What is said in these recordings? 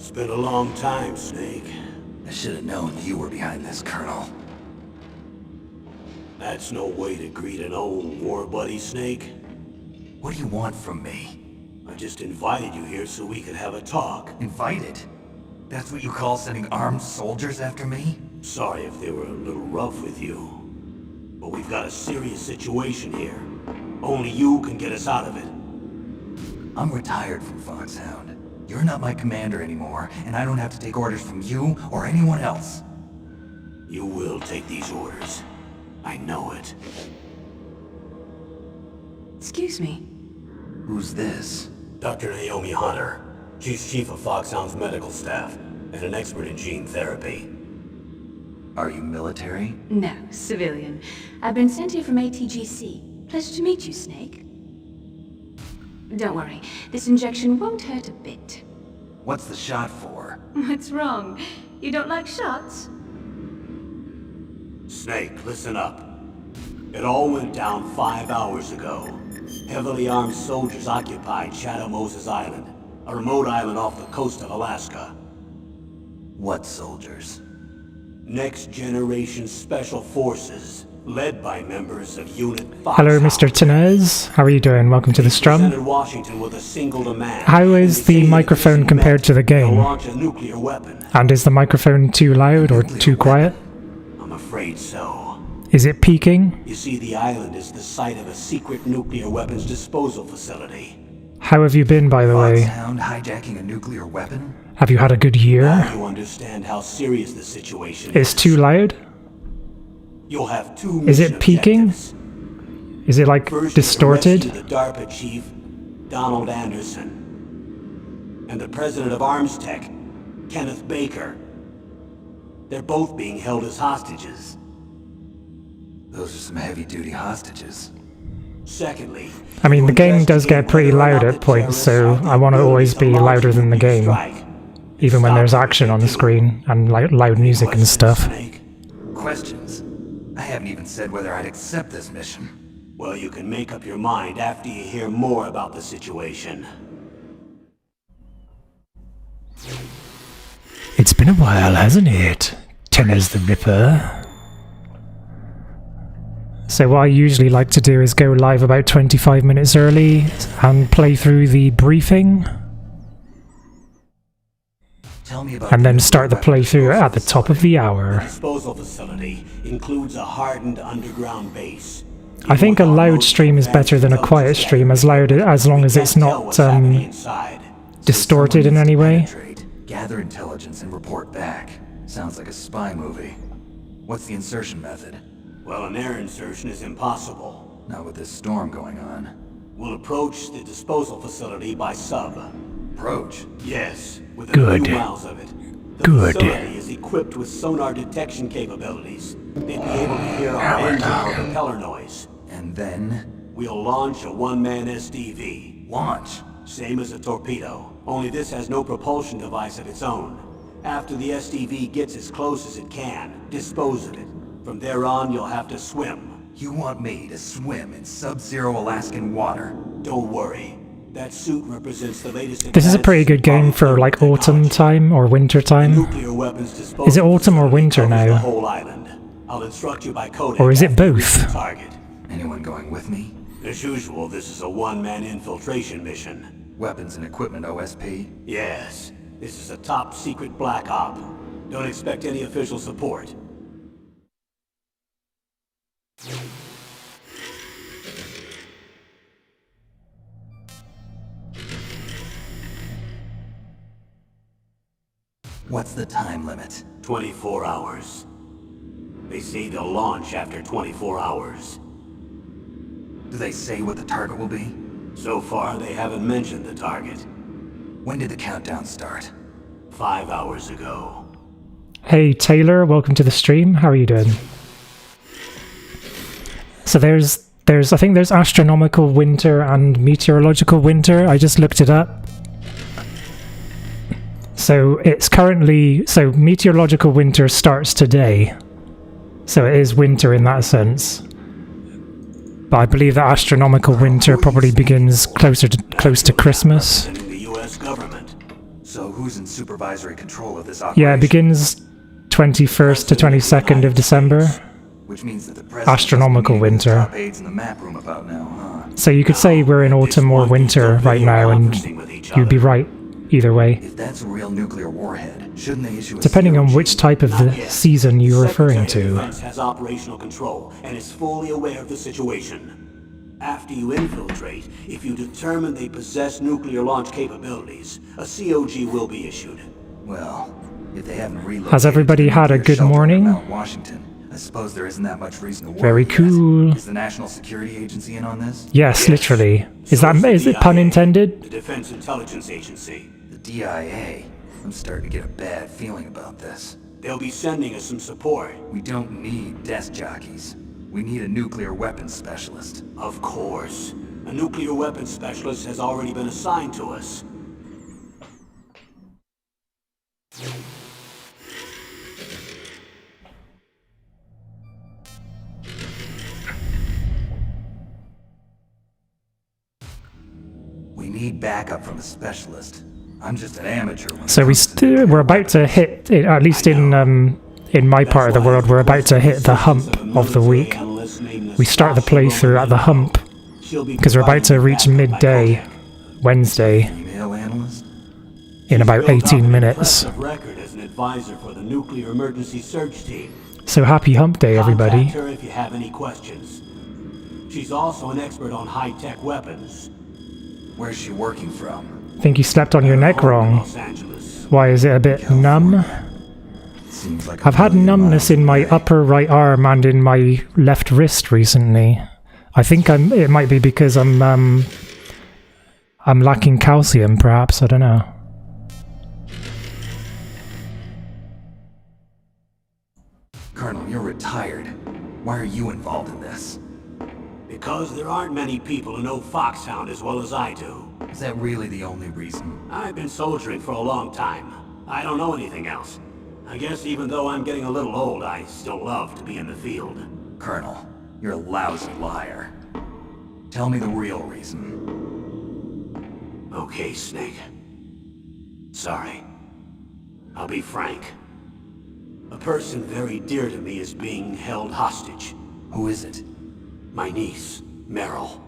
It's been a long time, Snake. I should have known you were behind this, Colonel. That's no way to greet an old war buddy, Snake. What do you want from me? I just invited you here so we could have a talk. Invited? That's what you call sending armed soldiers after me? Sorry if they were a little rough with you. But we've got a serious situation here. Only you can get us out of it. I'm retired from Foxhound. You're not my commander anymore, and I don't have to take orders from you or anyone else. You will take these orders. I know it. Excuse me. Who's this? Dr. Naomi Hunter. She's chief of Foxhound's medical staff, and an expert in gene therapy. Are you military? No, civilian. I've been sent here from ATGC. Pleasure to meet you, Snake. Don't worry, this injection won't hurt a bit. What's the shot for? What's wrong? You don't like shots? Snake, listen up. It all went down 5 hours ago. Heavily armed soldiers occupied Shadow Moses Island, a remote island off the coast of Alaska. What soldiers? Next Generation Special Forces, led by members of Unit Hello, Mr. Tenez. How are you doing? Welcome to the Strum. Washington with a single demand. How is the microphone compared to the game? Launch a nuclear weapon. And is the microphone too loud or too quiet? I'm afraid so. Is it peaking? You see, the island is the site of a secret nuclear weapons disposal facility. How have you been, by the way? Foxhound hijacking a nuclear weapon? Have you had a good year? Now you understand how serious the situation is. It's too loud? You'll have two Is it peaking? objectives. Is it like First, distorted? rescue the DARPA chief, Donald Anderson, and the president of Armstech, Kenneth Baker. They're both being held as hostages. Those are some heavy-duty hostages. Secondly, I mean, the game does get pretty loud at points, so I want to always be louder than the game. Even when there's action on the screen and loud music and stuff. Questions? I haven't even said whether I'd accept this mission. Well, you can make up your mind after you hear more about the situation. It's been a while, hasn't it? Tenez the Ripper. So what I usually like to do is go live about 25 minutes early and play through the briefing. Tell me about And then start the playthrough at the top of the hour. The disposal facility includes a hardened underground base. I think a loud stream is better than a quiet stream, as long as it's not distorted in any way. Gather intelligence and report back. Sounds like a spy movie. What's the insertion method? Well, an air insertion is impossible. Not with this storm going on. We'll approach the disposal facility by sub. Approach? Yes, within Good. a few miles of it. The Good. facility is equipped with sonar detection capabilities. They'd be able to hear our engine or propeller noise. And then? We'll launch a one-man SDV. Launch? Same as a torpedo, only this has no propulsion device of its own. After the SDV gets as close as it can, dispose of it. From there on, you'll have to swim. You want me to swim in sub-zero Alaskan water? Don't worry. That suit represents the latest. This is a pretty good game for like autumn time or winter time. Nuclear weapons disposal Is it autumn or winter covers the now? whole island. I'll instruct you by code. Or is it after you reach both? the target. Anyone going with me? As usual, this is a one-man infiltration mission. Weapons and equipment OSP? Yes, this is a top-secret black op. Don't expect any official support. What's the time limit? 24 hours. They say they'll launch after 24 hours. Do they say what the target will be? So far, they haven't mentioned the target. When did the countdown start? 5 hours ago. Hey Taylor, welcome to the stream. How are you doing? So there's I think there's astronomical winter and meteorological winter. I just looked it up. So it's currently, meteorological winter starts today. So it is winter in that sense. But I believe that astronomical winter probably begins close to Christmas. In the U.S. government. So who's in supervisory control of this operation? Yeah, it begins 21st to 22nd of December. Which means that the president Astronomical must be meeting with the winter. top aides in the map room about now, huh? So you could say we're in autumn or winter right now, and you'd be right either way, If that's a real nuclear warhead, shouldn't they issue a depending on COG? which type of the season you're referring Secretary of to. Defense has operational control and is fully aware of the situation. After you infiltrate, if you determine they possess nuclear launch capabilities, a COG will be issued. Well, if they haven't relocated Has everybody to a had a nuclear good shelter in morning? Mount Washington, I suppose there isn't that much reason to worry. Very yet. cool. Is the National Security Agency in on this? Yes, literally. Is So is it pun DIA, intended? The Defense Intelligence Agency. The DIA. I'm starting to get a bad feeling about this. They'll be sending us some support. We don't need desk jockeys. We need a nuclear weapons specialist. Of course. A nuclear weapons specialist has already been assigned to us. We need backup from a specialist. I'm just an amateur. when it So comes to we're about to hit, at least in my part of the world, we're about to hit the hump of the week. We start the playthrough at the hump, because we're about to reach midday, Wednesday, Email analyst? in about 18 minutes. Record as an advisor for the nuclear emergency search team. So happy hump day, everybody. Contact her if you have any questions. She's also an expert on high-tech weapons. Where's she working from? Think you slept on your neck Home in wrong. Los Angeles. Why, is it a bit numb? Seems like I've had numbness in my upper right arm and in my left wrist recently. I think it might be because I'm lacking calcium, perhaps, I don't know. Colonel, you're retired. Why are you involved in this? Because there aren't many people who know Foxhound as well as I do. Is that really the only reason? I've been soldiering for a long time. I don't know anything else. I guess even though I'm getting a little old, I still love to be in the field. Colonel, you're a lousy liar. Tell me the real reason. Okay, Snake. Sorry. I'll be frank. A person very dear to me is being held hostage. Who is it? My niece, Meryl.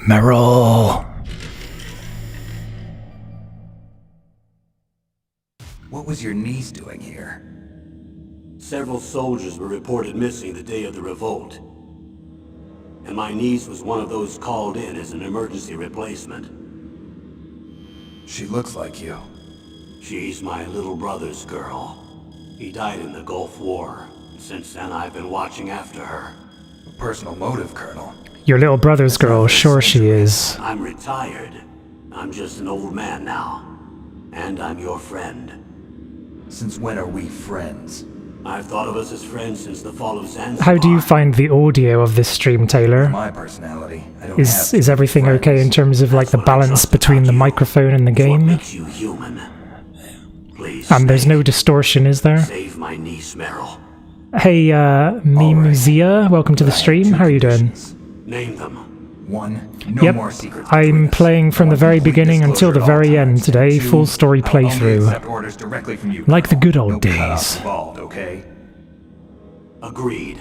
Meryl. What was your niece doing here? Several soldiers were reported missing the day of the revolt. And my niece was one of those called in as an emergency replacement. She looks like you. She's my little brother's girl. He died in the Gulf War. Since then, I've been watching after her. A personal motive, Colonel. Your little brother's girl, sure she is. I'm retired. I'm just an old man now. And I'm your friend. Since when are we friends? I've thought of us as friends since the fall of Zanzibar. How do you find the audio of this stream, Taylor? My personality. I don't Is have everything friends. okay in terms of like the balance between the microphone and the What game? makes you human? Please, And there's no Snake, distortion, is there? save my niece, Meryl. Hey, Mimuzia, welcome to the But I have stream. two How are you doing? conditions. Name them. One, no Yep, more secrets between I'm us. playing from the I want very complete beginning until disclosure the at all very end times. today, Two, full story I'll only playthrough. accept orders directly from you, Like the Colonel. good old No cutoffs days. involved, okay? Agreed.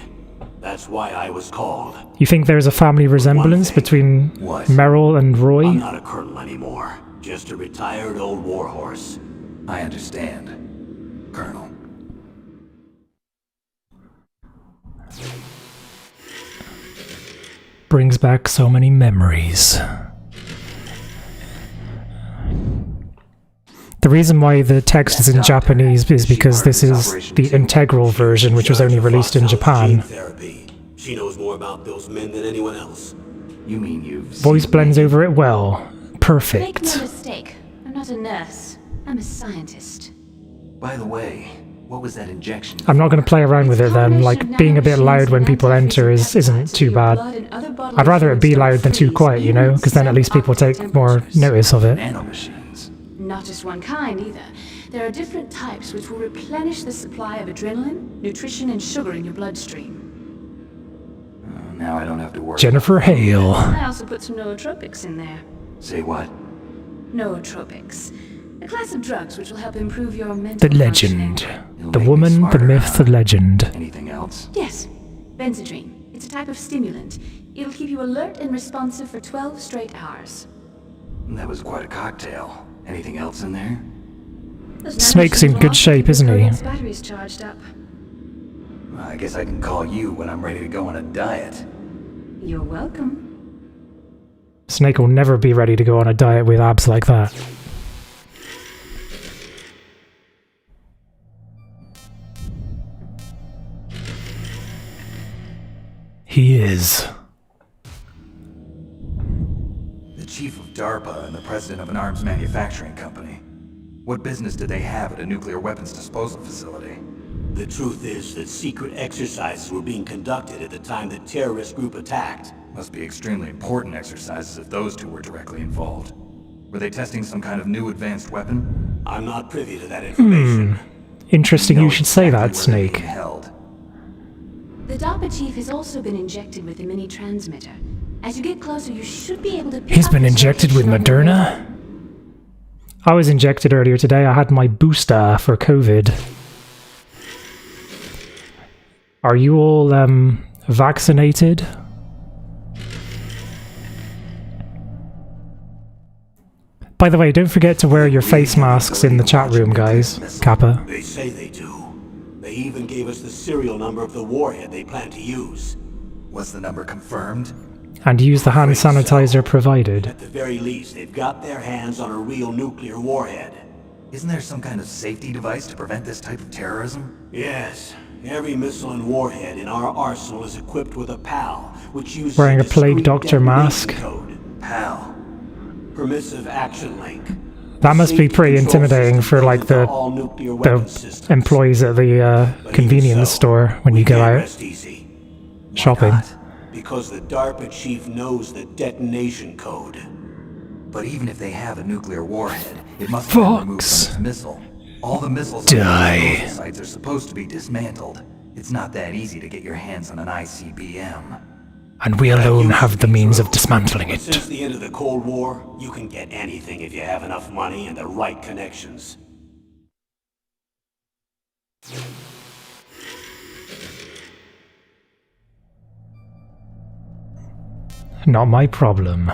That's why I was called. You think there's a family resemblance thing. between What? Meryl and I'm Roy? not a colonel anymore. Just a retired old warhorse. I understand, Colonel. Brings back so many memories. The reason why the text is in Japanese is because this is the integral version, which was only released in Foxhound's gene Japan. therapy. She knows more about those men than anyone else. You mean you've Voice seen blends me? over it well. Make no Perfect. mistake. I'm not a nurse. I'm a scientist. By the way, what was that injection? I'm not going to play around with it then, like being a bit loud when people enter isn't too bad. I'd rather it be loud than too quiet, you know, because then at least people take more notice of it. Nanomachines. Not just one kind either. There are different types which will replenish the supply of adrenaline, nutrition, and sugar in your bloodstream. Now I don't have to worry. Jennifer Hale. I also put some nootropics in there. Say what? Nootropics. A class of drugs which will help improve your mental The legend. functioning. It'll The make me woman, the smarter, myth, huh? the legend. Anything else? Yes, Benzedrine. It's a type of stimulant. It'll keep you alert and responsive for 12 straight hours. That was quite a cocktail. Anything else in there? Those Snake's in nanoseeds will good also shape, keep your isn't he? Codex batteries charged up. Well, I guess I can call you when I'm ready to go on a diet. You're welcome. Snake will never be ready to go on a diet with abs like that. He is. The chief of DARPA and the president of an arms manufacturing company. What business do they have at a nuclear weapons disposal facility? The truth is that secret exercises were being conducted at the time the terrorist group attacked. Must be extremely important exercises if those two were directly involved. Were they testing some kind of new advanced weapon? I'm not privy to that information. Interesting Know you should say exactly that, where they're Snake. being held. The DARPA chief has also been injected with the mini transmitter. As you get closer, you should be able to pick He's up been the injected with location on the radar. Moderna? I was injected earlier today. I had my booster for COVID. Are you all, vaccinated? By the way, don't forget to wear your face masks in the chat room, guys. Kappa. They say they do. They even gave us the serial number of the warhead they plan to use. Was the number confirmed? And use the hand sanitizer provided. At the very least, they've got their hands on a real nuclear warhead. Isn't there some kind of safety device to prevent this type of terrorism? Yes. Every missile and warhead in our arsenal is equipped with a PAL, which uses Wearing a discrete Plague Doctor detonation mask. Code. PAL. Permissive Action Link. That must be Safety pretty control intimidating system for built like into all nuclear weapon systems. the employees at the But convenience even so, store when we you go can't out rest easy. shopping. Not. Because the DARPA chief knows the detonation code. But even if they have a nuclear warhead, it must be removed from Fox. its missile. All the missiles Die. on the disposal sites are supposed to be dismantled. It's not that easy to get your hands on an ICBM. And we alone have the means of dismantling But it. since the end of the Cold War, you can get anything if you have enough money and the right connections. Not my problem.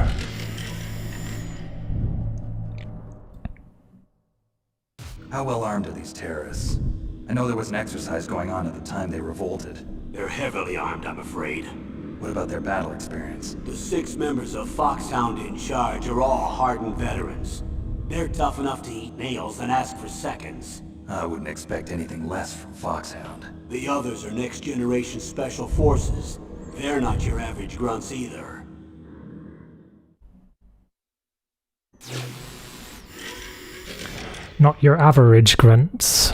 How well armed are these terrorists? I know there was an exercise going on at the time they revolted. They're heavily armed, I'm afraid. What about their battle experience? The 6 members of Foxhound in charge are all hardened veterans. They're tough enough to eat nails and ask for seconds. I wouldn't expect anything less from Foxhound. The others are next-generation special forces. They're not your average grunts either. Not your average grunts.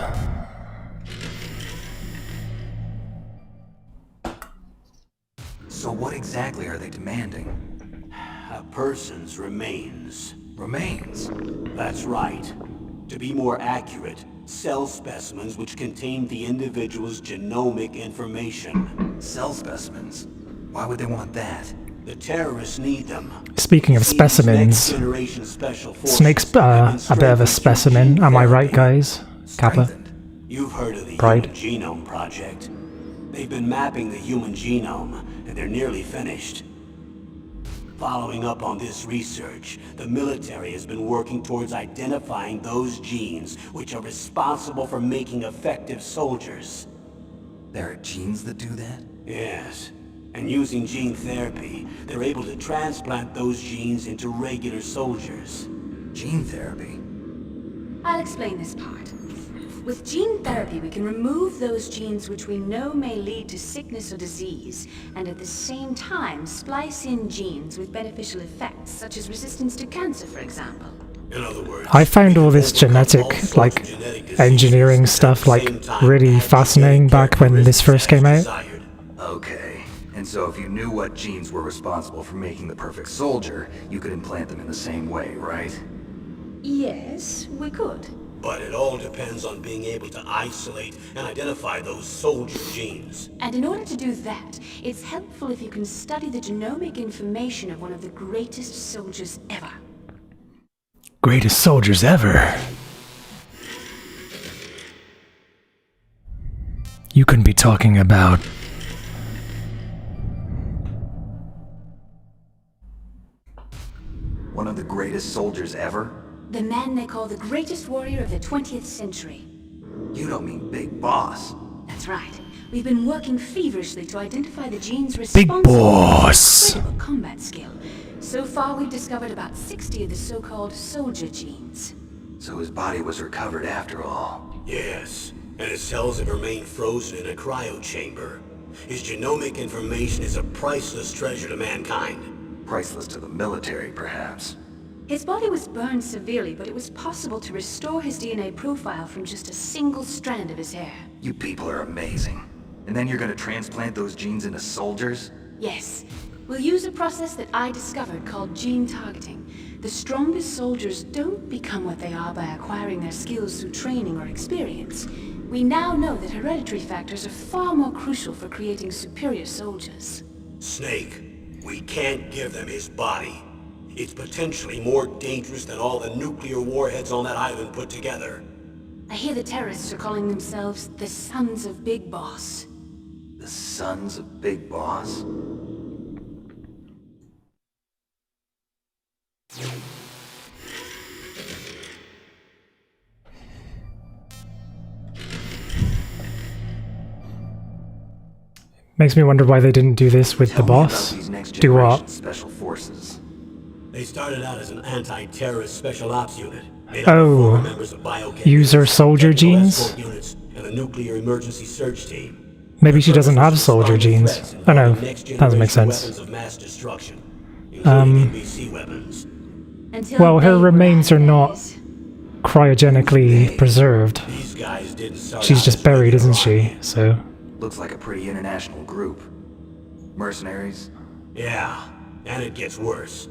So what exactly are they demanding? A person's remains. Remains. That's right. To be more accurate, cell specimens which contain the individual's genomic information. Cell specimens. Why would they want that? The terrorists need them. Speaking of See, specimens, next-generation special forces Snake's have a been bit of a strengthened through specimen. gene Am I right, therapy. guys? Kappa. Strengthened. You've heard of the Pride. Human Genome Project. They've been mapping the human genome, and they're nearly finished. Following up on this research, the military has been working towards identifying those genes which are responsible for making effective soldiers. There are genes that do that? Yes. And using gene therapy, they're able to transplant those genes into regular soldiers. Gene therapy? I'll explain this part. With gene therapy, we can remove those genes which we know may lead to sickness or disease, and at the same time splice in genes with beneficial effects, such as resistance to cancer, for example. In other words, I found all this overcome all genetic, sorts like, of genetic diseases engineering at stuff, the like, same time really as fascinating genetic back when this first came out. characteristics as desired. Okay. And so if you knew what genes were responsible for making the perfect soldier, you could implant them in the same way, right? Yes, we could. But it all depends on being able to isolate and identify those soldier genes. And in order to do that, it's helpful if you can study the genomic information of one of the greatest soldiers ever. Greatest soldiers ever. You couldn't be talking about... One of the greatest soldiers ever? The man they call the greatest warrior of the 20th century. You don't mean Big Boss. That's right. We've been working feverishly to identify the genes Big responsible Boss. for critical combat skill. So far, we've discovered about 60 of the so-called soldier genes. So his body was recovered after all. Yes, and his cells have remained frozen in a cryo chamber. His genomic information is a priceless treasure to mankind. Priceless to the military, perhaps. His body was burned severely, but it was possible to restore his DNA profile from just a single strand of his hair. You people are amazing. And then you're gonna transplant those genes into soldiers? Yes. We'll use a process that I discovered called gene targeting. The strongest soldiers don't become what they are by acquiring their skills through training or experience. We now know that hereditary factors are far more crucial for creating superior soldiers. Snake, we can't give them his body. It's potentially more dangerous than all the nuclear warheads on that island put together. I hear the terrorists are calling themselves the Sons of Big Boss. The Sons of Big Boss? Makes me wonder why they didn't do this with the Tell me about boss. these next Do generation what? Special forces. They started out as an anti-terrorist special ops unit. Made up of Oh. former members of biochem User units, soldier technical genes? escort units, and the nuclear emergency search team. Maybe she doesn't have Purpose is to soldier respond to genes. threats Oh no, involving next that doesn't make generation sense. Weapons of mass destruction, including NBC weapons. Until Well, her they were remains are not allies. cryogenically preserved. These guys didn't start She's out just as buried, regular isn't she? army. So, Looks like a pretty international group. Mercenaries? Yeah, and it gets worse.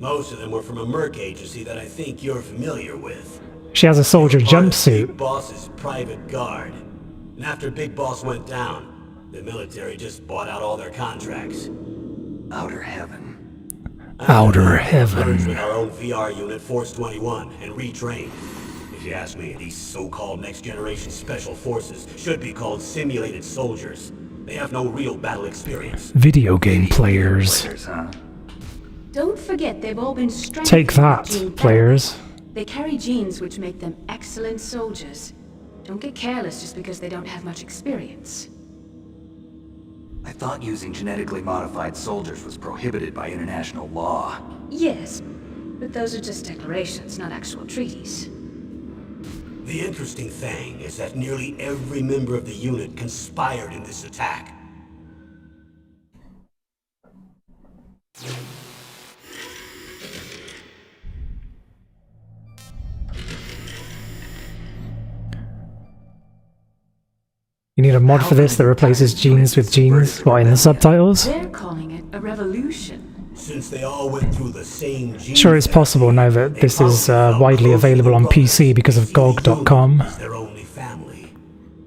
Most of them were from a merc agency that I think you're familiar with. she has a soldier They were part of jumpsuit. Big Boss's private guard. And after Big Boss went down, the military just bought out all their contracts. Outer heaven. Outer Merged heaven. with our own VR unit, Force 21, and retrained. If you ask me, these so-called next-generation special forces should be called simulated soldiers. They have no real battle experience. Video game players. Players, huh? Don't forget they've all been strengthened Take that, with gene therapy. players. They carry genes which make them excellent soldiers. Don't get careless just because they don't have much experience. I thought using genetically modified soldiers was prohibited by international law. Yes, but those are just declarations, not actual treaties. The interesting thing is that nearly every member of the unit conspired in this attack. You need a mod for this that replaces genes with genes. What, in the subtitles? They're calling it a revolution. Since they all went through the same gene Sure, it's possible now that therapy, this they is found widely themselves available on close to PC because of the unit GOG.com. as their only family.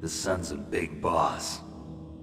The Sons of Big Boss.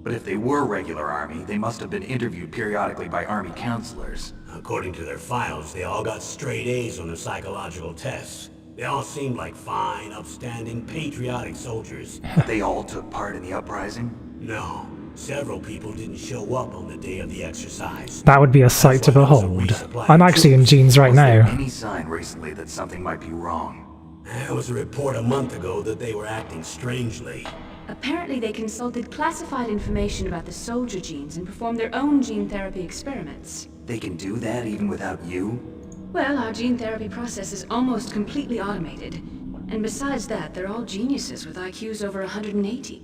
But if they were regular army, they must have been interviewed periodically by army counselors. According to their files, they all got straight A's on their psychological tests. They all seemed like fine, upstanding, patriotic soldiers. They all took part in the uprising? No, several people didn't show up on the day of the exercise. That would be a sight to behold. I'm actually in jeans right Was there now. any sign recently that something might be wrong? There was a report a month ago that they were acting strangely. Apparently they consulted classified information about the soldier genes and performed their own gene therapy experiments. They can do that even without you? Well, our gene therapy process is almost completely automated. And besides that, they're all geniuses with IQs over 180.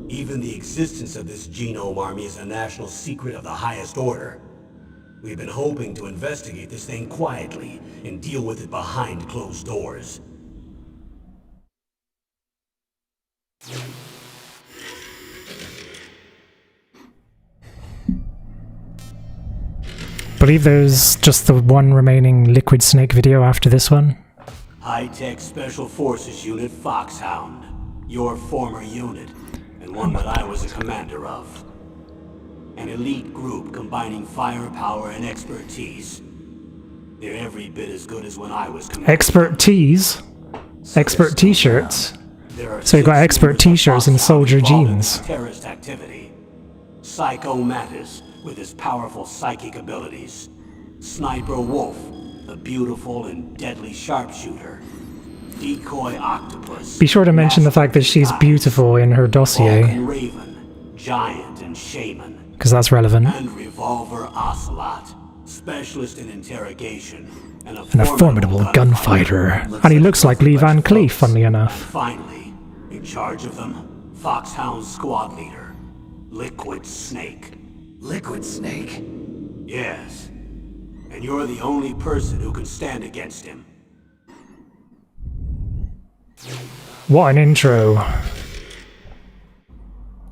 Even the existence of this genome army is a national secret of the highest order. We've been hoping to investigate this thing quietly and deal with it behind closed doors. Believe there's just the one remaining Liquid Snake video after this one. High-tech Special Forces Unit Foxhound. Your former unit, and one that I was a commander of. An elite group combining firepower and expertise. They're every bit as good as when I was commander. Expertise? Expert t-shirts? So you got expert t-shirts and soldier jeans. Terrorist activity. Psycho Mantis, with his powerful psychic abilities. Sniper Wolf, the beautiful and deadly sharpshooter. Decoy Octopus. Be sure to mention the fact that she's beautiful in her dossier, Vulcan Raven, Giant and Shaman. because that's relevant. And Revolver Ocelot, specialist in interrogation. And And a formidable gunfighter. And he looks like Lee Van Cleef, funnily enough. Finally, in charge of them, Foxhound's squad leader, Liquid Snake. Liquid Snake? Yes. And you're the only person who can stand against him. What an intro.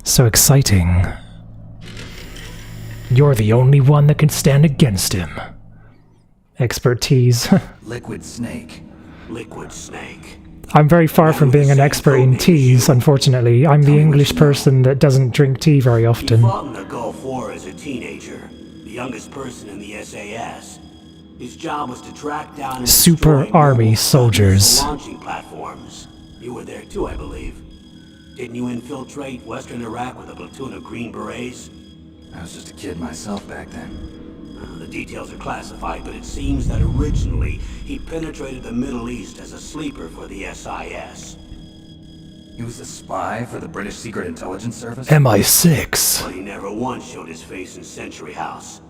So exciting. You're the only one that can stand against him. Expertise. Liquid Snake. Liquid Snake. I'm very far from being an expert in teas, unfortunately. I'm the English person that doesn't drink tea very He often. fought in the Gulf War as a teenager, the youngest person in the SAS. His job was to track down and Super destroy Army mobile soldiers. missile launching platforms. You were there too, I believe. Didn't you infiltrate Western Iraq with a platoon of Green Berets? I was just a kid myself back then. The details are classified, but it seems that originally he penetrated the Middle East as a sleeper for the SIS. He was a spy for the British Secret Intelligence Service? MI6. But he never once showed his face in Century House.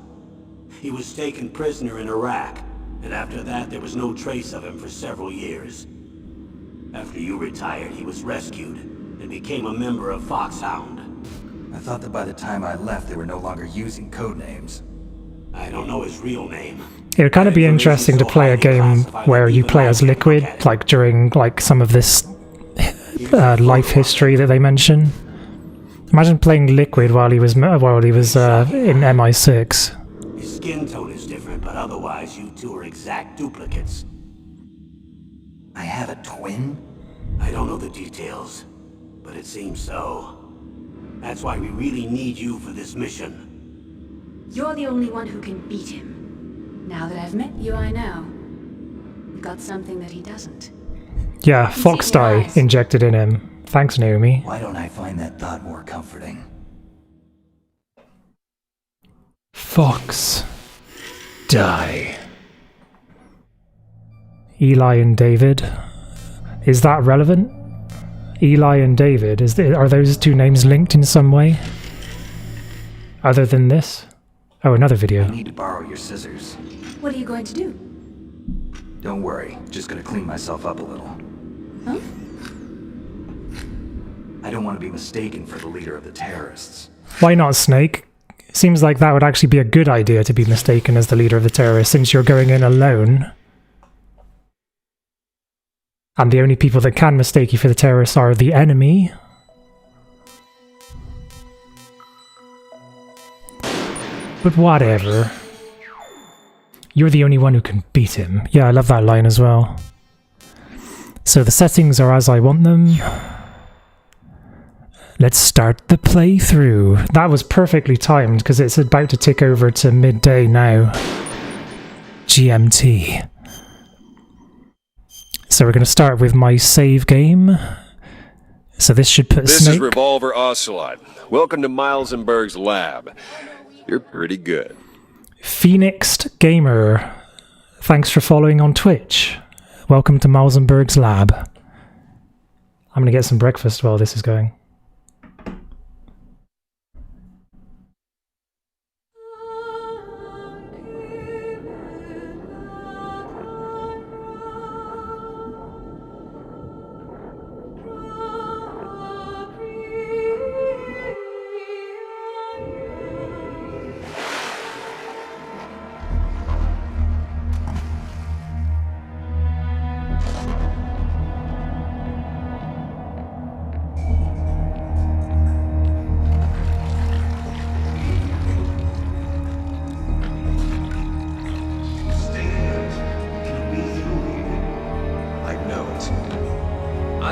He was taken prisoner in Iraq, and after that there was no trace of him for several years. After you retired, he was rescued and became a member of Foxhound. I thought that by the time I left, they were no longer using code names. I don't know his real name. It would kind of be interesting to play a game where you play as Liquid, like during like some of this life history that they mention. Imagine playing Liquid while he was in MI6. His skin tone is different, but otherwise you two are exact duplicates. I have a twin? I don't know the details, but it seems so. That's why we really need you for this mission. You're the only one who can beat him. Now that I've met you, I know. You've got something that he doesn't. Yeah, Fox in your dye eyes. injected in him. Thanks, Naomi. Why don't I find that thought more comforting? Fox dye. Eli and David. Is that relevant? Eli and David. Are those two names linked in some way? Other than this? Oh, another I video. need to borrow your scissors. What are you going to do? Don't worry, just gonna clean myself up a little. Huh? I don't want to be mistaken for the leader of the terrorists. Why not, Snake? Seems like that would actually be a good idea to be mistaken as the leader of the terrorists since you're going in alone. And the only people that can mistake you for the terrorists are the enemy. But whatever. You're the only one who can beat him. Yeah, I love that line as well. So the settings are as I want them. Let's start the playthrough. That was perfectly timed because it's about to tick over to midday now. GMT. So we're going to start with my save game. So this should put This Snake... is Revolver Ocelot. Welcome to Milesenberg's lab. You're pretty good. Phoenixed Gamer. Thanks for following on Twitch. Welcome to Milesenberg's lab. I'm going to get some breakfast while this is going.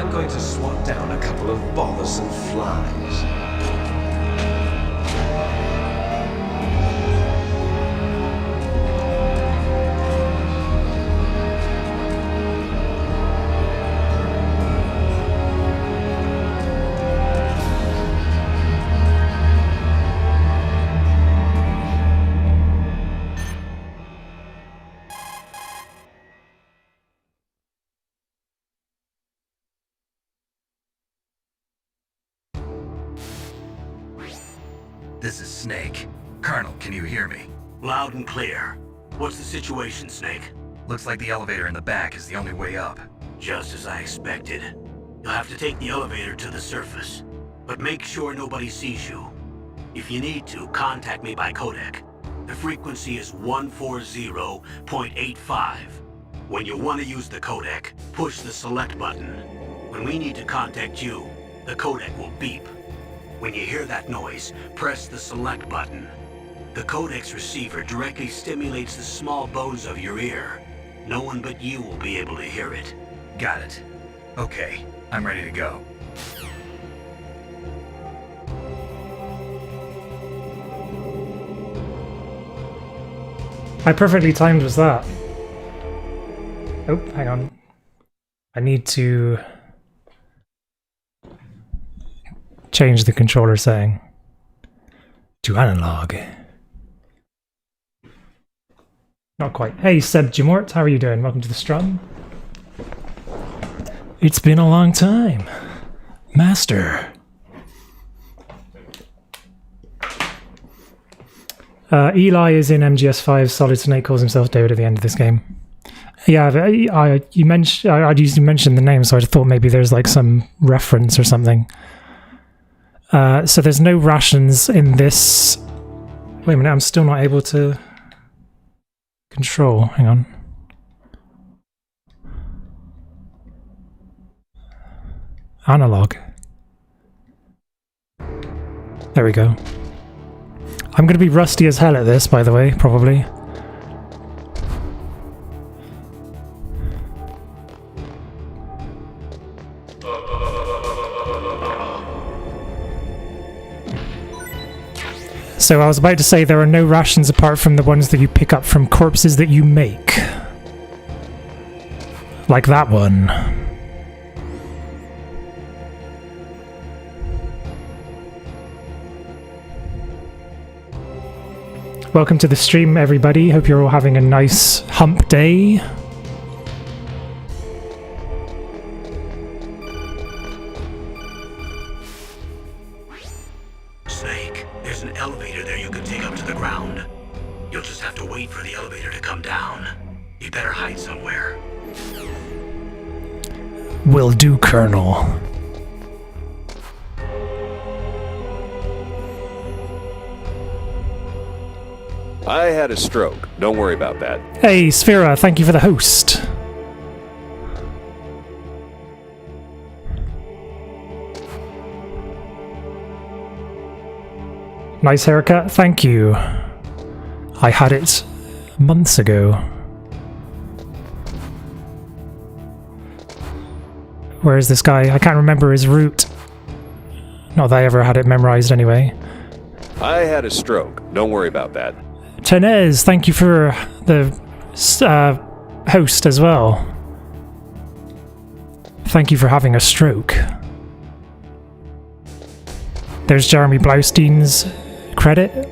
I'm going to swat down a couple of bothersome flies. This is Snake. Colonel, can you hear me? Loud and clear. What's the situation, Snake? Looks like the elevator in the back is the only way up. Just as I expected. You'll have to take the elevator to the surface. But make sure nobody sees you. If you need to, contact me by codec. The frequency is 140.85. When you want to use the codec, push the select button. When we need to contact you, the codec will beep. When you hear that noise, press the select button. The codec's receiver directly stimulates the small bones of your ear. No one but you will be able to hear it. Got it. Okay, I'm ready to go. How perfectly timed was that? Oh, hang on. I need to change the controller setting to analog. Not quite. Hey, Seb Jimort, how are you doing? Welcome to the Strum. It's been a long time. Master. Eli is in MGS5. Solid Snake calls himself David at the end of this game. Yeah, you mentioned I'd used to mention the name, so I thought maybe there's like some reference or something. So there's no rations in this. Wait a minute, I'm still not able to control. Hang on. Analog. There we go. I'm going to be rusty as hell at this, by the way, probably. So I was about to say there are no rations apart from the ones that you pick up from corpses that you make. Like that one. Welcome to the stream, everybody. Hope you're all having a nice hump day. Snake, there's an elevator there you can take up to the ground. You'll just have to wait for the elevator to come down. You better hide somewhere. Will do, Colonel. I had a stroke. Don't worry about that. Hey, Sphera, thank you for the host. Nice haircut, thank you. I had it months ago. Where is this guy? I can't remember his route. Not that I ever had it memorized anyway. I had a stroke. Don't worry about that. Tenez, thank you for the host as well. Thank you for having a stroke. There's Jeremy Blaustein's credit.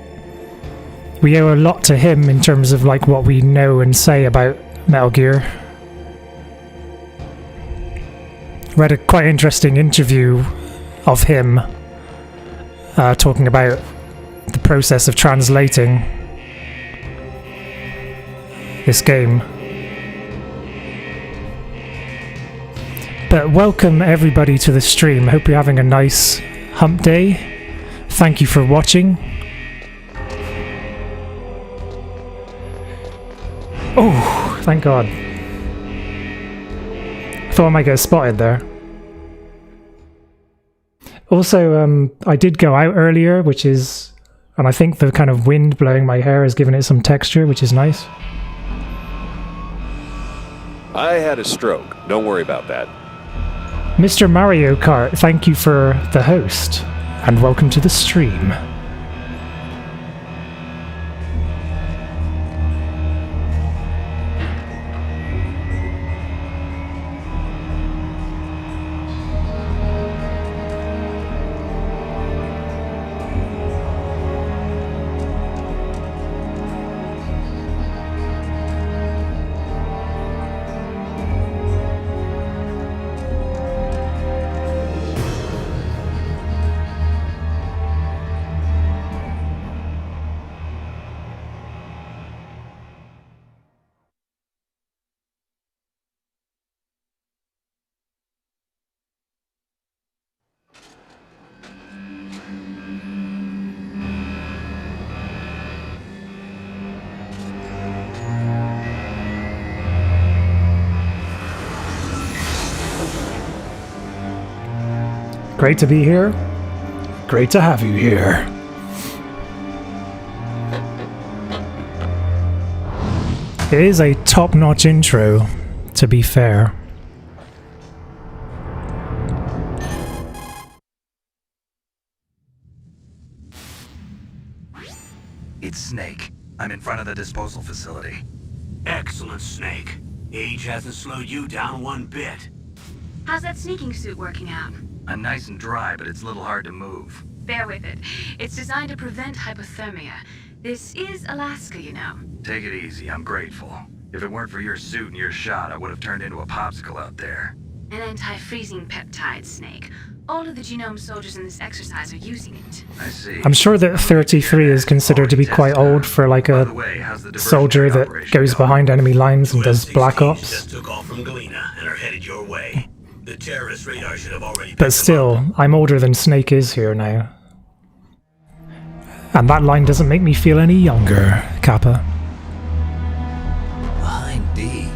We owe a lot to him in terms of like what we know and say about Metal Gear. Read a quite interesting interview of him talking about the process of translating this game. But welcome everybody to the stream. I hope you're having a nice hump day. Thank you for watching. Oh, thank God. Thought I might get spotted there. Also, I did go out earlier, which is... And I think the kind of wind blowing my hair has given it some texture, which is nice. I had a stroke. Don't worry about that. Mr. Mario Kart, thank you for the host, and welcome to the stream. Great to be here. Great to have you here. It is a top-notch intro, to be fair. It's Snake. I'm in front of the disposal facility. Excellent, Snake. Age hasn't slowed you down one bit. How's that sneaking suit working out? I'm nice and dry, but it's a little hard to move. Bear with it. It's designed to prevent hypothermia. This is Alaska, you know. Take it easy, I'm grateful. If it weren't for your suit and your shot, I would have turned into a popsicle out there. An anti-freezing peptide, Snake. All of the genome soldiers in this exercise are using it. I see. I'm sure that 33 is considered to be quite old for like By a the way, how's the soldier diversionary that operation goes going? behind enemy lines and does US-16 Black Ops. just took off from Galena and are headed your way. The terrorist radar should have already picked But them still, up. I'm older than Snake is here now. And that line doesn't make me feel any younger, Kappa. Behind D.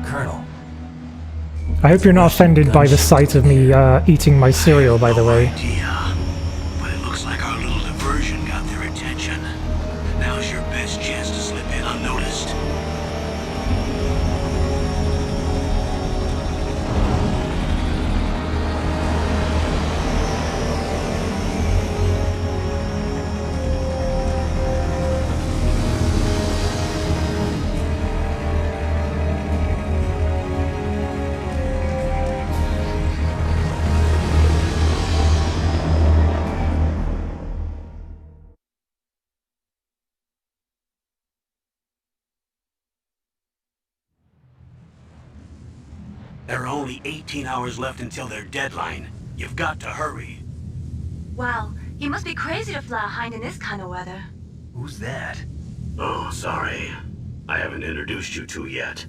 Colonel. I hope you're not offended by the sight of me eating my cereal, by the No way. idea. But it looks like our little diversion got their attention. Now's your best chance to slip in unnoticed. There are only 18 hours left until their deadline. You've got to hurry. Wow, you must be crazy to fly a hind in this kind of weather. Who's that? Oh, sorry. I haven't introduced you to yet.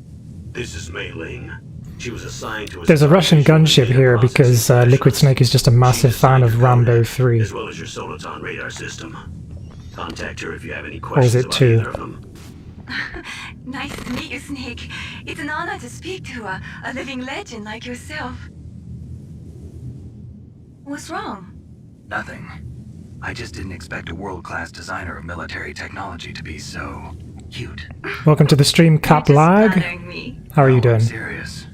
This is Mei Ling. She was assigned to... There's a Russian gunship here because Liquid Snake is just a massive fan of Rambo 3. As well as your Soliton radar system. Contact her if you have any Or questions is it about 2? either of them. Nice to meet you, Snake. It's an honor to speak to a living legend like yourself. What's wrong? Nothing. I just didn't expect a world-class designer of military technology to be so cute. Welcome to the stream, Cap You're just Lag. flattering me. How are you I'm doing? serious.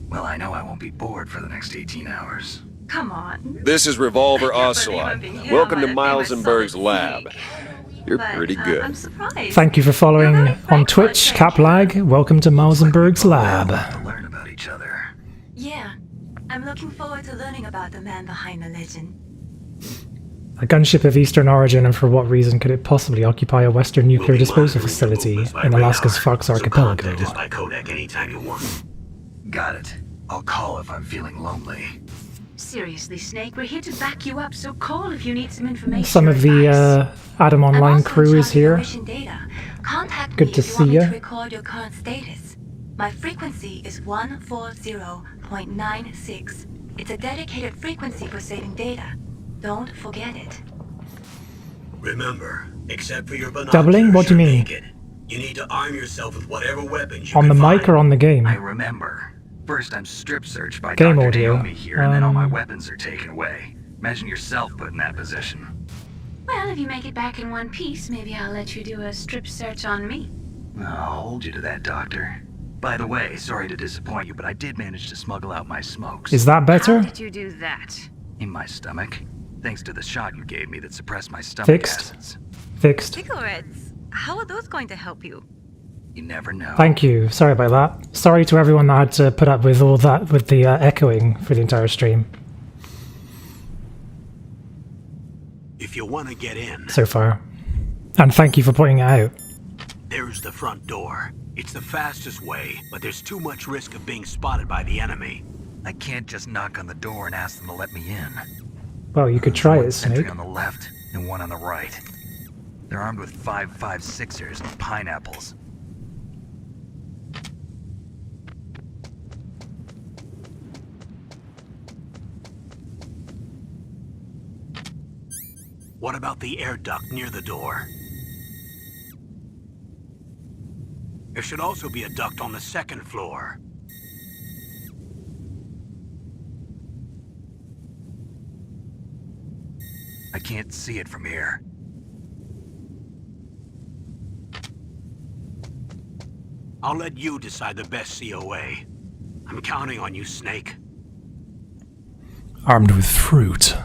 Well, I know I won't be bored for the next 18 hours. Come on. This is Revolver I can't Ocelot. believe I'm being hit Welcome on to by a Miles famous and Berg's solid lab. snake. You're But, pretty good. I'm surprised. Thank you for following You're very on frank, Twitch, thank Cap you. Lag. Welcome to Miles&Berg's To lab. learn about each other. Yeah, I'm looking forward to learning about the man behind the legend. A gunship of Eastern origin, and for what reason could it possibly occupy a Western We'll nuclear be disposal monitoring facility your movements by in Alaska's radar, Fox so Archipelago? contact us by Kodak anytime you want. Got it. I'll call if I'm feeling lonely. Seriously, Snake, we're here to back you up, so call if you need some information. Some or of the advice. Adam I'm Online also crew in is charge of your here. mission data. Contact Good me to if you want see me ya. to record your current status. My frequency is 140.96. It's a dedicated frequency for saving data. Don't forget it. Remember, except for your binoculars, Doubling? What do you you're mean? naked. You need to arm yourself with whatever weapons you On the can mic find. or on the game? I remember. First, I'm strip searched by Game Dr. audio. Naomi here, and then all my Um, weapons are taken away. Imagine yourself put in that position. Well, if you make it back in one piece, maybe I'll let you do a strip search on me. I'll hold you to that, Doctor. By the way, sorry to disappoint you, but I did manage to smuggle out my smokes. Is that better? How did you do that? In my stomach. Thanks to the shot you gave me that suppressed my stomach Fixed. acids. Fixed. Cigarettes? How are those going to help you? You never know. Thank you. Sorry about that. Sorry to everyone that had to put up with all that, with the echoing for the entire stream If you want to get in, so far. And thank you for pointing it out. there's the front door. It's the fastest way, but there's too much risk of being spotted by the enemy. I can't just knock on the door and ask them to let me in. Well, you could try One it, sentry Snake. on the left and one on the right. They're armed with 5.56ers and pineapples. What about the air duct near the door? There should also be a duct on the second floor. I can't see it from here. I'll let you decide the best COA. I'm counting on you, Snake. Armed with fruit.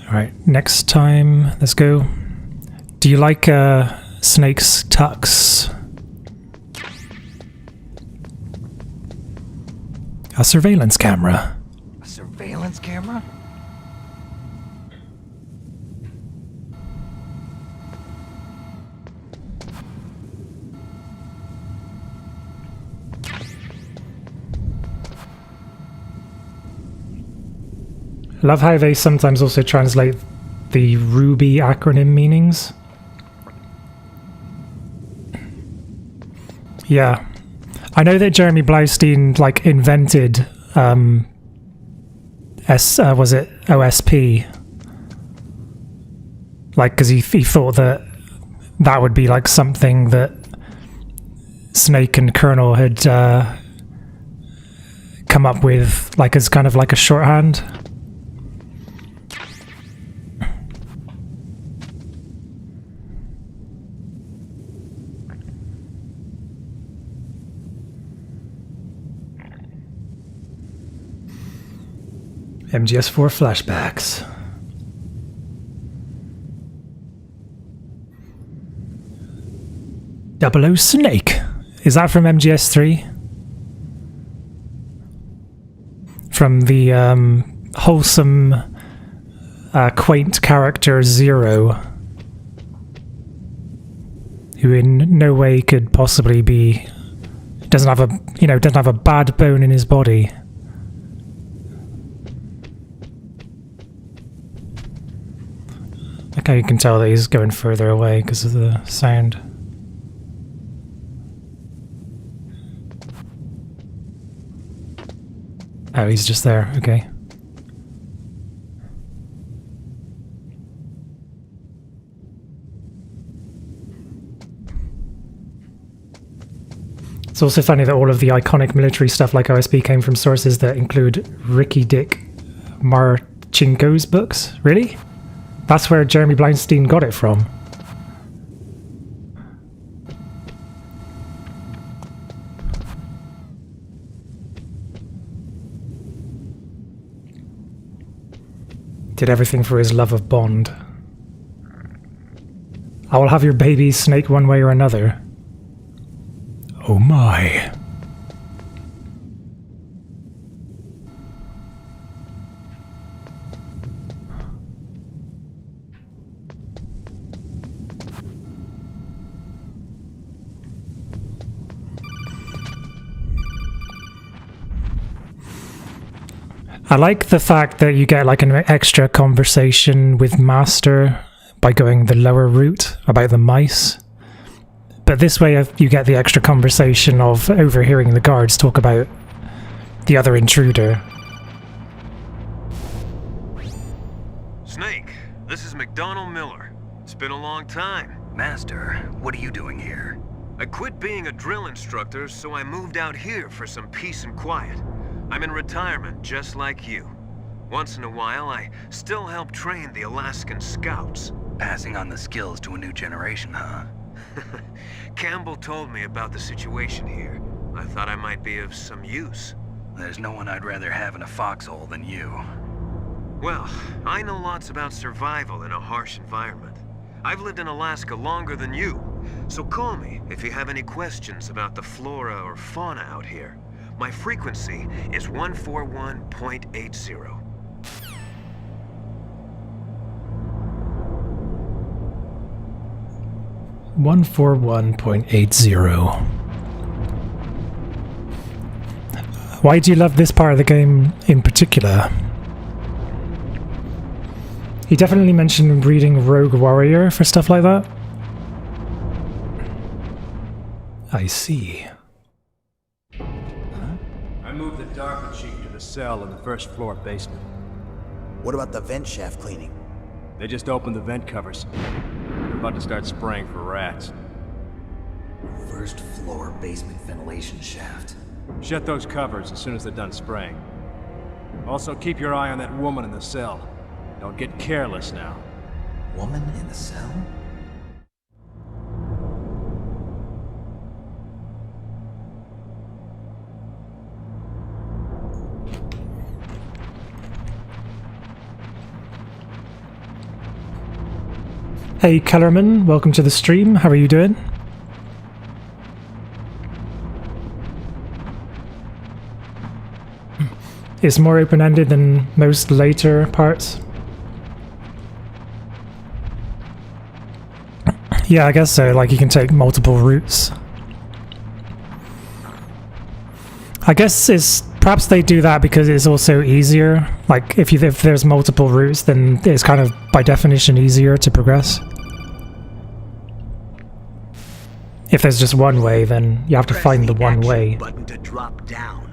Alright, next time, let's go. Do you like Snake's tux? A surveillance camera. A surveillance camera? Love how they sometimes also translate the Ruby acronym meanings. Yeah. I know that Jeremy Blaustein like invented was it OSP? Like, because he thought that would be like something that Snake and Colonel had come up with, like as kind of like a shorthand. MGS4 flashbacks. Double O Snake. Is that from MGS3? From the wholesome, quaint character Zero, who in no way could possibly be, doesn't have a bad bone in his body. Like how you can tell that he's going further away because of the sound. Oh, he's just there, okay. It's also funny that all of the iconic military stuff like OSP came from sources that include Ricky Dick Marchenko's books. Really? That's where Jeremy Blaustein got it from. Did everything for his love of Bond. I will have your baby, Snake, one way or another. Oh my. I like the fact that you get like an extra conversation with Master by going the lower route about the mice. But this way you get the extra conversation of overhearing the guards talk about the other intruder. Snake, this is McDonald Miller. It's been a long time. Master, what are you doing here? I quit being a drill instructor, so I moved out here for some peace and quiet. I'm in retirement, just like you. Once in a while, I still help train the Alaskan Scouts. Passing on the skills to a new generation, huh? Campbell told me about the situation here. I thought I might be of some use. There's no one I'd rather have in a foxhole than you. Well, I know lots about survival in a harsh environment. I've lived in Alaska longer than you, so call me if you have any questions about the flora or fauna out here. My frequency is 141.80. One 141.80. Why do you love this part of the game in particular? He definitely mentioned reading Rogue Warrior for stuff like that. I see. I moved the Dark Chief to the cell in the first floor basement. What about the vent shaft cleaning? They just opened the vent covers. They're about to start spraying for rats. First floor basement ventilation shaft. Shut those covers as soon as they're done spraying. Also, keep your eye on that woman in the cell. Don't get careless now. Woman in the cell? Hey Kellerman, welcome to the stream. How are you doing? It's more open-ended than most later parts. Yeah, I guess so. Like, you can take multiple routes. I guess it's perhaps they do that because it's also easier. Like, if there's multiple routes, then it's kind of by definition easier to progress. If there's just one way, then you have to find the one way. Button to drop down.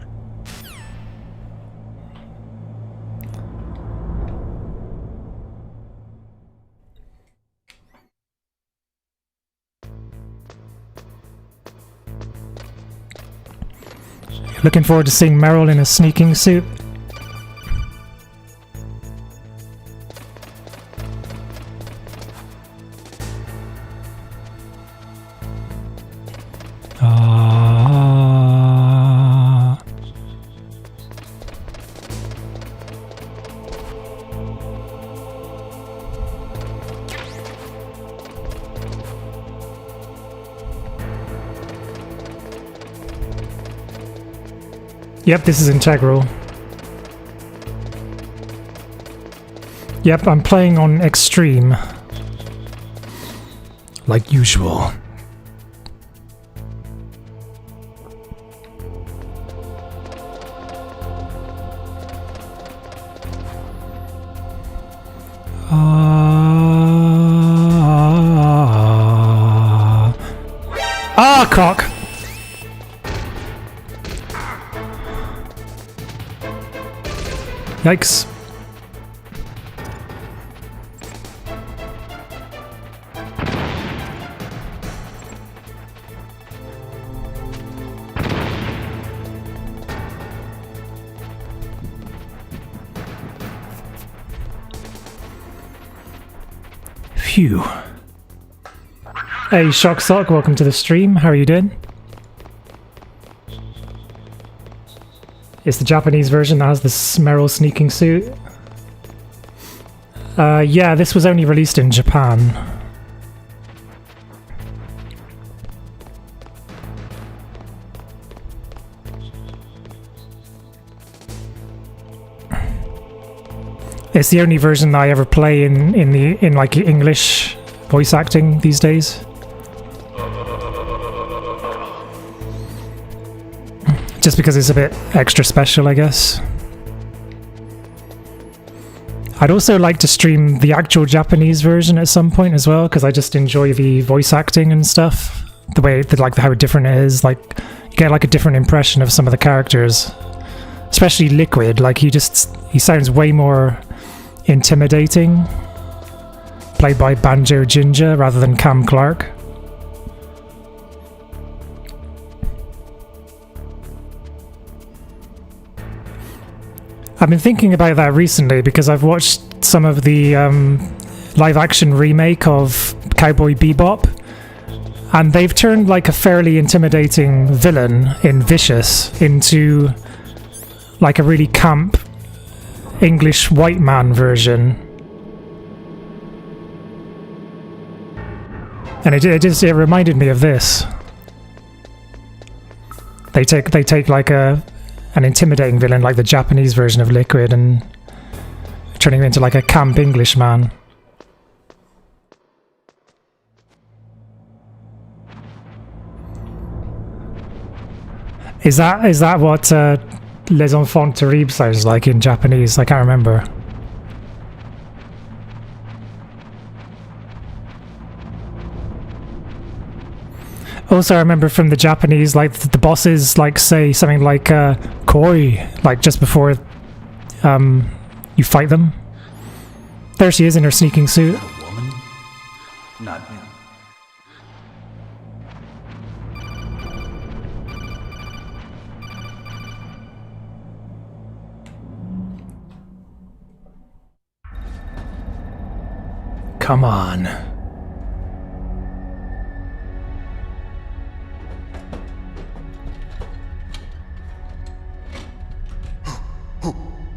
Looking forward to seeing Meryl in a sneaking suit. Yep, this is integral. Yep, I'm playing on extreme. Like usual. Cock! Yikes. Phew. Hey, Shock Sock, welcome to the stream. How are you doing? It's the Japanese version that has the Meryl sneaking suit. Yeah, this was only released in Japan. It's the only version that I ever play in like English voice acting these days. Just because it's a bit extra special, I guess. I'd also like to stream the actual Japanese version at some point as well, because I just enjoy the voice acting and stuff. The way, like how different it is. Like, you get like a different impression of some of the characters. Especially Liquid, like he sounds way more intimidating. Played by Banjo Ginger rather than Cam Clark. I've been thinking about that recently because I've watched some of the live-action remake of Cowboy Bebop, and they've turned like a fairly intimidating villain in Vicious into like a really camp English white man version. And it reminded me of this. They take like an intimidating villain like the Japanese version of Liquid and turning him into like a camp English man. Is that what Les Enfants Terribles sounds like in Japanese? I can't remember. Also, I remember from the Japanese, like the bosses like say something like "koi," like just before you fight them. There she is in her sneaking suit. A woman? Not him. Come on.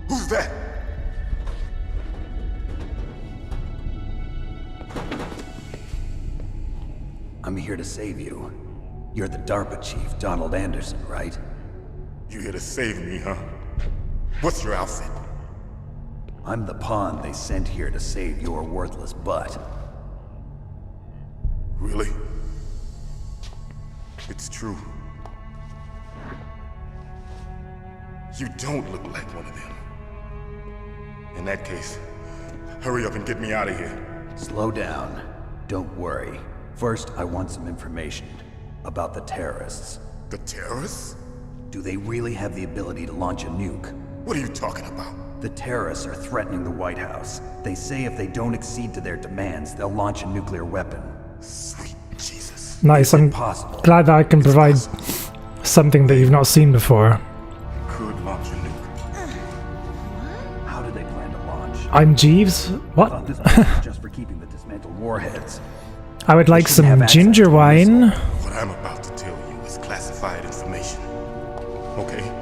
Who's that? I'm here to save you. You're the DARPA chief, Donald Anderson, right? You here to save me, huh? What's your outfit? I'm the pawn they sent here to save your worthless butt. Really? It's true. You don't look like one of them. In that case, hurry up and get me out of here. Slow down. Don't worry. First, I want some information about the terrorists. The terrorists? Do they really have the ability to launch a nuke? What are you talking about? The terrorists are threatening the White House. They say if they don't accede to their demands, they'll launch a nuclear weapon. Sweet Jesus. Nice, I'm Impossible. glad that I can provide something that you've not seen before. Could launch a nuke. How do they plan to launch? I'm Jeeves? I What? thought this was just for keeping the dismantled warheads. I would like some ginger wine. What I'm about to tell you is classified information. Okay?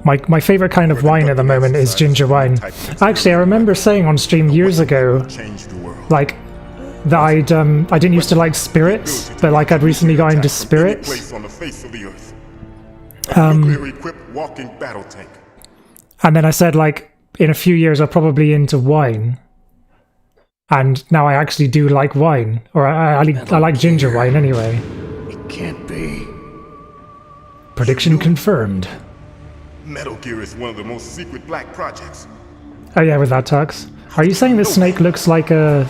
My favorite kind of wine at the moment is ginger wine. Actually, I remember saying on stream years ago, Change the world. like, that I didn't used to like spirits, but like I'd recently got into spirits. Place on the face of the earth. A nuclear-equipped walking battle tank. And then I said, like, in a few years I'll probably be into wine. And now I actually do like wine. Or I like ginger wine anyway. It can't be. Prediction confirmed. Metal Gear is one of the most secret black projects. Oh yeah, with that tux. Are you saying this Snake looks like a...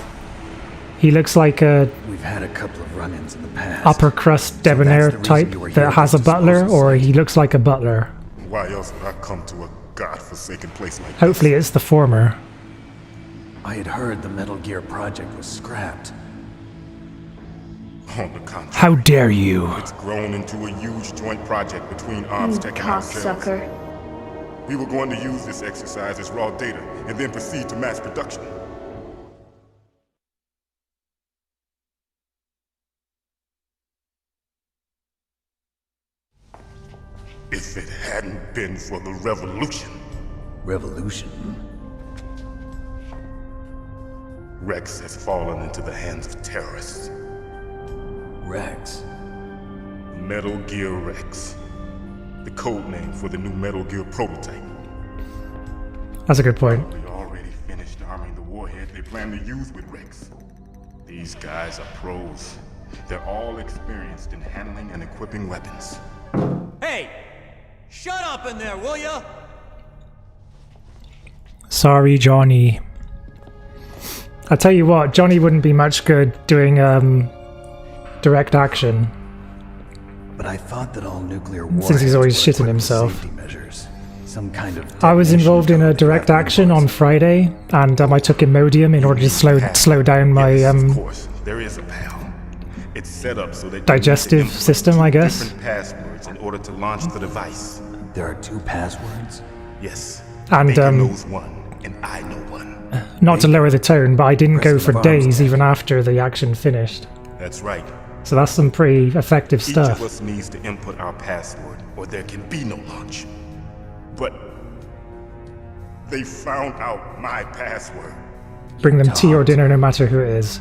He looks like a We've had a couple of run-ins in the past. upper crust debonair the reason type you were here that with has a this butler, disposal or site. he looks like a butler? Why else would I come to a godforsaken place like Hopefully this? it's the former. I had heard the Metal Gear project was scrapped. On the contrary, How dare you? it's grown into a huge joint project between Armstech and ourselves. Cocksucker. We were going to use this exercise as raw data and then proceed to mass production. If it hadn't been for the revolution, Revolution? Rex has fallen into the hands of terrorists. Rex. Metal Gear Rex. The code name for the new Metal Gear prototype. That's a good point. We already finished arming the warhead they plan to use with Rex. These guys are pros. They're all experienced in handling and equipping weapons. Hey! Shut up in there, will ya? Sorry, Johnny. I tell you what, Johnny wouldn't be much good doing direct action. But I thought that all nuclear warheads Since he's always were shitting equipped with himself. safety measures. Some kind of I was detonation involved in code a they direct got action on invoiced. Friday, and I took Imodium in order to slow down my Yes, of course, there is a PAL. It's set up so that you digestive need to input system, I guess. different passwords in order to launch the device. There are 2 passwords? Yes, And Baker knows one, and I know one. not to lower the tone, but I didn't go for days even after the action finished. That's right. So that's some pretty effective Each stuff. of us needs to input our password, or there can be no launch. But they found out my password. Bring them tea or dinner no matter who it is.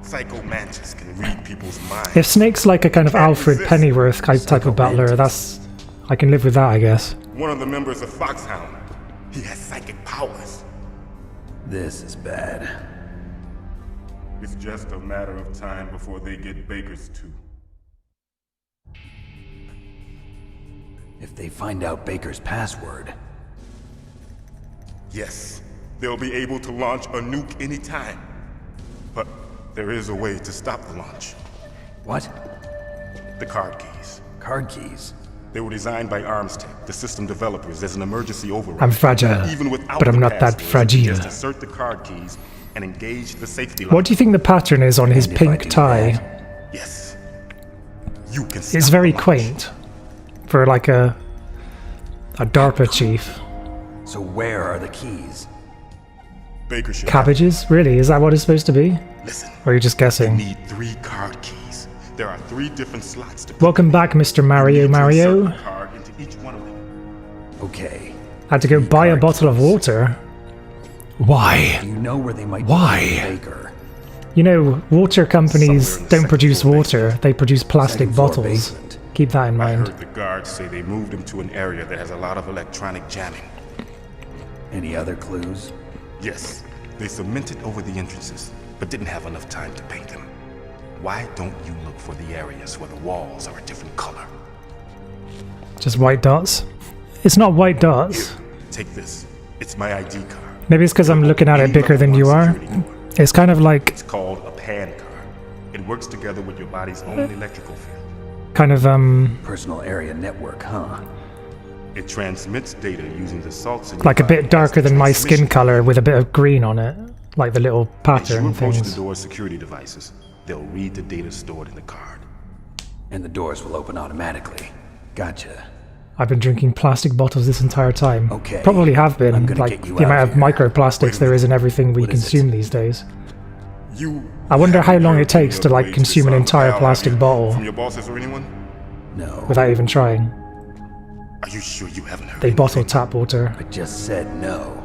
Psycho Mantis can read people's minds. If Snake's like a kind of Can't Alfred resist. Pennyworth type of battler, I can live with that, I guess. One of the members of Foxhound. He has psychic powers. This is bad. It's just a matter of time before they get Baker's too. If they find out Baker's password, Yes, they'll be able to launch a nuke anytime. But there is a way to stop the launch. what? The card keys. Card keys? They were designed by ArmsTech, the system developers, as an emergency override. I'm fragile, Even without but I'm the not that passwords, fragile. Just insert the card keys and engage the safety lock. What do you think the pattern is on his And if I pink do tie? that- Yes. You can It's stop very the launch. quaint for like a DARPA chief. So where are the keys? Baker should Cabbages? Really? Is that what it's supposed to be? Listen. Or are you just You guessing? need 3 card keys. There are 3 different slots to Welcome back, Mr. Mario Mario. insert a card into each one of them. Okay. Had to go buy a bottle of water. Why? Do you know where they might Why? find Baker? You know, water companies Somewhere in the don't second produce floor water, they produce plastic Second floor bottles. basement. Keep that in I mind. heard the guards say they moved him to an area that has a lot of electronic jamming. Any other clues? Yes, they cemented over the entrances, but didn't have enough time to paint them. Why don't you look for the areas where the walls are a different color? Just white dots? It's not white dots. Take this. It's my ID card. Maybe it's because I'm looking at it bigger than you are. It's kind of like, It's called a PAN card. It works together with your body's own electrical field. kind of, Personal area network, huh? It transmits data using the salts in your like a body bit darker as the than my skin transmission. color with a bit of green on it. Like the little As you pattern approach the things. door's security devices, they'll read the data stored in the card. And the doors will open automatically. Gotcha. I've been drinking plastic bottles this entire time. Okay, Probably have I'm been, gonna like get you the out amount of of here. microplastics there is in everything we What is it? consume these days. You I wonder how haven't long heard it takes any to other like ways consume an solve the entire Val, have plastic you? bottle From your bosses or anyone? No. without even trying. Are you sure you haven't heard They bottle anything? tap water. I just said no.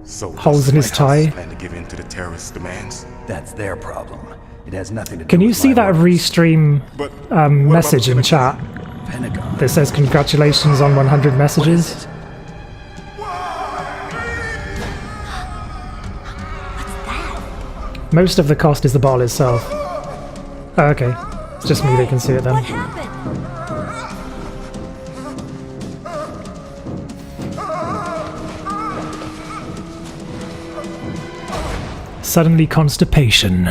So Holes does in his White House tie. plan to give in to the terrorists' demands? That's their problem. It has nothing to do Can you with see my that orders. restream But what about message the in Pentagon? chat Pentagon. that says congratulations on 100 What is messages? it? Most of the cost is the bottle itself. Oh, okay. It's just me, they can see it then. What happened? Suddenly constipation.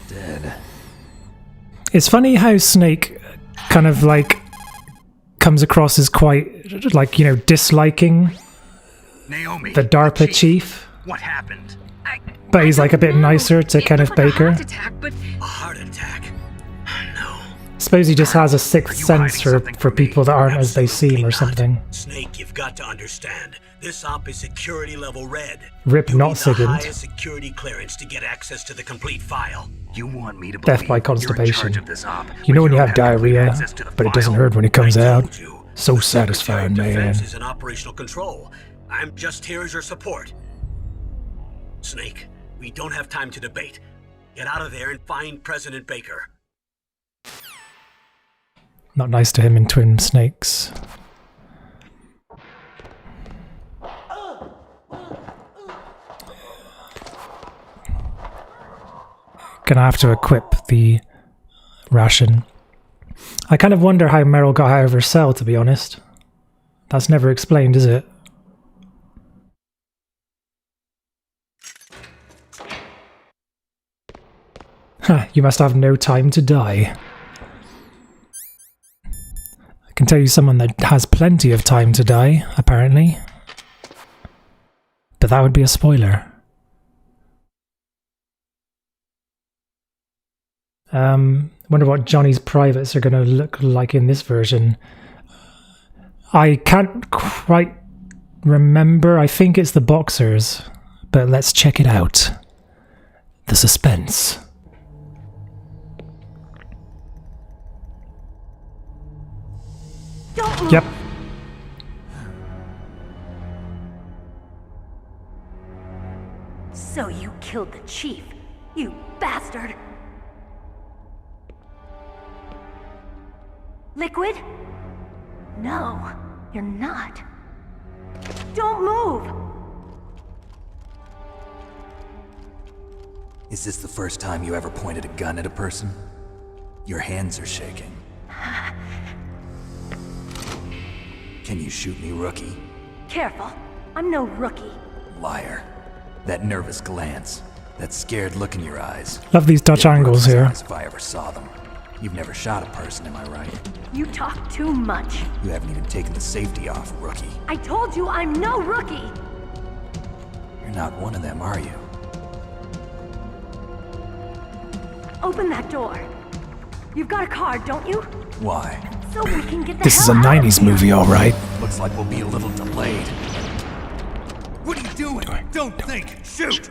Dead. It's funny how Snake kind of like comes across as quite like, you know, disliking Naomi, the DARPA chief, what happened? but he's like a bit nicer to Kenneth Like a Baker. heart attack, but A heart attack? No. Suppose he just has a sixth Are you sense hiding for something from me? people that aren't as they seem or something. Snake, you've got to understand. This op is security level red. Rip You not need the second. highest security clearance to get access to the complete file. You want me to believe Death by you're in constipation. charge of this op, You know but when you have don't complete diarrhea, access to the but it doesn't file? hurt when it comes I out. told you. So The satisfying, Secretary of man. Defense is in operational control. I'm just here as your support. Snake, we don't have time to debate. Get out of there and find President Baker. Not nice to him in Twin Snakes. Gonna have to equip the ration. I kind of wonder how Meryl got out of her cell, to be honest. That's never explained, is it? Huh, you must have no time to die. I can tell you someone that has plenty of time to die, apparently. But that would be a spoiler. Wonder what Johnny's privates are going to look like in this version. I can't quite remember. I think it's the boxers, but let's check it out. The suspense. Yep. So you killed the chief, you bastard! Liquid? No, you're not. Don't move! Is this the first time you ever pointed a gun at a person? Your hands are shaking. Can you shoot me, rookie? Careful, I'm no rookie. Liar. That nervous glance. That scared look in your eyes. Love these Dutch angles here. If I ever saw them. You've never shot a person, am I right? You talk too much. You haven't even taken the safety off, rookie. I told you I'm no rookie! You're not one of them, are you? Open that door. You've got a card, don't you? Why? So we can get the This is a hell out of 90s here. movie, alright. Looks like we'll be a little delayed. What are you doing? Don't think. Shoot!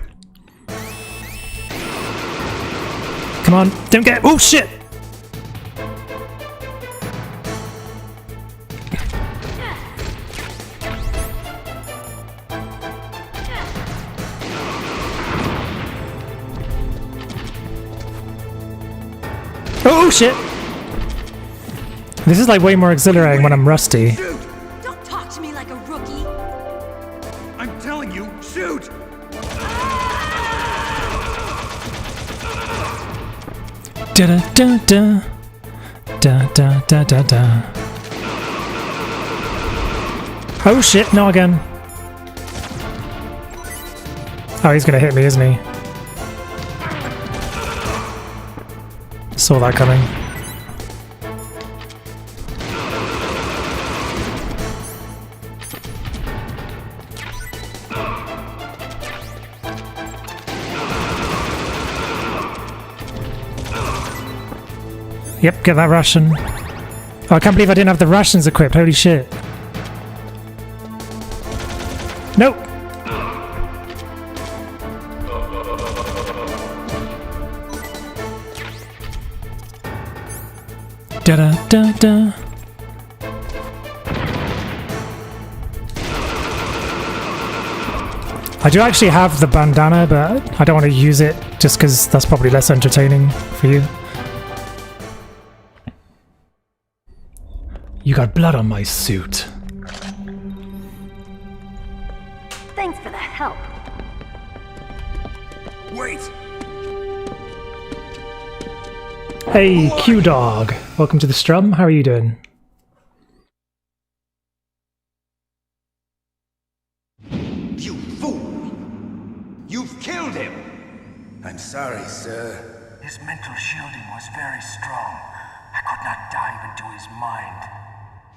Come on, don't get. Oh shit! Oh shit! This is like way more exhilarating when I'm rusty. Don't talk to me like a rookie. I'm telling you, shoot! Da da da da da da da da da. Oh shit! No again. Oh, he's gonna hit me, isn't he? Saw that coming. Yep, get that Russian. Oh, I can't believe I didn't have the Russians equipped. Holy shit. Nope. Da da da da. I do actually have the bandana, but I don't want to use it just because that's probably less entertaining for you. You got blood on my suit. Thanks for the help. Wait! Hey, Q-Dog. Welcome to the Strum. How are you doing? You fool! You've killed him! I'm sorry, sir. His mental shielding was very strong. I could not dive into his mind.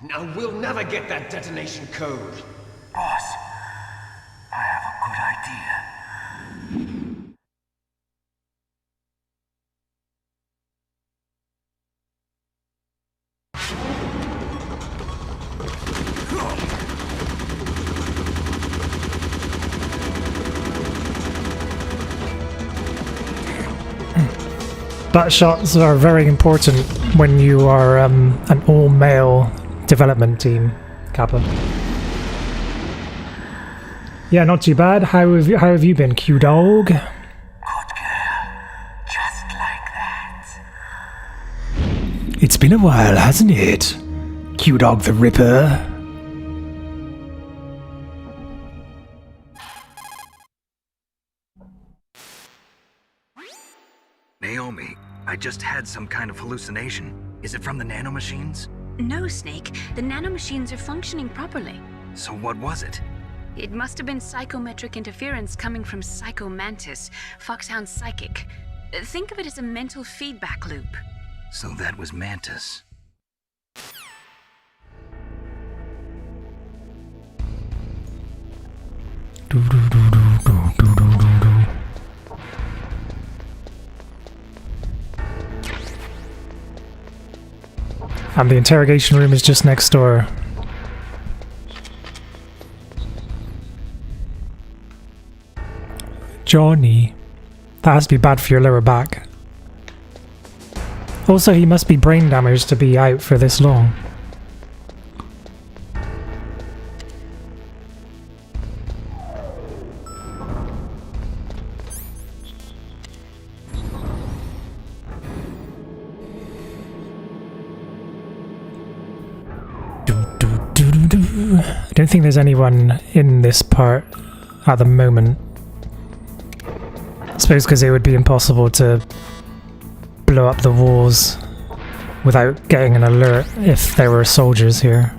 Now we'll never get that detonation code. Boss, I have a good idea. Butt shots are very important when you are an all-male development team, Kappa. Yeah, not too bad. How have you been, Q-Dog? Good girl. Just like that. It's been a while, hasn't it? Q-Dog the Ripper. Naomi, I just had some kind of hallucination. Is it from the nanomachines? No, Snake. The nanomachines are functioning properly. So what was it? It must have been psychometric interference coming from Psycho Mantis, Foxhound's psychic. Think of it as a mental feedback loop. So that was Mantis. And the interrogation room is just next door. Johnny. That has to be bad for your lower back. Also, he must be brain damaged to be out for this long. I don't think there's anyone in this part at the moment. I suppose because it would be impossible to blow up the walls without getting an alert if there were soldiers here.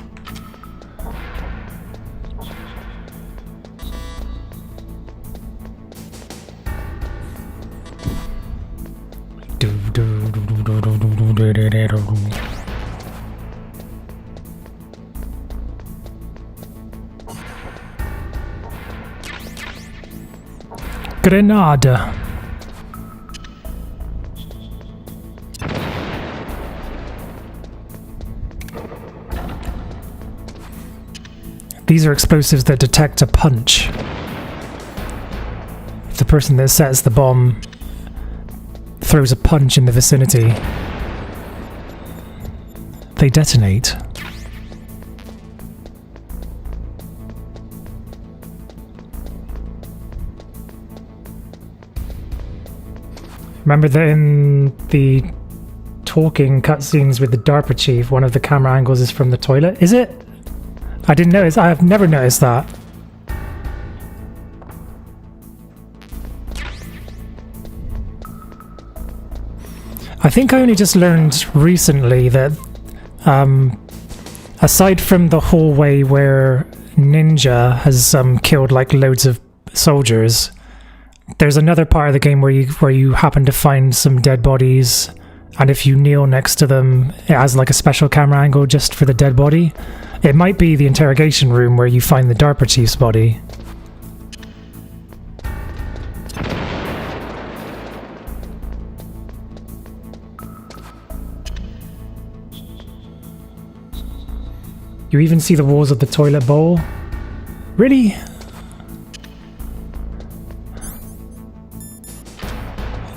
Grenada. These are explosives that detect a punch. If the person that sets the bomb throws a punch in the vicinity, they detonate. Remember that in the talking cutscenes with the DARPA chief, one of the camera angles is from the toilet? Is it? I didn't notice. I have never noticed that. I think I only just learned recently that aside from the hallway where Ninja has killed like loads of soldiers, there's another part of the game where you happen to find some dead bodies, and if you kneel next to them, it has like a special camera angle just for the dead body. It might be the interrogation room where you find the DARPA chief's body. You even see the walls of the toilet bowl? Really?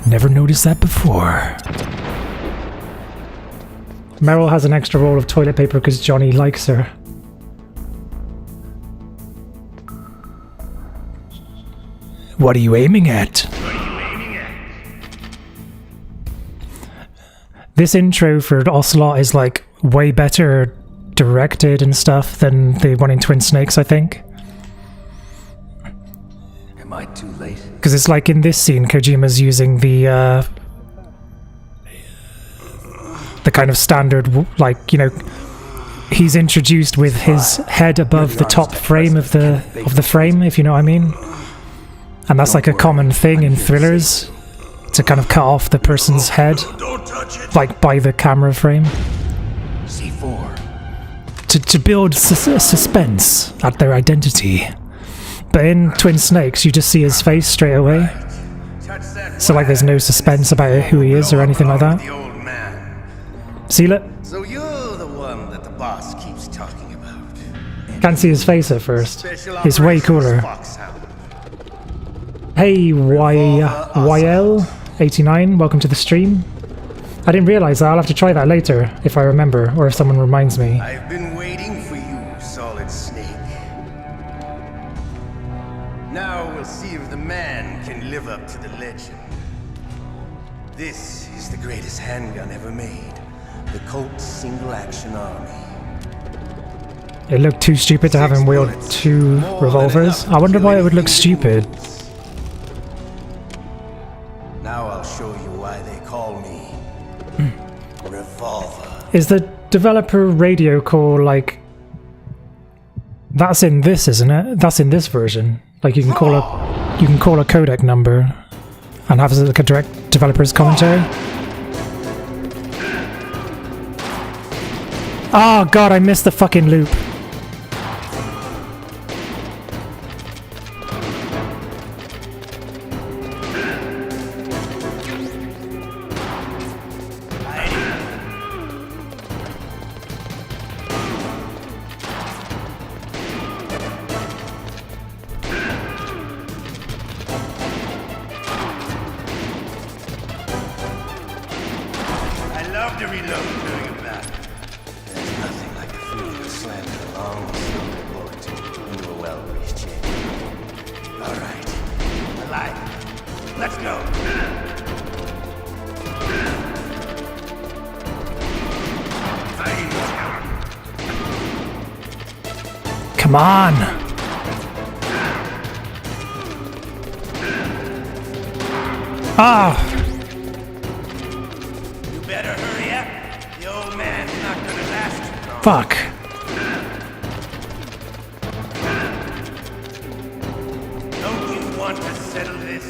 Never noticed that before. Meryl has an extra roll of toilet paper because Johnny likes her. What are you aiming at? This intro for Ocelot is like way better directed and stuff than the one in Twin Snakes, I think. Am I too late? Because it's like in this scene, Kojima's using the kind of standard, like, you know, he's introduced with his head above the top frame of the frame, if you know what I mean. And that's like a common thing in thrillers, to kind of cut off the person's head, like by the camera frame. C4. To build suspense at their identity. But in Twin Snakes, you just see his face straight away. So like there's no suspense about who he is or anything like that. Seal it? So you're the one that the boss keeps talking about. Can't see his face at first. It's way cooler. Hey YL89, welcome to the stream. I didn't realize that. I'll have to try that later if I remember or if someone reminds me. I've been waiting for you, Solid Snake. Now we'll see if the man can live up to the legend. This is the greatest handgun ever made. The Colt Single Action Army. It looked too stupid to have him wield two revolvers. I wonder why it would look stupid. Now I'll show you why they call me Revolver. Is the developer radio call like... That's in this, isn't it? That's in this version. Like you can call a codec number and have like a direct developer's commentary. Oh god, I missed the fucking loop. to reload during a battle. There's nothing like a feeling of slamming a long silver bullet into a well-greased chain. All right. Alive. Let's go. Come on! Ah! You better hurry up. The old man's not gonna last too long. Fuck. Don't you want to settle this?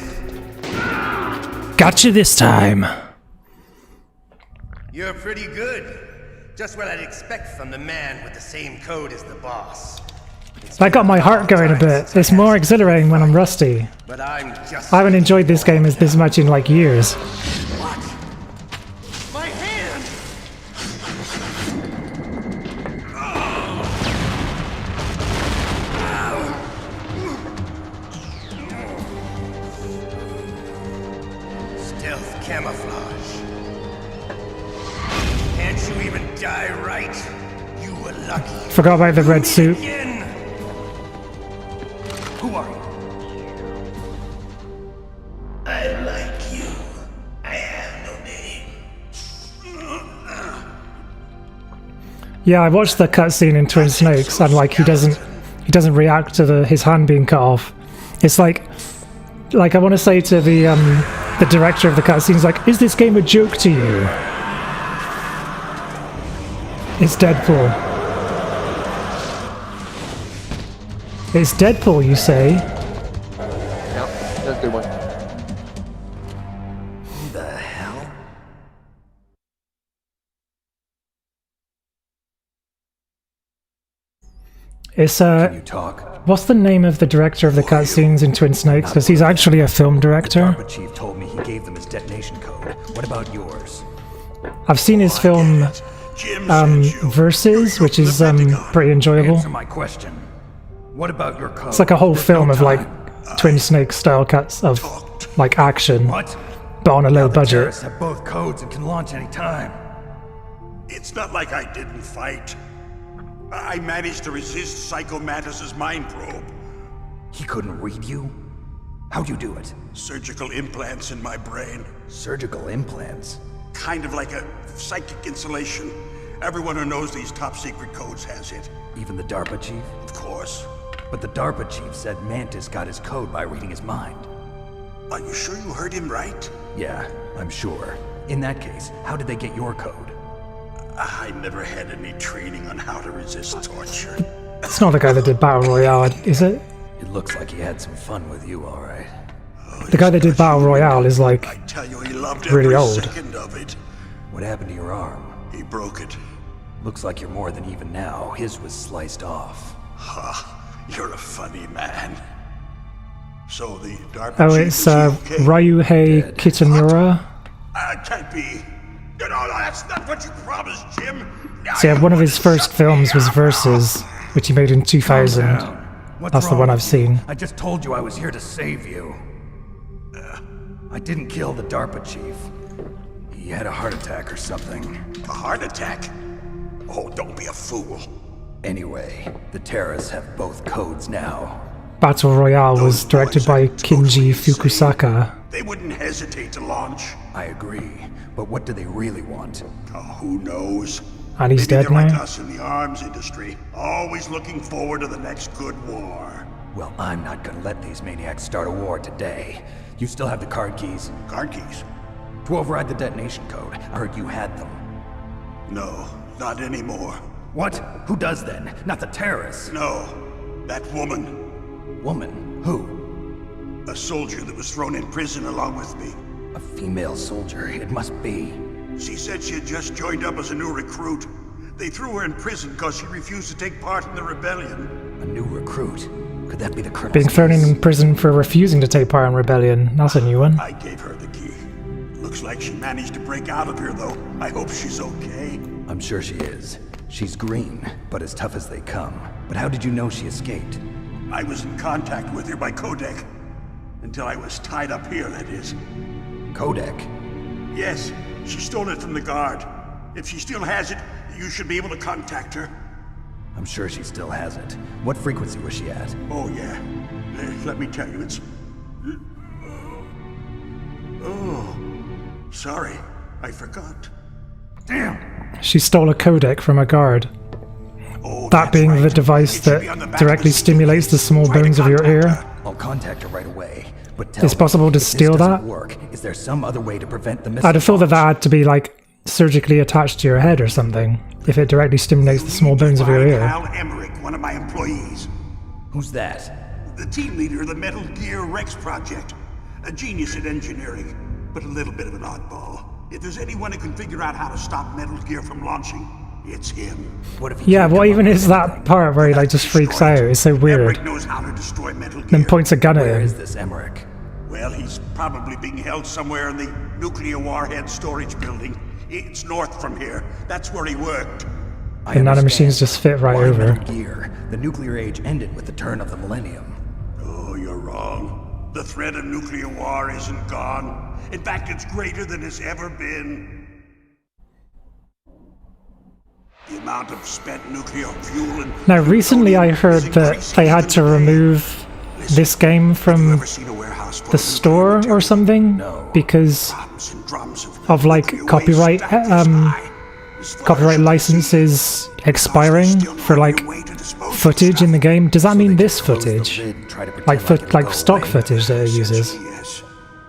Gotcha this time. You're pretty good. Just what I'd expect from the man with the same code as the boss. That got my heart going a bit. It's more exhilarating when I'm rusty. But I'm just... I haven't enjoyed this game as this much in like years. What? My hand! Stealth camouflage. Can't you even die right? You were lucky. Forgot about the red suit. Who are you? I like you. I have no name. Yeah, I watched the cutscene in Twin Snakes, and like he doesn't react to his hand being cut off. It's like I want to say to the director of the cutscenes, like, is this game a joke to you? It's Deadpool. It's Deadpool, you say? Yep, that's a good one. Who the hell? It's Can you talk? what's the name of the director of the cutscenes in Twin Snakes? Because he's actually a film director. DARPA chief told me he gave them his detonation code. What about yours? I've seen his film Versus, which is pretty enjoyable. Answer my question. What about your code? It's like a whole There's film no of like time. Twin Snakes style cuts of like action, What? but on a low The budget. terrorists have both codes and can launch any time. It's not like I didn't fight. I managed to resist Psycho Mantis's mind probe. He couldn't read you? How'd you do it? Surgical implants in my brain. Surgical implants? Kind of like a psychic insulation. Everyone who knows these top secret codes has it. Even the DARPA chief? Of course. But the DARPA chief said Mantis got his code by reading his mind. Are you sure you heard him right? Yeah, I'm sure. In that case, how did they get your code? I never had any training on how to resist torture. It's not the guy that did Battle Royale, is it? It looks like he had some fun with you, alright. The guy that did Battle Royale is like I tell you, he loved really every old. second of it. What happened to your arm? He broke it. Looks like you're more than even now. His was sliced off. Ha, you're a funny man. So the DARPA Oh, chief, it's is he okay? Ryuhei Kitamura. Can't be. No, that's not what you promised, Jim. So yeah, one of his first films was Versus, which he made in 2000. What's That's the wrong one with I've seen. I just told you I was here to save you. I didn't kill the DARPA chief. He had a heart attack or something. A heart attack? Oh, don't be a fool. Anyway, the terrorists have both codes now. Battle Royale was directed by Kinji Fukusaka. They wouldn't hesitate to launch. I agree, but what do they really want? Oh, who knows? And he's Maybe dead they're like now. us in the arms industry, always looking forward to the next good war. Well, I'm not gonna let these maniacs start a war today. You still have the card keys? Card keys? To override the detonation code. I heard you had them. No, not anymore. What? Who does then? Not the terrorists. No, that woman. Woman? Who? A soldier that was thrown in prison along with me. A female soldier. It must be. She said she had just joined up as a new recruit. They threw her in prison because she refused to take part in the rebellion. A new recruit? Could that be the colonel's Being thrown niece? in prison for refusing to take part in rebellion. That's a new one. I gave her the key. Looks like she managed to break out of here, though. I hope she's okay. I'm sure she is. She's green, but as tough as they come. But how did you know she escaped? I was in contact with her by codec. Until I was tied up here, that is. Codec? Yes, she stole it from the guard. If she still has it, you should be able to contact her. I'm sure she still has it. What frequency was she at? Oh, yeah. Let me tell you, it's... Oh, sorry. I forgot. Damn! She stole a codec from a guard. Oh, that being the device that directly stimulates the small bones of your ear. I'll contact her right away. But tell It's possible to steal that? Work, is there some other way to prevent the missile? I'd have thought that that had to be like surgically attached to your head or something, if it directly stimulates the small bones of your ear. Al Emmerich, one of my employees. Who's that? The team leader of the Metal Gear Rex project. A genius at engineering, but a little bit of an oddball. If there's anyone who can figure out how to stop Metal Gear from launching, it's him. What if Yeah, what even is that part where he like just freaks out? It's so weird. Emmerich knows how to destroy Metal Gear. Then points a gun at Where him. is this Emmerich? Well, he's probably being held somewhere in the nuclear warhead storage building. It's north from here. That's where he worked. The nanomachines just fit right Why over. Metal Gear? The nuclear age ended with the turn of the millennium. Oh, you're wrong. The threat of nuclear war isn't gone. In fact, it's greater than it's ever been. The amount of spent nuclear fuel and... Now, recently I heard that they had to remove this game from the store or something because of like copyright licenses expiring for like footage in the game. Does that mean this footage? Like stock footage that it uses? Yes.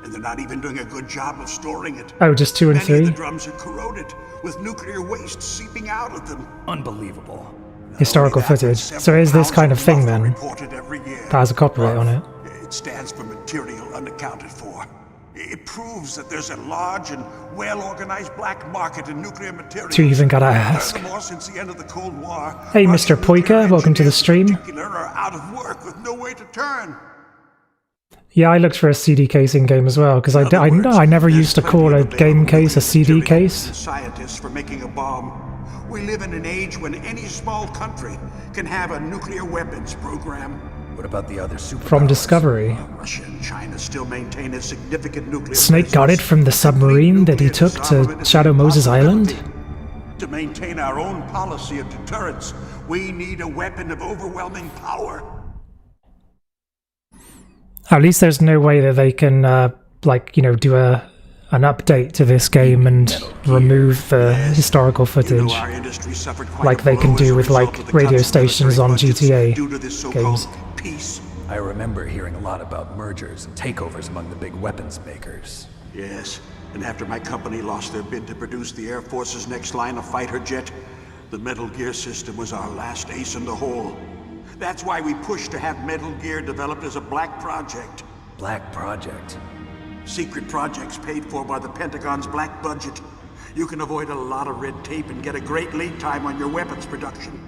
And they're not even doing a good job of storing it. Oh, just 2 and Many of 3? the drums are corroded, with nuclear waste seeping out of them. Unbelievable. Historical footage. So it is this kind of thing then that has a copyright on it. It stands for material unaccounted for. It proves that there's a large and well-organized black market in nuclear material. So you even gotta ask. Furthermore, since the end of the Cold War, Hey, Mr. Poika, welcome to the stream. are out of work with no way to turn. Yeah, I looked for a CD casing game as well, because I never used to call a game case a CD case. Scientists for making a bomb. We live in an age when any small country can have a nuclear weapons program. What about the other superpowers? From Discovery. Russia and China still maintain a significant nuclear Snake got it from the submarine that he took to Shadow Moses Island? To maintain our own policy of deterrence, we need a weapon of overwhelming power. At least there's no way that they can, do an update to this game and remove the historical footage, like they can do with radio stations on GTA games. I remember hearing a lot about mergers and takeovers among the big weapons makers. Yes, and after my company lost their bid to produce the Air Force's next line of fighter jet, the Metal Gear system was our last ace in the hole. That's why we pushed to have Metal Gear developed as a black project. Black project? Secret projects paid for by the Pentagon's black budget. You can avoid a lot of red tape and get a great lead time on your weapons production.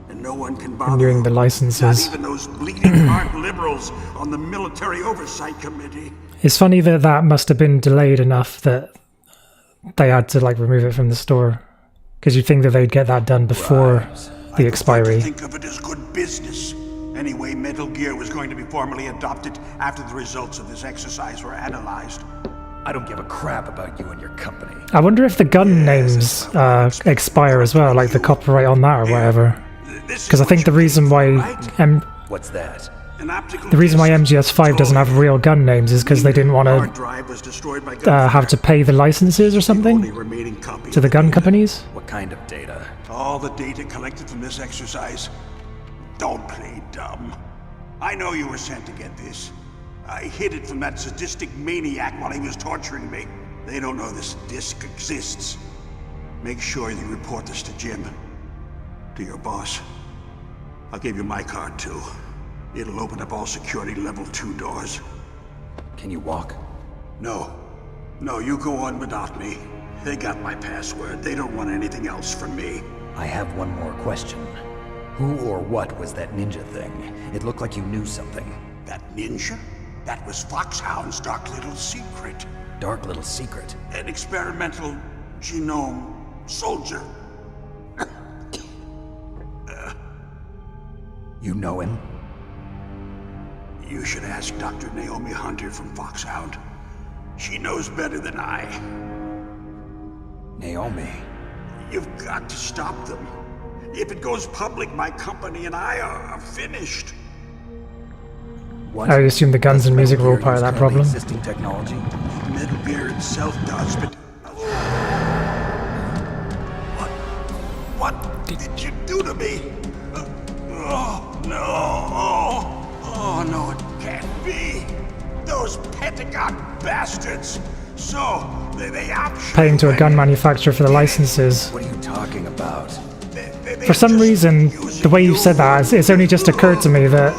And no one can bother. Renewing the licenses. Not even those bleeding heart liberals on the Military Oversight Committee. It's funny that that must have been delayed enough that they had to remove it from the store. Because you'd think that they'd get that done before the expiry. Think of it as good business. Anyway, Metal Gear was going to be formally adopted after the results of this exercise were analyzed. I don't give a crap about you and your company. I wonder if the gun names expire as well, like the copyright on that or whatever. Because I think the reason why What's that? the reason why MGS5 doesn't have real gun names is because they didn't want to have to pay the licenses or something to the gun companies. What kind of data? All the data collected from this exercise. Don't play dumb. I know you were sent to get this. I hid it from that sadistic maniac while he was torturing me. They don't know this disc exists. Make sure you report this to Jim. To your boss. I'll give you my card too. It'll open up all security level 2 doors. Can you walk? No. No, you go on without me. They got my password. They don't want anything else from me. I have one more question. Who or what was that ninja thing? It looked like you knew something. That ninja? That was Foxhound's dark little secret. Dark little secret? An experimental genome soldier. You know him? You should ask Dr. Naomi Hunter from Foxhound. She knows better than I. Naomi? You've got to stop them. If it goes public, my company and I are finished. What? I assume the guns and music were all part of that problem. Existing technology? Metal Gear itself does, but... What did you do to me? Oh, no. Oh, no, it can't be. Those Pentagon bastards. So, they optioned... Paying to a gun manufacturer for the licenses. What are you talking about? For some reason, the way you said that, it's only just occurred to me that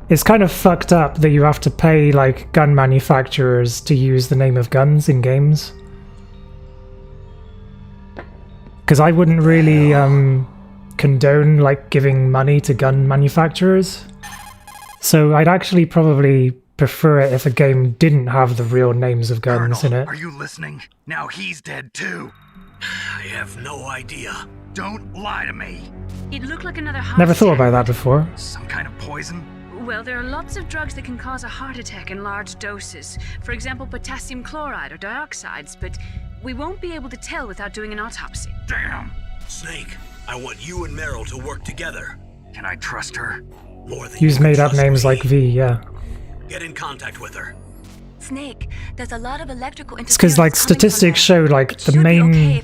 it's kind of fucked up that you have to pay, like, gun manufacturers to use the name of guns in games. Because I wouldn't really condone, like, giving money to gun manufacturers. So I'd actually probably prefer it if a game didn't have the real names of guns in it. Are you listening? Now he's dead too. I have no idea. Don't lie to me. It looked like another heart Never thought attack. about that before. Some kind of poison? Well, there are lots of drugs that can cause a heart attack in large doses. For example, potassium chloride or dioxides, but we won't be able to tell without doing an autopsy. Damn. Snake, I want you and Meryl to work together. Can I trust her? More than Use you made can up trust names me. like V, yeah. Get in contact with her. Snake, there's a lot of electrical It's because, like, statistics show, like, the main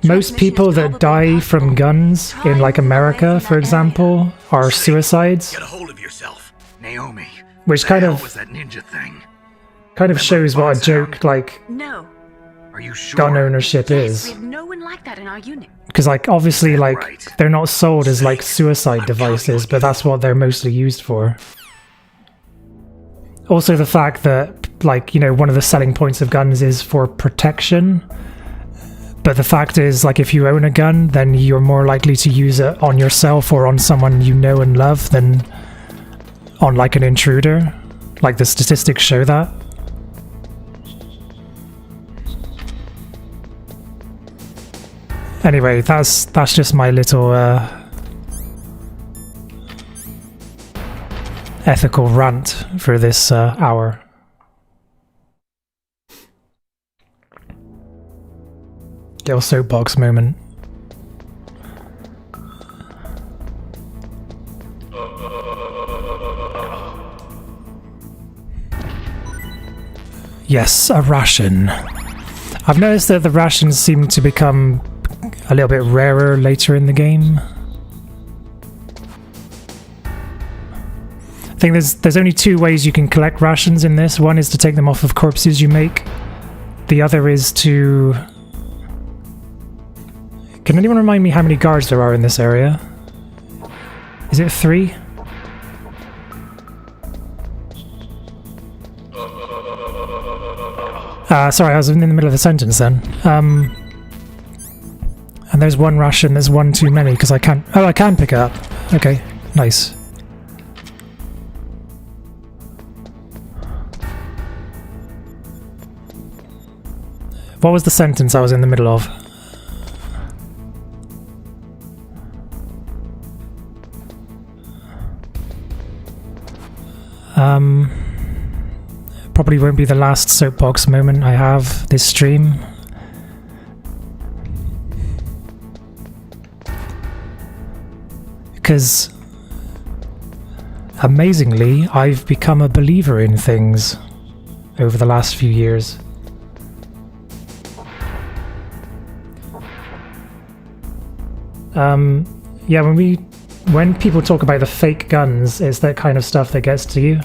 most people that die from guns in, like, America, for example, are suicides. Get a hold of yourself. Naomi. Which kind was of that ninja thing? shows what a joke, like, No. Are you sure? gun ownership We is. have no one like that in our unit. Because, like, obviously, like, they're not sold as, like, suicide devices, but that's what they're mostly used for. Also the fact that, like, you know, one of the selling points of guns is for protection. But the fact is, like, if you own a gun, then you're more likely to use it on yourself or on someone you know and love than on, like, an intruder. Like, the statistics show that. Anyway, that's just my little ethical rant for this hour. Little soapbox moment. Yes, a ration. I've noticed that the rations seem to become a little bit rarer later in the game. I think there's only two ways you can collect rations in this. One is to take them off of corpses you make. The other is to... Can anyone remind me how many guards there are in this area? Is it 3? Sorry, I was in the middle of the sentence then. And there's one ration, there's one too many, because I can't... Oh, I can pick it up. Okay, nice. What was the sentence I was in the middle of? Probably won't be the last soapbox moment I have this stream. Because, amazingly, I've become a believer in things over the last few years. Yeah, when people talk about the fake guns, it's that kind of stuff that gets to you.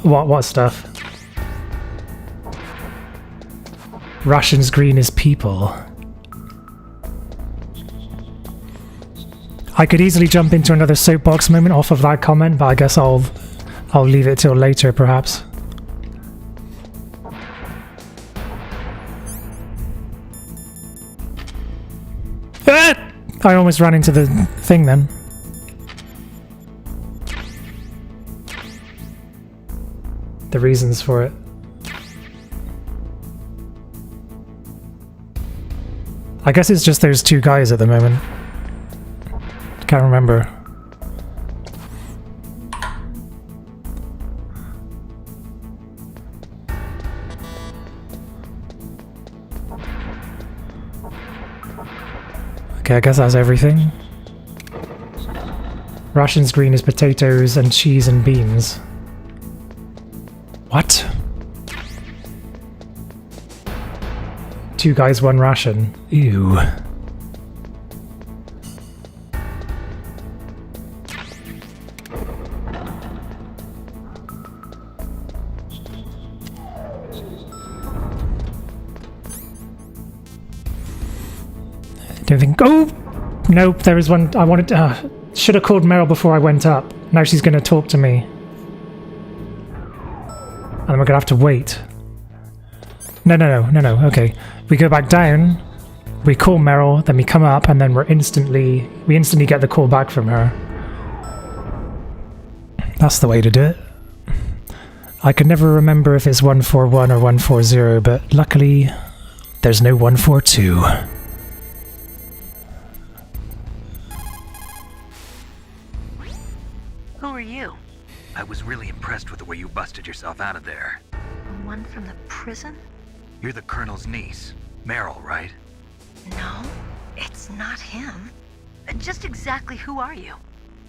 What stuff? Russians green as people. I could easily jump into another soapbox moment off of that comment, but I guess I'll leave it till later, perhaps. Ah! I almost ran into the thing then. The reasons for it. I guess it's just those two guys at the moment. Can't remember. Okay, I guess that's everything. Rations green is potatoes and cheese and beans. What? 2 guys, 1 ration. Ew. Don't think. Oh! Nope, there is one. I wanted to. Should have called Meryl before I went up. Now she's going to talk to me. And then we're going to have to wait. No. Okay. We go back down. We call Meryl, then we come up, and then we instantly get the call back from her. That's the way to do it. I can never remember if it's 141 or 140, but luckily there's no 142. Who are you? I was really impressed with the way you busted yourself out of there. The one from the prison? You're the Colonel's niece, Meryl, right? No, it's not him. Just exactly who are you?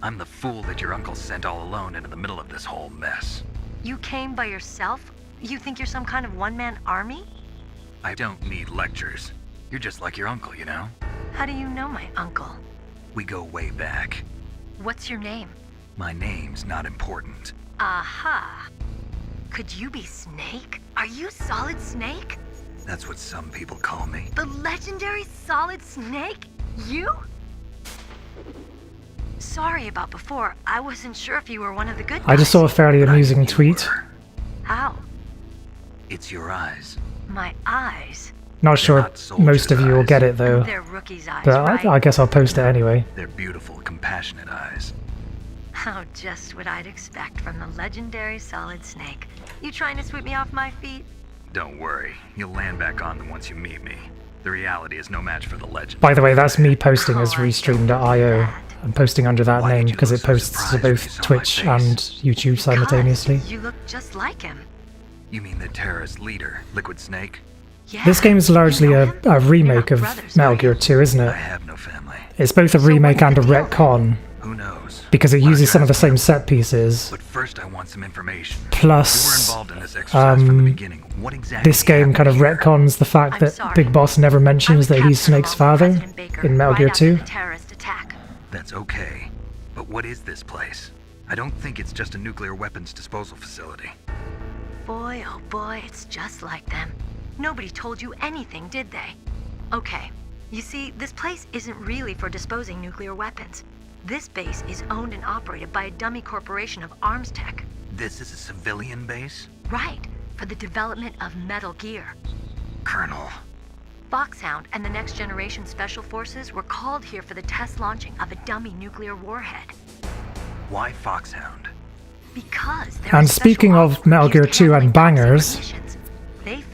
I'm the fool that your uncle sent all alone into the middle of this whole mess. You came by yourself? You think you're some kind of one-man army? I don't need lectures. You're just like your uncle, you know? How do you know my uncle? We go way back. What's your name? My name's not important. Aha. Could you be Snake? Are you Solid Snake? That's what some people call me. The legendary Solid Snake? You? Sorry about before. I wasn't sure if you were one of the good guys. I just saw a fairly amusing tweet. How? It's your eyes. My eyes? Not sure most of you will get it though. They're rookies' eyes, But right? I guess I'll post it anyway. They're beautiful, compassionate eyes. Oh, just what I'd expect from the legendary Solid Snake. You trying to sweep me off my feet? Don't worry, you'll land back on them once you meet me. The reality is no match for the legend. By the way, that's me posting as Restream.io. I'm posting under that name because it posts to both Twitch and YouTube simultaneously. You look just like him. You mean the terrorist leader, Liquid Snake? Yeah. This game is largely a remake of Metal Gear 2, isn't it? I have no family. It's both a remake and a retcon. Who knows? Because it uses some of the same set pieces. But first I want some information. Plus, you were involved in this exercise from the beginning. What exactly this game kind of retcons the fact that Big Boss never mentions that he's Snake's father in Metal Gear 2. That's okay. But what is this place? I don't think it's just a nuclear weapons disposal facility. Boy, oh boy, it's just like them. Nobody told you anything, did they? Okay, you see, this place isn't really for disposing nuclear weapons. This base is owned and operated by a dummy corporation of arms tech. This is a civilian base? Right, for the development of Metal Gear. Colonel. Foxhound and the Next Generation Special Forces were called here for the test launching of a dummy nuclear warhead. Why Foxhound? Because there And speaking of Metal Gear 2 and bangers,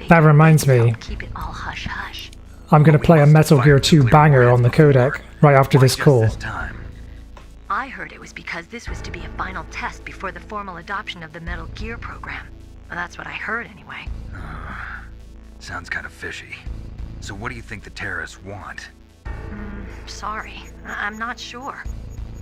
that reminds me, keep it all hush hush. I'm going to play a Metal Gear 2 banger on the codec right after this call. I heard it was because this was to be a final test before the formal adoption of the Metal Gear program. Well, that's what I heard anyway. Sounds kind of fishy. So what do you think the terrorists want? Sorry, I'm not sure.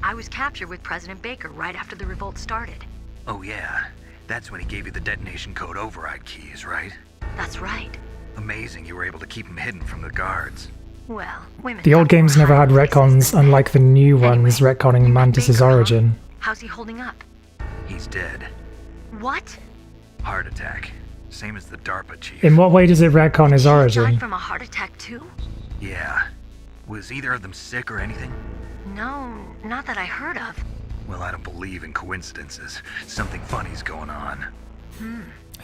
I was captured with President Baker right after the revolt started. Oh yeah, that's when he gave you the detonation code override keys, right? That's right. Amazing you were able to keep him hidden from the guards. Well, women... The old games never had retcons, unlike the new ones retconning Mantis's origin. How's he holding up? He's dead. What? Heart attack. Same as the DARPA chief. In what way does it retcon his origin? Died from a heart attack too? Yeah. Was either of them sick or anything? No, not that I heard of. Well, I don't believe in coincidences. Something funny's going on.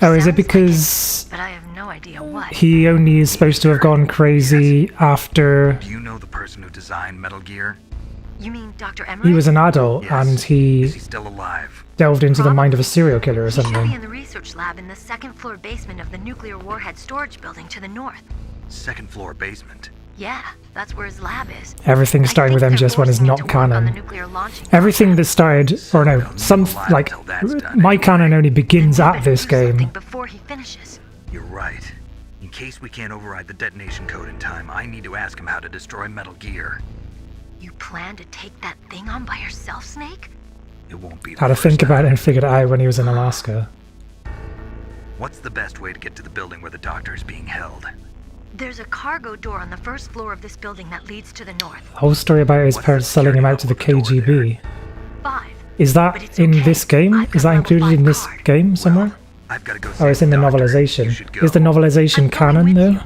Oh, is it because but I have no idea what. he only is supposed to have gone crazy after Do you know the person who designed Metal Gear? You mean Dr. Emery? he was an adult and he Is he still alive? delved into the mind of a serial killer or He should be something? in the research lab in the second floor basement of the nuclear warhead storage building to the north. Second floor basement. Yeah, that's where his lab is. Everything starting with MGS1 is not canon. Everything that started, or no, my canon only begins at this game. Before he finishes. You're right. In case we can't override the detonation code in time, I need to ask him how to destroy Metal Gear. You plan to take that thing on by yourself, Snake? It won't be the Had to first think about time. it and figured it out when he was in Alaska. What's the best way to get to the building where the doctor is being held? There's a cargo door on the first floor of this building that leads to the north. The whole story about his parents selling him out to the KGB. Is that in this game? Is that included in this game somewhere? Oh, it's in the novelization. Is the novelization canon though?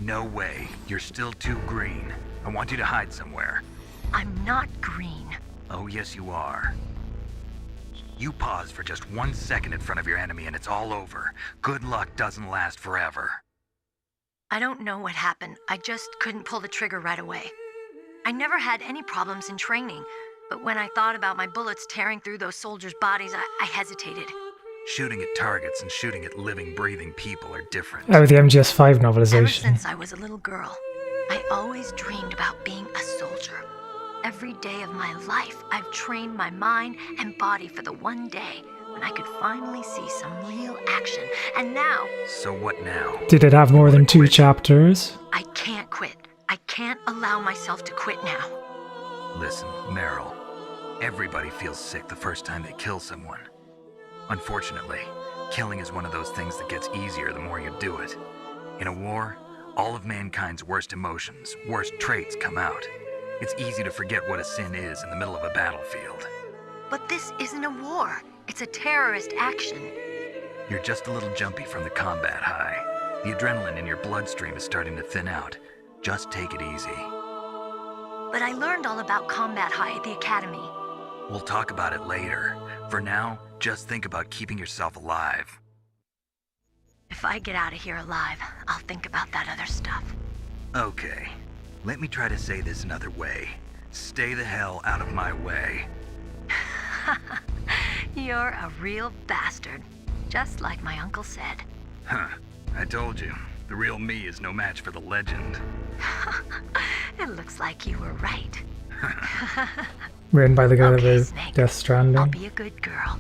No way. You're still too green. I want you to hide somewhere. I'm not green. Oh, yes, you are. You pause for just 1 second in front of your enemy and it's all over. Good luck doesn't last forever. I don't know what happened. I just couldn't pull the trigger right away. I never had any problems in training, but when I thought about my bullets tearing through those soldiers' bodies, I hesitated. Shooting at targets and shooting at living, breathing people are different. Oh, the MGS5 Ever novelization. since I was a little girl, I always dreamed about being a soldier. Every day of my life, I've trained my mind and body for the one day when I could finally see some real action. And now... So what now? Did it have more than 2 chapters? I can't quit. I can't allow myself to quit now. Listen, Meryl. Everybody feels sick the first time they kill someone. Unfortunately, killing is one of those things that gets easier the more you do it. In a war, all of mankind's worst emotions, worst traits come out. It's easy to forget what a sin is in the middle of a battlefield. But this isn't a war. It's a terrorist action. You're just a little jumpy from the combat high. The adrenaline in your bloodstream is starting to thin out. Just take it easy. But I learned all about combat high at the academy. We'll talk about it later. For now, just think about keeping yourself alive. If I get out of here alive, I'll think about that other stuff. Okay. Let me try to say this another way. Stay the hell out of my way. You're a real bastard. Just like my uncle said. Huh. I told you. The real me is no match for the legend. It looks like you were right. Written by the guy that Okay, wrote Snake. Death Stranding. I'll be a good girl.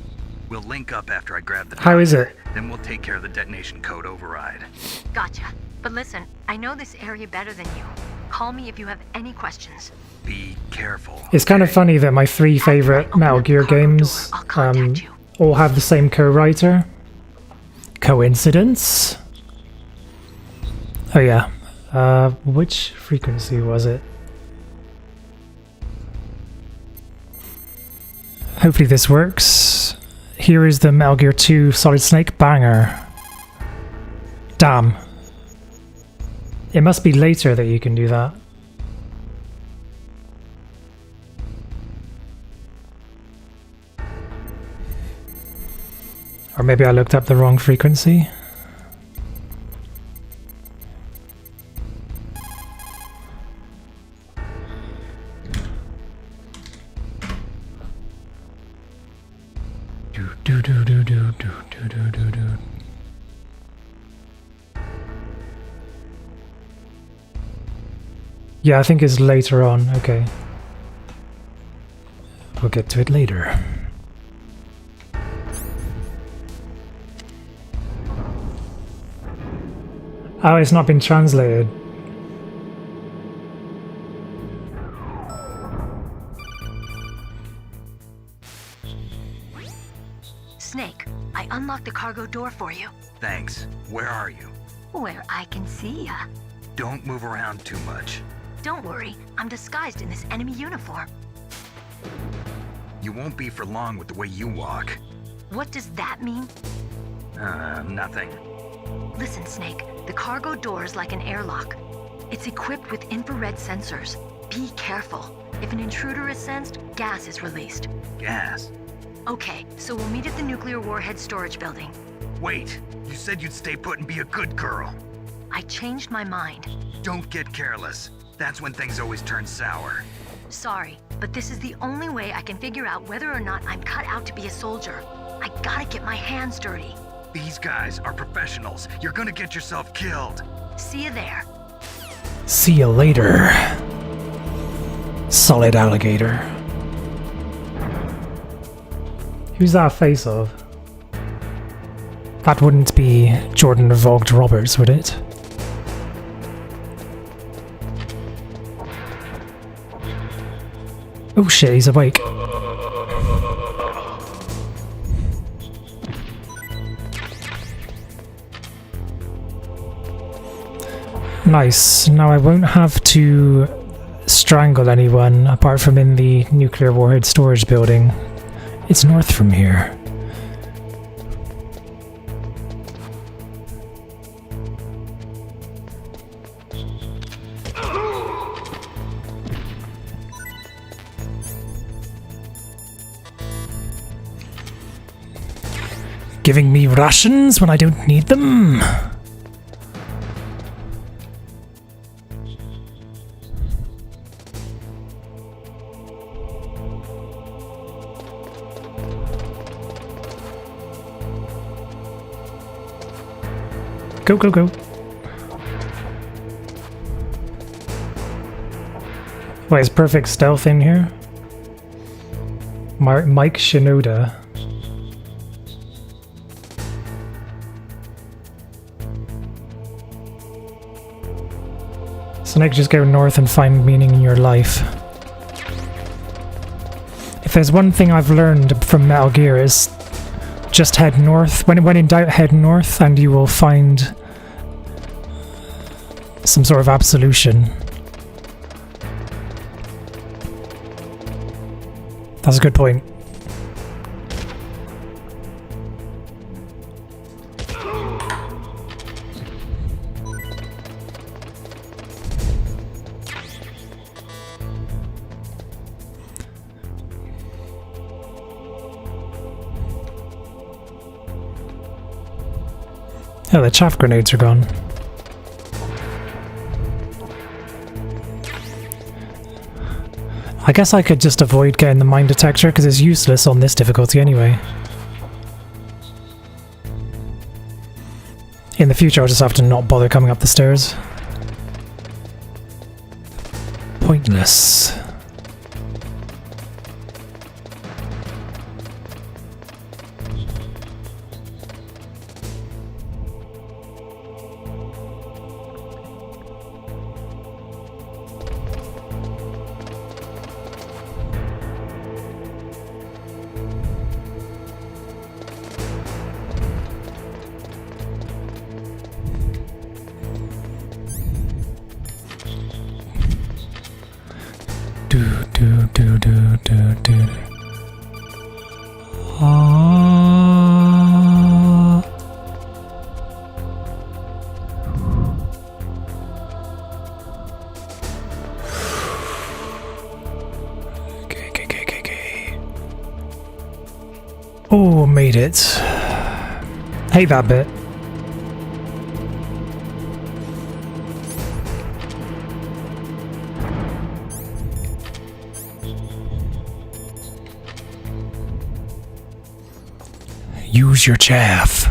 We'll link up after I grab the How is doctor, it? Then we'll take care of the detonation code override. Gotcha. But listen, I know this area better than you. Call me if you have any questions. Be careful. It's kind of funny that my 3 favorite Metal Gear games all have the same co-writer. Coincidence? Oh yeah. Which frequency was it? Hopefully this works. Here is the Metal Gear 2 Solid Snake banger. Damn. It must be later that you can do that. Or maybe I looked up the wrong frequency. Yeah, I think it's later on. Okay. We'll get to it later. Oh, it's not been translated. Snake, I unlocked the cargo door for you. Thanks. Where are you? Where I can see ya. Don't move around too much. Don't worry, I'm disguised in this enemy uniform. You won't be for long with the way you walk. What does that mean? Nothing. Listen, Snake, the cargo door is like an airlock. It's equipped with infrared sensors. Be careful. If an intruder is sensed, gas is released. Gas? Okay, so we'll meet at the nuclear warhead storage building. Wait, you said you'd stay put and be a good girl. I changed my mind. Don't get careless. That's when things always turn sour. Sorry, but this is the only way I can figure out whether or not I'm cut out to be a soldier. I gotta get my hands dirty. These guys are professionals. You're gonna get yourself killed. See you there. See you later. Solid alligator. Who's that face of? That wouldn't be Jordan Vogt Roberts, would it? Oh shit, he's awake. Nice. Now I won't have to strangle anyone apart from in the nuclear warhead storage building. It's north from here. Giving me rations when I don't need them? Go, go, go. Wait, is perfect stealth in here? Mike Shinoda. Snake, just go north and find meaning in your life. If there's one thing I've learned from Metal Gear is just head north. When in doubt, head north and you will find some sort of absolution. That's a good point. Oh, the chaff grenades are gone. I guess I could just avoid getting the mine detector because it's useless on this difficulty anyway. In the future I'll just have to not bother coming up the stairs. Pointless. Oh, made it. Hate that bit. Use your chaff.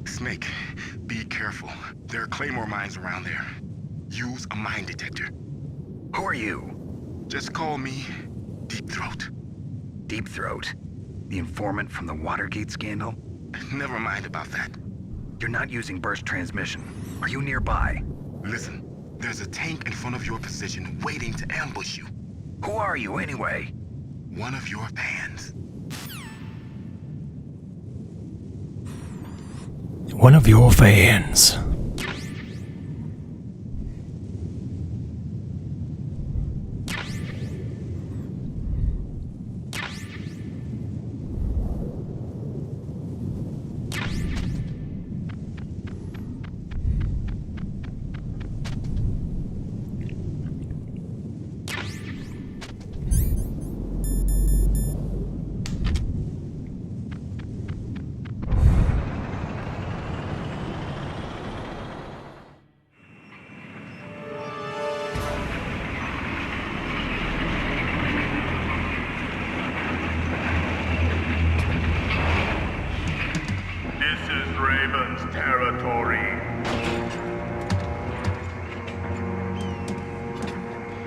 Snake, be careful. There are claymore mines around there. Use a mine detector. Who are you? Just call me Deep Throat. Deep Throat? The informant from the Watergate scandal? Never mind about that. You're not using burst transmission. Are you nearby? Listen, there's a tank in front of your position waiting to ambush you. Who are you anyway? One of your fans. One of your fans.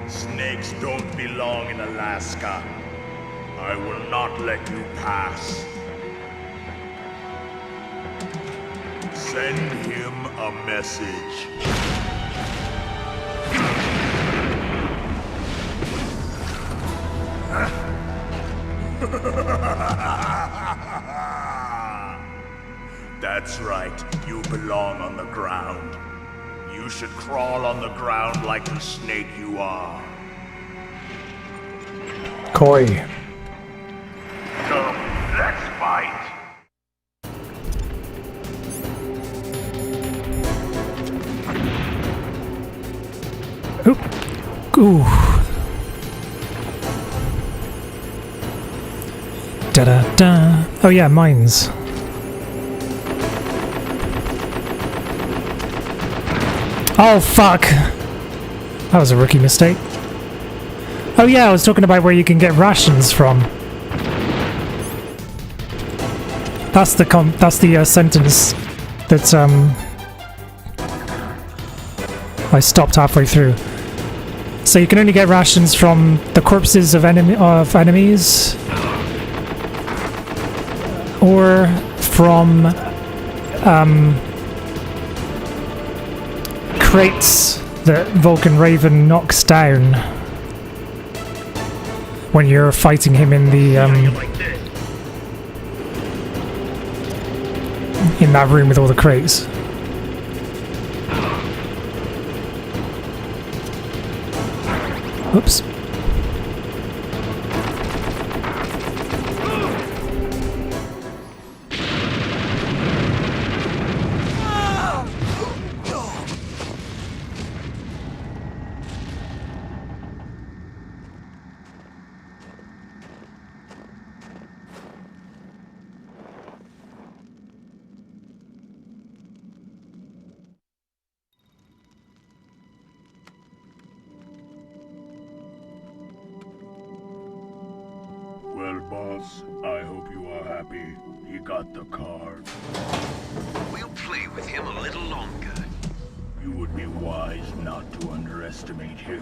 Snakes don't belong in Alaska. I will not let you pass. Send him a message. That's right. You belong on the ground. You should crawl on the ground like the snake you are. Koi. Come, let's fight. Ooh. Da-da-da. Oh yeah, mines. Oh fuck! That was a rookie mistake. Oh yeah, I was talking about where you can get rations from. That's the sentence that I stopped halfway through. So you can only get rations from the corpses of enemies, or from crates that Vulcan Raven knocks down when you're fighting him in the in that room with all the crates. Oops. Well, boss, I hope you are happy. He got the card. We'll play with him a little longer. You would be wise not to underestimate him.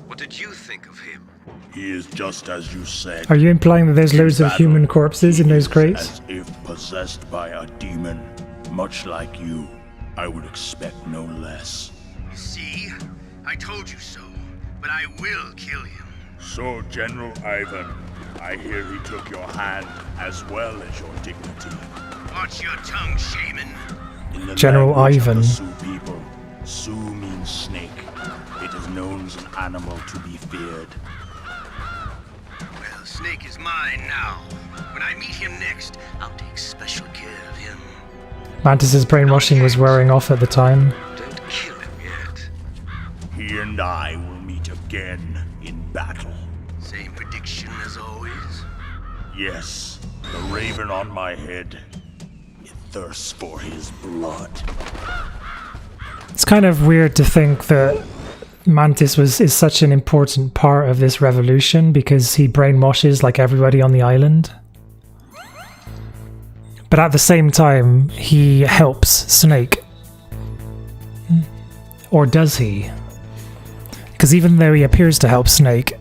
What did you think of him? He is just as you said. Are you implying that there's loads of human corpses in those crates? As if possessed by a demon, much like you. I would expect no less. See? I told you so. But I will kill him. So, General Ivan, I hear he took your hand as well as your dignity. Watch your tongue, shaman. In the General language of Ivan. the Sioux people, Sioux means snake. It is known as an animal to be feared. Well, Snake is mine now. When I meet him next, I'll take special care of him. Mantis's brainwashing was wearing off at the time. Don't kill him yet. He and I will meet again in battle. Same prediction as always? Yes, the raven on my head. It thirsts for his blood. It's kind of weird to think that Mantis is such an important part of this revolution because he brainwashes like everybody on the island. But at the same time, he helps Snake. Or does he? Because even though he appears to help Snake,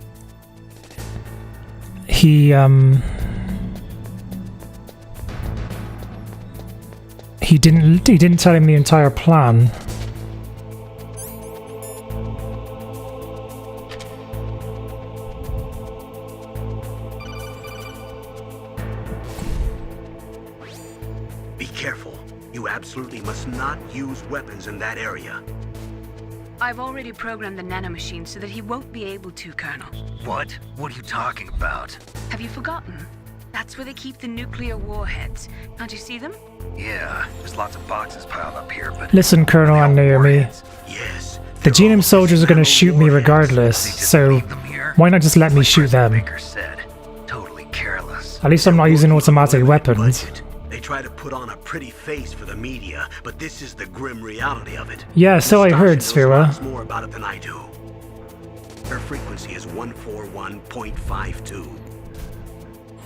he didn't tell him the entire plan. Be careful. You absolutely must not use weapons in that area. I've already programmed the nanomachine so that he won't be able to, Colonel. What? What are you talking about? Have you forgotten? That's where they keep the nuclear warheads. Can't you see them? Yeah, there's lots of boxes piled up here, but... Listen, Colonel and Naomi. Yes. The genome soldiers are going to shoot me regardless, so why not just let me shoot them? Totally careless. At least I'm not using automatic weapons. They try to put on a pretty face for the media, but this is the grim reality of it. Yeah, so I heard, Sphera. Knows more about it than I do. Her frequency is 141.52.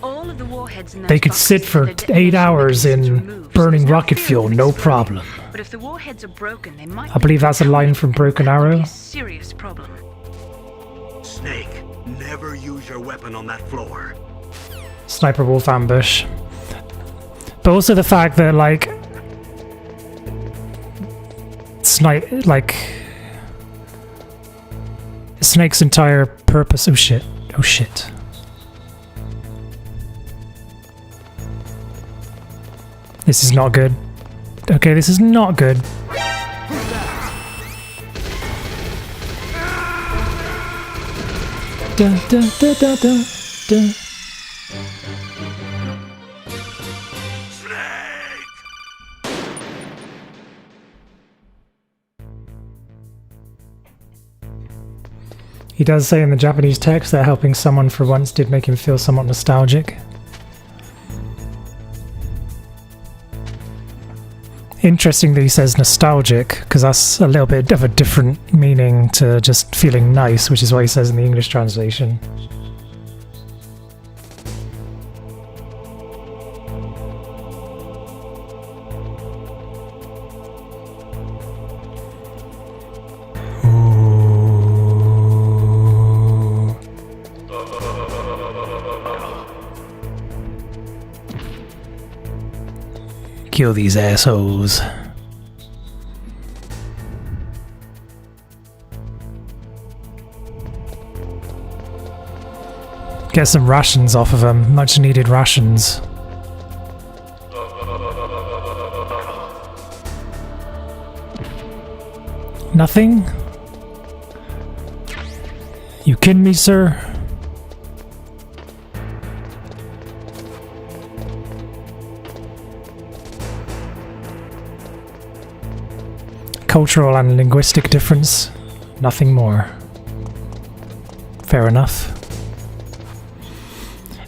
All of the warheads in those They could boxes sit for have their 8 detonation hours mechanisms in removed, burning so there's rocket no fear fuel, of an no explosion. problem. But if the warheads are broken, they might I believe that's a line from Broken Arrow. be a serious problem. Snake, never use your weapon on that floor. Sniper Wolf ambush. But also the fact that, like, Snake's entire purpose. Oh shit. Oh shit. This is not good. Okay, this is not good. Da, da, da, da, da, da. He does say in the Japanese text that helping someone for once did make him feel somewhat nostalgic. Interesting that he says nostalgic, because that's a little bit of a different meaning to just feeling nice, which is what he says in the English translation. Kill these assholes. Get some rations off of them. Much needed rations. Nothing? You kidding me, sir? Cultural and linguistic difference, nothing more. Fair enough.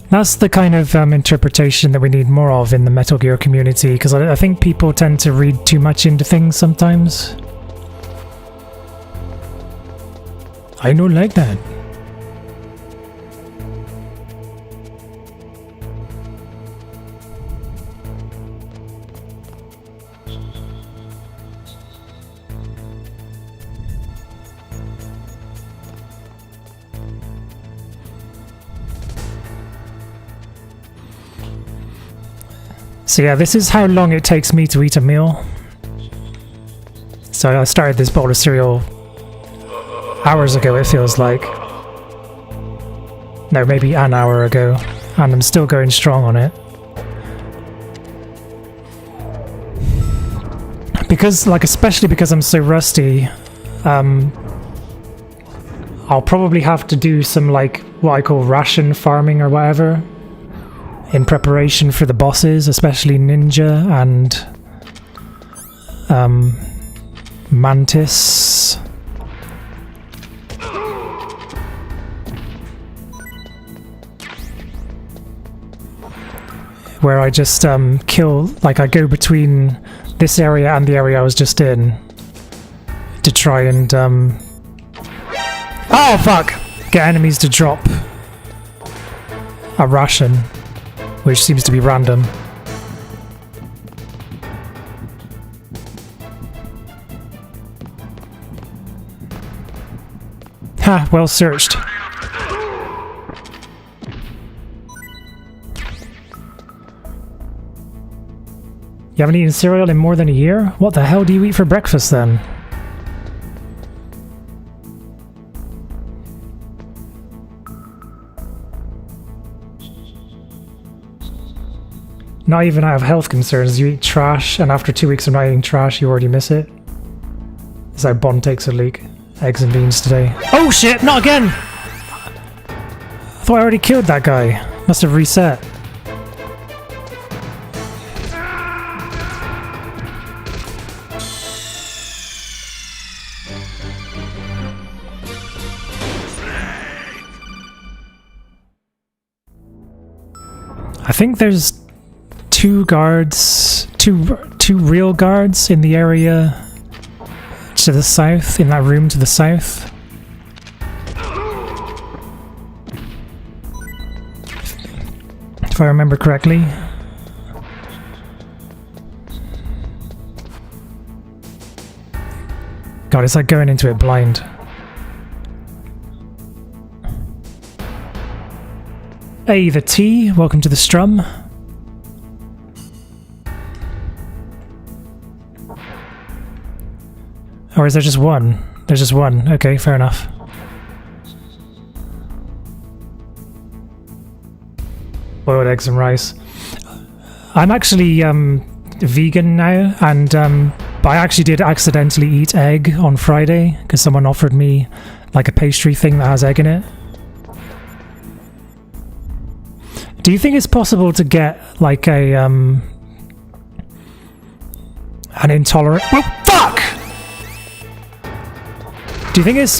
That's the kind of interpretation that we need more of in the Metal Gear community, because I think people tend to read too much into things sometimes. I don't like that. So yeah, this is how long it takes me to eat a meal. So I started this bowl of cereal hours ago, it feels like. No, maybe an hour ago. And I'm still going strong on it. Because, like, especially because I'm so rusty, I'll probably have to do some, like, what I call ration farming or whatever, in preparation for the bosses, especially Ninja and Mantis. Where I just kill, like I go between this area and the area I was just in to try and oh fuck! Get enemies to drop a ration, which seems to be random. Ha, well searched. You haven't eaten cereal in more than a year? What the hell do you eat for breakfast then? Not even out of health concerns, you eat trash, and after 2 weeks of not eating trash, you already miss it. That's how Bond takes a leak. Eggs and beans today. Oh shit, not again! I thought I already killed that guy. Must have reset. I think there's two guards, two real guards in the area to the south, in that room to the south. If I remember correctly. God, it's like going into it blind. Hey, the T, welcome to the Strum. Or is there just one? There's just one. Okay, fair enough. Boiled eggs and rice. I'm actually vegan now, and but I actually did accidentally eat egg on Friday because someone offered me like a pastry thing that has egg in it. Do you think it's possible to get like a an intolerant? Oh fuck! Do you think it's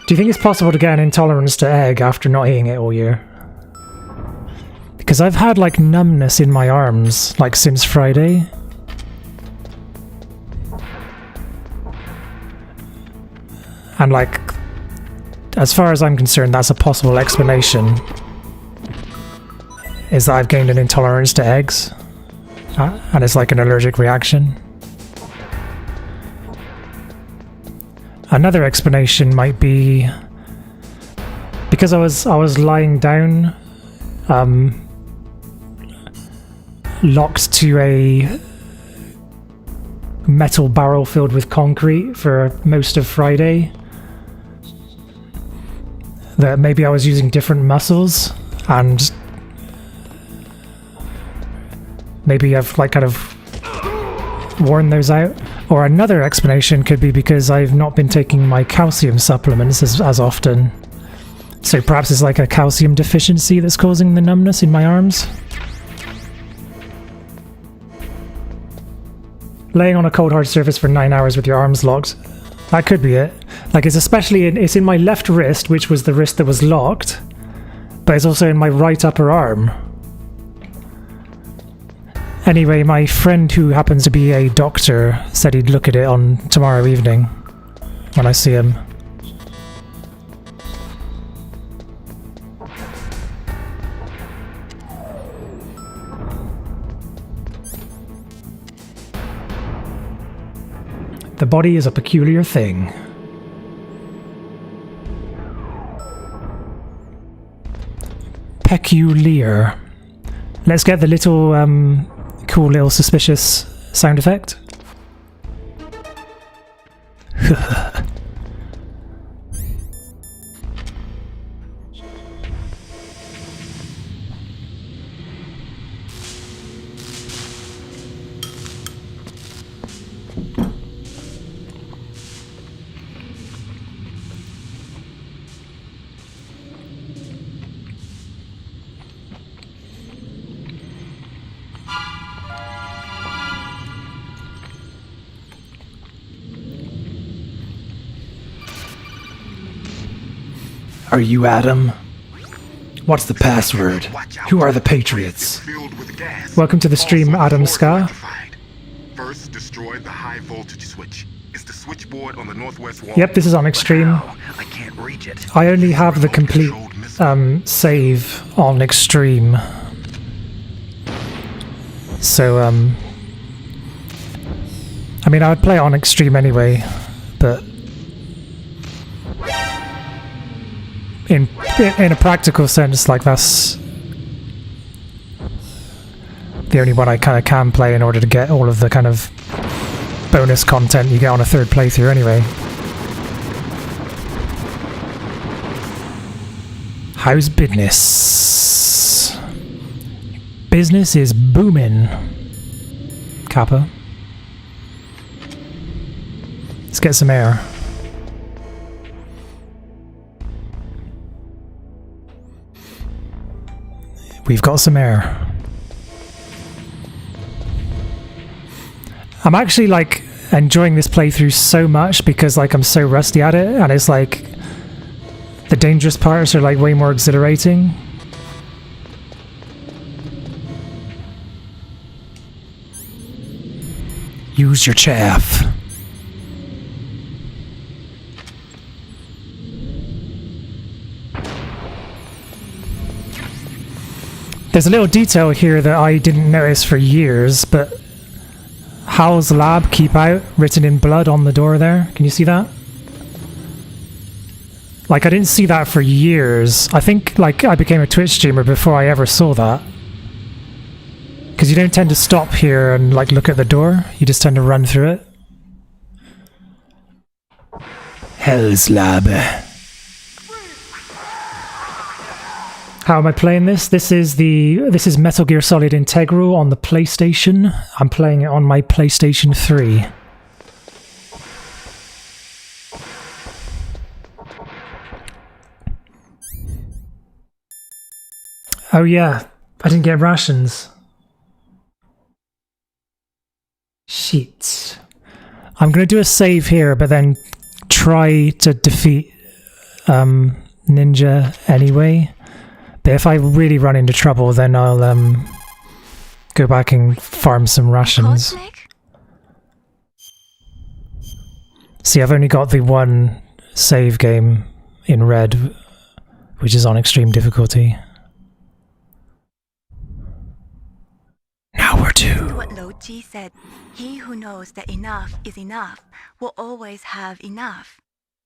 Do you think it's possible to get an intolerance to egg after not eating it all year? Because I've had like numbness in my arms like since Friday. And like, as far as I'm concerned, that's a possible explanation. Is that I've gained an intolerance to eggs. And it's like an allergic reaction. Another explanation might be because I was lying down, locked to a metal barrel filled with concrete for most of Friday. That maybe I was using different muscles, and maybe I've like kind of worn those out. Or another explanation could be because I've not been taking my calcium supplements as often. So perhaps it's like a calcium deficiency that's causing the numbness in my arms. Laying on a cold hard surface for 9 hours with your arms locked. That could be it. Like it's especially it's in my left wrist, which was the wrist that was locked, but it's also in my right upper arm. Anyway, my friend who happens to be a doctor said he'd look at it on tomorrow evening when I see him. The body is a peculiar thing. Peculiar. Let's get the little cool little suspicious sound effect. Are you Adam? What's the password? Who are the Patriots? Welcome to the stream, Adam Ska. First, destroy the high voltage switch. It's the switchboard on the northwest wall. Yep, this is on extreme. I can't reach it. I only have the complete save on extreme. So I mean, I would play it on extreme anyway, but in a practical sense, like that's the only one I kind of can play in order to get all of the kind of bonus content you get on a third playthrough anyway. How's business? Business is booming. Kappa. Let's get some air. We've got some air. I'm actually like enjoying this playthrough so much because like I'm so rusty at it, and it's like the dangerous parts are like way more exhilarating. Use your chaff. There's a little detail here that I didn't notice for years, but Hal's Lab, keep out, written in blood on the door there. Can you see that? Like, I didn't see that for years. I think, like, I became a Twitch streamer before I ever saw that. Because you don't tend to stop here and, like, look at the door. You just tend to run through it. Hell's Lab. How am I playing this? This is Metal Gear Solid Integral on the PlayStation. I'm playing it on my PlayStation 3. Oh yeah, I didn't get rations. Shit. I'm gonna do a save here, but then try to defeat Ninja anyway. But if I really run into trouble, then I'll go back and farm some rations. See, I've only got the one save game in red, which is on extreme difficulty. Now we're two. What Lo Ji said, he who knows that enough is enough will always have enough.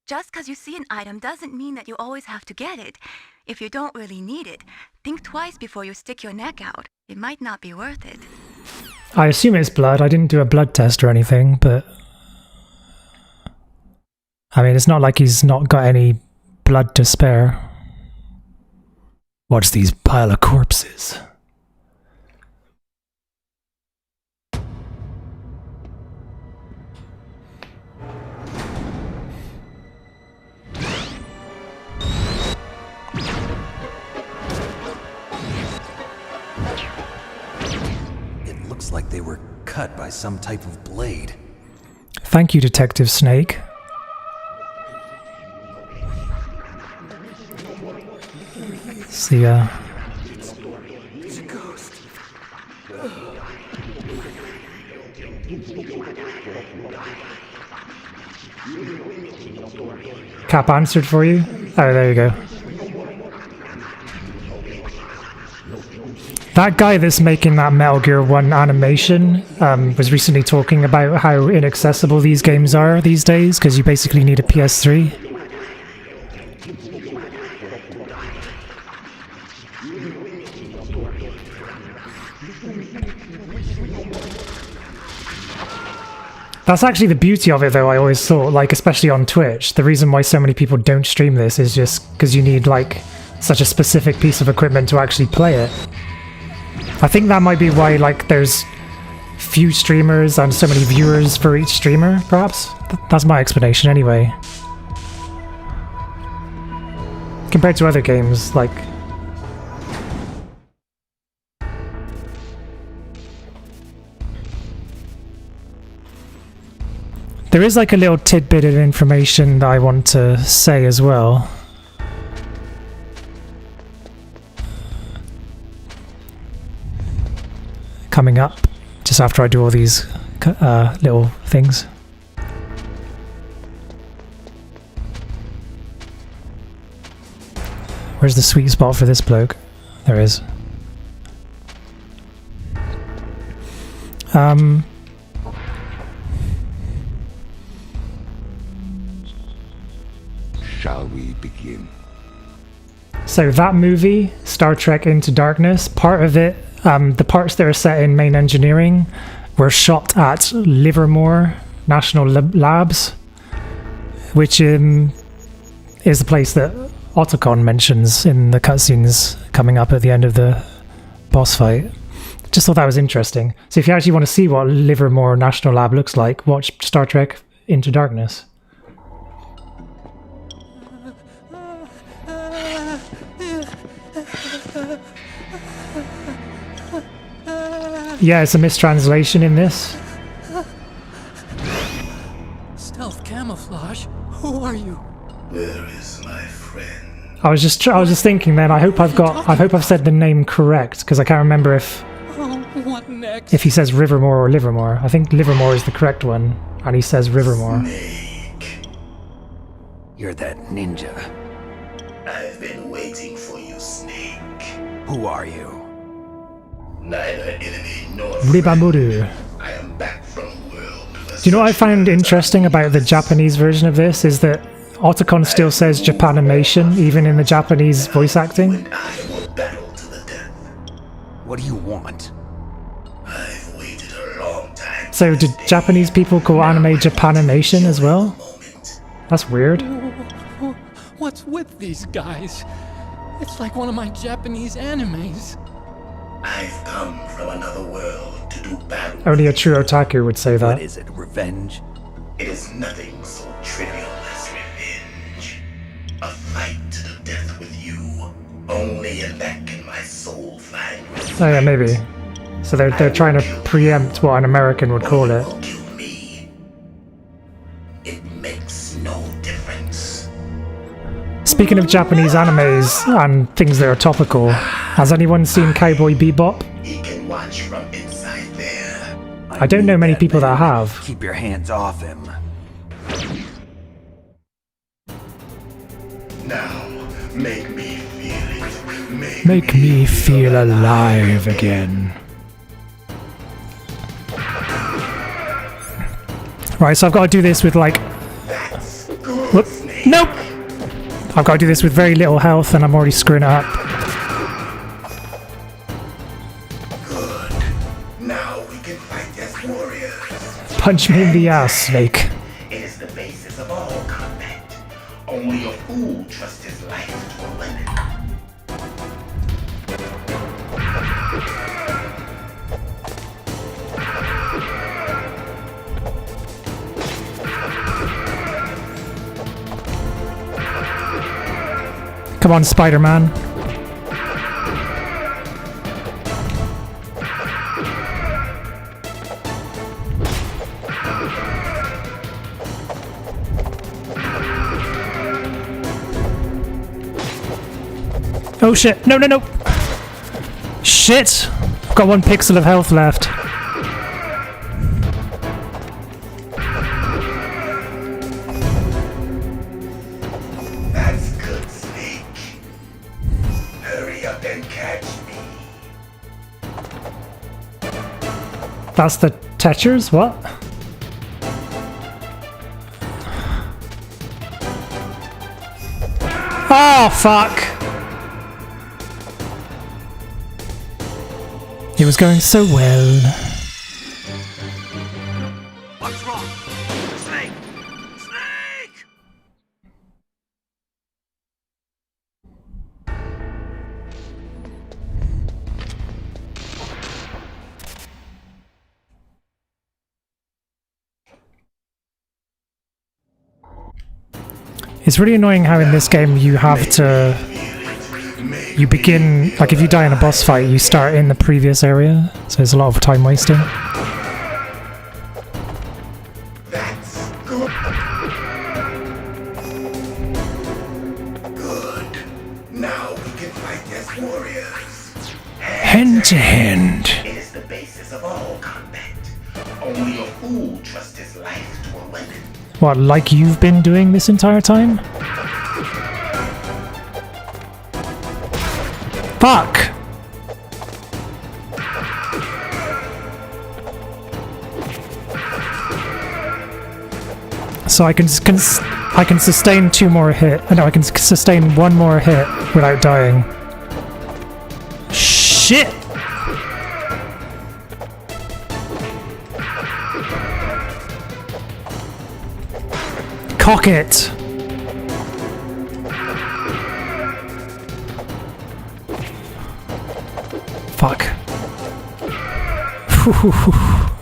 Just because you see an item doesn't mean that you always have to get it. If you don't really need it, think twice before you stick your neck out. It might not be worth it. I assume it's blood. I didn't do a blood test or anything, but... I mean, it's not like he's not got any blood to spare. What's these pile of corpses? Looks like they were cut by some type of blade. Thank you, Detective Snake. See ya. It's a ghost. Cap answered for you? Oh, there you go. That guy that's making that Metal Gear 1 animation was recently talking about how inaccessible these games are these days, because you basically need a PS3. That's actually the beauty of it, though, I always thought, like, especially on Twitch. The reason why so many people don't stream this is just because you need, like, such a specific piece of equipment to actually play it. I think that might be why, like, there's few streamers and so many viewers for each streamer, perhaps? That's my explanation, anyway. Compared to other games, like... There is, like, a little tidbit of information that I want to say as well. Coming up, just after I do all these little things. Where's the sweet spot for this bloke? There is. Shall we begin? So that movie, Star Trek Into Darkness, part of it, the parts that are set in main engineering were shot at Livermore National Labs, which is the place that Otacon mentions in the cutscenes coming up at the end of the boss fight. Just thought that was interesting. So if you actually want to see what Livermore National Lab looks like, watch Star Trek Into Darkness. Yeah, it's a mistranslation in this. Stealth camouflage? Who are you? Where is my friend? I was just thinking then, I hope I've said the name correct, because I can't remember if What next? he says Rivermore or Livermore. I think Livermore is the correct one, and he says Rivermore. You're that ninja. I've been waiting for you, Snake. Who are you? Neither enemy nor Ribamuru. I am back from world. Do you know what I found interesting about the Japanese version of this is that Otacon still says Japanimation, even in the Japanese voice acting. What do you want? So did Japanese people call anime Japanimation as well? That's weird. What's with these guys? It's like one of my Japanese animes. I've come from another world to do battle. Only a true otaku would say that. What is it, revenge? It is nothing so trivial as revenge. A fight to the death with you. Only in that can my soul find respite. Oh yeah, maybe. So they're trying to preempt what an American would call it. It makes no difference. Speaking of Japanese animes and things that are topical, has anyone seen Cowboy Bebop? He can watch from inside there. I don't know many people that have. Keep your hands off him. Now, make me feel it. Make me feel alive again. Right, so I've got to do this with like... Whoop. Nope! I've got to do this with very little health and I'm already screwing it up. Good. Now we can fight as warriors. Punch me in the ass, Snake. It is the basis of all combat. Only a fool trusts his life to a weapon. Come on, Spider-Man. Oh shit, no, no, no! Shit! I've got 1 pixel of health left. That's good, Snake. Hurry up and catch me. That's the Tetchers? What? Oh, fuck! It was going so well. What's wrong? Snake! Snake! It's really annoying how in this game you have to... You begin... Like if you die in a boss fight, you start in the previous area, so there's a lot of time wasting. That's good. Good. Now we can fight as warriors. Hand to hand. It is the basis of all combat. Only a fool trusts his life to a weapon. What, like you've been doing this entire time? Fuck! So I can sustain 2 more hit. No, I can sustain 1 more hit without dying. Shit! Cock it! Fuck.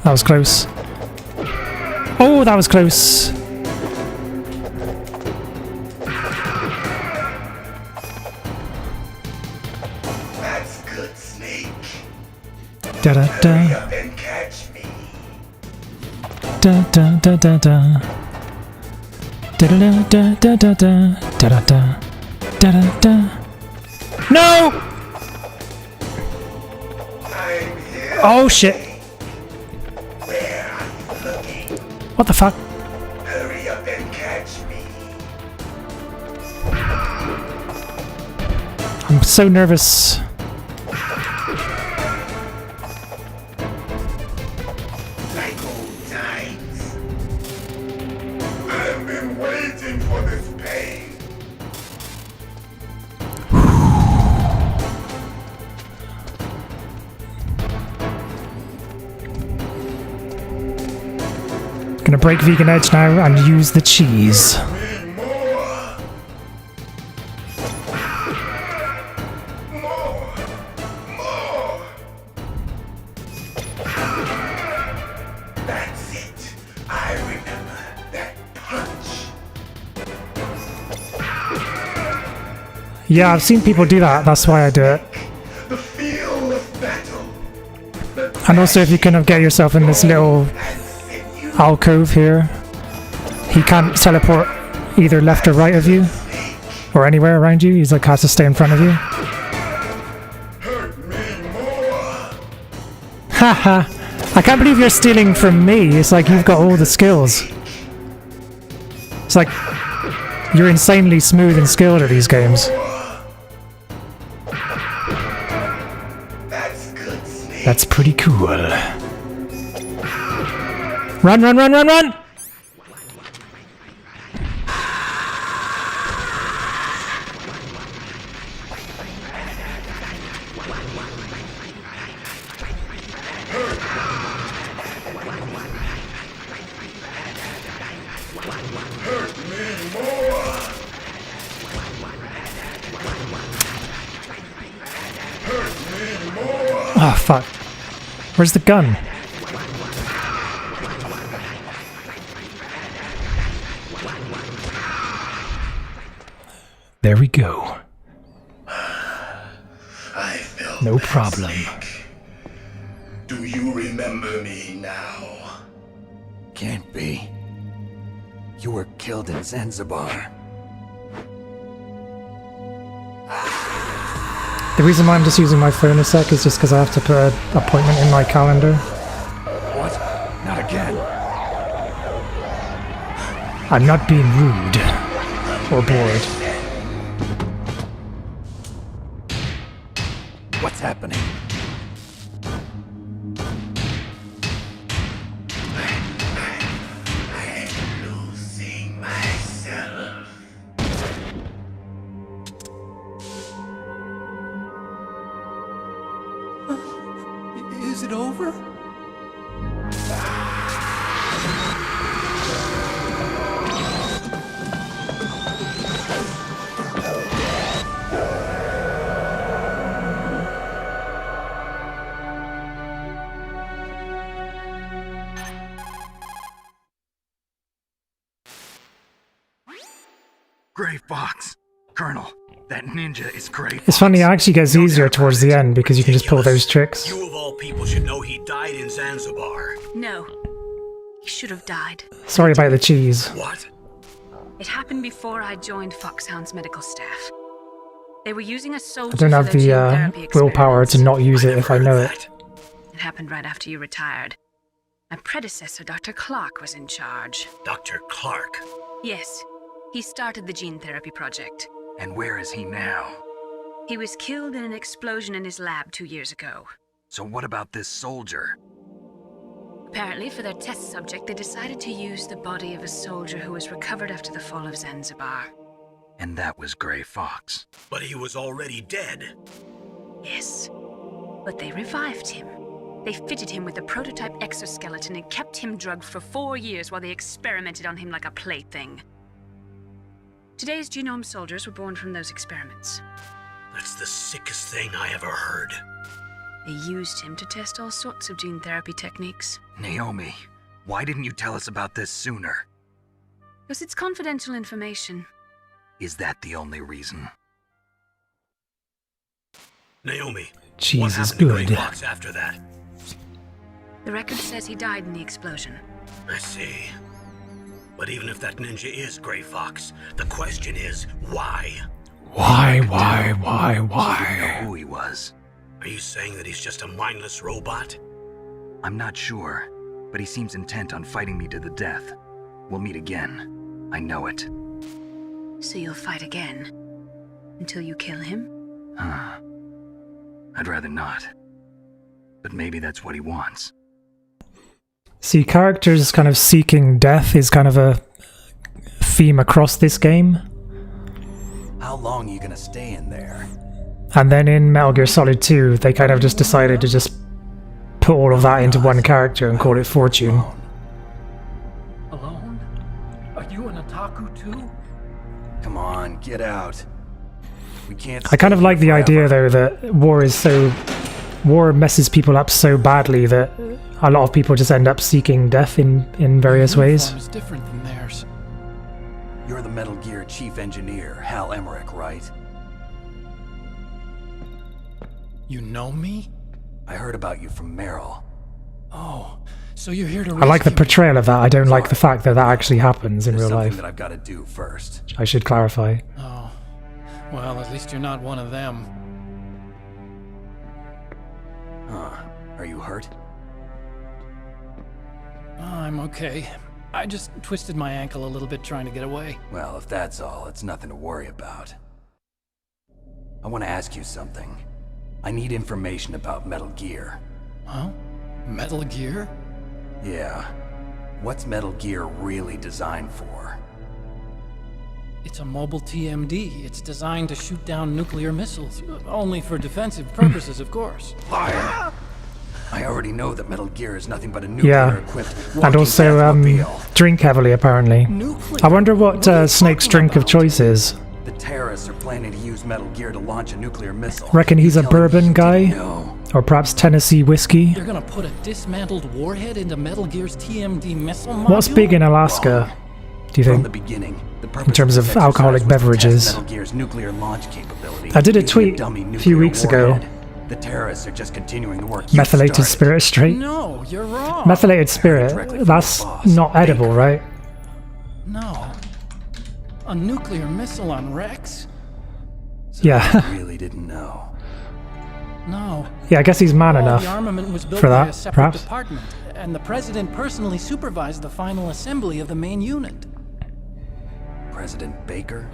That was close. Oh, that was close. That's good, Snake. Da da da. Hurry up and catch me. Da da da da da. Da da da da da da da da da da da da. No! Oh shit! Where are you looking? What the fuck? Hurry up and catch me. I'm so nervous. Like old times. I've been waiting for this pain. Gonna break Vegan Edge now and use the cheese. That's it. I remember that punch. Yeah, I've seen people do that, that's why I do it. The feel of battle. And also if you kind of get yourself in this little alcove here, he can't teleport either left or right of you, or anywhere around you, he's like has to stay in front of you. Haha, I can't believe you're stealing from me, it's like you've got all the skills. It's like, you're insanely smooth and skilled at these games. That's pretty cool. Run, run, run, run, run! Oh, fuck. Where's the gun? There we go. No problem. Do you remember me now? Can't be. You were killed in Zanzibar. The reason why I'm just using my phone a sec is just because I have to put an appointment in my calendar. What? Not again. I'm not being rude or bored. What's happening? I'm losing myself. Is it over? Gray Fox! Colonel, that ninja is Gray Fox. It's funny, it actually gets easier towards the end because you can just pull those tricks. You of all people should know he died in Zanzibar. No. He should have died. Sorry about the cheese. What? It happened before I joined Foxhound's medical staff. They were using a soldier I don't have for their gene the therapy willpower to not use it if I know it. It happened right after you retired. My predecessor, Dr. Clark, was in charge. Dr. Clark? Yes. He started the gene therapy project. And where is he now? He was killed in an explosion in his lab 2 years ago. So what about this soldier? Apparently, for their test subject, they decided to use the body of a soldier who was recovered after the fall of Zanzibar. And that was Gray Fox. But he was already dead. Yes. But they revived him. They fitted him with a prototype exoskeleton and kept him drugged for 4 years while they experimented on him like a plaything. Today's genome soldiers were born from those experiments. That's the sickest thing I ever heard. They used him to test all sorts of gene therapy techniques. Naomi, why didn't you tell us about this sooner? Because it's confidential information. Is that the only reason? Naomi, cheese what is happened to Gray good. Fox after that? The record says he died in the explosion. I see. But even if that ninja is Gray Fox, the question is, why? Why? He didn't know who he was. Are you saying that he's just a mindless robot? I'm not sure, but he seems intent on fighting me to the death. We'll meet again. I know it. So you'll fight again? Until you kill him? Huh. I'd rather not. But maybe that's what he wants. See, characters kind of seeking death is kind of a theme across this game. How long are you gonna stay in there? And then in Metal Gear Solid 2, they kind of just decided to just put all of that into one character and call it Fortune. Come on, get out. We can't. I kind of like the idea, though, that war messes people up so badly that a lot of people just end up seeking death in various ways. Is different than theirs. You're the Metal Gear chief engineer, Hal Emmerich, right? You know me? I heard about you from Meryl. Oh, so you're here to I like the portrayal of that. I don't like the fact that that actually happens in real something life. that I've got to do first. I should clarify. Oh, well, at least you're not one of them. Huh. Are you hurt? I'm okay. I just twisted my ankle a little bit trying to get away. Well, if that's all, it's nothing to worry about. I want to ask you something. I need information about Metal Gear. Huh? Metal Gear? Yeah. What's Metal Gear really designed for? It's a mobile TMD. It's designed to shoot down nuclear missiles. Only for defensive purposes, of course. Liar! I already know that Metal Gear is nothing but a nuclear-equipped and also drink heavily, apparently. I wonder what Snake's drink of choice is. The terrorists are planning to use Metal Gear to launch a nuclear missile. Reckon he's a bourbon guy? Or perhaps Tennessee whiskey? They're gonna put a dismantled warhead into Metal Gear's TMD missile module? What's big in Alaska, do you think? From the beginning, the in terms of alcoholic beverages. Metal Gear's nuclear launch capability. I did a tweet a few weeks ago. The terrorists are just continuing the work. Methylated spirit straight? No, you're wrong. Methylated spirit, that's not edible, right? No. A nuclear missile on Rex? Yeah. I really didn't know. No. Yeah, I guess he's man enough the armament was built for by a that, separate perhaps. department, and the president personally supervised the final assembly of the main unit. President Baker?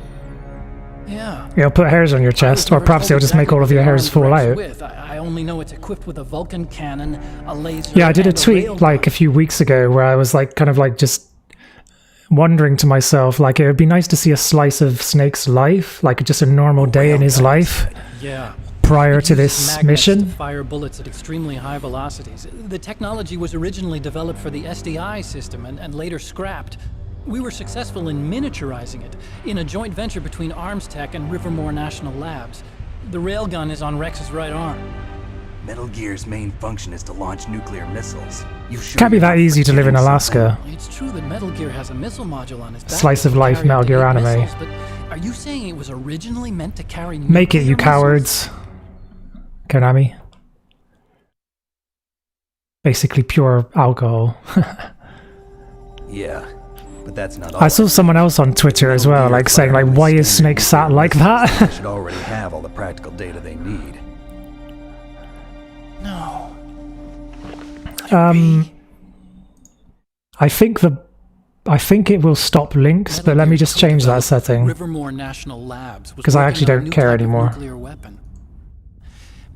Yeah. He'll put hairs on your chest, or perhaps he'll just make all of your hairs fall out. I only know it's equipped with a Vulcan cannon, a laser. Yeah, I did a and tweet railgun. like a few weeks ago where I was like, kind of like just wondering to myself, like it would be nice to see a slice of Snake's life, like just a normal day in his life. Yeah. Prior to It uses this magnets mission. to fire bullets at extremely high velocities. The technology was originally developed for the SDI system and later scrapped. We were successful in miniaturizing it in a joint venture between ArmsTech and Rivermore National Labs. The railgun is on Rex's right arm. Metal Gear's main function is to launch nuclear missiles. You sure Can't be you're that not easy to live in forgetting Alaska. It's true that Metal Gear has a missile module on its back. Slice of that life can Metal Gear carry anime. missiles, but are you saying it was originally meant to carry Make it, you nuclear cowards. Konami. Basically pure alcohol. Yeah, but that's not all. I saw someone else on Twitter as well, like saying like, why is Snake sat like They that? should already have all the practical data they need. No. I think it will stop links, but let me just change that setting. Rivermore National Labs was Because I working actually on a don't new care type of anymore. nuclear weapon.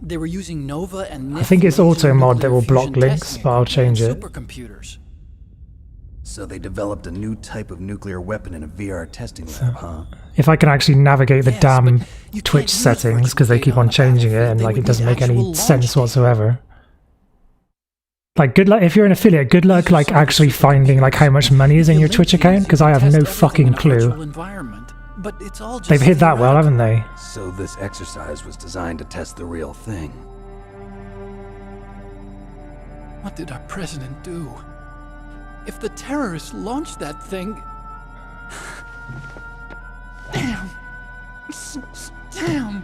They were using Nova and I think it's auto mod that will block fusion links, testing but I'll change it. supercomputers. So they developed a new type of nuclear weapon in a VR testing lab, huh? If I can actually navigate the damn Twitch settings, because they keep on changing it and like it doesn't make any sense whatsoever. Like, good luck if you're an affiliate. Good luck like actually finding like how much money is in your Twitch account, because I have no fucking clue. But it's all just They've hid that well, haven't they? So this exercise was designed to test the real thing. What did our president do? If the terrorists launched that thing... Damn. Damn.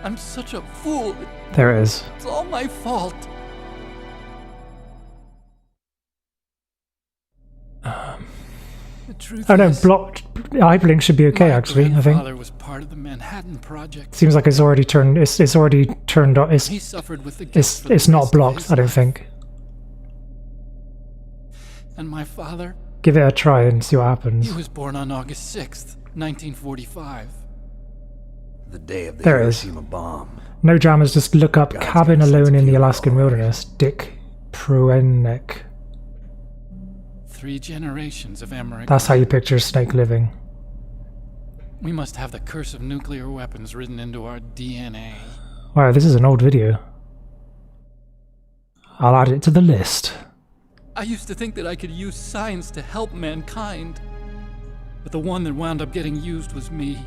I'm such a fool. There it is. It's all my fault. The truth Oh no, is, blocked hyperlink should be okay actually, I think. father was part of the Manhattan Project. Seems like it's already turned on. He suffered with the guilt for It's the not rest of blocked, his I don't life. think. And my father, Give it a try and see what happens. he was born on August 6th, 1945. The day of the There it is. Hiroshima bomb. No dramas, just look up Cabin Alone in the Alaskan Wilderness. Dick Pruenek. 3 generations of Emmerich. That's how you picture Snake living. We must have the curse of nuclear weapons written into our DNA. Wow, this is an old video. I'll add it to the list. I used to think that I could use science to help mankind. but the one that wound up getting used was me.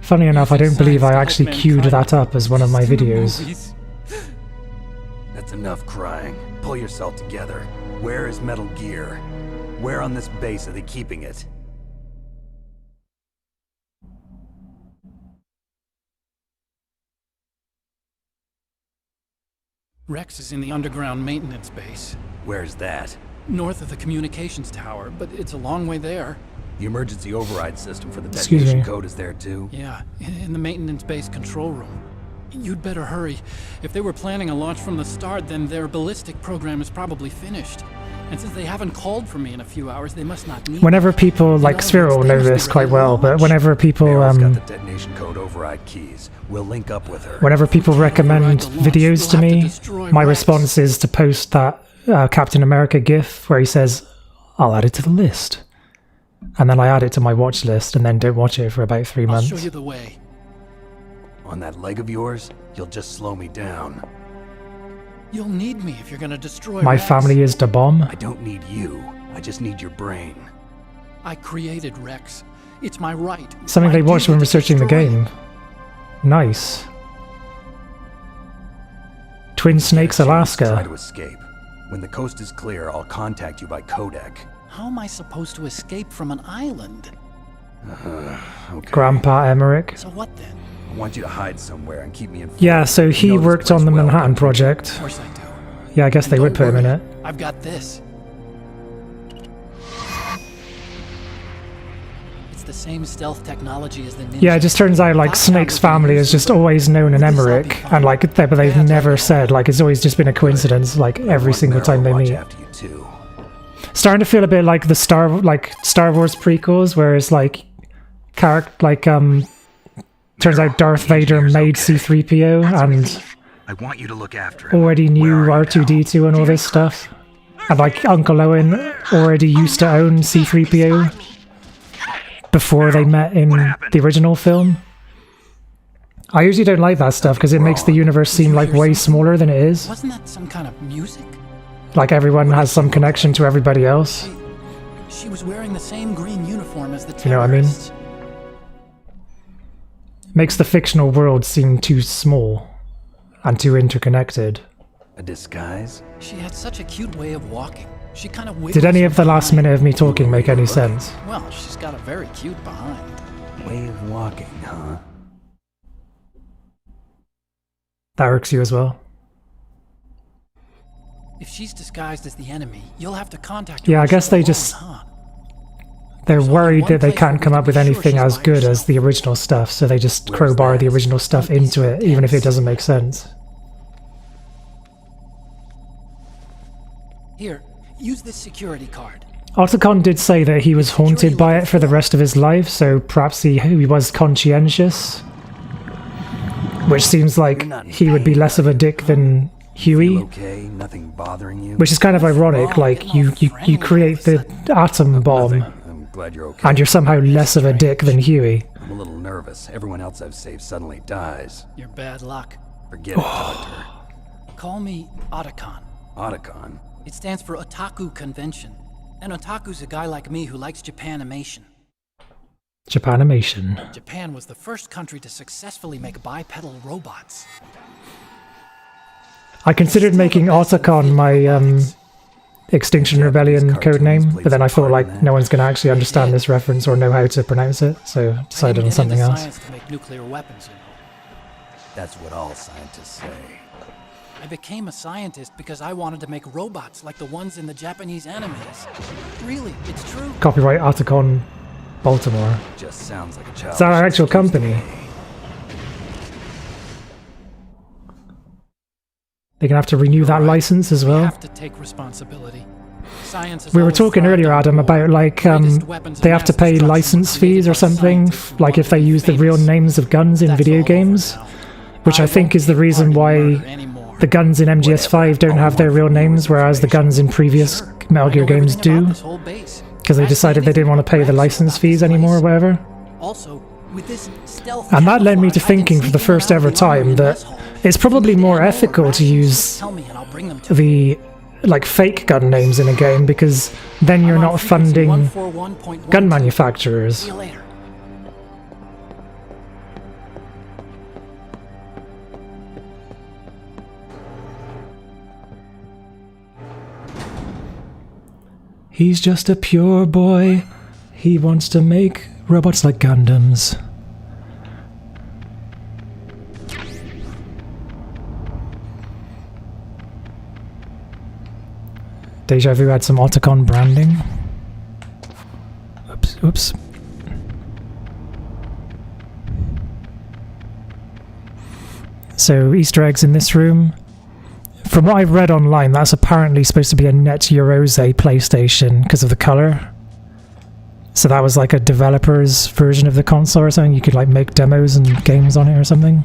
Funny enough, I don't believe I actually queued that up as one of my videos. That's enough crying. Pull yourself together. Where is Metal Gear? Where on this base are they keeping it? Rex is in the underground maintenance base. Where's that? North of the communications tower, but it's a long way there. The emergency override system for the Excuse detonation me. code is there too? Yeah, in the maintenance base control room. You'd better hurry. If they were planning a launch from the start, then their ballistic program is probably finished. And since they haven't called for me in a few hours, they must not need Whenever people, like Sphero will know this quite well, but whenever people, Meryl's got the detonation code override keys. We'll link up with her. whenever people recommend videos to me, my response is to post that Captain America gif where he says, "I'll add it to the list." And then I add it to my watch list and then don't watch it for about 3 I'll months. show you the way. On that leg of yours, you'll just slow me down. You'll need me if you're gonna destroy My Rex. family is the bomb. I don't need you. I just need your brain. I created Rex. It's my right. Something my they watched duty when to researching the destroy him. game. Nice. Twin Snakes, Try Alaska. to escape. When the coast is clear, I'll contact you by codec. How am I supposed to escape from an island? Okay. Grandpa Emmerich. So what then? I want you to hide somewhere and keep me informed. Yeah, so he You know this worked place on the well, Manhattan don't you? Project. Of course I do. Yeah, I guess they And would don't put him in worry, it. I've got this. It's the same stealth technology as the ninja. Yeah, it just turns out like Snake's family is just always known in Emmerich, and like but they've never said, like it's always just been a coincidence, like every single time they meet. After you too. Starting to feel a bit like the Star Wars prequels, where it's like turns out Darth Vader made C-3PO and I want you to look after him. already knew R2-D2 and all this stuff, and like Uncle Owen already used to own C-3PO before they met in the original film. I usually don't like that stuff because it makes the universe seem like way smaller than it is. Wasn't that some kind of music? Like everyone has some connection to everybody else. She was wearing the same green uniform as the terrorists. You know what I mean? Makes the fictional world seem too small and too interconnected. A disguise? She had such a cute way of walking. She kind of Did any of the last minute of me talking make any sense? Well, she's got a very cute behind. Way of walking, huh? That irks you as well? If she's disguised as the enemy, you'll have to contact her. Yeah, I when guess she's they alone, just... huh? They're There's only worried one that they place can't where we come can up with be sure anything she's as by good herself. as the original stuff, so they just crowbar the original stuff into it, even if it doesn't make sense. Here, use this security card. Otacon did say that he was haunted by it for the rest of his life, so perhaps he was conscientious. Which seems like he would be less of a dick than Huey. Okay, nothing bothering you. Which is kind of ironic, like you create the atom bomb I'm glad you're okay. and you're somehow less of a dick than Huey. I'm a little nervous. Everyone else I've saved suddenly dies. You're bad luck. Forget it, Doctor. Call me Otacon. Otacon? It stands for Otaku Convention. And Otaku's a guy like me who likes Japanimation. Japanimation. Japan was the first country to successfully make bipedal robots. I considered making Otacon my Extinction Rebellion codename, but then I thought like no one's going to actually understand this reference or know how to pronounce it, so decided on something else. Science to make nuclear weapons, you know. That's what all scientists say. I became a scientist because I wanted to make robots like the ones in the Japanese animes. Really, it's true. Copyright Otacon Baltimore. Just sounds like a child. Is that our actual company? They're gonna have to renew that license as We well. have to take responsibility. Science has We were always talking thrived earlier, on Adam, war. about like they have to pay license fees or something, like if they use the real names of guns in video games, which I think is the reason why the guns in MGS5 don't have their real names, whereas the guns in previous Metal Gear games do, because they decided they didn't want to pay the license fees anymore or whatever. Also, with this stealth And that led me to thinking for the first ever time that it's probably more ethical to use the like fake gun names in a game, because then you're not funding gun manufacturers. See you later. He's just a pure boy. He wants to make robots like Gundams. Deja Vu had some Otacon branding. Oops, oops. So, Easter eggs in this room. From what I've read online, that's apparently supposed to be a Net Eurose PlayStation because of the color. So that was like a developer's version of the console or something. You could like make demos and games on it or something.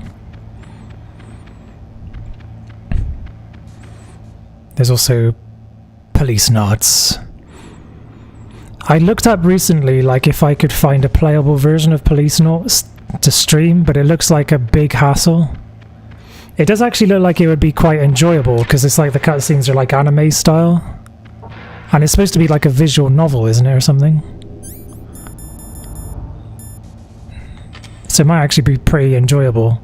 There's also Police Knots. I looked up recently like if I could find a playable version of Police Knots to stream, but it looks like a big hassle. It does actually look like it would be quite enjoyable because it's like the cutscenes are like anime style. And it's supposed to be like a visual novel, isn't it, or something? So it might actually be pretty enjoyable.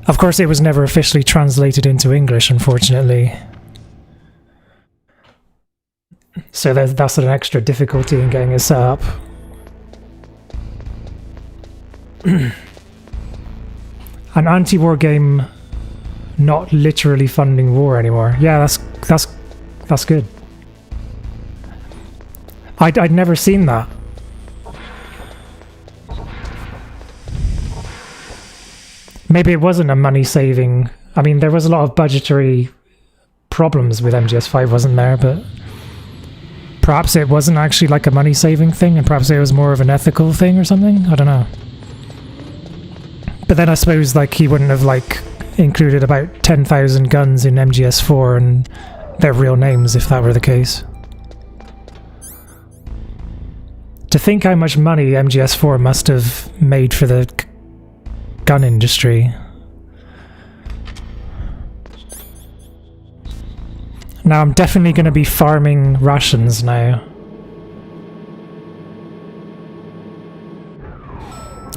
Of course, it was never officially translated into English, unfortunately. So that's an extra difficulty in getting it set up. An anti-war game not literally funding war anymore. Yeah, that's good. I'd never seen that. Maybe it wasn't a money-saving... I mean, there was a lot of budgetary problems with MGS5, wasn't there? But perhaps it wasn't actually like a money-saving thing, and perhaps it was more of an ethical thing or something? I don't know. But then I suppose like he wouldn't have like included about 10,000 guns in MGS4 and their real names if that were the case. To think how much money MGS4 must have made for the gun industry. Now I'm definitely going to be farming rations now.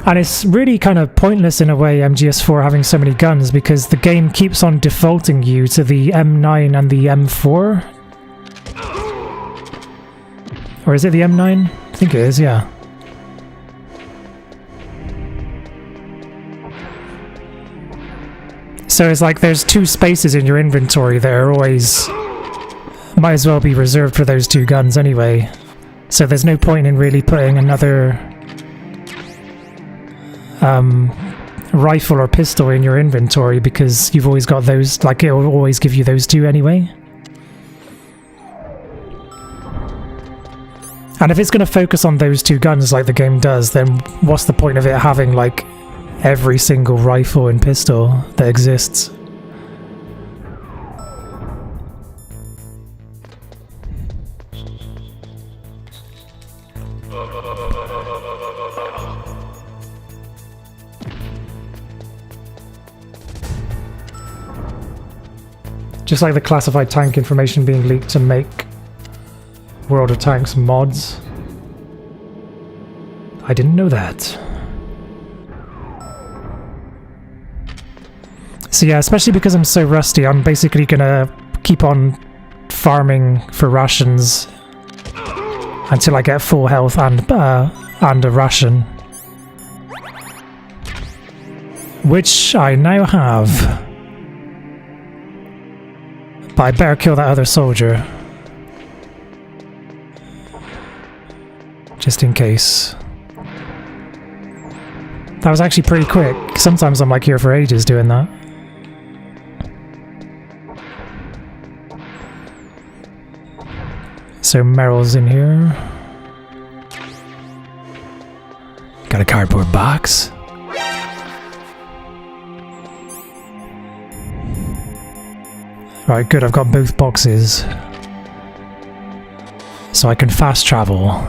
And it's really kind of pointless in a way, MGS4 having so many guns, because the game keeps on defaulting you to the M9 and the M4. Or is it the M9? I think it is, yeah. So it's like there's two spaces in your inventory that are always... might as well be reserved for those two guns anyway. So there's no point in really putting another... rifle or pistol in your inventory because you've always got those, like it will always give you those two anyway. And if it's going to focus on those two guns like the game does, then what's the point of it having like every single rifle and pistol that exists? Just like the classified tank information being leaked to make World of Tanks mods. I didn't know that. So yeah, especially because I'm so rusty, I'm basically gonna keep on farming for rations until I get full health and a ration. Which I now have. But I better kill that other soldier. Just in case. That was actually pretty quick. Sometimes I'm like here for ages doing that. So Meryl's in here. Got a cardboard box. Right, good, I've got both boxes. So I can fast travel.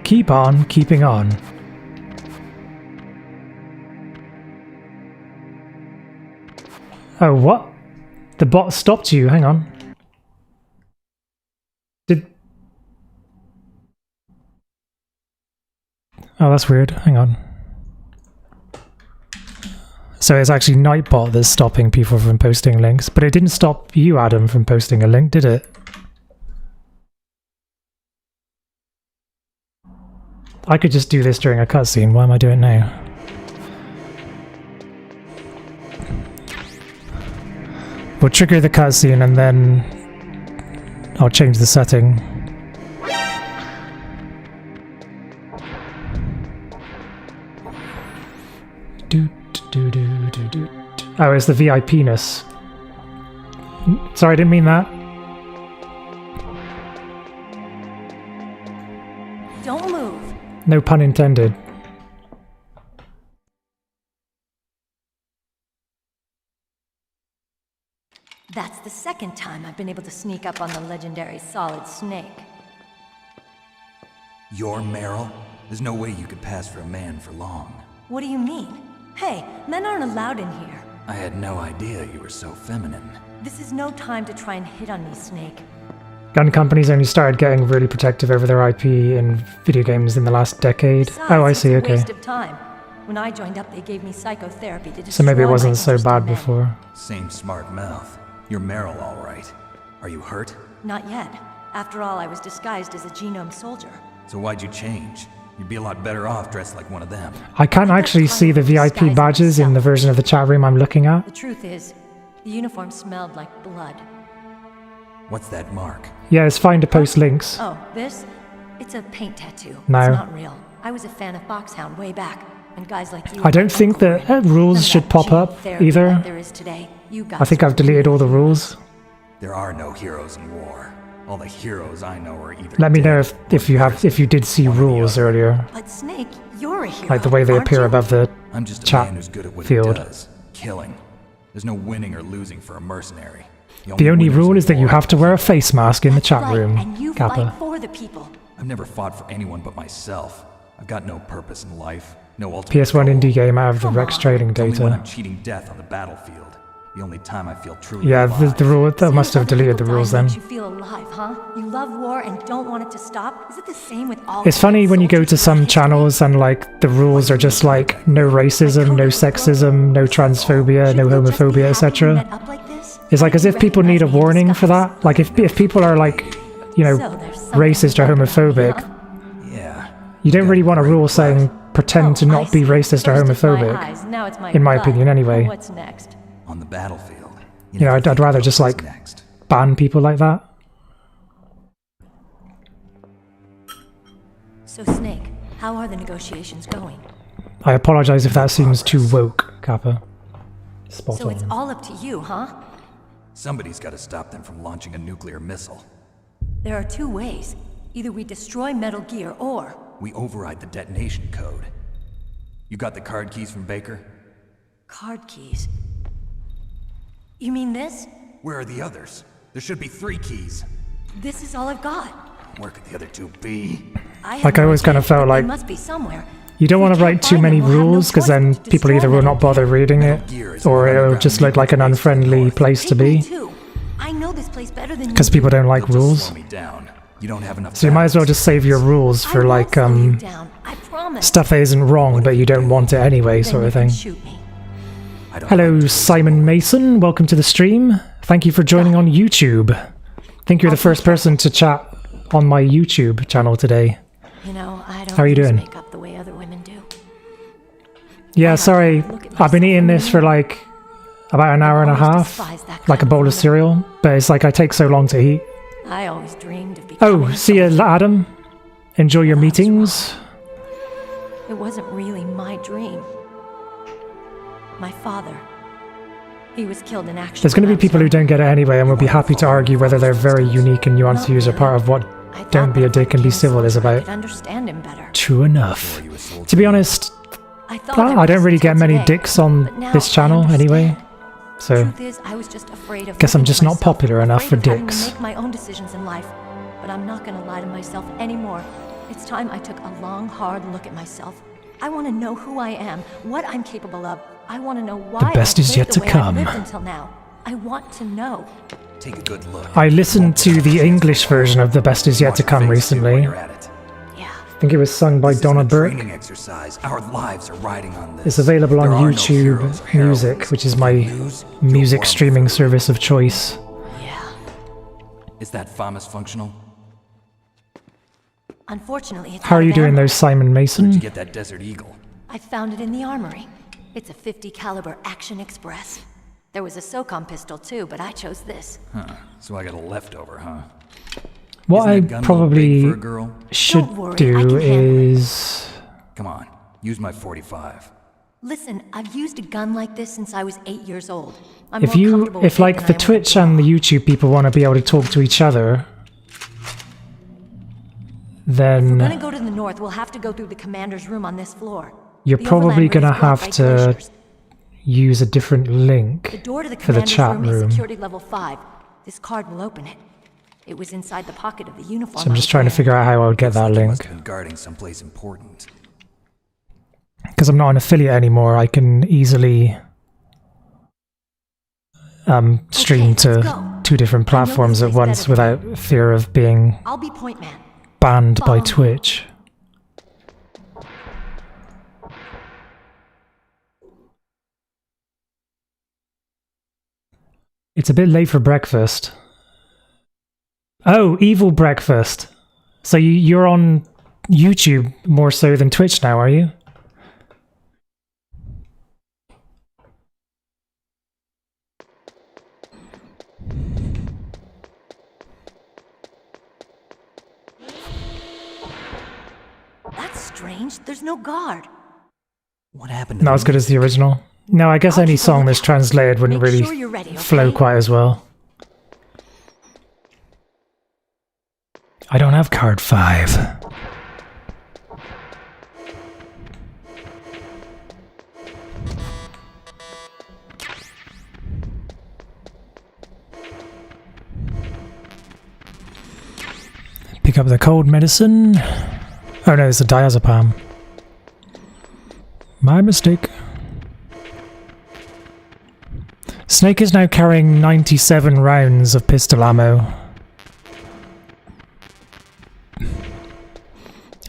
Keep on keeping on. Oh, what? The bot stopped you. Hang on. Oh, that's weird. Hang on. So it's actually Nightbot that's stopping people from posting links, but it didn't stop you, Adam, from posting a link, did it? I could just do this during a cutscene. Why am I doing it now? We'll trigger the cutscene and then I'll change the setting. Oh, it's the VIP-ness. Sorry, I didn't mean that. Don't move. No pun intended. That's the second time I've been able to sneak up on the legendary Solid Snake. You're Meryl? There's no way you could pass for a man for long. What do you mean? Hey, men aren't allowed in here. I had no idea you were so feminine. This is no time to try and hit on me, Snake. Gun companies only started getting really protective over their IP in video games in the last decade. Besides, Oh, I see, it's a okay. waste of time. When I joined up, they gave me psychotherapy to So maybe it destroy wasn't my so interest in bad men. before. Same smart mouth. You're Meryl, all right. Are you hurt? Not yet. After all, I was disguised as a genome soldier. So why'd you change? You'd be a lot better off dressed like one of them. I can't actually see the VIP badges in the version of the chat room I'm looking at. The truth is, the uniform smelled like blood. What's that mark? Yeah, it's fine to post links. Oh, this? It's a paint tattoo. No. It's not real. I was a fan of Foxhound way back, and guys like you... I don't think that rules should pop up either. There is today. You I think I've deleted all the rules. There are no heroes in war. All the heroes I know are either Let me know if you did see rules earlier, But Snake, you're a hero. like the way they aren't appear you? above the I'm just a chat man who's good at what field. he does. Killing. There's no winning or losing for a mercenary. The only winners rule in is that you war have to wear a face mask in the chat Right, room, and you Kappa. fight for the people. I've never fought for anyone but myself. I've got no purpose in life. No ultimate PS1 goal. indie game out of the Rex trading It's only when I'm data. cheating death on the battlefield. The only time I feel truly Yeah, alive. the rule, that must have deleted the rules then. Makes you feel alive, huh? You love war and don't want it to stop? Is it the same with all It's funny when you go to some channels and like the rules are just like no racism, no sexism, no transphobia, no homophobia, etc. It's like as if people need a warning for that. Like if people are like, you know, racist or homophobic, you don't really want a rule saying pretend to not be racist or homophobic. In my opinion, anyway. What's next? On the battlefield. You know, I'd rather just like ban people like that. So Snake, how are the negotiations going? I apologize if that seems too woke, Kappa. Spot So on. it's all up to you, huh? Somebody's got to stop them from launching a nuclear missile. There are two ways. Either we destroy Metal Gear or... We override the detonation code. You got the card keys from Baker? Card keys. You mean this? Where are the others? There should be 3 keys. This is all I've got. Where could the other 2 be? Like I always kind of felt like They must be somewhere. you don't want to write too many rules because then people either will not bother reading it or it'll just look like an unfriendly place to be I know this place better than because you people do. don't like rules. You don't have enough. So you might as well just save your rules for like down. I promise. stuff that isn't wrong but you don't want it anyway, sort of thing. Shoot me. Hello, Simon Mason. Welcome to the stream. Thank you for joining on YouTube. I think you're the first person to chat on my YouTube channel today. You know, I don't How are you doing? make up the way other women do. Yeah, sorry. I've been eating this for like about an hour and a half, like a bowl of cereal, but it's like I take so long to eat. I always dreamed of becoming... Oh, see you, Adam. Enjoy your meetings. It wasn't really my dream. My father. He was killed in action. There's going to be people who don't get it anyway and will be happy to argue whether their very unique and nuanced views are part of what Don't Be a Dick and Be Civil is I about. could understand him better. True enough. To be honest, thought I don't really get many today, dicks on but now this I channel understand. anyway. So, Truth is, I was just afraid of guess I'm living just for not myself, popular enough for afraid of having to dicks. make my own decisions in life, but I'm not gonna lie to myself anymore. It's time I took a long, hard look at myself. I want to know who I am, what I'm capable of. I want to know why The best I've is lived yet the to way I've come. lived until now. I want to know. Take a good look. I listened to the English version of The Best Is Yet to Come recently. I think it was sung by Donna Burke. Training exercise. Our lives are riding on this. It's available on There are no YouTube heroes or Music, heroines. which is my music streaming service of choice. Is that FAMAS functional? Unfortunately, it's How are not you doing available. there, Simon Where'd Mason? you get that Desert Eagle? I found it in the armory. It's a .50 caliber Action Express. There was a SOCOM pistol too, but I chose this. Huh. So I got a leftover, huh? What I Isn't that gun a little big probably for a girl? should Don't worry, I do can handle it. is... Come on, use my 45. Listen, I've used a gun like this since I was 8 years old. I'm If more you, comfortable with if it like than the I am with Twitch and the YouTube people want to be able to talk to each other, If we're gonna then go to the north, we'll have to go through the commander's room on this floor. you're The probably overland route gonna is blocked have by to glaciers. use a different The link door to the for the commander's chat room is room. security level 5. This card will open it. It was inside the pocket of the uniform. So I'm I just was trying to wearing. figure out how I would get that Must link. have been guarding someplace important. Because I'm not an affiliate anymore, I can easily stream to 2 different platforms at once without fear of being I'll be point man. banned by Follow me. Twitch. It's a bit late for breakfast. Oh, Evil Breakfast. So you're on YouTube more so than Twitch now, are you? That's strange. There's no guard. What happened to Not as good as the original. No, I guess any song that's translated wouldn't Make really sure you're ready, flow okay? quite as well. I don't have card 5. Pick up the cold medicine. Oh no, it's a diazepam. My mistake. Snake is now carrying 97 rounds of pistol ammo.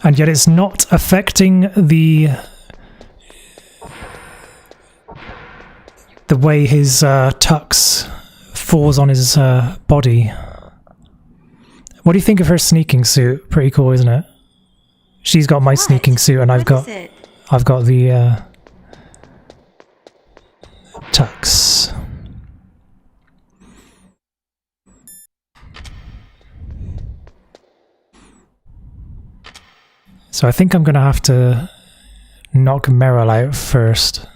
And yet it's not affecting the way his tux falls on his body. What do you think of her sneaking suit? Pretty cool, isn't it? She's got my sneaking suit and I've got the tux. So I think I'm going to have to knock Meryl out first.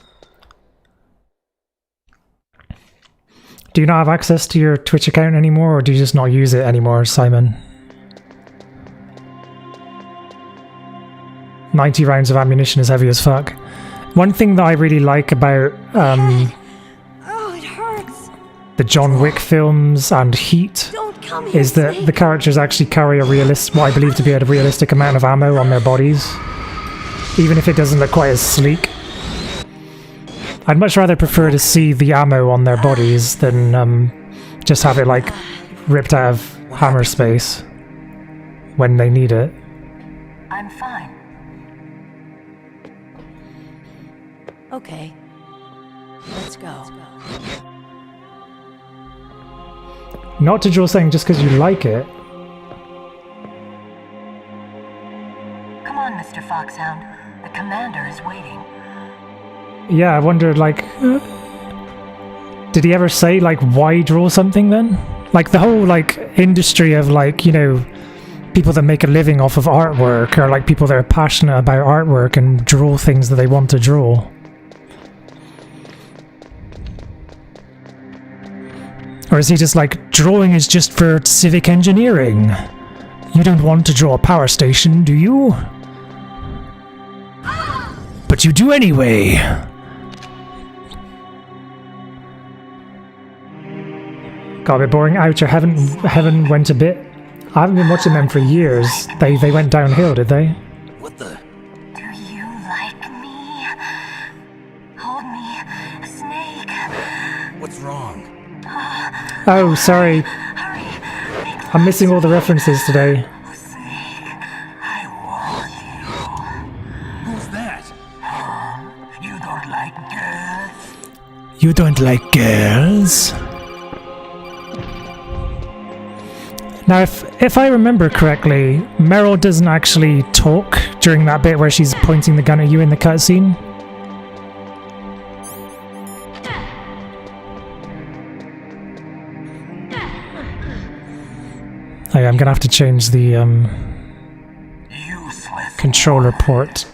Do you not have access to your Twitch account anymore, or do you just not use it anymore, Simon? 90 rounds of ammunition is heavy as fuck. One thing that I really like about Oh, it hurts. the John Wick films and Heat Don't come here, is that Snake. the characters actually carry what I believe to be a realistic amount of ammo on their bodies, even if it doesn't look quite as sleek. I'd much rather prefer to see the ammo on their bodies than just have it like ripped out of hammer space when they need it. I'm fine. Okay. Let's go. Not to draw something just because you like it. Come on, Mr. Foxhound. The commander is waiting. Yeah, I wondered, like, did he ever say, like, why draw something then? Like, the whole, like, industry of, like, you know, people that make a living off of artwork, or, like, people that are passionate about artwork and draw things that they want to draw. Or is he just like, drawing is just for civic engineering? You don't want to draw a power station, do you? But you do anyway. Got a bit boring. Ouch, Heaven went a bit. I haven't been watching them for years. They went downhill, did they? What the? Do you like What's wrong? Oh, sorry. I'm missing all the references today. Who's that? You don't like girls? You don't like girls? Now, if I remember correctly, Meryl doesn't actually talk during that bit where she's pointing the gun at you in the cutscene. Oh, yeah, I'm gonna have to change the controller port.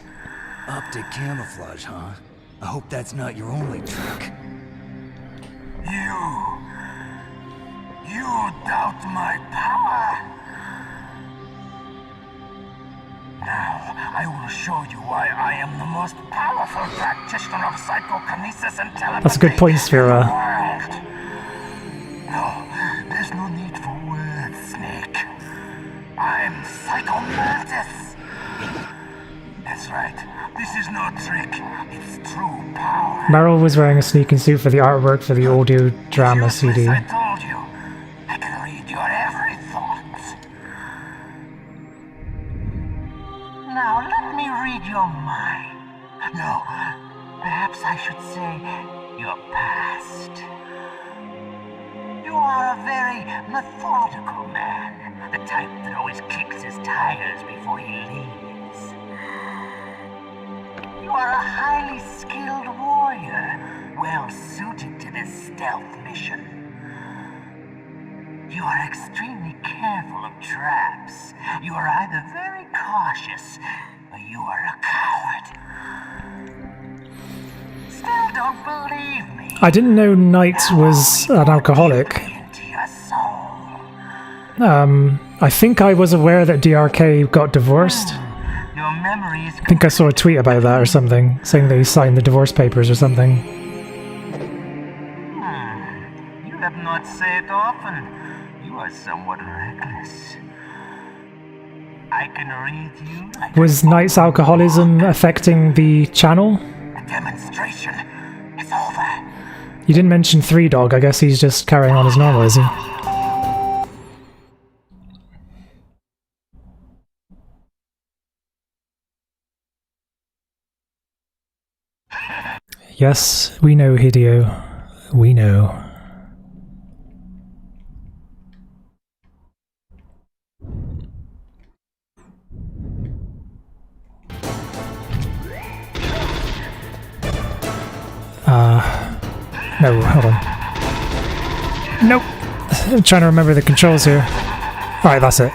Optic camouflage, huh? I hope that's not your only trick. You doubt my power? Now, I will show you why I am the most powerful practitioner of psychokinesis and telepathy. That's a good point, Sphera. No, there's no need for words, Snake. I'm Psychomantis. That's right. This is no trick. It's true power. Meryl was wearing a sneaking suit for the artwork for the audio drama CD. I told you. I can read your every thought. Now let me read your mind. No, perhaps I should say your past. You are a very methodical man. The type that always kicks his tires before he leaves. You are a highly skilled warrior, well suited to this stealth mission. You are extremely careful of traps. You are either very cautious, or you are a coward. Still don't believe me. I didn't know Knight was an alcoholic. I think I was aware that DRK got divorced. Your memory is I think I saw a tweet about that or something, saying that he signed the divorce papers or something. You have not said often. You are somewhat reckless. I can read you like Was Knight's alcoholism affecting the channel? a demonstration. It's over. You didn't mention Three Dog, I guess he's just carrying on as normal, is he? Yes, we know, Hideo. We know. No, hold on. Nope. I'm trying to remember the controls here. Alright, that's it.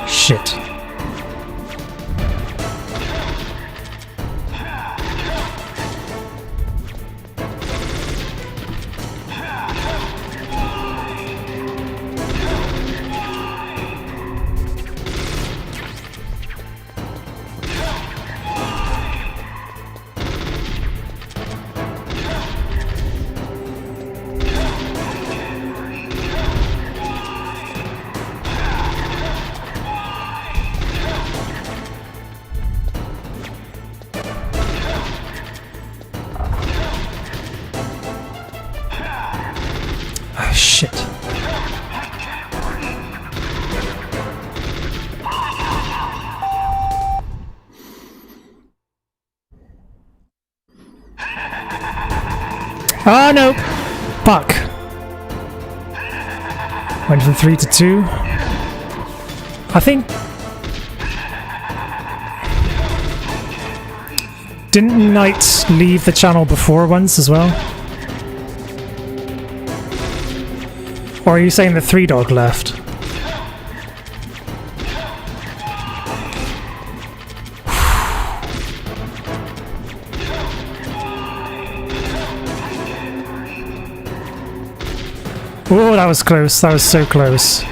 Shit. Shit. Oh no! Fuck. Went from 3 to 2. I think... Didn't Knight leave the channel before once as well? Or are you saying the Three Dog left? Oh, that was close. That was so close.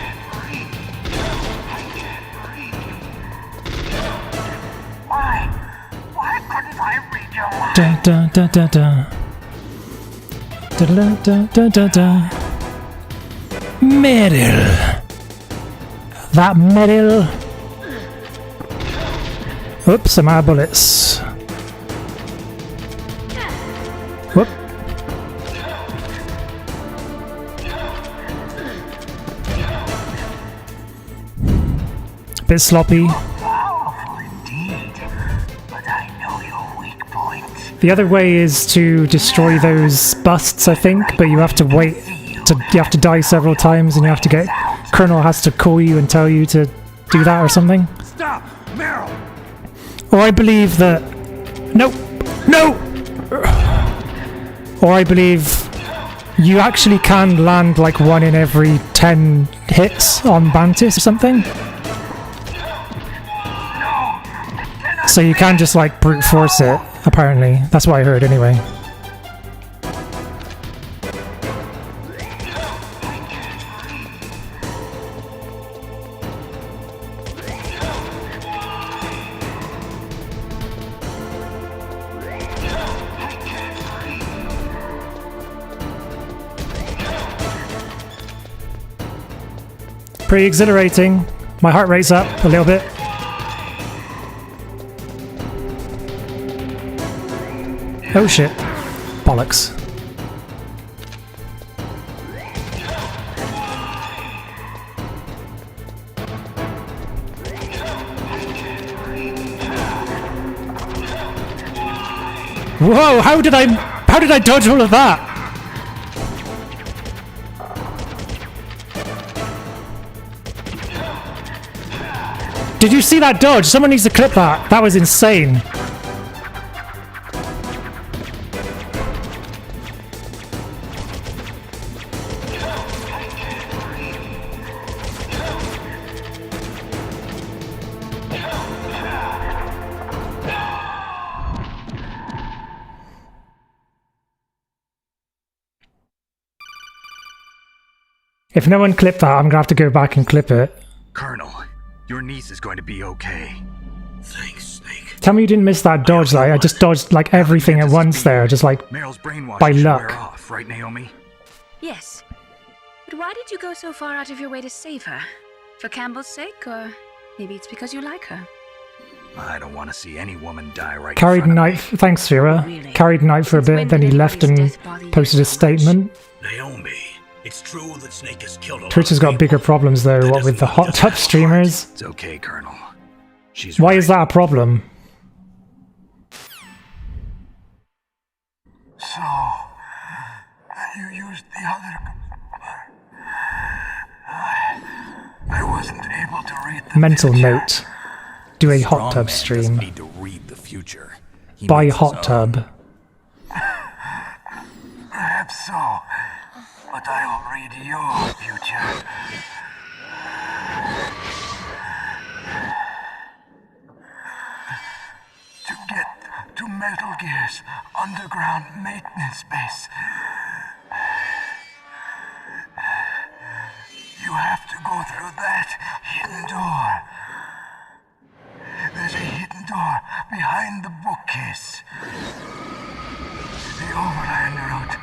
Why couldn't I read your mind? Da da da da da. Da-da-da-da-da-da. Meryl. That Meryl. Oops, I'm out of bullets. Whoop. Bit sloppy. The other way is to destroy those busts, I think, but you have to wait. You have to die several times, and you have to get. Colonel has to call you and tell you to do that or something. Stop! Meryl! Or I believe that. No! No! Or I believe you actually can land like 1 in every 10 hits on Bantis or something. So you can just like brute force it, apparently. That's what I heard anyway. Pretty exhilarating. My heart rate's up a little bit. Oh shit. Bollocks. Whoa, how did I dodge all of that? Did you see that dodge? Someone needs to clip that. That was insane. If no one clipped that, I'm gonna have to go back and clip it. Colonel, your niece is going to be okay. Thanks, Snake. Tell me you didn't miss that dodge, like I just dodged like everything at once there, just like Meryl's brainwash by should luck. wear off, right, Naomi? Yes. But why did you go so far out of your way to save her? For Campbell's sake, or maybe it's because you like her? I don't want to see any woman die right Carried in front night, thanks Vera. Carried night for a bit, then he left and posted a statement. Naomi, it's true that Snake has killed a lot Twitch has of got people. bigger problems though, what with the hot tub streamers. It's okay, Colonel. She's Why is that a problem? So, you used the other... I wasn't able to read the Mental future. note. Do a hot tub stream. Need to read the future. He Buy makes his hot own. tub. Perhaps so, but I'll read your future. To get to Metal Gear's underground maintenance base, you have to go through that hidden door. There's a hidden door behind the bookcase. The overland route.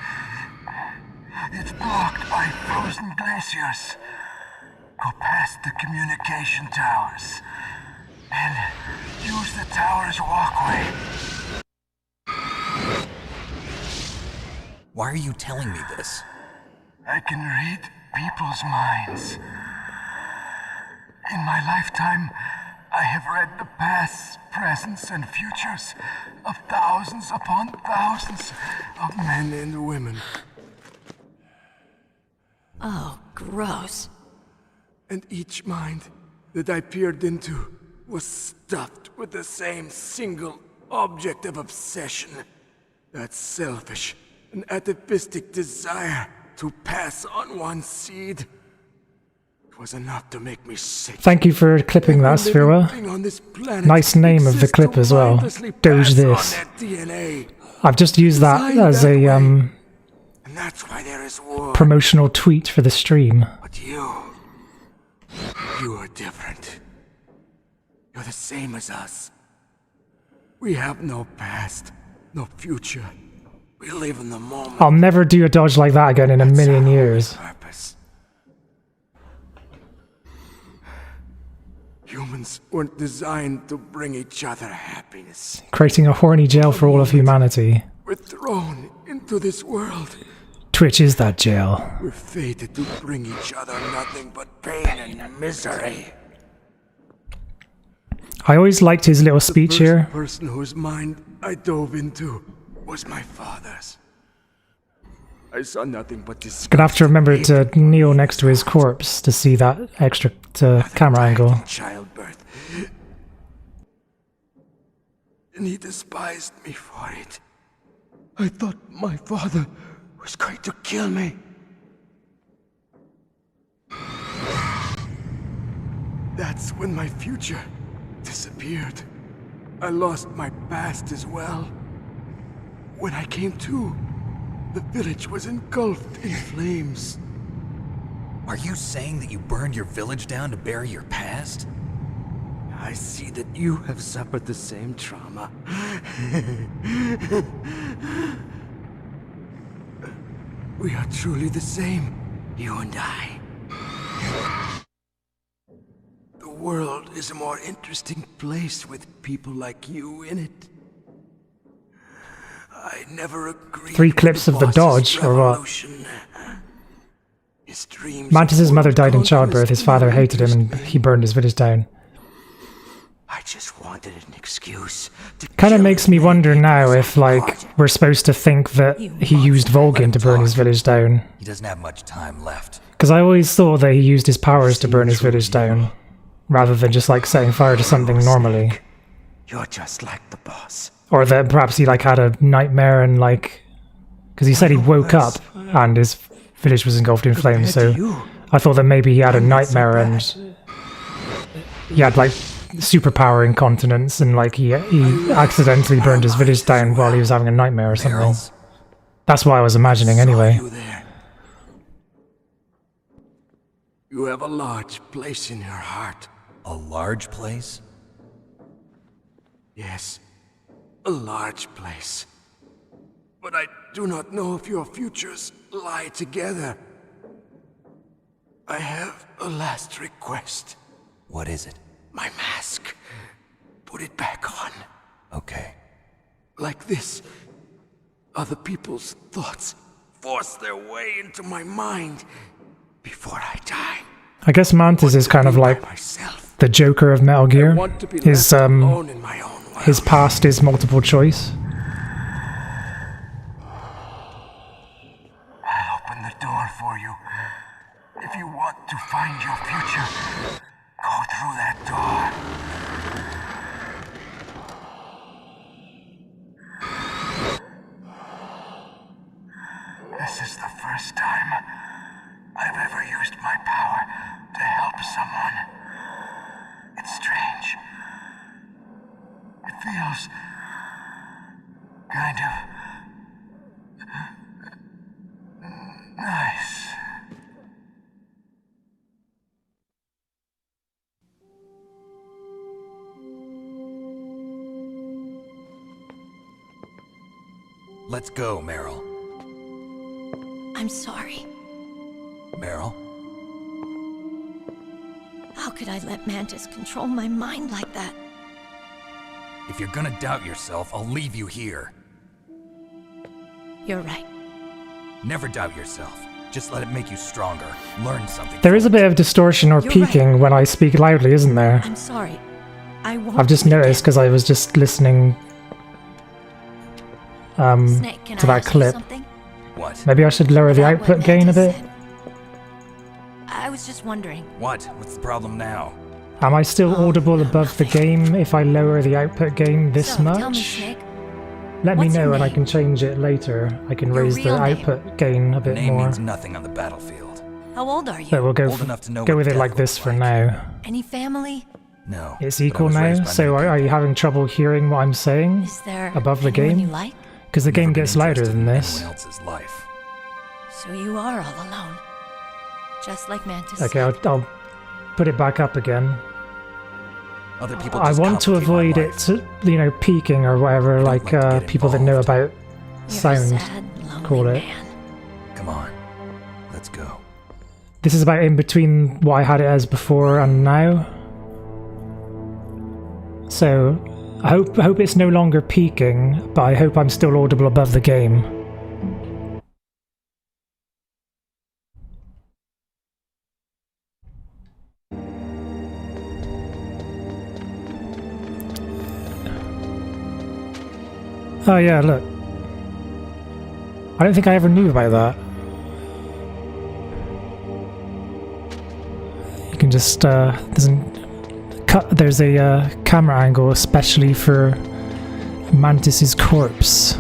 It's blocked by frozen glaciers. Go past the communication towers. And use the tower's walkway. Why are you telling me this? I can read people's minds. In my lifetime, I have read the pasts, presents, and futures of thousands upon thousands of men and women. Oh, gross. And each mind that I peered into was stuffed with the same single object of obsession. That selfish and atavistic desire to pass on one's seed. It was enough to make me sick. Thank you for clipping that, Sphera. Nice name of the clip as well. Doge this. I've just used that as a And that's why there is war. promotional tweet for the stream. But you are different. You're the same as us. We have no past, no future. We live in the moment. I'll never do a dodge like that again in a million years. Purpose. Humans weren't designed to bring each other happiness. Creating a horny jail for all of humanity. We're thrown into this world. Twitch is that jail. We're fated to bring each other nothing but pain and misery. I always liked his little speech here. The person whose mind I dove into was my father's. I saw nothing but this. Gonna have to remember to kneel next to his corpse to see that extra camera angle. Childbirth. And he despised me for it. I thought my father was going to kill me. That's when my future disappeared. I lost my past as well. When I came to, the village was engulfed in flames. Are you saying that you burned your village down to bury your past? I see that you have suffered the same trauma. We are truly the same, you and I. The world is a more interesting place with people like you in it. I never agreed. 3 clips of the dodge, or what? Mantis's mother died in childbirth, his father hated him, and he burned his village down. I just wanted an excuse. Kind of makes me wonder now if, like, we're supposed to think that he used Volgin to burn his village down. He doesn't have much time left. Because I always thought that he used his powers to burn his village down, rather than just, like, setting fire to something normally. You're just like the boss. Or that perhaps he, like, had a nightmare and, like... Because he said he woke up and his village was engulfed in flames, so I thought that maybe he had a nightmare and he had, like, superpower incontinence and, like, he accidentally burned his village down while he was having a nightmare or something. That's what I was imagining anyway. You have a large place in your heart. A large place? Yes, a large place. But I do not know if your futures lie together. I have a last request. What is it? My mask. Put it back on. Okay. Like this, other people's thoughts force their way into my mind before I die. I guess Mantis is kind of like the Joker of Metal Gear. His past is multiple choice. I'll open the door for you. If you want to find your future, go through that door. This is the first time I've ever used my power to help someone. It's strange. It feels kind of nice. Let's go, Meryl. I'm sorry. Meryl? How could I let Mantis control my mind like that? If you're gonna doubt yourself, I'll leave you here. You're right. Never doubt yourself. Just let it make you stronger. Learn something. There is a bit of distortion or peaking when I speak loudly, isn't there? I'm sorry. I won't. I've just noticed because I was just listening Snake, to that clip. What? Maybe I should lower the output gain a bit. I was just wondering. What? What's the problem now? Am I still audible above the game if I lower the output gain this So, much? tell me, Snake, Let me what's your know and I name? can change it later. I can Your raise the real name? output gain a bit Name more. means nothing on the battlefield. How old are you? So we'll go, Old enough to know go what with it death like this for now. Any family? No. It's but I equal was now, raised by so are you having trouble hearing what I'm saying Is there above the anyone game? you like? Because the game gets louder than this. Anyone else's life. So you are all alone. Just like Mantis. Okay, I'll put it back up again. Other people I just want to complicate my avoid life. it, you know, peaking or whatever, like people that know about sound, call it. Come on, let's go. This is about in between what I had it as before and now. So, I hope it's no longer peaking, but I hope I'm still audible above the game. Oh yeah, look. I don't think I ever knew about that. You can just, there's a camera angle especially for Mantis's corpse.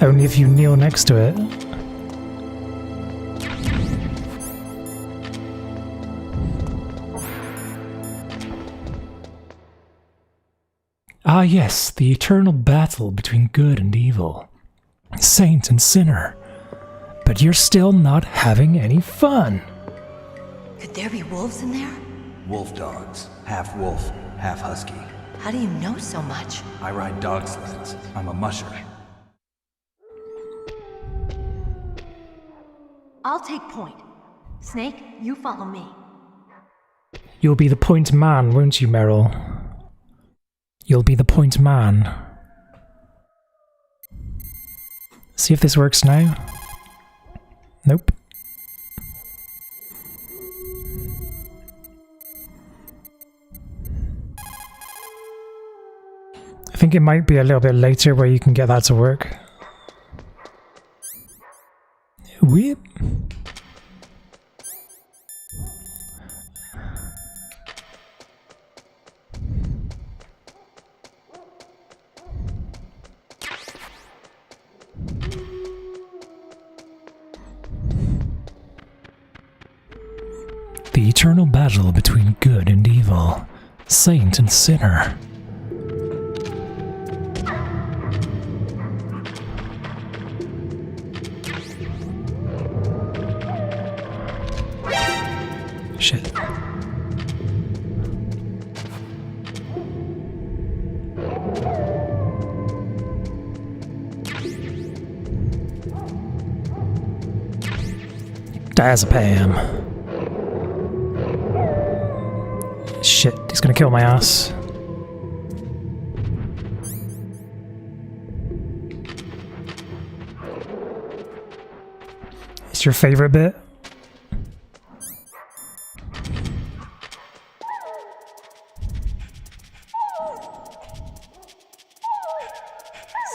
Only if you kneel next to it. Ah yes, the eternal battle between good and evil. Saint and sinner. But you're still not having any fun. Could there be wolves in there? Wolf dogs. Half wolf, half husky. How do you know so much? I ride dog sleds. I'm a musher. I'll take point. Snake, you follow me. You'll be the point man, won't you, Meryl? You'll be the point man. See if this works now. Nope. I think it might be a little bit later where you can get that to work. Whip. The eternal battle between good and evil, saint and sinner. Shit. Diazepam. Shit, he's gonna kill my ass. It's your favorite bit?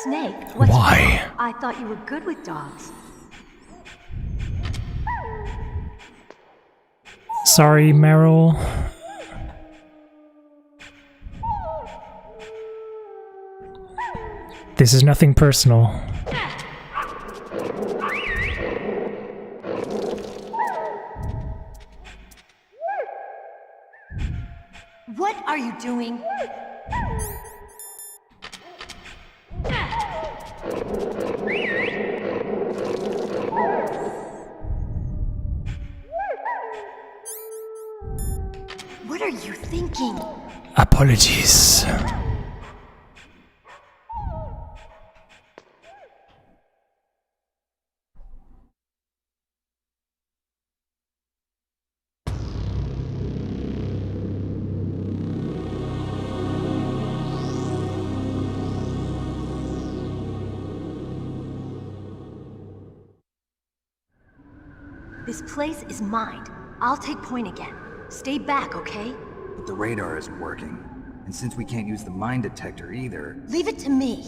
Snake, what's Why? wrong? I thought you were good with dogs. Sorry, Meryl. This is nothing personal. What are you doing? What are you thinking? Apologies. This place is mine. I'll take point again. Stay back, okay? But the radar isn't working. And since we can't use the mine detector either... Leave it to me.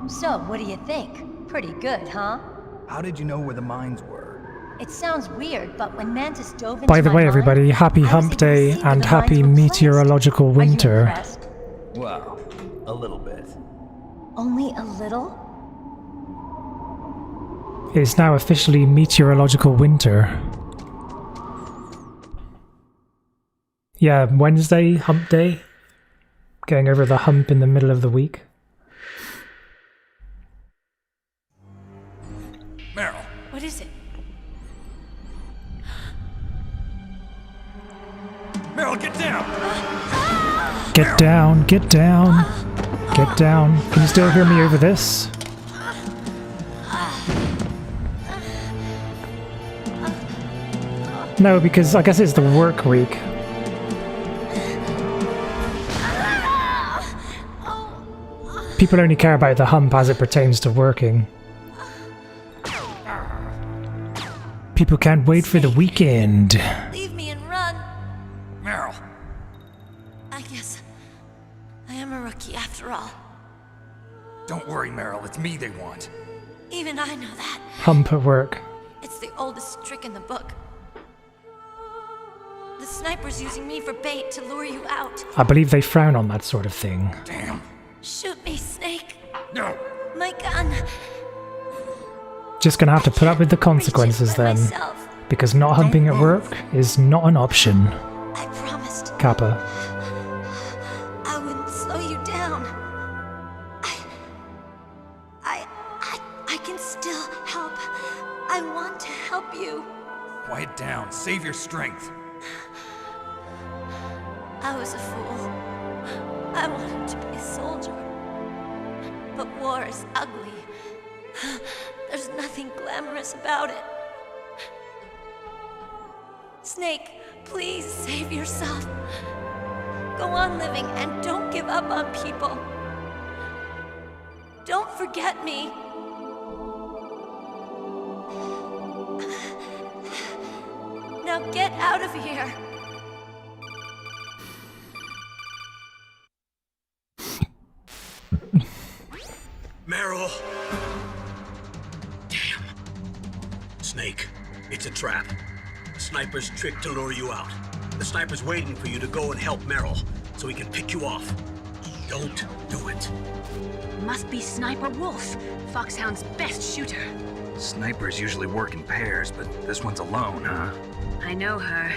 So, what do you think? Pretty good, huh? How did you know where the mines were? It sounds weird, but when Mantis dove into By the my way, mind, everybody, happy hump day and happy meteorological winter. Well, a little bit. Only a little? It's now officially meteorological winter. Yeah, Wednesday, hump day. Getting over the hump in the middle of the week. Meryl. What is it? Meryl, get down! Get down, get down, get down. Can you still hear me over this? No, because I guess it's the work week. People only care about the hump as it pertains to working. People can't wait for the weekend. Leave me and run. Meryl. I guess I am a rookie after all. Don't worry, Meryl. It's me they want. Even I know that. Hump at work. It's the oldest trick in the book. The sniper's using me for bait to lure you out. I believe they frown on that sort of thing. Damn. Shoot me, Snake. No. My gun. Just gonna have to put up with the consequences then. Because not humping at work is not an option. I promised. Kappa. I wouldn't slow you down. I can still help. I want to help you. Quiet down. Save your strength. I was a fool. I wanted to be a soldier. But war is ugly. There's nothing glamorous about it. Snake, please save yourself. Go on living and don't give up on people. Don't forget me. Now get out of here. Meryl! Damn. Snake, it's a trap. The sniper's trick to lure you out. The sniper's waiting for you to go and help Meryl, so he can pick you off. Don't do it. Must be Sniper Wolf, Foxhound's best shooter. Snipers usually work in pairs, but this one's alone, huh? I know her.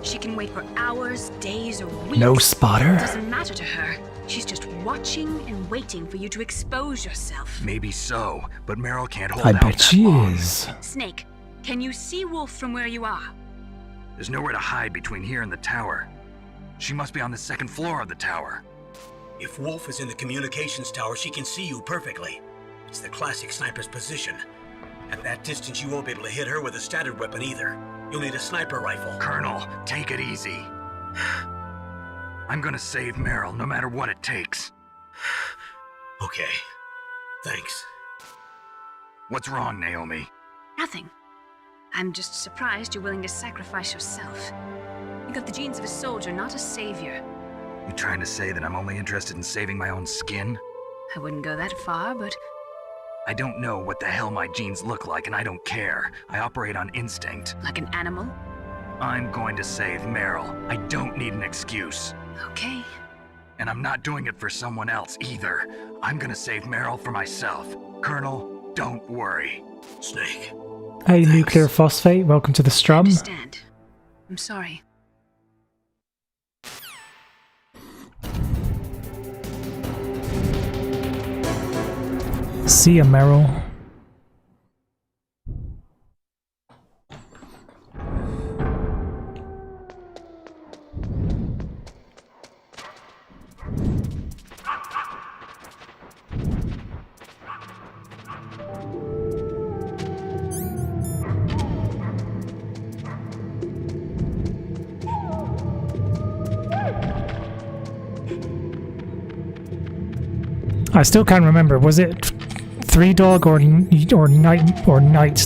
She can wait for hours, days, or weeks. No spotter? It doesn't matter to her. She's just watching and waiting for you to expose yourself. Maybe so, but Meryl can't hold I out bet that she long. is. Snake, can you see Wolf from where you are? There's nowhere to hide between here and the tower. She must be on the second floor of the tower. If Wolf is in the communications tower, she can see you perfectly. It's the classic sniper's position. At that distance, you won't be able to hit her with a standard weapon either. You'll need a sniper rifle. Colonel, take it easy. I'm gonna save Meryl, no matter what it takes. Okay. Thanks. What's wrong, Naomi? Nothing. I'm just surprised you're willing to sacrifice yourself. You got the genes of a soldier, not a savior. You trying to say that I'm only interested in saving my own skin? I wouldn't go that far, but I don't know what the hell my genes look like, and I don't care. I operate on instinct. like an animal? I'm going to save Meryl. I don't need an excuse. Okay. And I'm not doing it for someone else either. I'm gonna save Meryl for myself. Colonel, don't worry. Snake. Hey, Nuclear Phosphate, welcome to the Strum. Understand. I'm sorry. See ya, Meryl. I still can't remember. Was it Three Dog or Night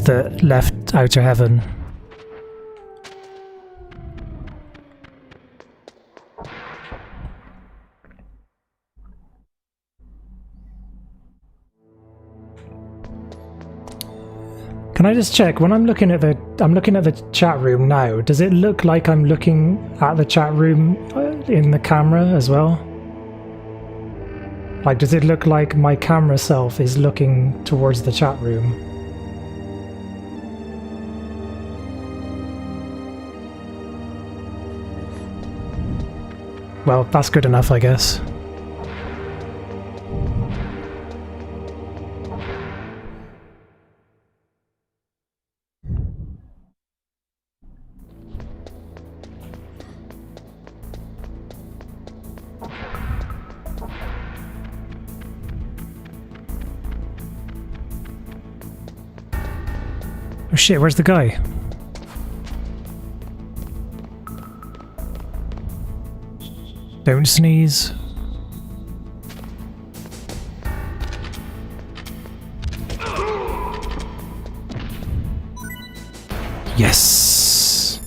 that left Outer Heaven? Can I just check? When I'm looking at the chat room now, does it look like I'm looking at the chat room in the camera as well? Like, does it look like my camera self is looking towards the chat room? Well, that's good enough, I guess. Oh shit, where's the guy? Don't sneeze. Yes!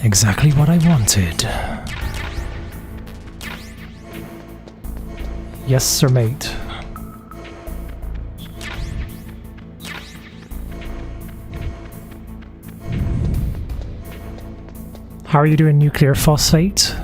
Exactly what I wanted. Yes, sir, mate. How are you doing, nuclear phosphate?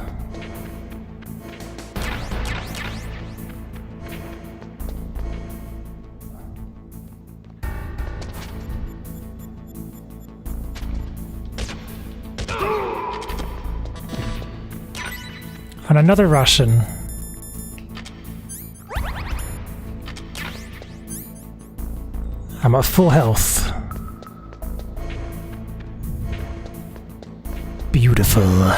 And another ration. I'm at full health. Beautiful.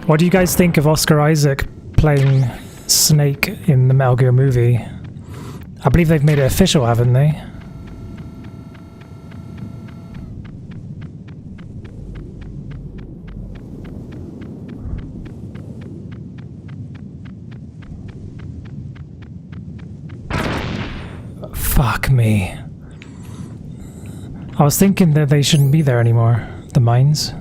What do you guys think of Oscar Isaac playing Snake in the Metal Gear movie? I believe they've made it official, haven't they? Fuck me. I was thinking that they shouldn't be there anymore, the mines.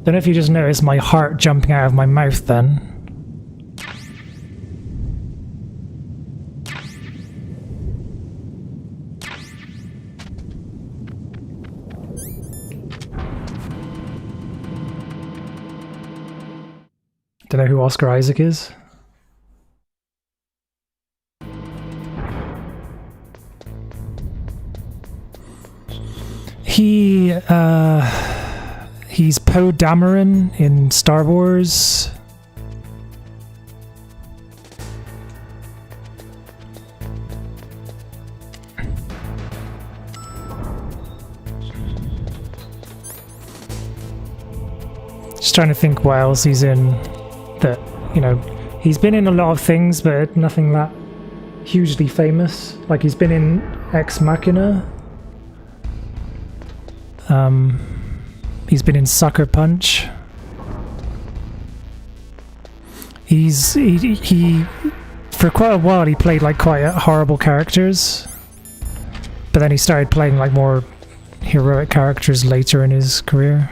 Don't know if you just noticed my heart jumping out of my mouth then. Don't know who Oscar Isaac is. He's Poe Dameron in Star Wars. Just trying to think what else he's in that, you know, he's been in a lot of things, but nothing that hugely famous. Like he's been in Ex Machina. He's been in Sucker Punch. He for quite a while he played like quite horrible characters, but then he started playing like more heroic characters later in his career.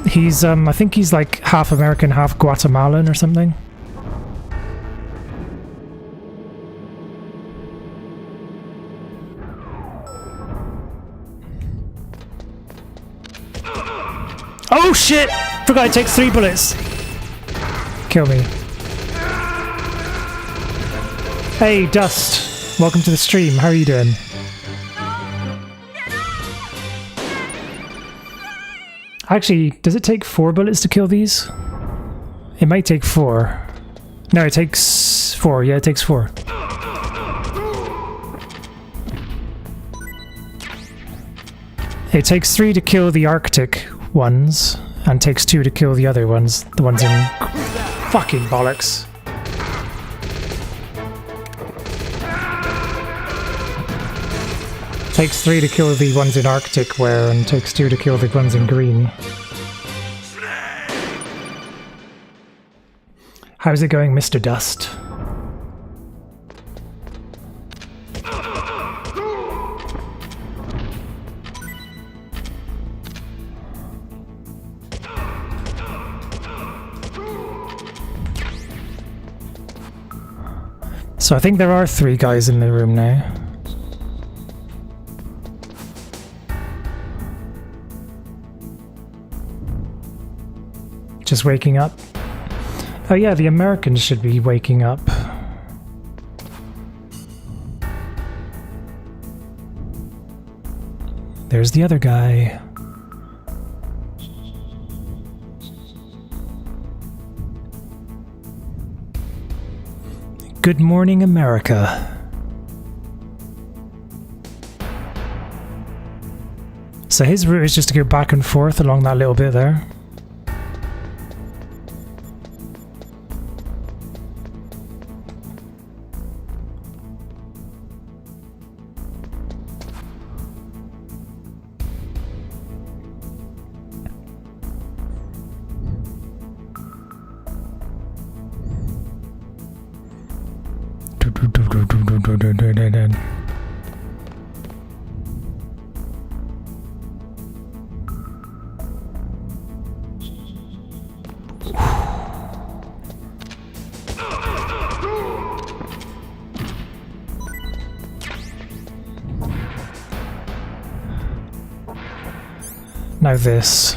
He's I think he's like half American, half Guatemalan or something. Oh shit! Forgot it takes 3 bullets. Kill me. Hey, Dust. welcome to the stream. How are you doing? Actually, does it take 4 bullets to kill these? It might take 4. No, it takes 4. Yeah, it takes 4. It takes 3 to kill the Arctic ones, and takes 2 to kill the other ones. The ones in... Fucking bollocks. Takes 3 to kill the ones in Arctic wear, and takes 2 to kill the ones in green. How's it going, Mr. Dust? So I think there are 3 guys in the room now. Just waking up. Oh yeah, the Americans should be waking up. There's the other guy. Good morning, America. So his route is just to go back and forth along that little bit there. Now this.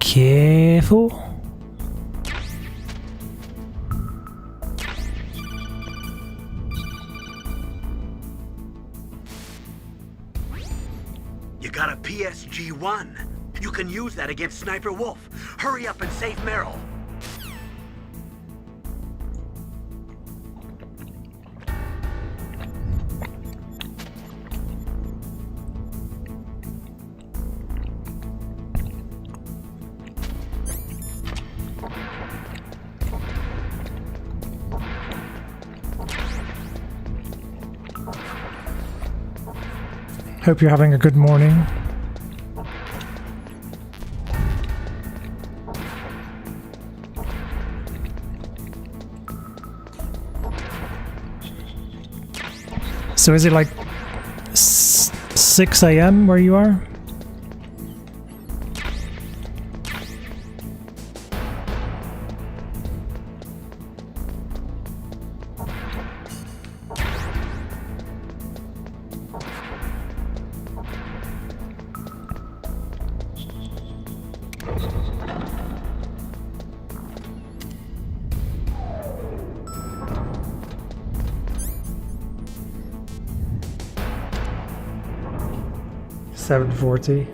Careful. You got a PSG-1. You can use that against Sniper Wolf. Hurry up and save Meryl. Hope you're having a good morning. So is it like 6 a.m. where you are? $7.40.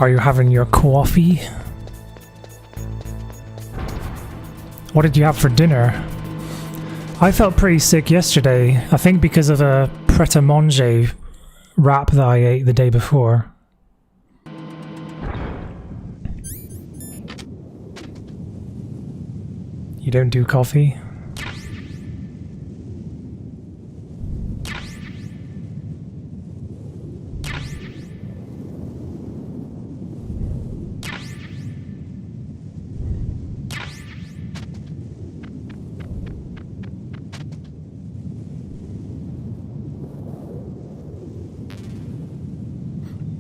Are you having your coffee? What did you have for dinner? I felt pretty sick yesterday, I think because of the pret-a-manger wrap that I ate the day before. You don't do coffee?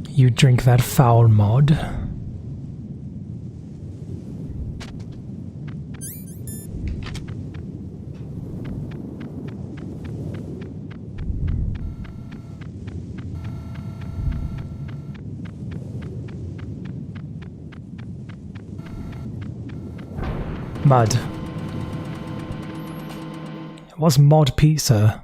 You drink that foul mod? Mud. What's mod pizza?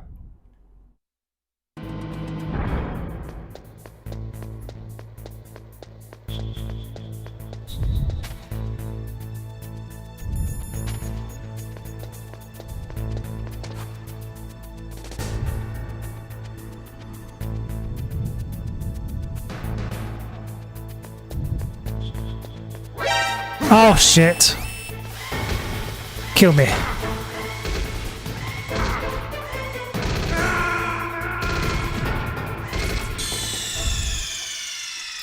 Oh shit. Kill me.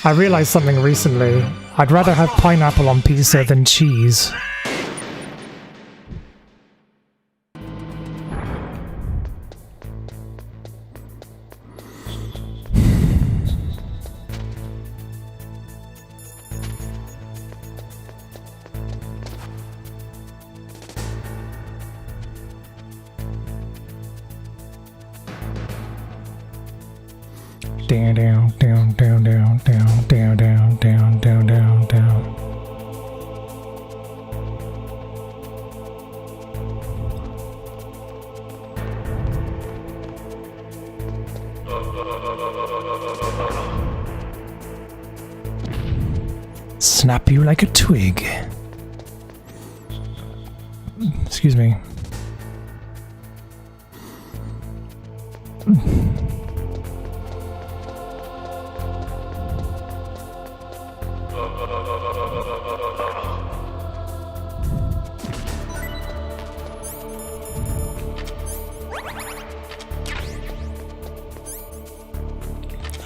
I realized something recently. I'd rather have pineapple on pizza than cheese. Down, down, down, down, down, down, down, down, down, down, down, down. Snap you like a twig. Excuse me.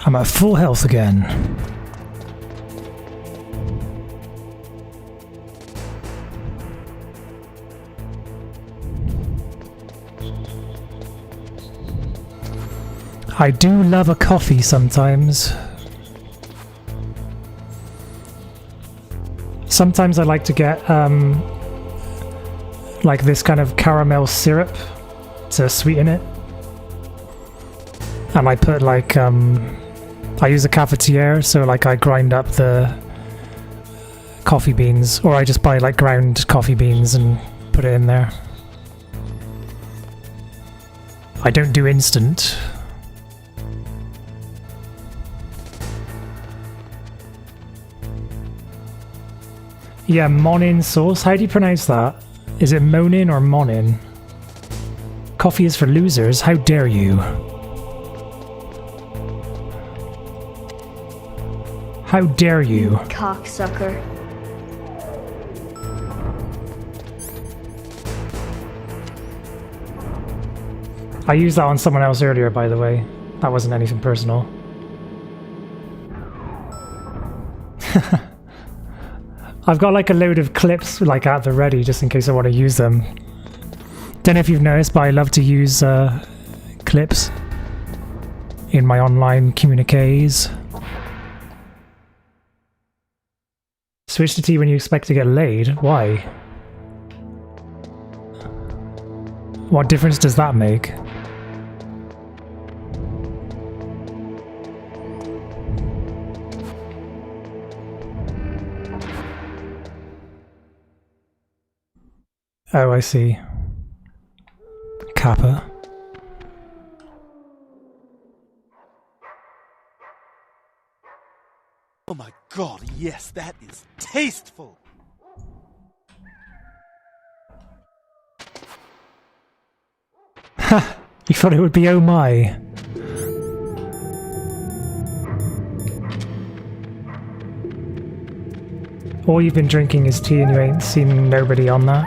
I'm at full health again. I do love a coffee sometimes. Sometimes I like to get like this kind of caramel syrup to sweeten it. And I put like I use a cafetiere, so like I grind up the coffee beans, or I just buy like ground coffee beans and put it in there. I don't do instant. Yeah, Monin sauce. How do you pronounce that? Is it Monin or Monin? Coffee is for losers. How dare you? How dare you? Cocksucker. I used that on someone else earlier, by the way. That wasn't anything personal. I've got like a load of clips like at the ready just in case I want to use them. Don't know if you've noticed, but I love to use clips in my online communiques. Switch to tea when you expect to get laid? Why? What difference does that make? Oh, I see. Kappa. Oh my god, yes, that is tasteful! Ha! You thought it would be oh my. All you've been drinking is tea and you ain't seen nobody on that.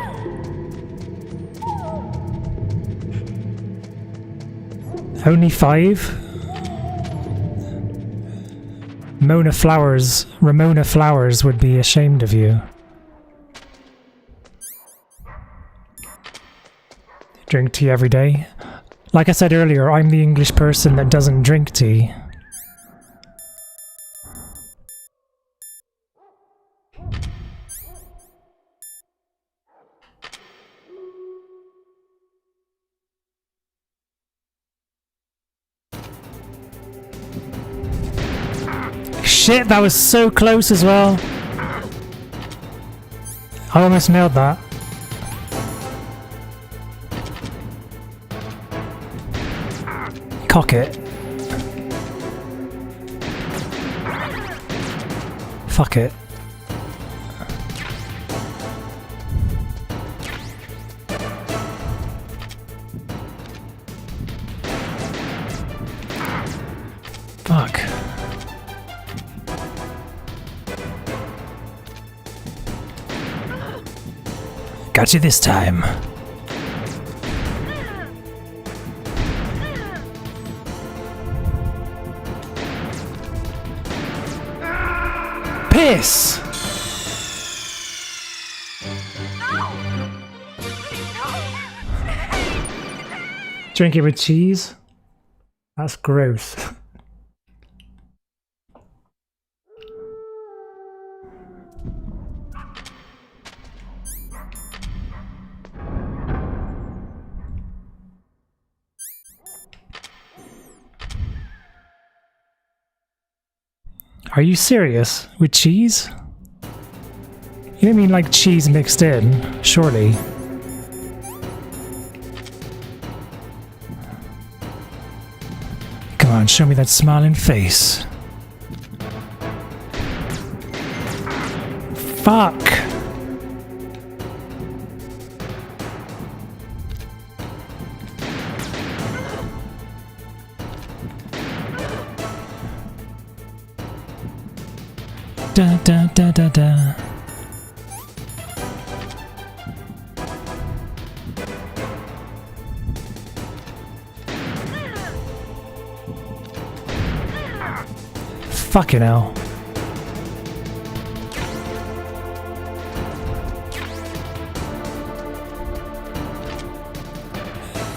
Only 5? Ramona Flowers would be ashamed of you. Drink tea every day? Like I said earlier, I'm the English person that doesn't drink tea. Shit, that was so close as well. I almost nailed that. cock it. Fuck it. Fuck. Got you this time. Piss! Drink it with cheese? That's gross. Are you serious? With cheese? You don't mean like cheese mixed in, surely? Come on, show me that smiling face. Fuck! Da da da da da. Fucking hell.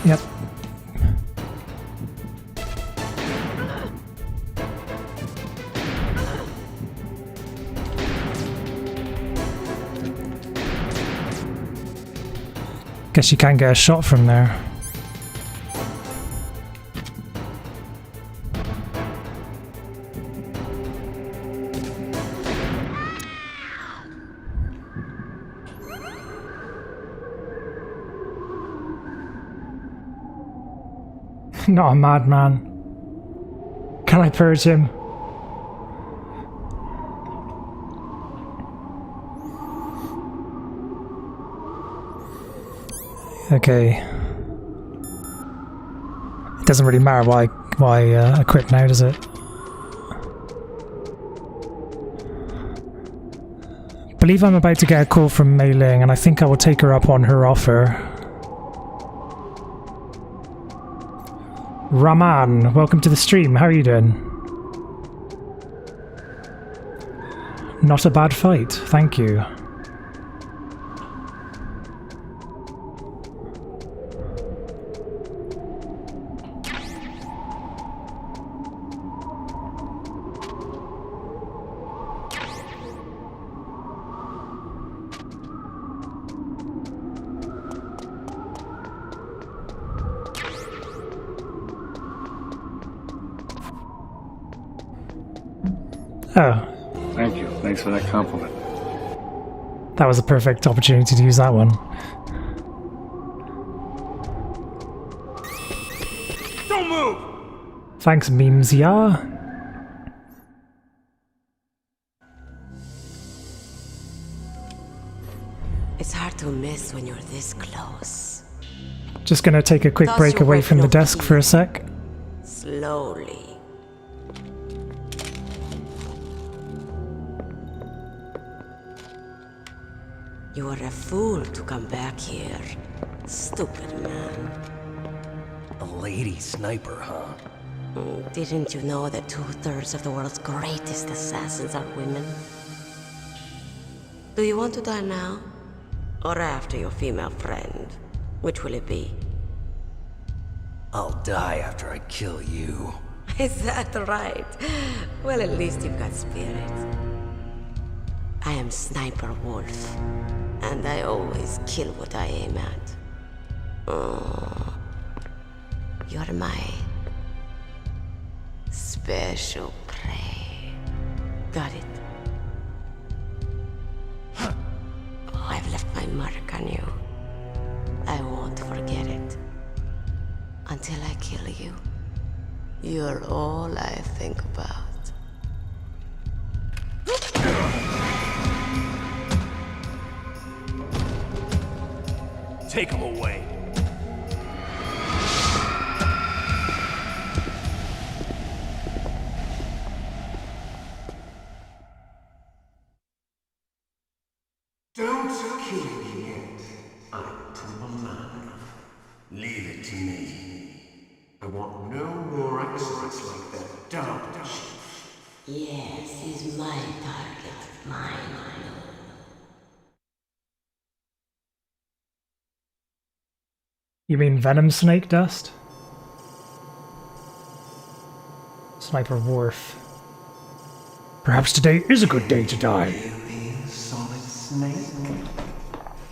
Yep. Guess you can't get a shot from there. Not a madman. Can I purge him? Okay. It doesn't really matter why I quit now, does it? I believe I'm about to get a call from Mei Ling, and I think I will take her up on her offer. Raman, welcome to the stream. How are you doing? Not a bad fight, thank you. Oh. Thank you. Thanks for that compliment. That was a perfect opportunity to use that one. Don't move! Thanks, Memesya. It's hard to miss when you're this close. Just gonna take a quick Toss break your away from the weapon desk over for a here. sec. Slowly. You are a fool to come back here. Stupid man. A lady sniper, huh? Didn't you know that 2/3 of the world's greatest assassins are women? Do you want to die now? Or after your female friend? Which will it be? I'll die after I kill you. Is that right? Well, at least you've got spirit. I am Sniper Wolf, and I always kill what I aim at. Oh, you're my special prey. Got it? I've left my mark on you. I won't forget it. Until I kill you. You're all I think about. Take him away. Don't kill me yet. I'm alive. Leave it to me. I want no more accidents like that dumb chief. Yes, he's my target. Mine. You mean Venom Snake Dust? Sniper Worf. Perhaps today is a good day to die. Solid Snake?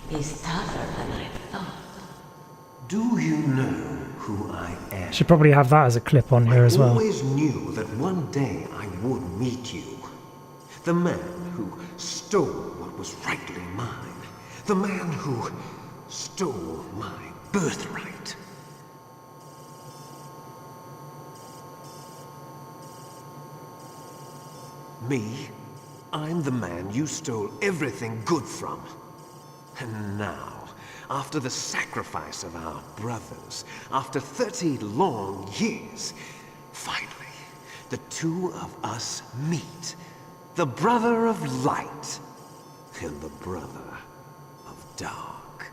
He's tougher than I thought. Do you know who I am? Should probably have that as a clip on here as well. I always knew that one day I would meet you. The man who stole what was rightly mine. The man who stole my birthright. Me? I'm the man you stole everything good from. And now, after the sacrifice of our brothers, after 30 long years, finally, the two of us meet. The brother of light and the brother of dark.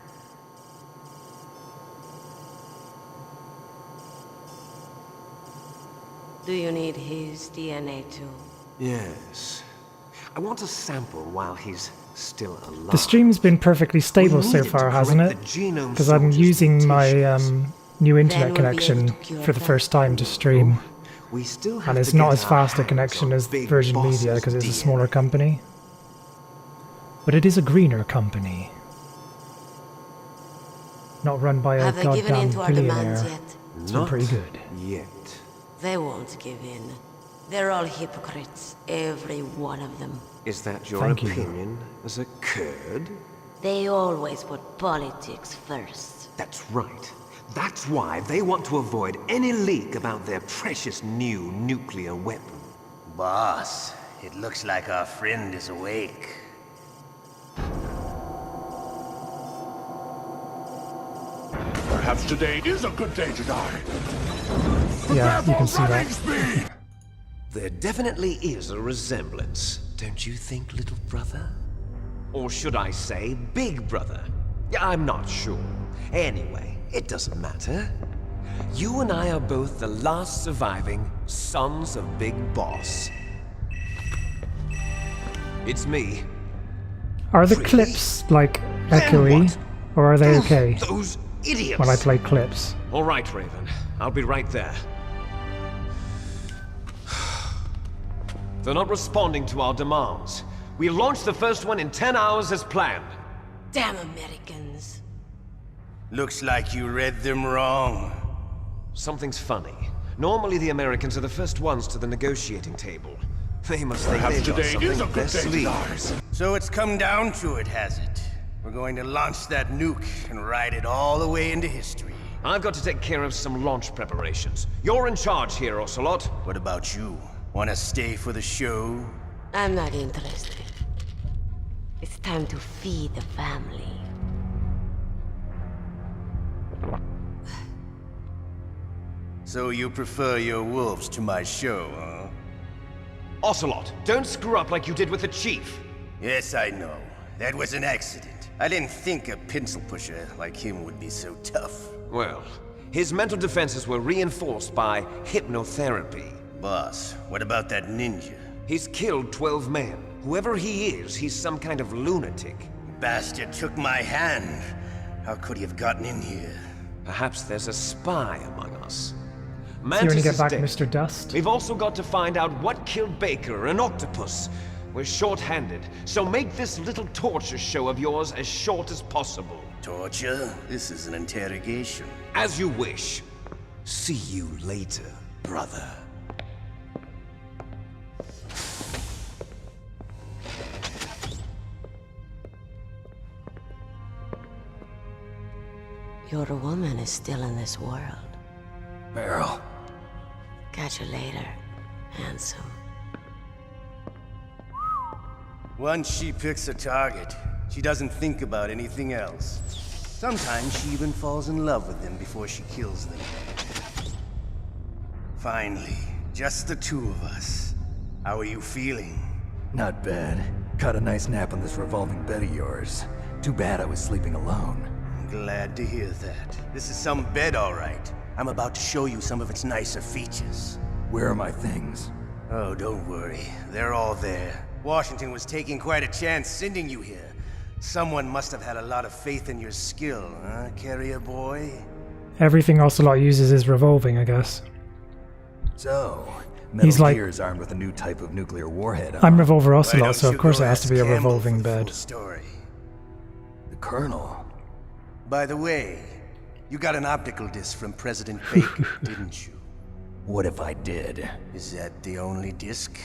Do you need his DNA too? Yes. I want a sample while he's still alive. The stream's been perfectly stable so far, hasn't it? Because I'm using my new internet connection for the first time to stream. And it's not as fast a connection as Virgin Media because it's a smaller company. But it is a greener company. Not run by a Have they given in goddamn to our demands billionaire. yet? It's been pretty good. Yet. They won't give in. They're all hypocrites, every one of them. Is that your Thank you. opinion as a Kurd? They always put politics first. That's right. That's why they want to avoid any leak about their precious new nuclear weapon. Boss, it looks like our friend is awake. Perhaps today is a good day to die. Yeah, you can see that. There definitely is a resemblance, don't you think, little brother? Or should I say, big brother? I'm not sure. Anyway, it doesn't matter. You and I are both the last surviving sons of Big Boss. It's me. Are the clips, like, echoey? Or are they okay? Those idiots! When I play clips. All right, Raven. I'll be right there. They're not responding to our demands. We launched the first one in 10 hours as planned. Damn Americans. Looks like you read them wrong. Something's funny. Normally the Americans are the first ones to the negotiating table. They must think Perhaps they've got today something is a up their good day to sleeves. So it's come down to it, has it? We're going to launch that nuke and ride it all the way into history. I've got to take care of some launch preparations. You're in charge here, Ocelot. What about you? Want to stay for the show? I'm not interested. It's time to feed the family. So you prefer your wolves to my show, huh? Ocelot, don't screw up like you did with the Chief. Yes, I know. That was an accident. I didn't think a pencil pusher like him would be so tough. Well, his mental defenses were reinforced by hypnotherapy. Boss, what about that ninja? He's killed 12 men. Whoever he is, he's some kind of lunatic. Bastard took my hand. How could he have gotten in here? Perhaps there's a spy among us. So you want to Mantis get is back dead. Mr. Dust? We've also got to find out what killed Baker and Octopus. We're short-handed, so make this little torture show of yours as short as possible. Torture? This is an interrogation. As you wish. See you later, brother. Your woman is still in this world. Meryl. Catch you later, handsome. Once she picks a target, she doesn't think about anything else. Sometimes she even falls in love with them before she kills them. Finally, just the two of us. How are you feeling? Not bad. Caught a nice nap on this revolving bed of yours. Too bad I was sleeping alone. I'm glad to hear that. This is some bed, all right. I'm about to show you some of its nicer features. Where are my things? Oh, don't worry. They're all there. Washington was taking quite a chance sending you here. Someone must have had a lot of faith in your skill, huh, carrier boy? Everything Ocelot uses is revolving, I guess. So, He's Metal like, Gear is armed with a new type of nuclear warhead. I'm Revolver Ocelot, so of course it has to be a revolving bed. Story. The Colonel. By the way, you got an optical disc from President Baker, didn't you? What if I did? Is that the only disc?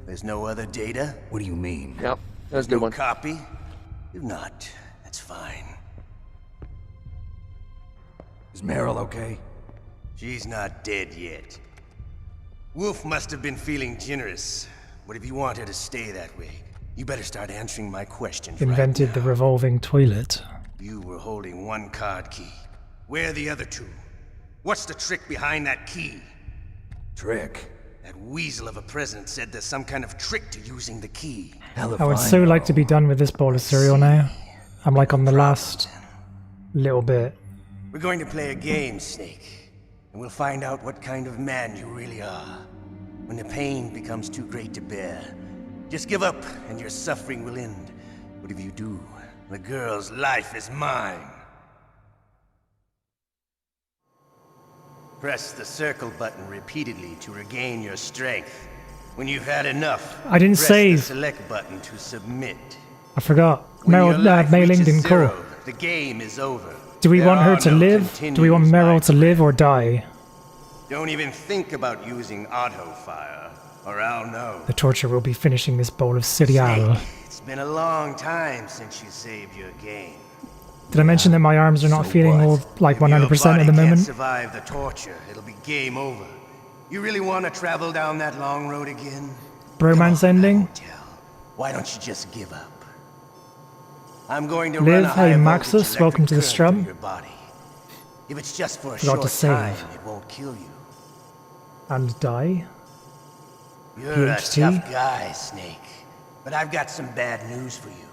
There's no other data? What do you mean? Yep, that's a good no one. Copy? If not, that's fine. Is Meryl okay? She's not dead yet. Wolf must have been feeling generous. But if you want her to stay that way, you better start answering my questions Invented right the revolving toilet. You were holding one card key. Where are the other two? What's the trick behind that key? Trick? That weasel of a president said there's some kind of trick to using the key. I would so like to be done with this bowl of cereal now. I'm like on the last little bit. We're going to play a game, Snake. And we'll find out what kind of man you really are. When the pain becomes too great to bear, just give up and your suffering will end. But if you do, the girl's life is mine. Press the circle button repeatedly to regain your strength. When you've had enough, I didn't press save. the select button to submit. I forgot. When your Meryl, life Mei Ling reaches didn't call. zero, the game is over. Do we There want her are to no live? Do we want continues, Meryl to live or die? Don't even think about using auto fire, or I'll know. The torture will be finishing this bowl of cereal. It's been a long time since you saved your game. Did I mention that my arms are not feeling all like 100% at the Can't moment? survive the torture. It'll be game over. You really want to travel down that long road again? Bromance ending? Why don't you just give up? I'm going to Liv, run a hey high Maxus, voltage welcome to the electric current through strum. your body. If it's just for a Forgot to short save. time, it won't kill you. And die? You're a PhD? tough guy, Snake. But I've got some bad news for you.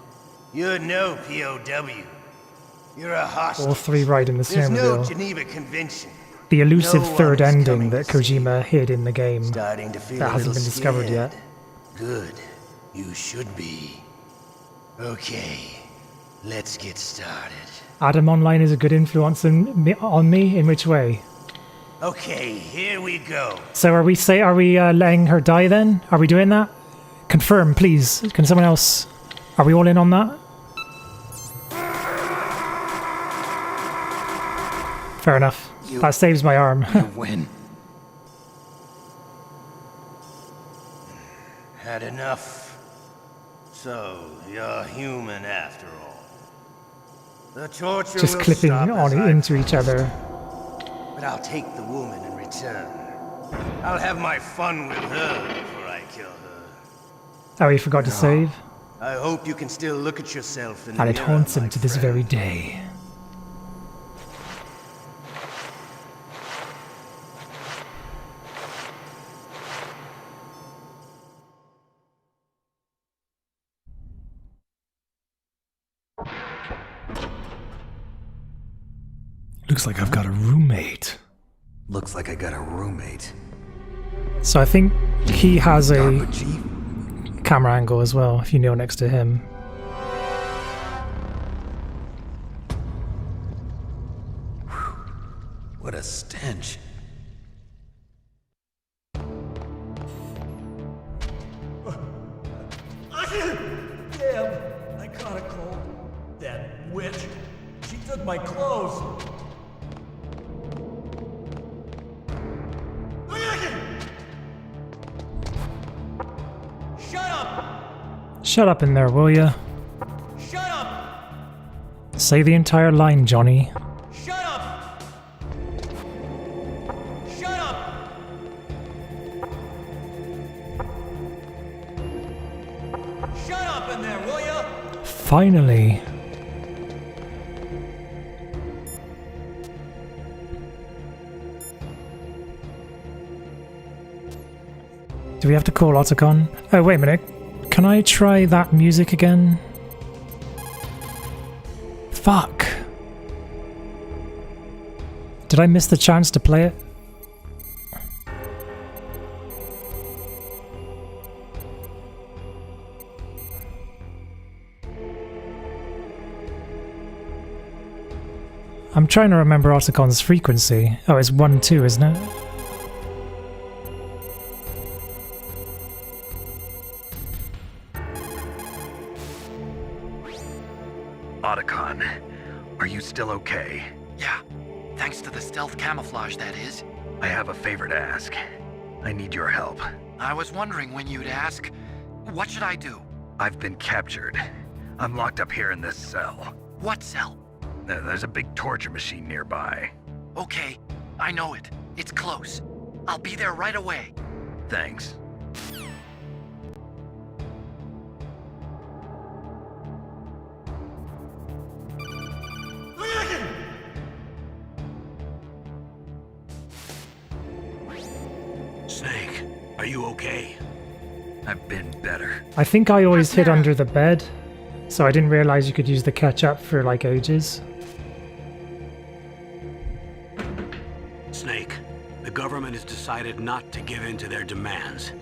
You're no POW. You're a hostage. All three right in the There's no snowmobile. Geneva Convention. The elusive No third one is ending that Kojima hid in the game. Starting to feel That a hasn't been little discovered scared. yet. Good. You should be. Okay. Let's get started. Adam Online is a good influence on me? In which way? Okay, here we go. So are we letting her die then? Are we doing that? Confirm, please. Can someone else? Are we all in on that? Fair enough. That saves my arm. You win. Had enough. So, you're human after all. The torture Just will clipping stop as on I into each other. But I'll take the woman in return. I'll have my fun with her before I kill her. Oh, he forgot to save. I hope you can still look at yourself in the And it mirror, haunts him my to this friend. very day. Looks like I've got a roommate. Looks like I got a roommate. So I think he has a camera angle as well, if you kneel next to him. What a stench. Damn, I caught a cold. That witch. She took my clothes. Shut up! Shut up in there, will ya? Shut up! Say the entire line, Johnny. Shut up! Shut up! up in there, will ya? Finally. Do we have to call Otacon? Oh, wait a minute. Can I try that music again? Fuck. Did I miss the chance to play it? I'm trying to remember Otacon's frequency. Oh, it's 1-2, isn't it? Otacon, are you still okay? Yeah, thanks to the stealth camouflage, that is. I have a favor to ask. I need your help. I was wondering when you'd ask. What should I do? I've been captured. I'm locked up here in this cell. What cell? There's a big torture machine nearby. Okay, I know it. It's close. I'll be there right away. Thanks. Snake, are you okay? I've been better. I think I always hid under the bed, so I didn't realize you could use the catch-up for like ages. Snake, the government has decided not to give in to their demands.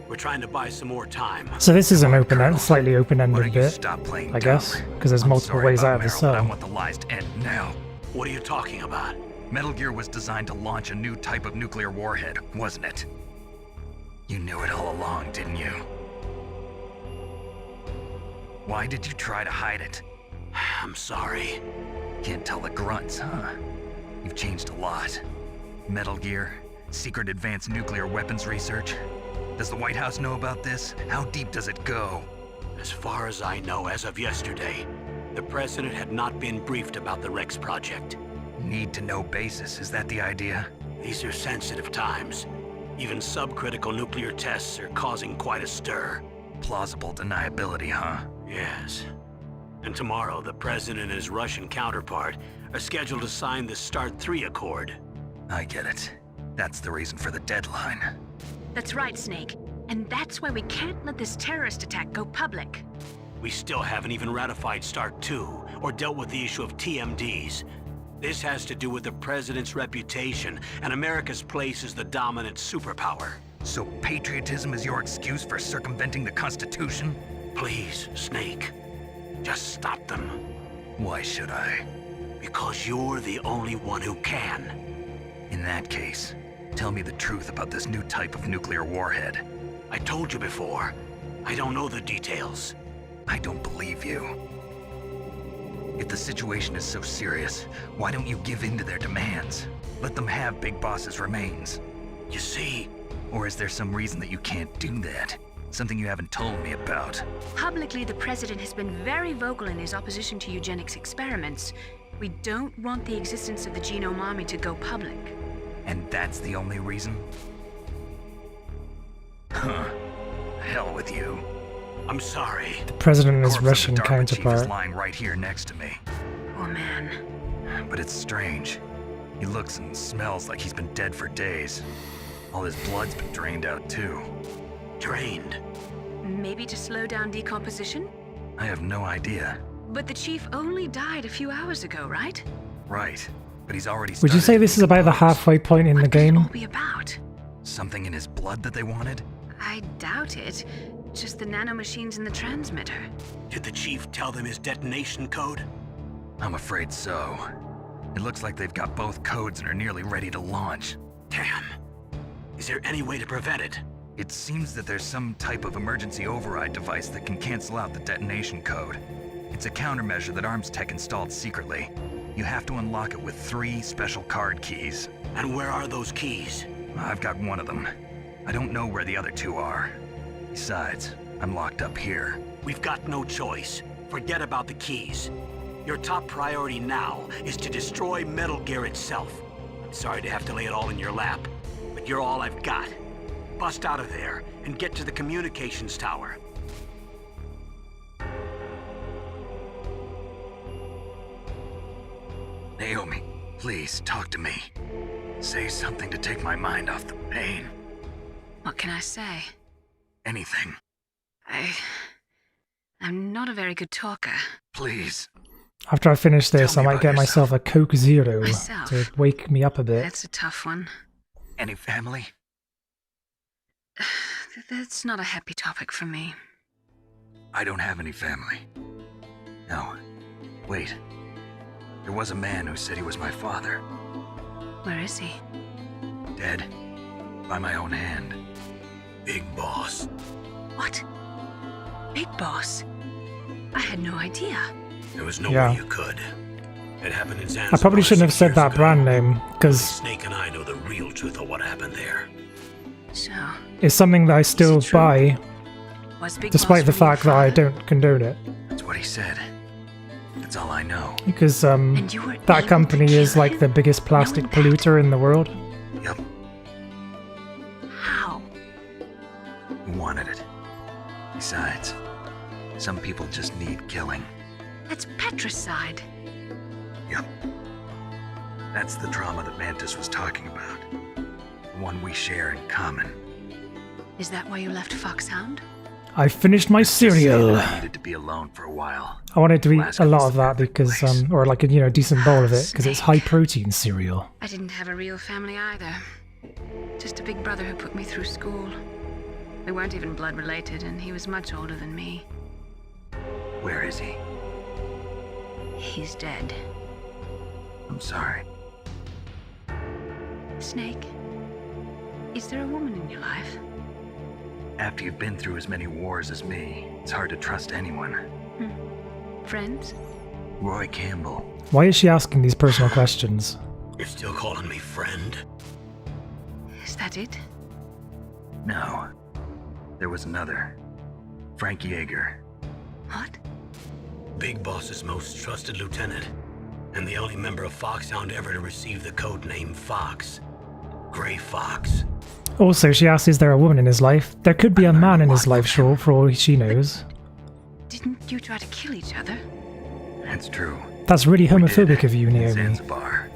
We're trying to buy some more time. So this is an slightly open-ended bit, Stop playing I guess, because there's multiple ways out of the Meryl, but cell. I want the lies to end now. What are you talking about? Metal Gear was designed to launch a new type of nuclear warhead, wasn't it? You knew it all along, didn't you? Why did you try to hide it? I'm sorry. Can't tell the grunts, huh? You've changed a lot. Metal Gear, secret advanced nuclear weapons research. Does the White House know about this? How deep does it go? As far as I know, as of yesterday, the president had not been briefed about the Rex project. Need-to-know basis, is that the idea? These are sensitive times. Even subcritical nuclear tests are causing quite a stir. Plausible deniability, huh? Yes. And tomorrow, the president and his Russian counterpart are scheduled to sign the START 3 Accord. I get it. That's the reason for the deadline. That's right, Snake. And that's why we can't let this terrorist attack go public. We still haven't even ratified START 2 or dealt with the issue of TMDs. This has to do with the president's reputation and America's place as the dominant superpower. So patriotism is your excuse for circumventing the Constitution? Please, Snake. Just stop them. Why should I? Because you're the only one who can. In that case, tell me the truth about this new type of nuclear warhead. I told you before. I don't know the details. I don't believe you. If the situation is so serious, why don't you give in to their demands? Let them have Big Boss's remains. You see? Or is there some reason that you can't do that? Something you haven't told me about. Publicly, the president has been very vocal in his opposition to eugenics experiments. We don't want the existence of the Genome Army to go public. And that's the only reason? Huh. Hell with you. I'm sorry. The president and his Corpse Russian of the DARPA chief counterpart. is lying right here next to me. Oh man. But it's strange. He looks and smells like he's been dead for days. All his blood's been drained out too. Drained? Maybe to slow down decomposition? I have no idea. But the chief only died a few hours ago, right? Right. But he's already Would you say this is about the halfway point in the game? What could it all be about? Something in his blood that they wanted? I doubt it. Just the nanomachines in the transmitter. Did the chief tell them his detonation code? I'm afraid so. It looks like they've got both codes and are nearly ready to launch. Damn. Is there any way to prevent it? It seems that there's some type of emergency override device that can cancel out the detonation code. It's a countermeasure that Arms Tech installed secretly. You have to unlock it with 3 special card keys. And where are those keys? I've got one of them. I don't know where the other 2 are. Besides, I'm locked up here. We've got no choice. Forget about the keys. Your top priority now is to destroy Metal Gear itself. I'm sorry to have to lay it all in your lap, but you're all I've got. Bust out of there and get to the communications tower. Naomi, please talk to me. Say something to take my mind off the pain. What can I say? Anything. I'm not a very good talker. Please. After I finish this, I might get myself a Coke Zero Myself? to wake me up a bit. That's a tough one. Any family? That's not a happy topic for me. I don't have any family. No. Wait. There was a man who said he was my father. Where is he? Dead. By my own hand. Big Boss. What? Big Boss? I had no idea. There was no Yeah. way you could. It happened in Zanzibar. I probably shouldn't have said 6 that years brand ago. name, because Snake and I know the real truth of what happened there. So, it's something that I still buy, was Big despite the Boss really fact that I don't condone it. That's what he said. That's all I know. Because you were able that to company kill is like him? the biggest plastic polluter in the world. Yep. How? He wanted it. Besides, some people just need killing. That's patricide. Yep. That's the trauma that Mantis was talking about. The one we share in common. Is that why you left Foxhound? I finished my cereal. I needed to be alone for a while. I wanted to eat a lot of that because, or like a decent bowl of it because it's high protein cereal. I didn't have a real family either. Just a big brother who put me through school. We weren't even blood related, and he was much older than me. Where is he? He's dead. I'm sorry. Snake, is there a woman in your life? After you've been through as many wars as me, it's hard to trust anyone. Friends? Roy Campbell. Why is she asking these personal questions? You're still calling me friend? Is that it? No. There was another. Frank Yeager. What? Big Boss's most trusted lieutenant, and the only member of Foxhound ever to receive the code name Fox. Gray Fox. Also, she asks, is there a woman in his life? There could be a man in his life, sure, for all she knows. Didn't you try to kill each other? That's true. That's really homophobic of you, In Naomi. Zanzibar.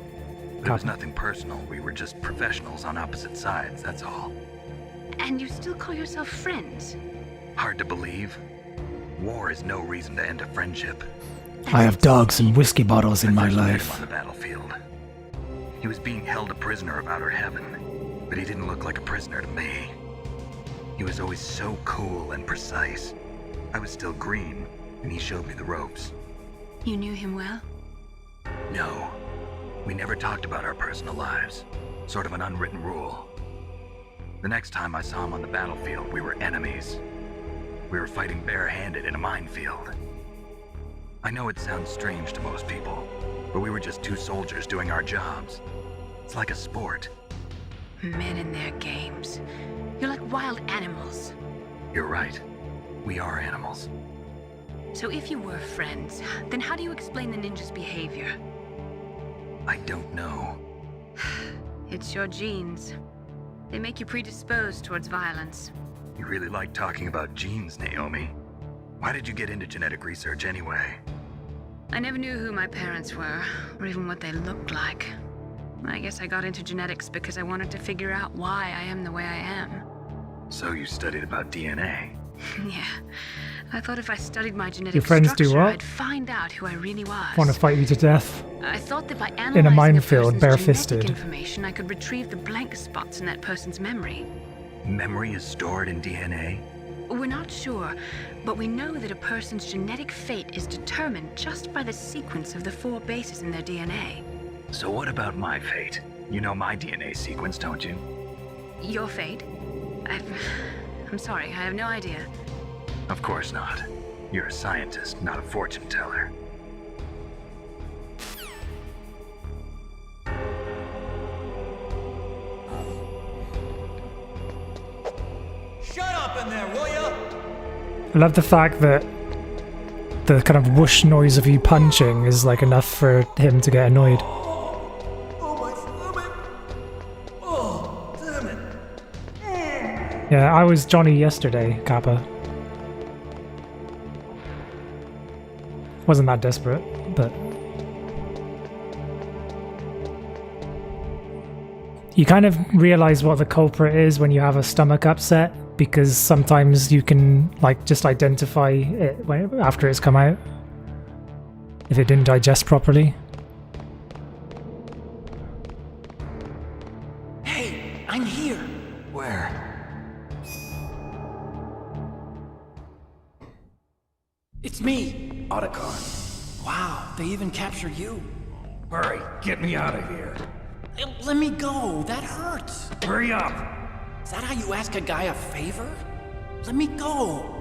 It was nothing personal. We were just professionals on opposite sides, that's all. And you still call yourself friends? Hard to believe. War is no reason to end a friendship. I have dogs and whiskey bottles in my Met him life. on the battlefield. He was being held a prisoner of outer heaven, but he didn't look like a prisoner to me. He was always so cool and precise. I was still green, and he showed me the ropes. You knew him well? No. We never talked about our personal lives. Sort of an unwritten rule. The next time I saw him on the battlefield, we were enemies. We were fighting barehanded in a minefield. I know it sounds strange to most people, but we were just two soldiers doing our jobs. It's like a sport. Men in their games. You're like wild animals. You're right. We are animals. So if you were friends, then how do you explain the ninja's behavior? I don't know. It's your genes. They make you predisposed towards violence. You really like talking about genes, Naomi. Why did you get into genetic research anyway? I never knew who my parents were, or even what they looked like. I guess I got into genetics because I wanted to figure out why I am the way I am. So you studied about DNA? Yeah. I thought if I studied my genetic Your friends do structure, what? I'd find out who I really was. Want to fight you to death? I thought that by In a analyzing minefield, person's bare-fisted. genetic information, I could retrieve the blank spots in that person's memory. Memory is stored in DNA? We're not sure, but we know that a person's genetic fate is determined just by the sequence of the 4 bases in their DNA. So what about my fate? You know my DNA sequence, don't you? Your fate? I'm sorry, I have no idea. Of course not. You're a scientist, not a fortune teller. Shut up in there, will ya? I love the fact that the kind of whoosh noise of you punching is like enough for him to get annoyed. Oh, my stomach. Oh, damn it. Yeah, I was Johnny yesterday, Kappa. Wasn't that desperate, but... You kind of realize what the culprit is when you have a stomach upset, because sometimes you can like just identify it after it's come out if it didn't digest properly. Hey, I'm here. Where? It's me. Otacon. Wow, they even captured you. Hurry, get me out of here. Let me go. That hurts. Hurry up. Is that how you ask a guy a favor? Let me go.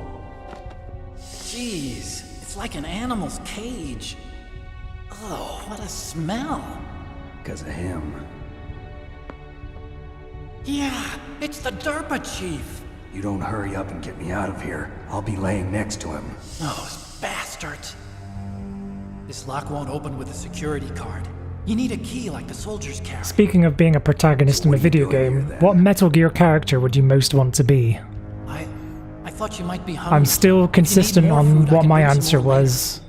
Jeez, it's like an animal's cage. Oh, what a smell. Because of him. Yeah, it's the DARPA chief. You don't hurry up and get me out of here, I'll be laying next to him. Those bastards. This lock won't open with a security card. You need a key like the soldiers carry. Speaking of being a protagonist in a video game, what Metal Gear character would you most want to be? I thought you might be hungry. I'm still consistent on what my answer was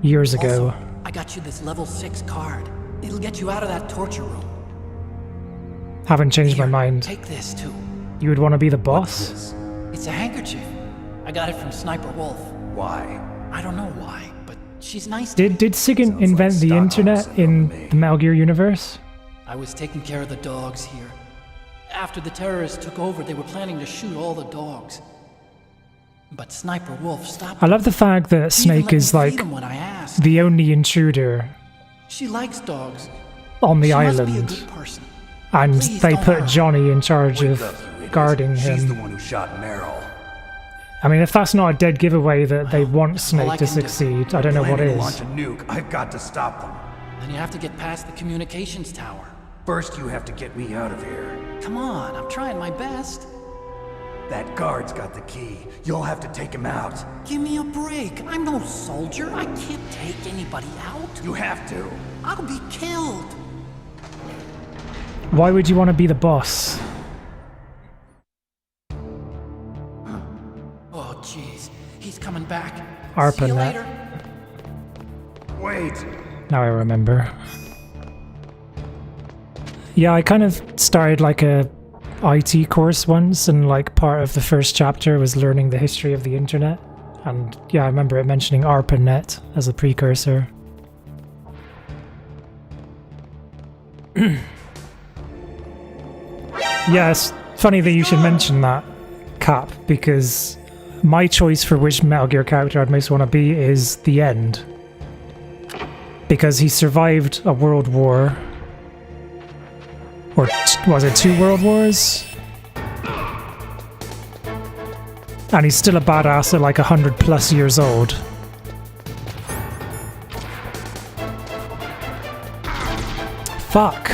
years ago. Also, I got you this level 6 card. It'll get you out of that torture room. Haven't changed my mind. Take this too. You would want to be the boss? It's a handkerchief. I got it from Sniper Wolf. Why? I don't know why, but she's nice. Did Sigint invent the internet in the Metal Gear universe? I was taking care of the dogs here. After the terrorists took over, they were planning to shoot all the dogs. But Sniper Wolf stopped. I love the fact that Snake is like the only intruder She likes dogs. on the She must island. be a good person. And Please they don't put hurt. Johnny in charge of guarding She's the him. one who shot Meryl. I mean, if that's not a dead giveaway that they want Snake I to can do- succeed, I don't know what Planning to is. launch a nuke. I've got to stop them. Then you have to get past the communications tower. First, you have to get me out of here. Come on, I'm trying my best. That guard's got the key. You'll have to take him out. Give me a break. I'm no soldier. I can't take anybody out. You have to. I'll be killed. Why would you want to be the boss? Oh, jeez. He's coming back. See you ARPANET. later. Wait. Now I remember. Yeah, I kind of started like a IT course once, and like part of the first chapter was learning the history of the internet. And yeah, I remember it mentioning ARPANET as a precursor. Yeah, it's funny that you should mention that, Cap, because my choice for which Metal Gear character I'd most want to be is the End. Because he survived a world war. Or was it 2 world wars? And he's still a badass at like 100+ years old. Fuck.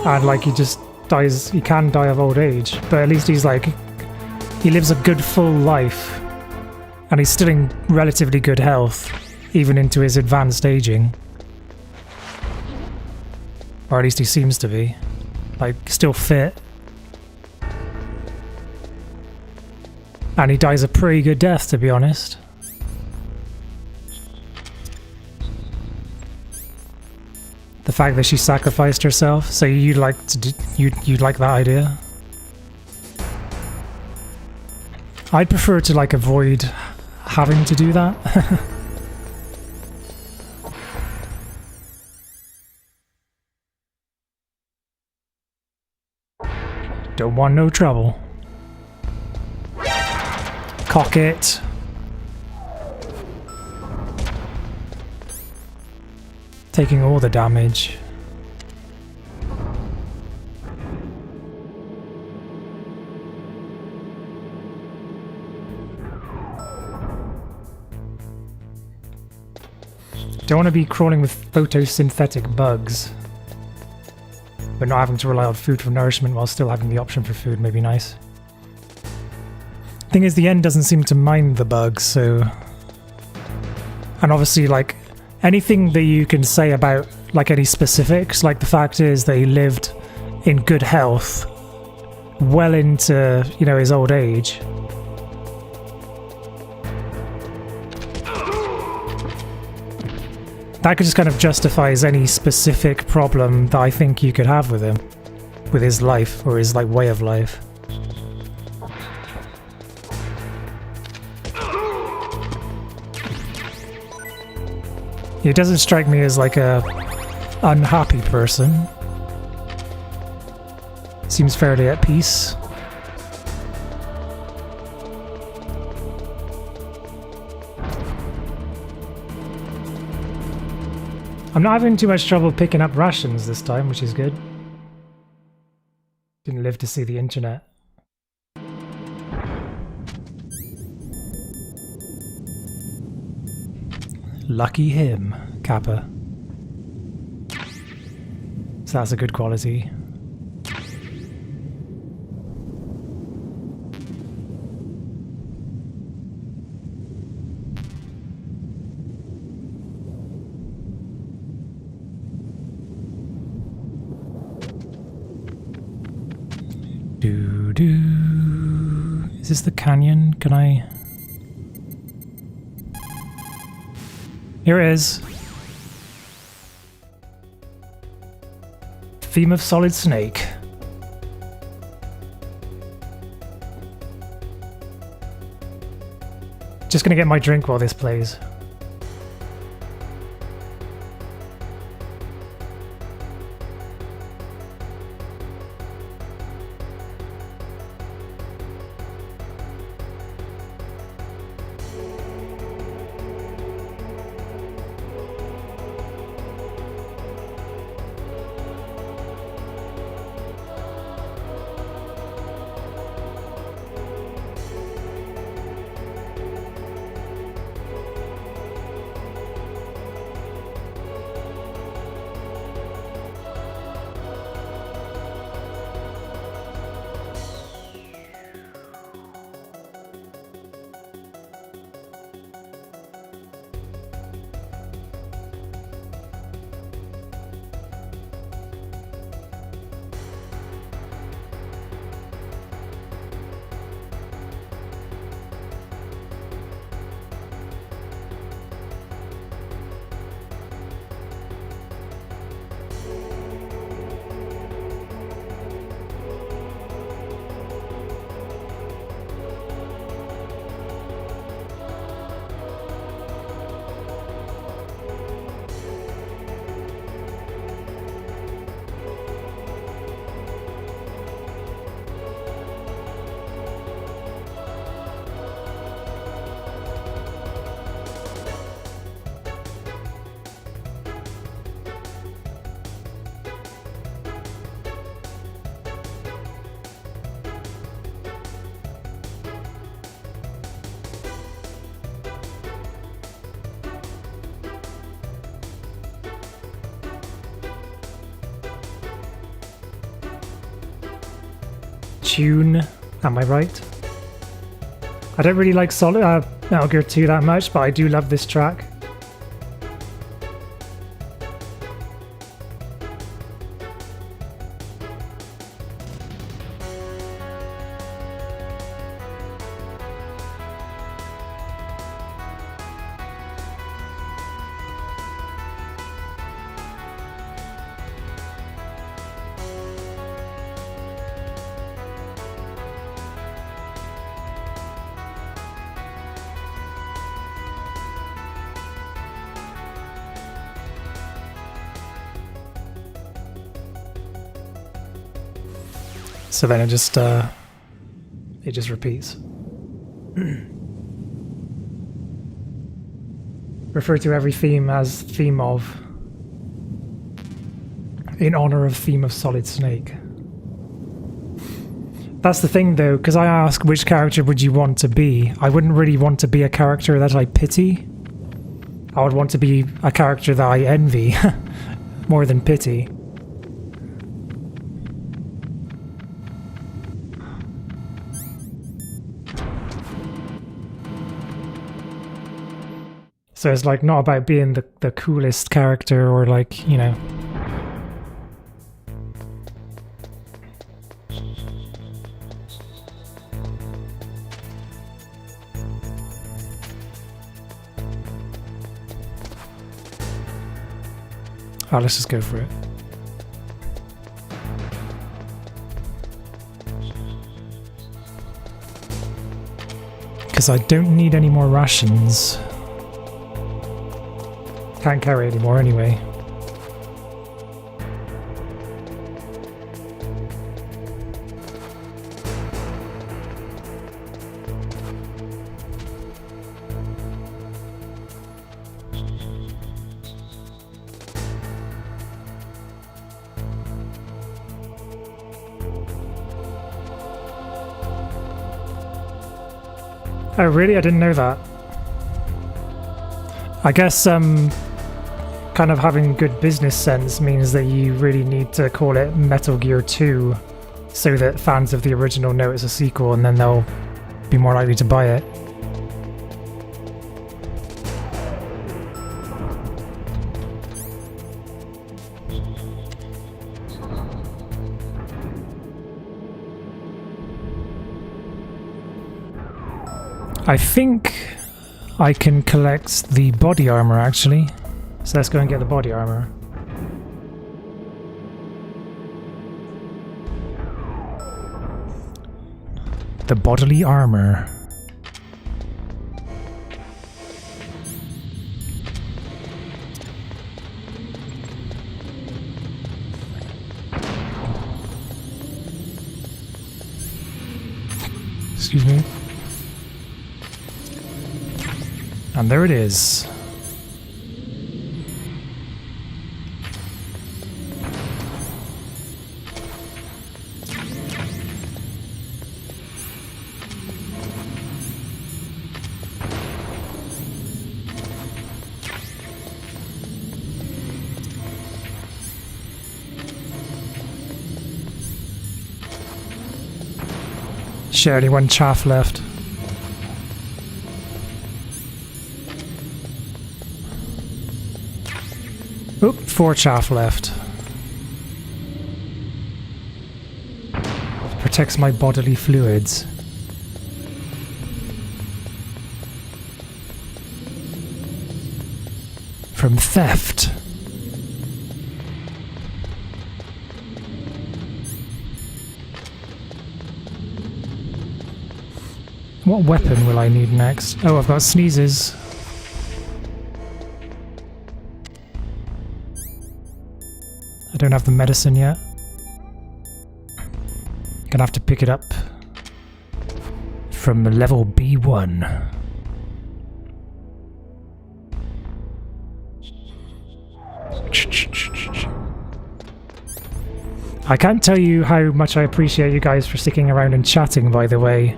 And like he just dies, he can die of old age, but at least he's like, he lives a good full life. And he's still in relatively good health, even into his advanced aging. Or at least he seems to be. Like, still fit. And he dies a pretty good death, to be honest. The fact that she sacrificed herself, so you'd like to do, you'd like that idea? I'd prefer to like avoid having to do that. Don't want no trouble. Cock it. Taking all the damage. Don't want to be crawling with photosynthetic bugs. But not having to rely on food for nourishment while still having the option for food may be nice. Thing is, the End doesn't seem to mind the bugs, so... And obviously, like, anything that you can say about, like, any specifics, like the fact is that he lived in good health well into, you know, his old age. That just kind of justifies any specific problem that I think you could have with him. With his life, or his, like, way of life. He doesn't strike me as, like, a unhappy person. Seems fairly at peace. I'm not having too much trouble picking up rations this time, which is good. Didn't live to see the internet. Lucky him, Kappa. So that's a good quality. Is this the canyon? Can I... Here it is. Theme of Solid Snake. Just gonna get my drink while this plays. Tune, am I right? I don't really like Metal Gear 2 that much, but I do love this track. So then it just repeats. Refer to every theme as theme of, in honor of theme of Solid Snake. That's the thing though, because I ask which character would you want to be, I wouldn't really want to be a character that I pity. I would want to be a character that I envy, more than pity. So it's like not about being the coolest character or like, you know. let's just go for it. Because I don't need any more rations. Can't carry any more anyway. Oh really? I didn't know that. I guess kind of having good business sense means that you really need to call it Metal Gear 2 so that fans of the original know it's a sequel and then they'll be more likely to buy it. I think I can collect the body armor actually, so let's go and get the body armor. The bodily armor. Excuse me. And there it is. Shit, only one chaff left. Oop, 4 chaff left. Protects my bodily fluids. From theft. What weapon will I need next? Oh, I've got sneezes. I don't have the medicine yet. Gonna have to pick it up from level B1. I can't tell you how much I appreciate you guys for sticking around and chatting, by the way.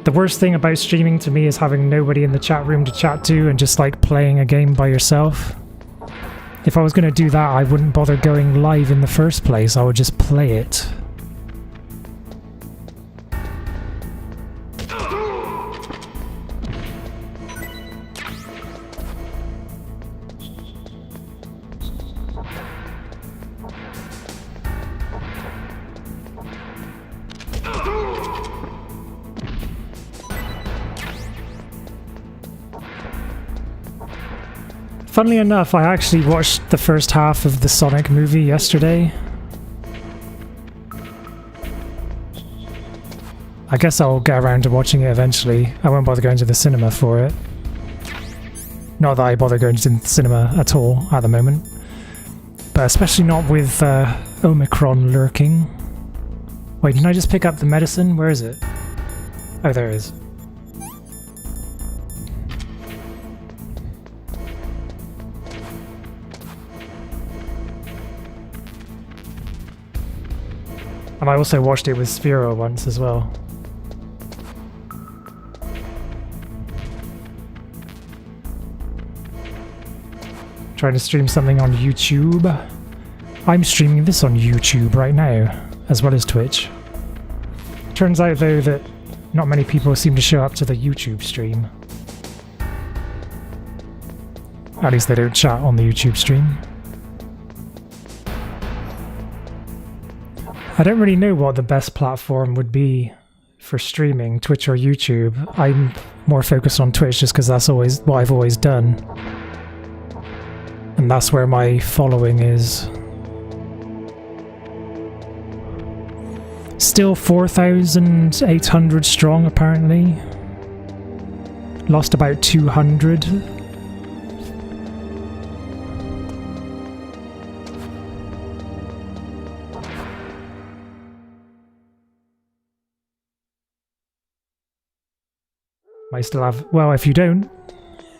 The worst thing about streaming to me is having nobody in the chat room to chat to and just like playing a game by yourself. If I was going to do that, I wouldn't bother going live in the first place, I would just play it. Funnily enough, I actually watched the first half of the Sonic movie yesterday. I guess I'll get around to watching it eventually. I won't bother going to the cinema for it. Not that I bother going to the cinema at all at the moment. But especially not with Omicron lurking. Wait, didn't I just pick up the medicine? Where is it? Oh, there it is. And I also watched it with Sphero once as well. Trying to stream something on YouTube. I'm streaming this on YouTube right now, as well as Twitch. Turns out though that not many people seem to show up to the YouTube stream. At least they don't chat on the YouTube stream. I don't really know what the best platform would be for streaming, Twitch or YouTube. I'm more focused on Twitch just because that's always what I've always done. And that's where my following is. Still 4,800 strong, apparently. Lost about 200. Might still have... Well, if you don't,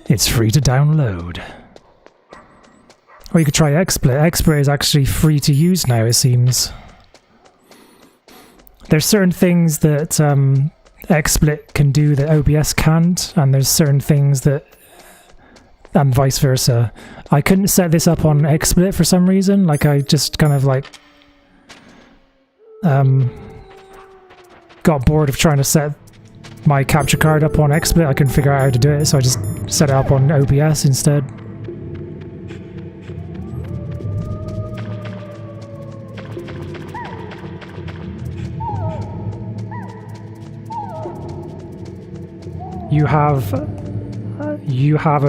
it's free to download. Or you could try XSplit. XSplit is actually free to use now, it seems. There's certain things that XSplit can do that OBS can't, and there's certain things that... and vice versa. I couldn't set this up on XSplit for some reason. Like, I just kind of like... got bored of trying to set my capture card up on XSplit. I couldn't figure out how to do it, so I just set it up on OBS instead. You have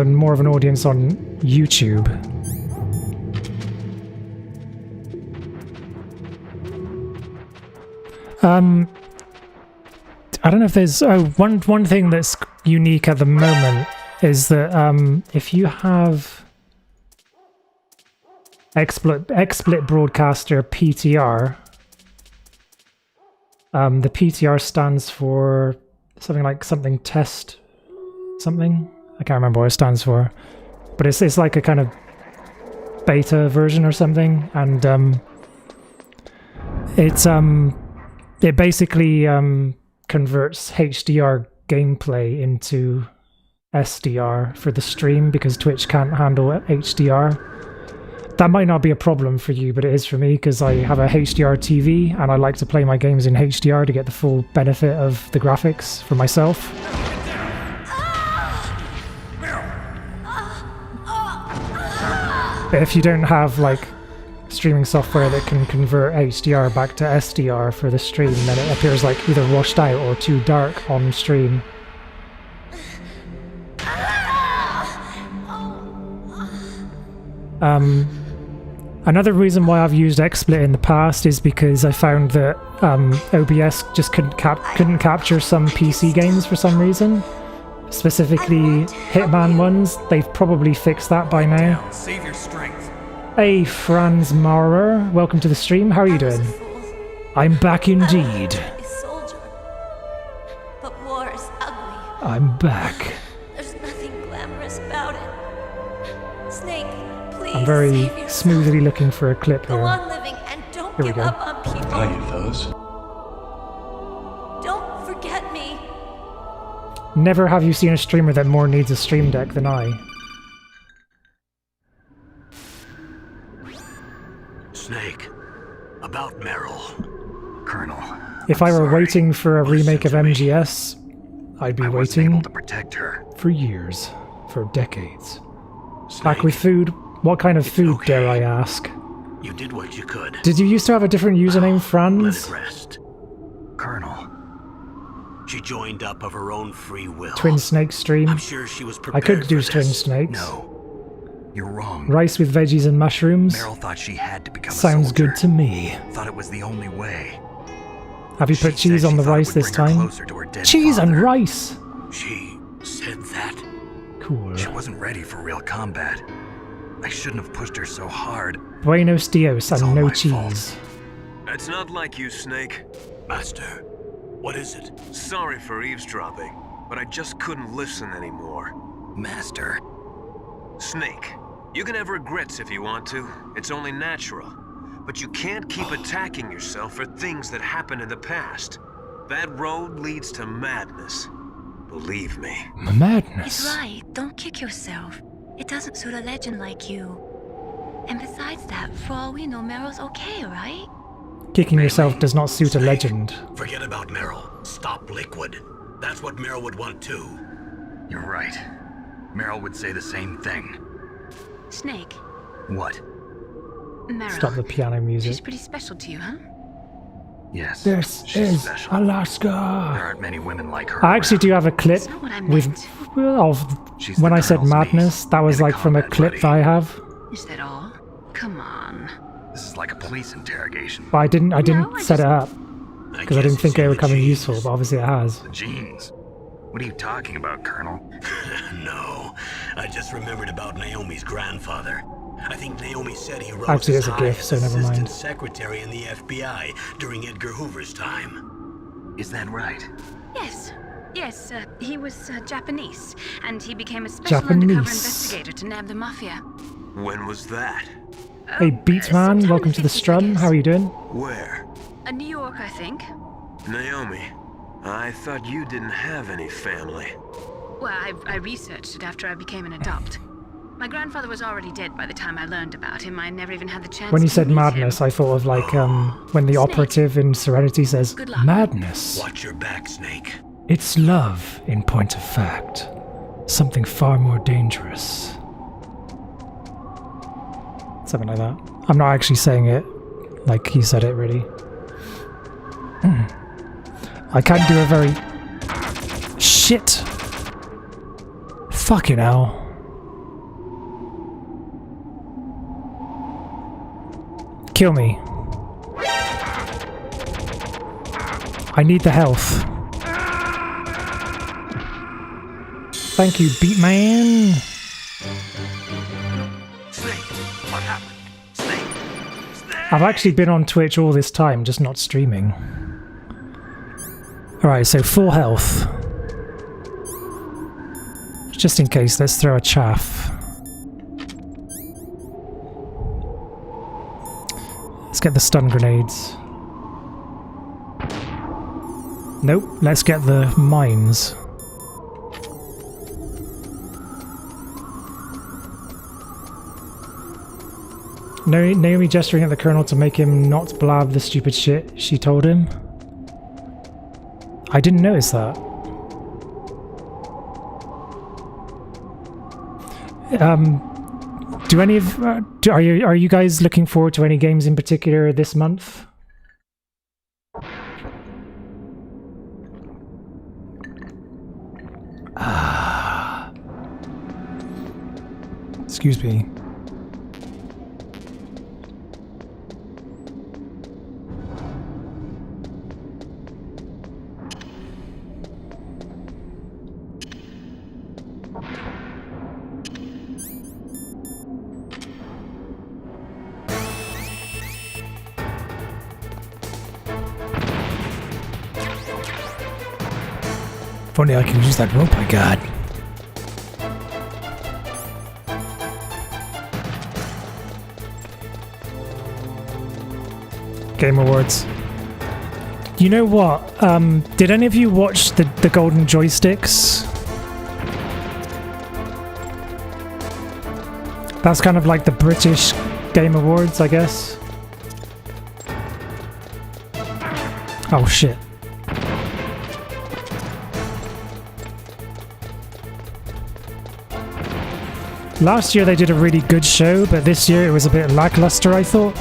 more of an audience on YouTube. I don't know if there's... Oh, one thing that's unique at the moment is that if you have XSplit Broadcaster PTR, the PTR stands for something test something. I can't remember what it stands for, but it's like a kind of beta version or something, and it basically converts HDR gameplay into SDR for the stream because Twitch can't handle HDR. That might not be a problem for you, but it is for me because I have a HDR TV and I like to play my games in HDR to get the full benefit of the graphics for myself. But if you don't have like streaming software that can convert HDR back to SDR for the stream, then it appears like either washed out or too dark on stream. Another reason why I've used XSplit in the past is because I found that OBS just couldn't capture some PC games for some reason. Specifically Hitman ones. They've probably fixed that by now. Save your strength. Hey, Franz Maurer, welcome to the stream. How are you doing? I'm back indeed. But war is ugly. I'm back. There's nothing glamorous about it. Snake, please. I'm very smoothly looking for a clip Go here. on living and don't Here we give go. up on people. Hi, you fellas. Don't forget me. Never have you seen a streamer that more needs a stream deck than I. Snake, about Meryl. Colonel. If I were waiting for a remake of MGS, I'd be waiting to protect her for years, for decades. Back with food. What kind of food, dare I ask? You did what you could. Did you used to have a different username, Franz? Let it rest. Colonel. She joined up of her own free will. Twin Snake stream. I'm sure she was I prepared could do for Twin this. Snakes. No. You're wrong. Rice with veggies and mushrooms. Meryl thought she had to become Sounds a soldier. good to me. Thought it was the only way. Have you put cheese on the rice this time? Cheese and rice! She said that? Cool. She wasn't ready for real combat. I shouldn't have pushed her so hard. Buenos dios and no cheese. It's not like you, Snake. Master, what is it? Sorry for eavesdropping, but I just couldn't listen anymore. Master. Snake, you can have regrets if you want to. It's only natural. But you can't keep attacking yourself for things that happened in the past. That road leads to madness. Believe me. Madness? He's right. Don't kick yourself. It doesn't suit a legend like you. And besides that, for all we know, Meryl's okay, right? Kicking yourself does not suit a legend. Forget about Meryl. Stop Liquid. That's what Meryl would want too. You're right. Meryl would say the same thing. Snake, What? Meryl. Stop the piano music. She's pretty special to you, huh? Yes. This she's is special. Alaska. There aren't many women like her. I actually do have a clip what I with meant. of when I said madness. That was like from a clip that I have. Is that all? Come on. This is like a police interrogation. But I didn't No, I set it up because I didn't think it would come in useful, but obviously it has. The genes. What are you talking about, Colonel? No, I just remembered about Naomi's grandfather. I think Naomi said he rose Actually, as it's a high GIF, as so never assistant mind. secretary in the FBI during Edgar Hoover's time. Is that right? Yes. Yes, he was Japanese, and he became a special undercover investigator to nab the mafia. When was that? Hey, Beatman, welcome to the Strum. How are you doing? Where? New York, I think. Naomi, I thought you didn't have any family. Well, I researched it after I became an adult. My grandfather was already dead by the time I learned about him. I never even had the chance When you to said meet madness, him. I thought of like when the operative in Serenity says, Good luck. madness. Watch your back, Snake. It's love, in point of fact. Something far more dangerous. Something like that. I'm not actually saying it like he said it, really. I can't do a very... Shit! Fucking hell. Kill me. I need the health. Thank you, Beatman. Snake, what happened? Snake! I've actually been on Twitch all this time, just not streaming. Alright, so full health. Just in case, let's throw a chaff. Let's get the stun grenades. Nope, let's get the mines. Naomi gesturing at the Colonel to make him not blab the stupid shit she told him. I didn't notice that. Do any of are you guys looking forward to any games in particular this month? Excuse me. If only I can use that rope I got. Game Awards. You know what? Did any of you watch the Golden Joysticks? That's kind of like the British Game Awards, I guess. Oh shit. Last year they did a really good show, but this year it was a bit lackluster, I thought.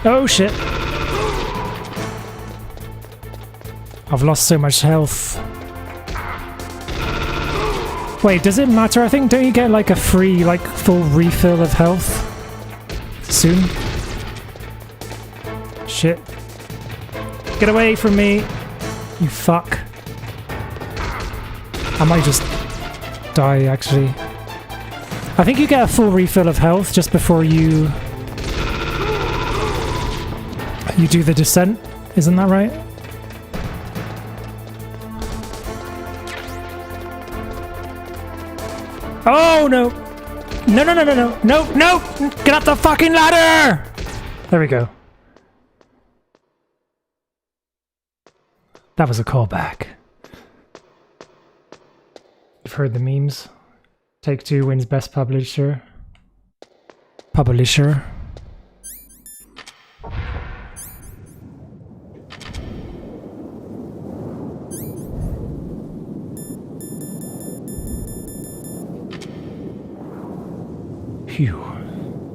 Oh shit. I've lost so much health. Wait, does it matter? I think, don't you get like a free, like, full refill of health soon? Shit. Get away from me, you fuck. I might just die, actually. I think you get a full refill of health just before you do the descent, isn't that right? Oh no! No, no, no, no, no, no, no! Get up the fucking ladder! There we go. That was a callback. I've heard the memes. Take-Two wins Best Publisher. Publisher. Phew.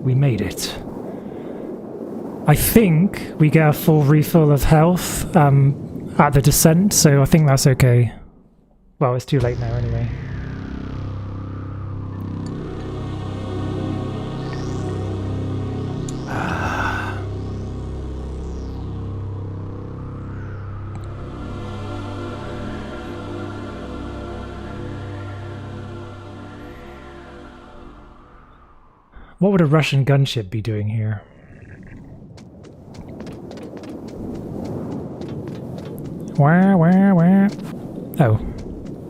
We made it. I think we get a full refill of health at the descent, so I think that's okay. Well, it's too late now anyway. What would a Russian gunship be doing here? Wah, wah, wah. Oh.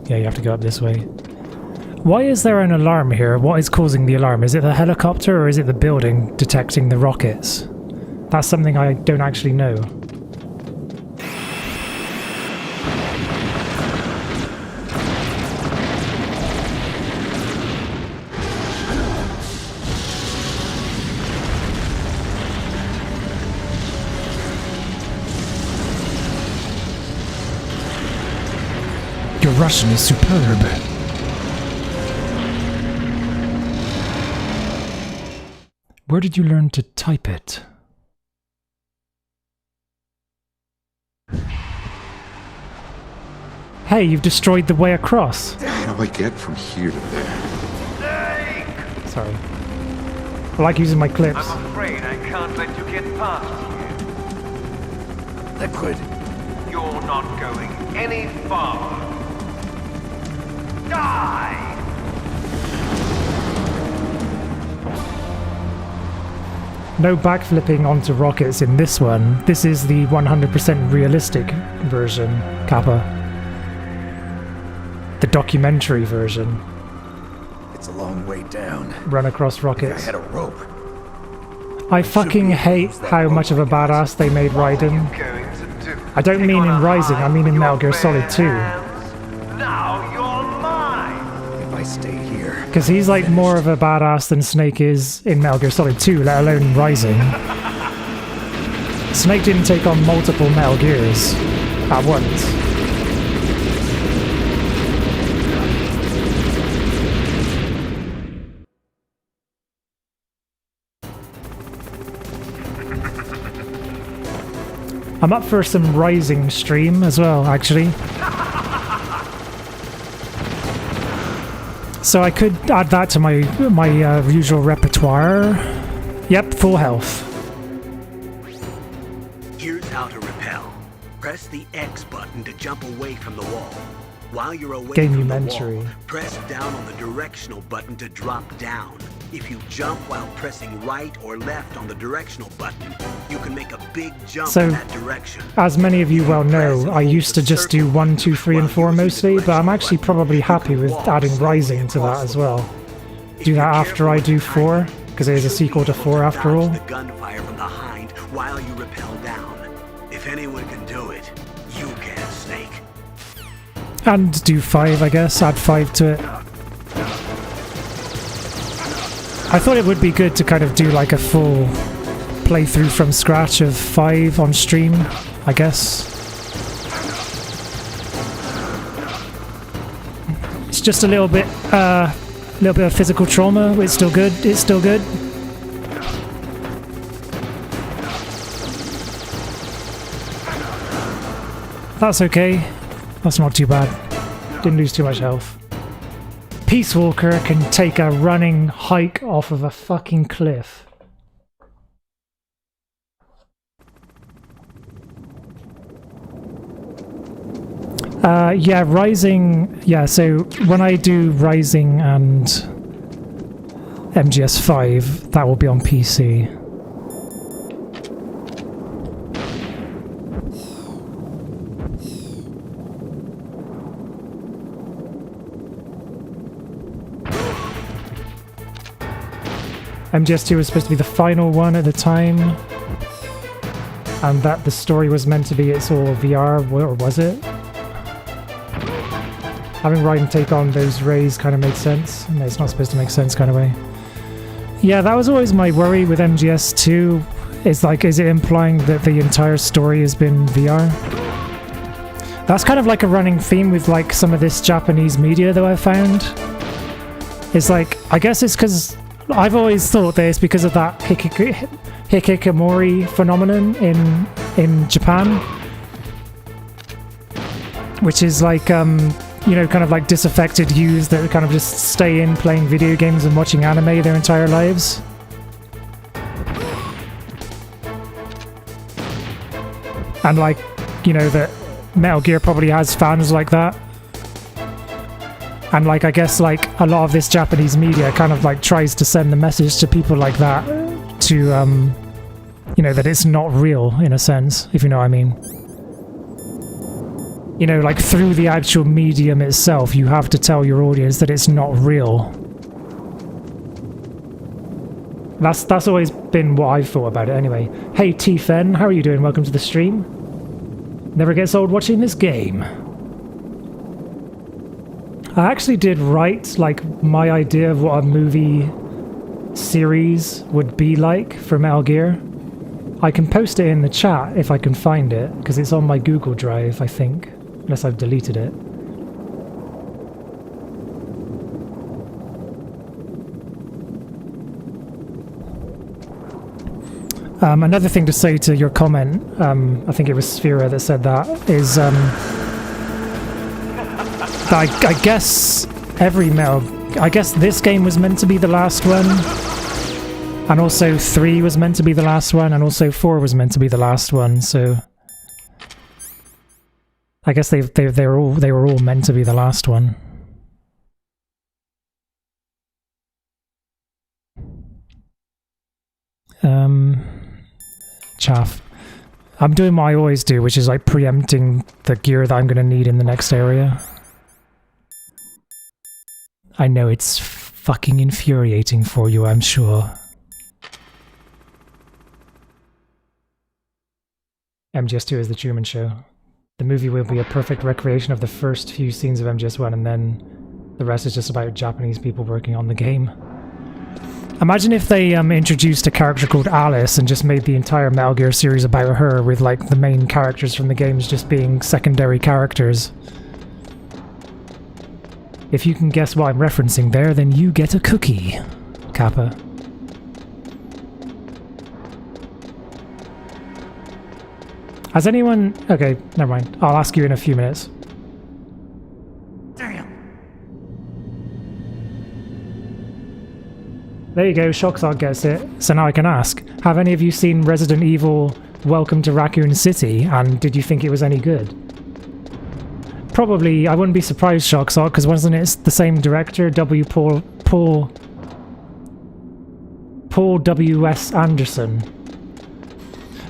Yeah, you have to go up this way. Why is there an alarm here? What is causing the alarm? Is it the helicopter or is it the building detecting the rockets? That's something I don't actually know. Your Russian is superb. Where did you learn to type it? Hey, you've destroyed the way across. How do I get from here to there? Sorry. I like using my clips. I'm afraid I can't let you get past here. Liquid. You're not going any farther. Die! No backflipping onto rockets in this one. This is the 100% realistic version, Kappa. The documentary version. It's a long way down. Run across rockets. I had a rope. I fucking hate how much of a badass they made Raiden. I don't mean in Rising, I mean in Metal Gear Solid 2. Now you're mine! If I stay here... Because he's like more of a badass than Snake is in Metal Gear Solid 2, let alone Rising. Snake didn't take on multiple Metal Gears at once. I'm up for some Rising stream as well, actually. So I could add that to my usual repertoire. Yep, full health. Here's how to repel. Press the X button to jump away from the wall. While you're away from the wall, press down on the directional button to drop down. If you jump while pressing right or left on the directional button, you can make a big jump in that direction. As many of you well know, I used to just do 1, 2, 3, and 4 mostly, but I'm actually probably happy with adding Rising to that as well. Do that after I do 4, because there's a sequel to 4 after all. The gunfire from behind while you rappel down. If anyone can do it, you can, Snake. And do 5, I guess. Add 5 to it. I thought it would be good to kind of do like a full playthrough from scratch of 5 on stream, I guess. It's just a little bit of physical trauma. It's still good. It's still good. That's okay. That's not too bad. Didn't lose too much health. Peace Walker can take a running hike off of a fucking cliff. Yeah, Rising... Yeah, so when I do Rising and MGS5, that will be on PC. MGS2 was supposed to be the final one at the time, and that the story was meant to be it's all VR, or was it? Having Raiden take on those rays kind of makes sense. No, it's not supposed to make sense kind of way. Yeah, that was always my worry with MGS2. It's like, is it implying that the entire story has been VR? That's kind of like a running theme with like some of this Japanese media that I've found. It's like, I guess it's because I've always thought that it's because of that hikikomori phenomenon in Japan, which is like you know, kind of like disaffected youths that kind of just stay in playing video games and watching anime their entire lives. And like, you know, that Metal Gear probably has fans like that. And like, I guess like a lot of this Japanese media kind of like tries to send the message to people like that to, you know, that it's not real in a sense, if you know what I mean. You know, like through the actual medium itself, you have to tell your audience that it's not real. That's always been what I've thought about it anyway. Hey T-Fen, how are you doing? Welcome to the stream. Never gets old watching this game. I actually did write like my idea of what a movie series would be like for Metal Gear. I can post it in the chat if I can find it, because it's on my Google Drive, I think. Unless I've deleted it. Another thing to say to your comment, I think it was Sphera that said that, is that I guess I guess this game was meant to be the last one, and also 3 was meant to be the last one, and also 4 was meant to be the last one, so I guess they were all meant to be the last one. Chaff. I'm doing what I always do, which is like preempting the gear that I'm going to need in the next area. I know it's fucking infuriating for you, I'm sure. MGS2 is the Truman Show. The movie will be a perfect recreation of the first few scenes of MGS1, and then the rest is just about Japanese people working on the game. Imagine if they introduced a character called Alice and just made the entire Metal Gear series about her, with like the main characters from the games just being secondary characters. If you can guess what I'm referencing there, then you get a cookie, Kappa. Has anyone... Okay, never mind. I'll ask you in a few minutes. Damn. There you go, Shockzard gets it. So now I can ask, have any of you seen Resident Evil Welcome to Raccoon City, and did you think it was any good? Probably, I wouldn't be surprised, Shockzard, because wasn't it the same director, Paul W.S. Anderson?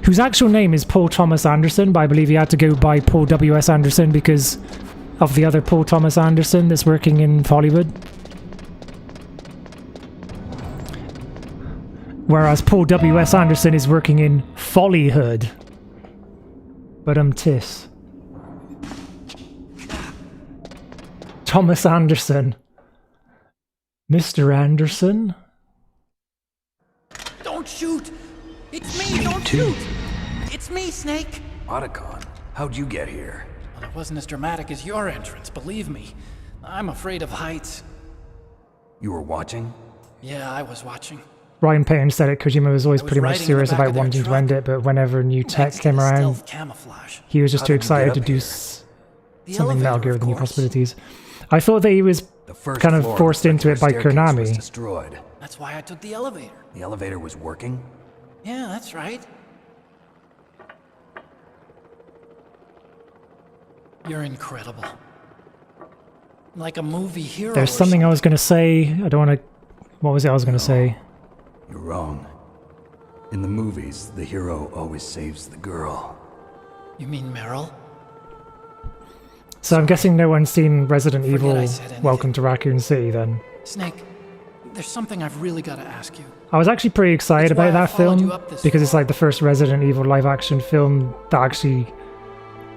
Whose actual name is Paul Thomas Anderson, but I believe he had to go by Paul W.S. Anderson because of the other Paul Thomas Anderson that's working in Hollywood. Whereas Paul W.S. Anderson is working in Follyhood. But tis. Thomas Anderson. Mr. Anderson? Don't shoot! It's me, don't shoot! It's me, Snake! Otacon, how'd you get here? Well, it wasn't as dramatic as your entrance, believe me. I'm afraid of heights. You were watching? Yeah, I was watching. Ryan Payton said it, Kojima was always pretty much serious about wanting to end it, but whenever new tech came around, he was just too excited to do something Metal Gear with new possibilities. I thought that he was kind of forced into it by Konami. Destroyed. That's why I took the elevator. The elevator was working? Yeah, that's right. You're incredible. Like a movie hero. There's something I was going to say. I don't want to... What was it I was going to say? You're wrong. In the movies, the hero always saves the girl. You mean Meryl? So I'm guessing no one's seen Resident Evil Welcome to Raccoon City then. Snake, there's something I've really got to ask you. I was actually pretty excited about that film because it's like the first Resident Evil live action film that actually...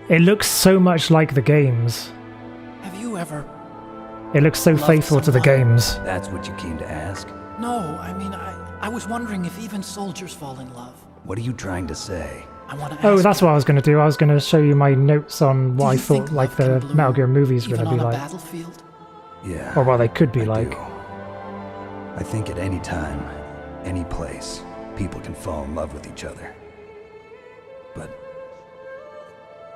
It looks so much like the games. Have you ever It looks so faithful to the games. That's what you came to ask? No, I mean, I was wondering if even soldiers fall in love. What are you trying to say? I want to ask. Oh, that's what I was going to do. I was going to show you my notes on what I thought like the Metal Gear movies were going to be like. Battlefield? Yeah. Or what they could be like. I think at any time, any place, people can fall in love with each other. But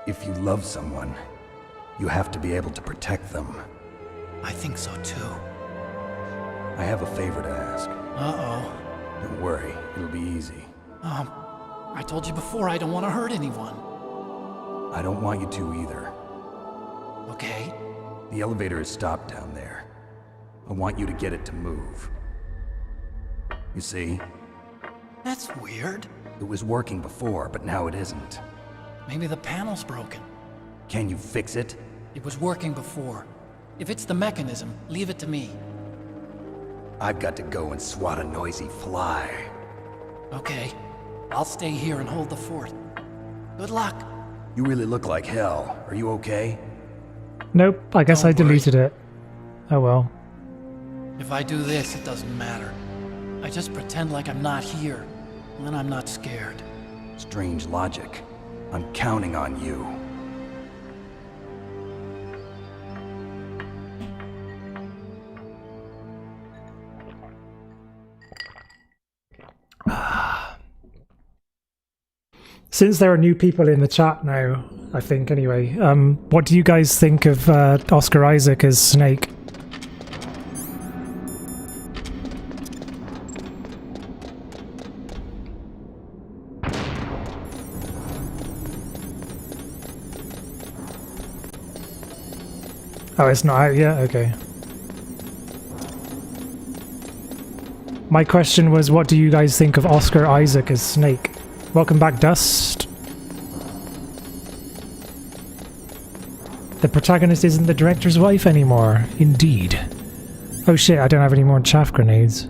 if you love someone, you have to be able to protect them. I think so too. I have a favor to ask. Uh-oh. Don't worry, it'll be easy. I told you before I don't want to hurt anyone. I don't want you to either. Okay. The elevator is stopped down there. I want you to get it to move. You see? That's weird. It was working before, but now it isn't. Maybe the panel's broken. Can you fix it? It was working before. If it's the mechanism, leave it to me. I've got to go and swat a noisy fly. Okay. I'll stay here and hold the fort. Good luck. You really look like hell. Are you okay? Nope, I guess I deleted it. Oh well. If I do this, it doesn't matter. I just pretend like I'm not here, and then I'm not scared. Strange logic. I'm counting on you. Since there are new people in the chat now, I think anyway, what do you guys think of Oscar Isaac as Snake? Oh, it's not out yet? Okay. My question was, what do you guys think of Oscar Isaac as Snake? Welcome back, Dust. The protagonist isn't the director's wife anymore. Indeed. Oh shit, I don't have any more chaff grenades.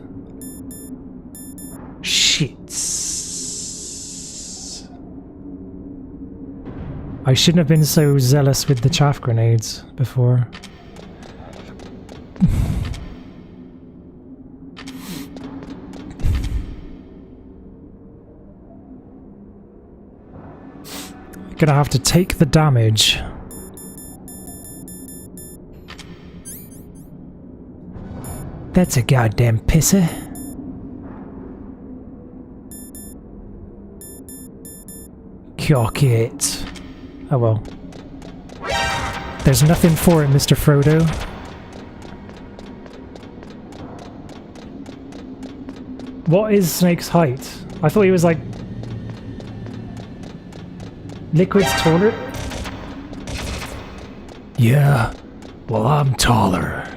Shits. I shouldn't have been so zealous with the chaff grenades before. Gonna have to take the damage. That's a goddamn pisser. Cock it. Oh well. There's nothing for it, Mr. Frodo. What is Snake's height? I thought he was like... Liquid's taller? Yeah, well I'm taller.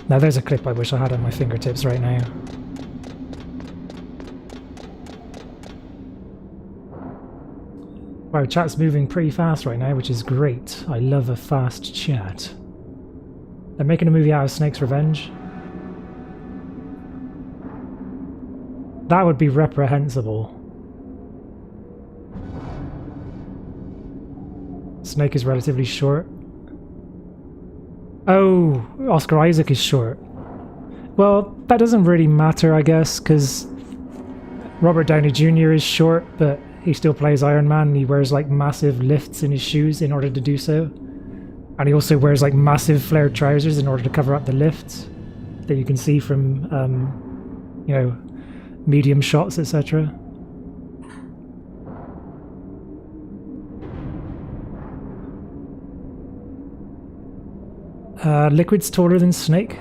Now there's a clip I wish I had at my fingertips right now. Wow, chat's moving pretty fast right now, which is great. I love a fast chat. They're making a movie out of Snake's Revenge. That would be reprehensible. Snake is relatively short. Oh, Oscar Isaac is short. Well, that doesn't really matter, I guess, because Robert Downey Jr. is short, but he still plays Iron Man, and he wears like massive lifts in his shoes in order to do so. And he also wears like massive flared trousers in order to cover up the lifts that you can see from, you know, medium shots, etc. Liquid's taller than Snake.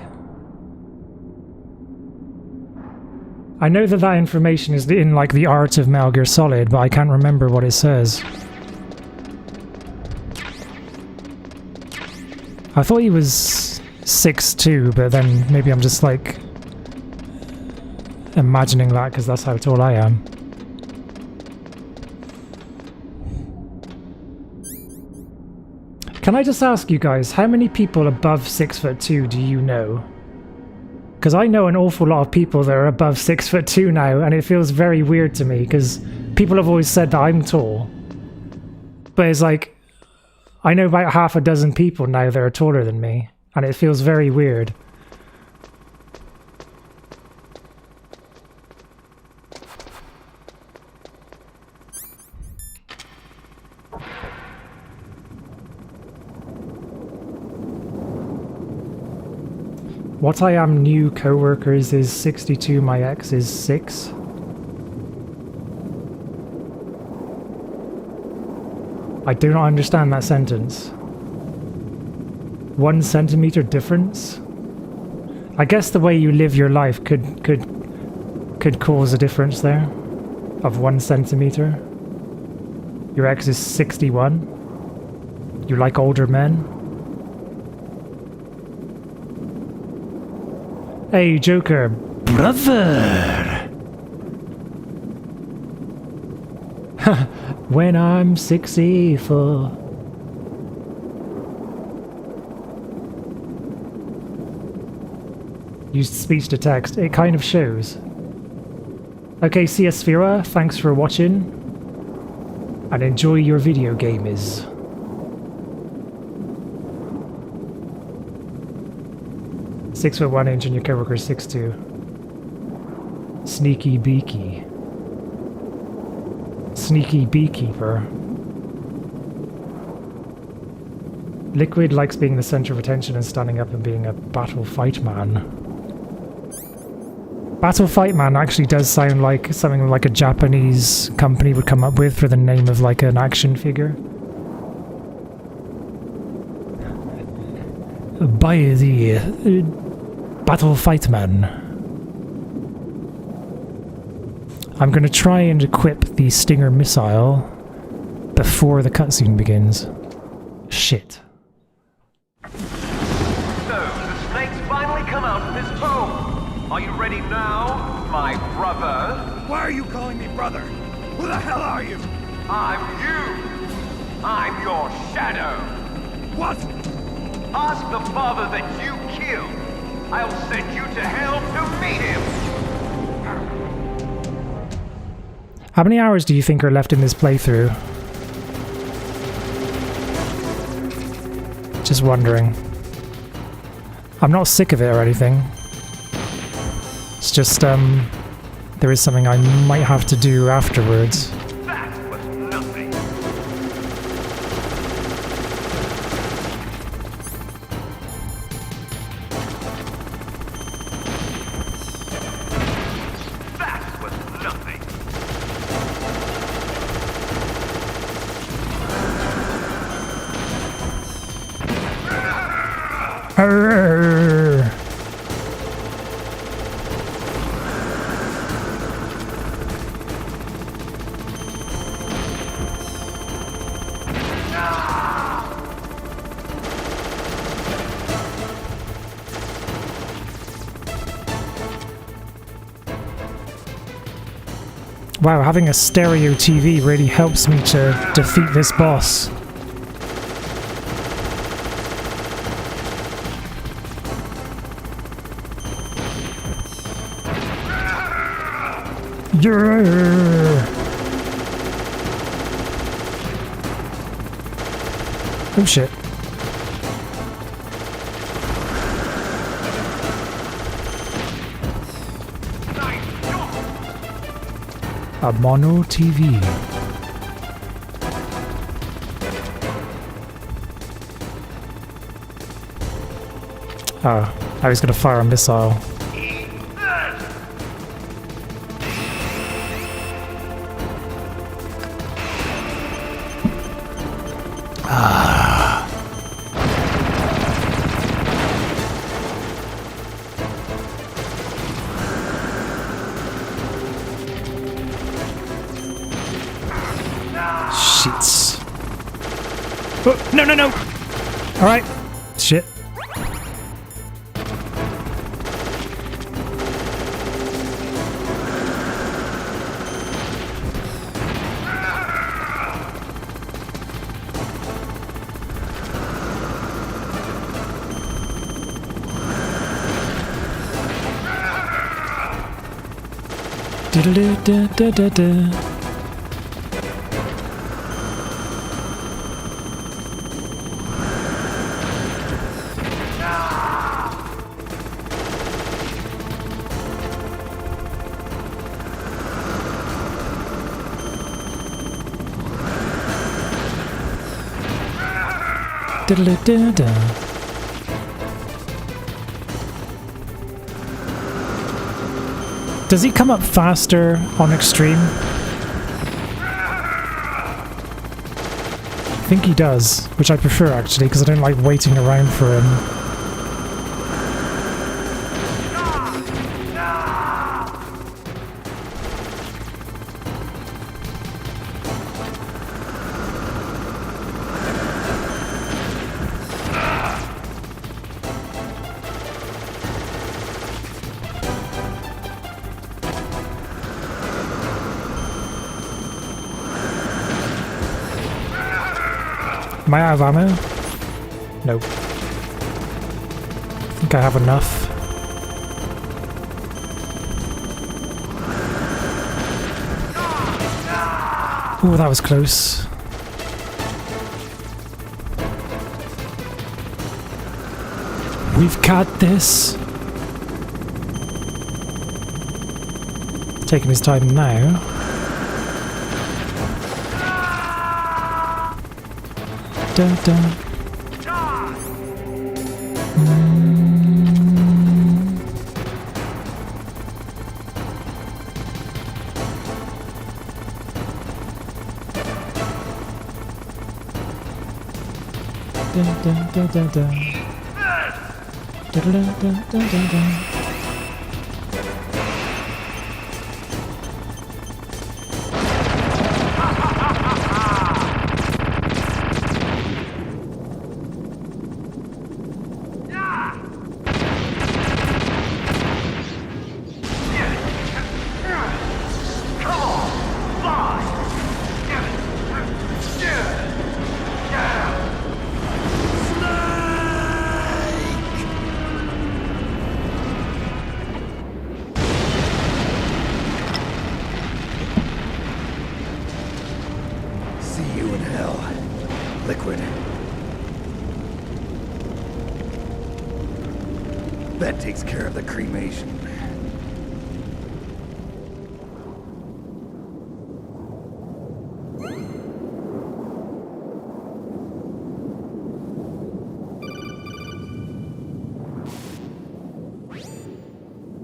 I know that that information is in like the art of Metal Gear Solid, but I can't remember what it says. I thought he was 6'2", but then maybe I'm just like imagining that because that's how tall I am. Can I just ask you guys, how many people above 6'2" do you know? Because I know an awful lot of people that are above 6'2" now, and it feels very weird to me, because people have always said that I'm tall. But it's like, I know about half a dozen people now that are taller than me. And it feels very weird. What I am new co-workers is 62, my ex is 6. I do not understand that sentence. 1 centimeter difference? I guess the way you live your life could cause a difference there of 1 centimeter. Your ex is 61. You like older men? Hey, Joker, brother! When I'm 64. Used speech to text, it kind of shows. Okay, CS Sphera, thanks for watching. And enjoy your video gamers. "6'1" and your coworker 6'2". Sneaky beaky. Sneaky beekeeper. Liquid likes being the center of attention and standing up and being a battle fight man. Battle fight man actually does sound like something like a Japanese company would come up with for the name of like an action figure. Buy the Battle Fight Man. I'm going to try and equip the Stinger missile before the cutscene begins. Shit. So, the snakes finally come out of this hole. Are you ready now, my brother? Why are you calling me brother? Who the hell are you? I'm you. I'm your shadow. What? Ask the father that you killed. I'll send you to hell to meet him. How many hours do you think are left in this playthrough? Just wondering. I'm not sick of it or anything. It's just, there is something I might have to do afterwards. That was nothing. That was nothing. Arrgh. Wow, having a stereo TV really helps me to defeat this boss. Yeah. Oh shit. A mono TV. Oh, I was gonna fire a missile. Shits. Oh, no, no, no! Alright. Shit. Da-da-da-da-da-da. Diddle-da-da-da. Does he come up faster on extreme? I think he does, which I prefer actually, because I don't like waiting around for him. Am I out of ammo? Nope. I think I have enough. Oh, that was close. We've got this. Taking his time now. Dun, dun. Dun, dun, dun, dun, dun. Dun, dun, dun, dun, dun, dun. That takes care of the cremation.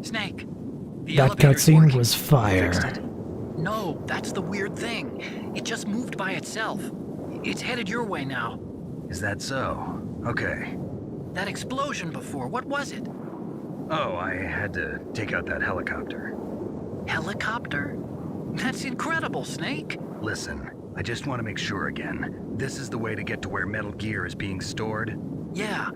Snake. That cutscene was fire. No, that's the weird thing. It just moved by itself. It's headed your way now. Is that so? Okay. That explosion before, what was it? Oh, I had to take out that helicopter. Helicopter? That's incredible, Snake. Listen, I just want to make sure again. This is the way to get to where Metal Gear is being stored? Yeah.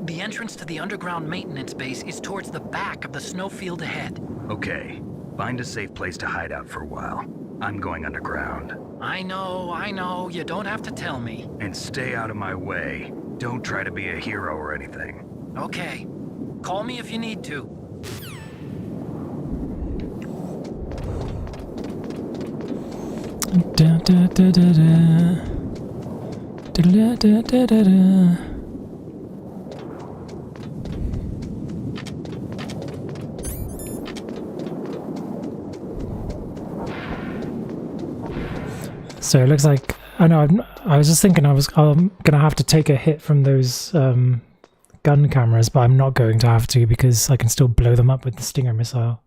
The entrance to the underground maintenance base is towards the back of the snowfield ahead. Okay. Find a safe place to hide out for a while. I'm going underground. I know. You don't have to tell me. And stay out of my way. Don't try to be a hero or anything. Okay. Call me if you need to. Da da da da da. Da da da da da. So it looks like I know. I was just thinking I'm gonna have to take a hit from those gun cameras, but I'm not going to have to because I can still blow them up with the Stinger missile.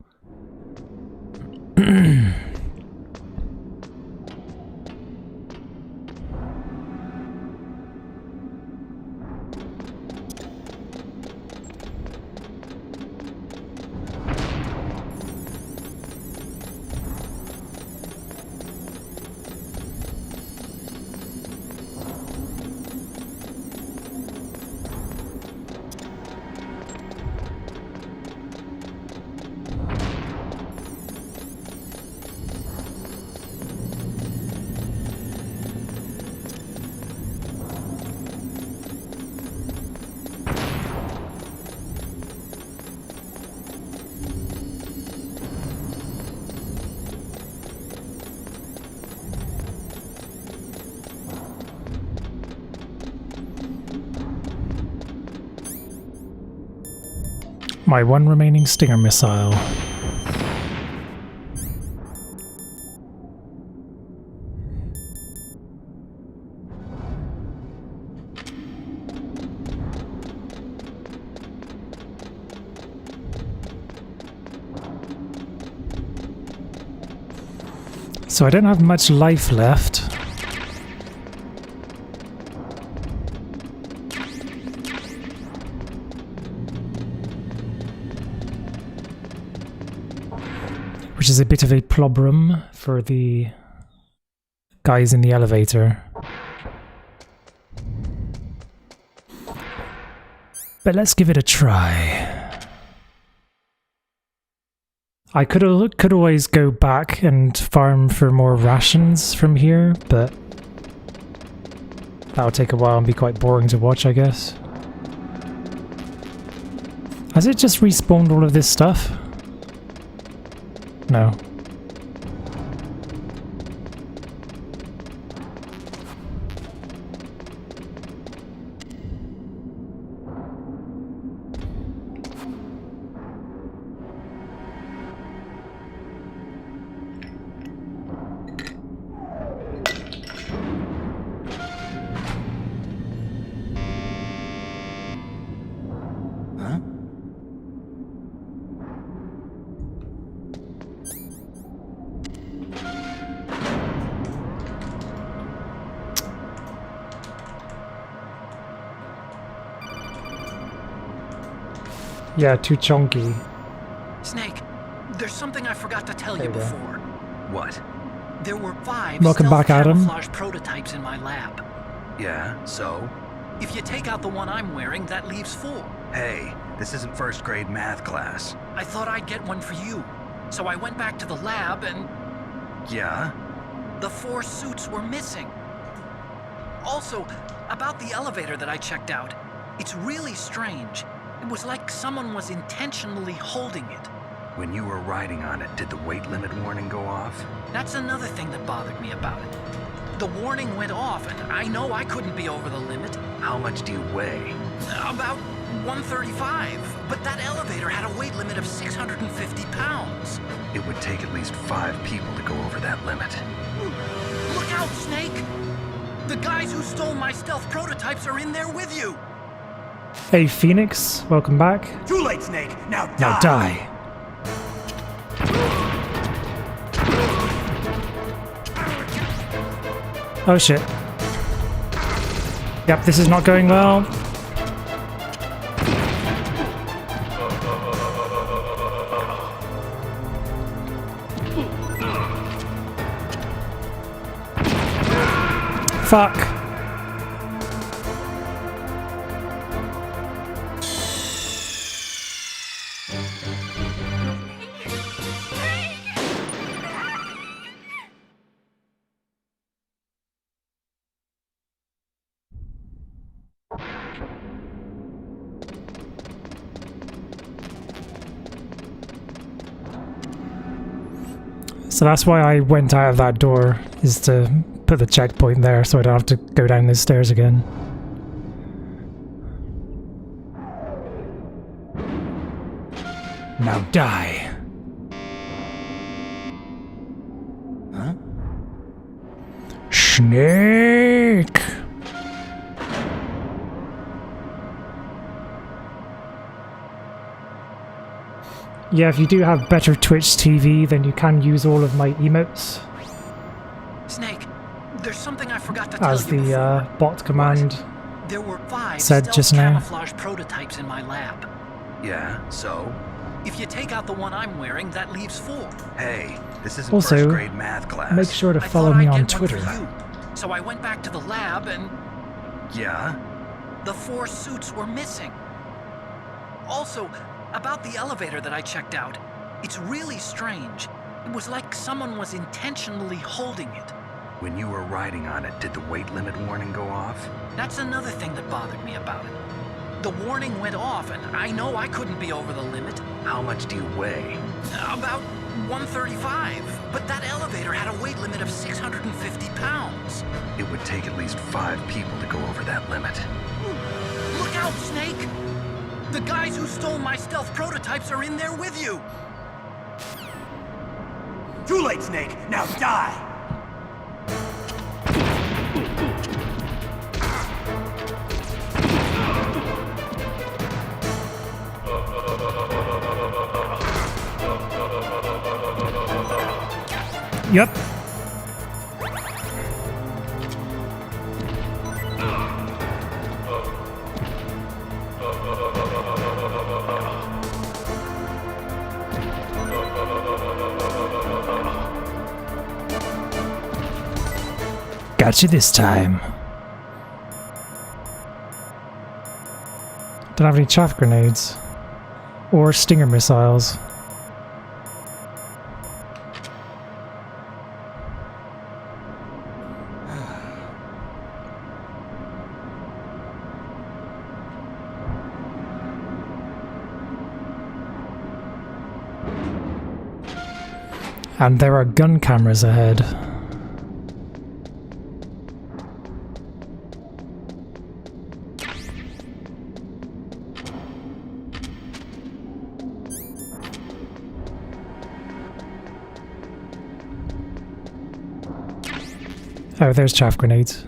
My one remaining Stinger missile. So I don't have much life left. Which is a bit of a problem for the guys in the elevator. But let's give it a try. I could always go back and farm for more rations from here, but that'll take a while and be quite boring to watch, I guess. Has it just respawned all of this stuff? No. Yeah, too chunky. Snake, there's something I forgot to tell you before. What? There were 5 Welcome back, Adam. camouflage prototypes in my lab. Yeah, so? If you take out the one I'm wearing, that leaves 4. Hey, this isn't first grade math class. I thought I'd get one for you. So I went back to the lab and... Yeah? The 4 suits were missing. Also, about the elevator that I checked out, it's really strange. It was like someone was intentionally holding it. When you were riding on it, did the weight limit warning go off? That's another thing that bothered me about it. The warning went off, and I know I couldn't be over the limit. How much do you weigh? About 135, but that elevator had a weight limit of 650 pounds. It would take at least 5 people to go over that limit. Look out, Snake! The guys who stole my stealth prototypes are in there with you! Hey, Phoenix, welcome back. Too late, Snake! Now die! Now die. Oh shit. Yep, this is not going well. Fuck. So that's why I went out of that door, is to put the checkpoint there so I don't have to go down these stairs again. Now die. Huh? Snake! Yeah, if you do have better Twitch TV, then you can use all of my emotes. Snake, there's something I forgot to tell As you the bot command There were 5 said stealth just now. camouflage prototypes in my lab. Yeah, so? If you take out the one I'm wearing, that leaves 4. Hey, this isn't Also, first grade math class. make sure to I follow thought me I'd on get one for Twitter. you. So I went back to the lab and Yeah? the 4 suits were missing. Also, about the elevator that I checked out, it's really strange. It was like someone was intentionally holding it. When you were riding on it, did the weight limit warning go off? That's another thing that bothered me about it. The warning went off, and I know I couldn't be over the limit. How much do you weigh? About 135, but that elevator had a weight limit of 650 pounds. It would take at least 5 people to go over that limit. Look out, Snake! The guys who stole my stealth prototypes are in there with you! Too late, Snake! Now die! Yep. Got you this time. Don't have any chaff grenades. Or stinger missiles. And there are gun cameras ahead. Oh, there's chaff grenades.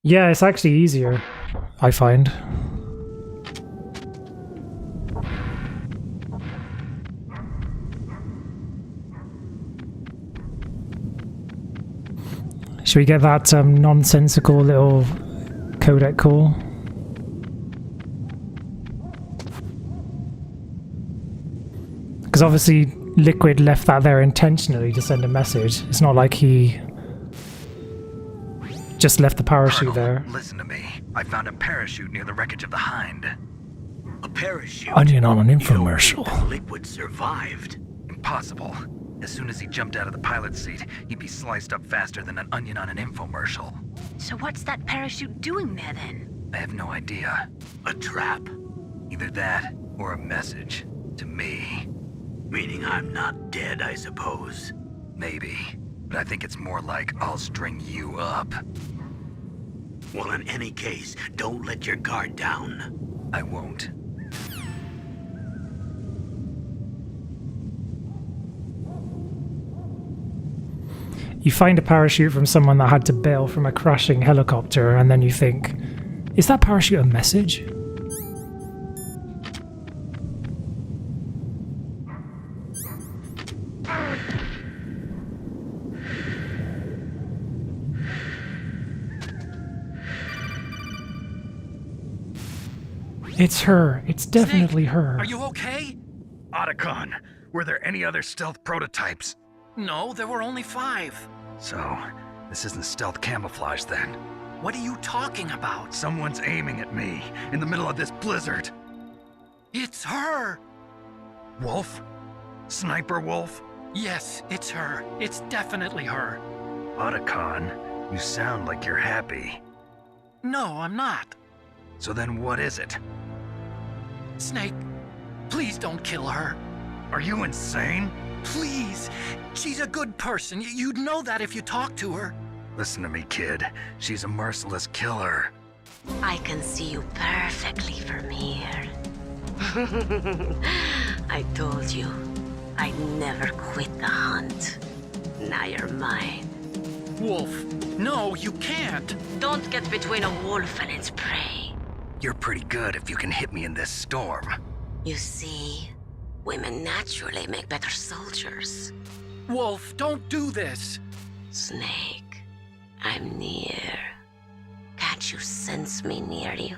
Yeah, it's actually easier, I find. Should we get that nonsensical little codec call? Because obviously Liquid left that there intentionally to send a message. It's not like he just left the parachute there. Listen to me. I found a parachute near the wreckage of the Hind. A parachute? Onion on an You don't infomercial. think that Liquid survived? Impossible. As soon as he jumped out of the pilot's seat, he'd be sliced up faster than an onion on an infomercial. So what's that parachute doing there then? I have no idea. A trap? Either that or a message to me. Meaning I'm not dead, I suppose. Maybe. But I think it's more like I'll string you up. Well, in any case, don't let your guard down. I won't. You find a parachute from someone that had to bail from a crashing helicopter, and then you think, is that parachute a message? It's her. It's definitely her. Are you okay? Otacon, were there any other stealth prototypes? No, there were only 5. So, this isn't stealth camouflage then. What are you talking about? Someone's aiming at me in the middle of this blizzard. It's her! Wolf? Sniper Wolf? Yes, it's her. It's definitely her. Otacon, you sound like you're happy. No, I'm not. So then what is it? Snake, please don't kill her. Are you insane? Please. She's a good person. You'd know that if you talked to her. Listen to me, kid. She's a merciless killer. I can see you perfectly from here. I told you, I'd never quit the hunt. Now you're mine. Wolf, no, you can't. Don't get between a wolf and its prey. You're pretty good if you can hit me in this storm. You see, women naturally make better soldiers. Wolf, don't do this. Snake, I'm near. Can't you sense me near you?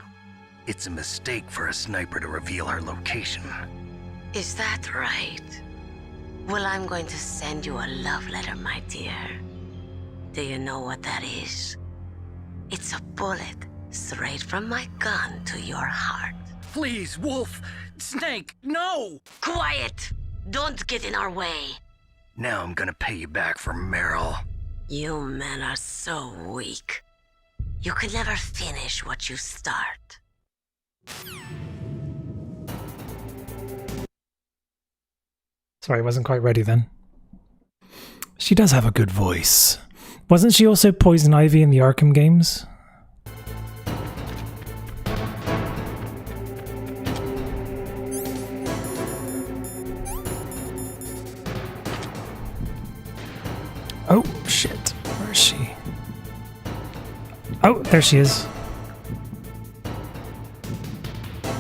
It's a mistake for a sniper to reveal her location. Is that right? Well, I'm going to send you a love letter, my dear. Do you know what that is? It's a bullet straight from my gun to your heart. Please, Wolf! Snake, no! Quiet! Don't get in our way. Now I'm gonna pay you back for Meryl. You men are so weak. You can never finish what you start. Sorry, I wasn't quite ready then. She does have a good voice. Wasn't she also Poison Ivy in the Arkham games? Oh, shit. Where is she? Oh, there she is.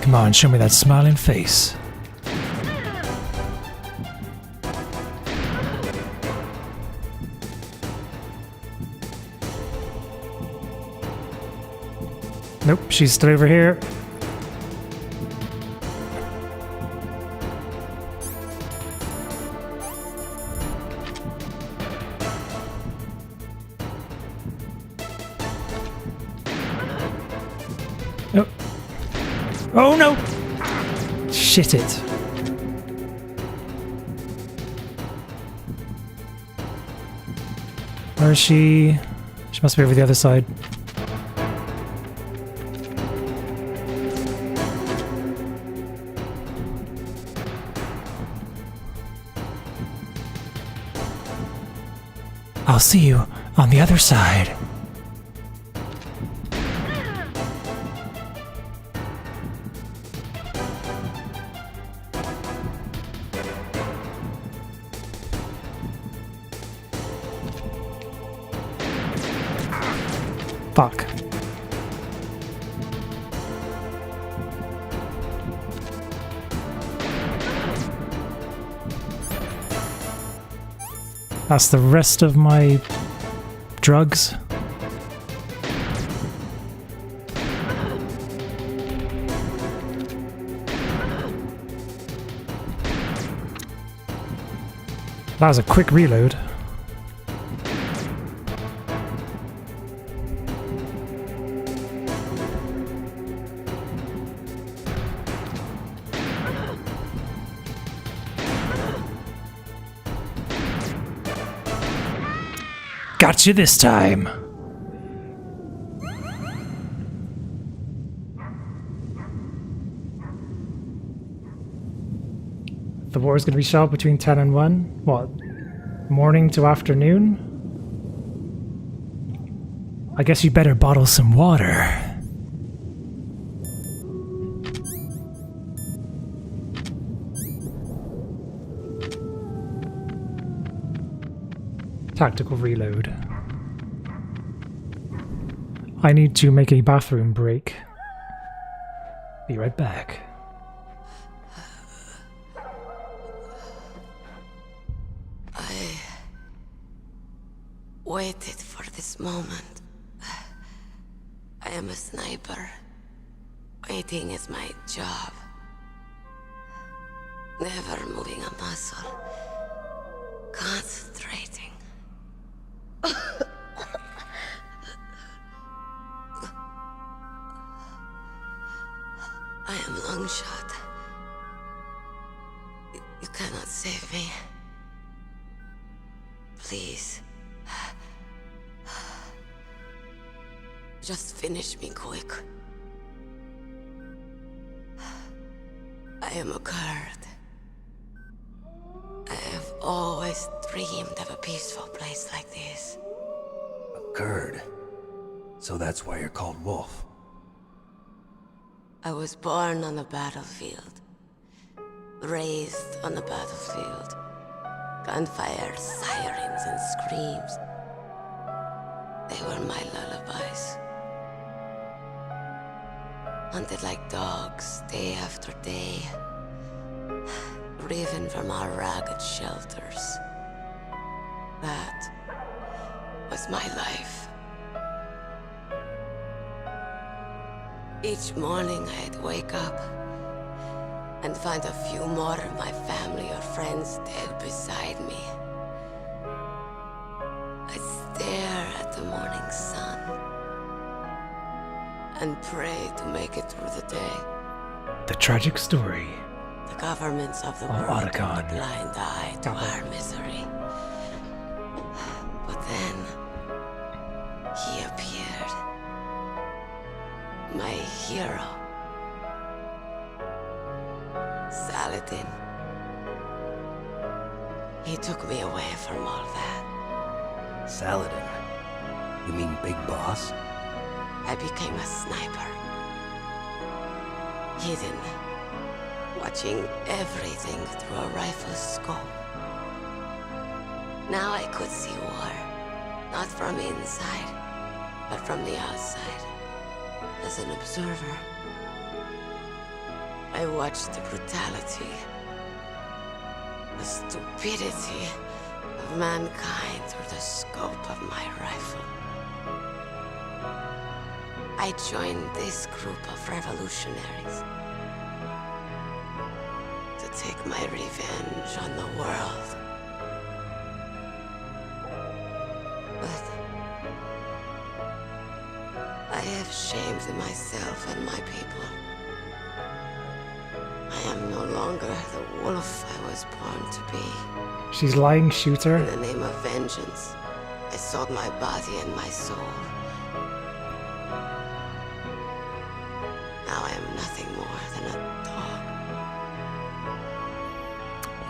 Come on, show me that smiling face. Nope, she's still over here. Oh. Oh no! Shit it. Where is she? She must be over the other side. I'll see you on the other side. Fuck. That's the rest of my drugs. That was a quick reload. Got you this time. The war is going to be shot between 10 and 1. What? Morning to afternoon? I guess you better bottle some water. Tactical reload. I need to make a bathroom break. Be right back. I waited for this moment. I am a sniper. Waiting is my job. Never moving a muscle. Concentrating. I am Longshot. You cannot save me. Please. Just finish me quick. I am a Kurd. I have always dreamed of a peaceful place like this. A Kurd? So that's why you're called Wolf. I was born on the battlefield. Raised on the battlefield. Gunfire, sirens, and screams. They were my lullabies. Hunted like dogs, day after day. Driven from our ragged shelters. That was my life. Each morning I'd wake up and find a few more of my family or friends dead beside me. I'd stare at the morning sun and pray to make it through the day. The tragic story. The governments of the world turned a blind eye to our misery. But then, he appeared. My hero. Saladin. He took me away from all that. Saladin? You mean Big Boss? I became a sniper. Hidden. Watching everything through a rifle's scope. Now I could see war, not from inside, but from the outside, as an observer. I watched the brutality, the stupidity of mankind through the scope of my rifle. I joined this group of revolutionaries to take my revenge on the world. But I have shamed myself and my people. I am no longer the wolf I was born to be. She's lying, shoot her. In the name of vengeance, I sold my body and my soul. Now I am nothing more than a dog.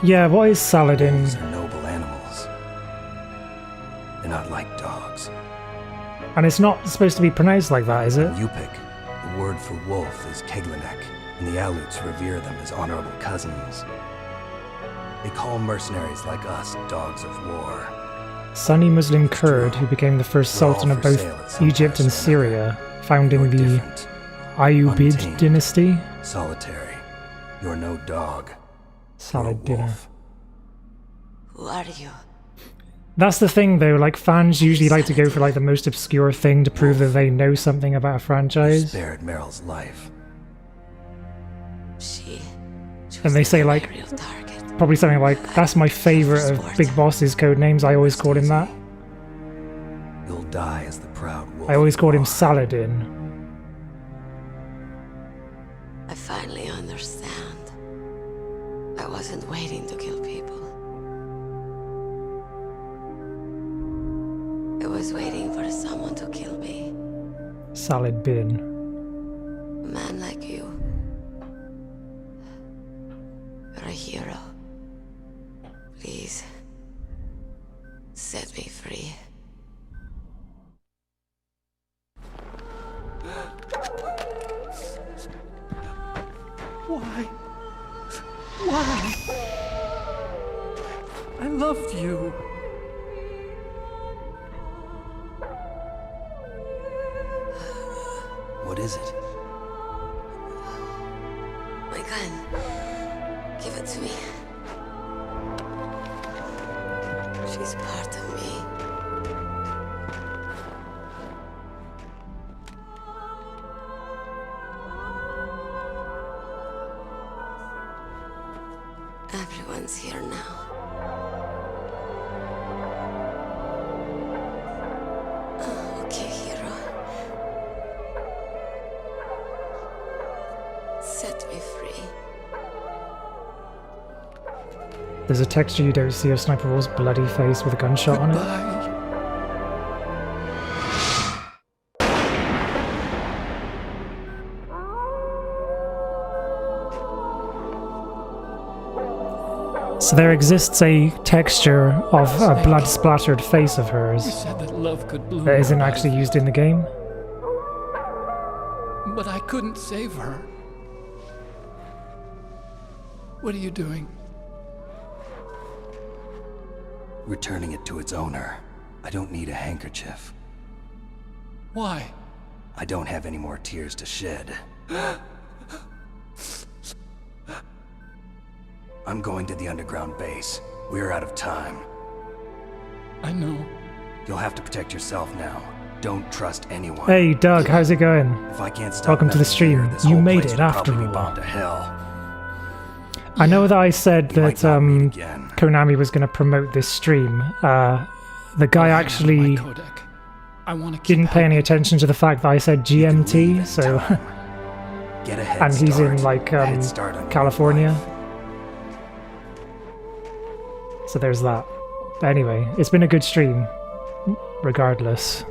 Yeah, what is Saladin? Wolves are noble animals. They're not like dogs. And it's not supposed to be pronounced like that, is it? In Yupik, the word for wolf is Keglanek, and the Aleuts revere them as honorable cousins. They call mercenaries like us dogs of war. Sunni Muslim Kurd, who became the first sultan of both Egypt and Syria, founding the Ayyubid dynasty. Solitary. You're no dog. Salad dinner. Who are you? That's the thing though, like fans usually like to go for like the most obscure thing to prove that they know something about a franchise. Spared Meryl's life. And they say like, probably something like, that's my favorite of Big Boss's code names, I always called him that. You'll die as the proud wolf. I always called him Saladin. I finally understand. I wasn't waiting to kill people. I was waiting for someone to kill me. Salad bin. A man like you. You're a hero. Please, set me free. Why? Why? I loved you. What is it? My gun. Give it to me. She's part of me. Everyone's here now. Okay, hero. Set me free. There's a texture you don't see of Sniper Wolf's bloody face with a gunshot on it. So there exists a texture of a blood-splattered face of hers You said that love could bloom. that isn't actually used in the game. But I couldn't save her. What are you doing? Returning it to its owner. I don't need a handkerchief. Why? I don't have any more tears to shed. I'm going to the underground base. We're out of time. I know. You'll have to protect yourself now. Don't trust anyone. Hey Doug, how's it going? If I can't stop Welcome to the nothing here, stream. this You whole made place it would after probably be all. bound to hell. I know that I said that Konami was going to promote this stream. The guy actually didn't pay any attention to the fact that I said GMT, so Get a head and he's in start. like A head start on California. So there's that. But anyway, it's been a good stream, regardless.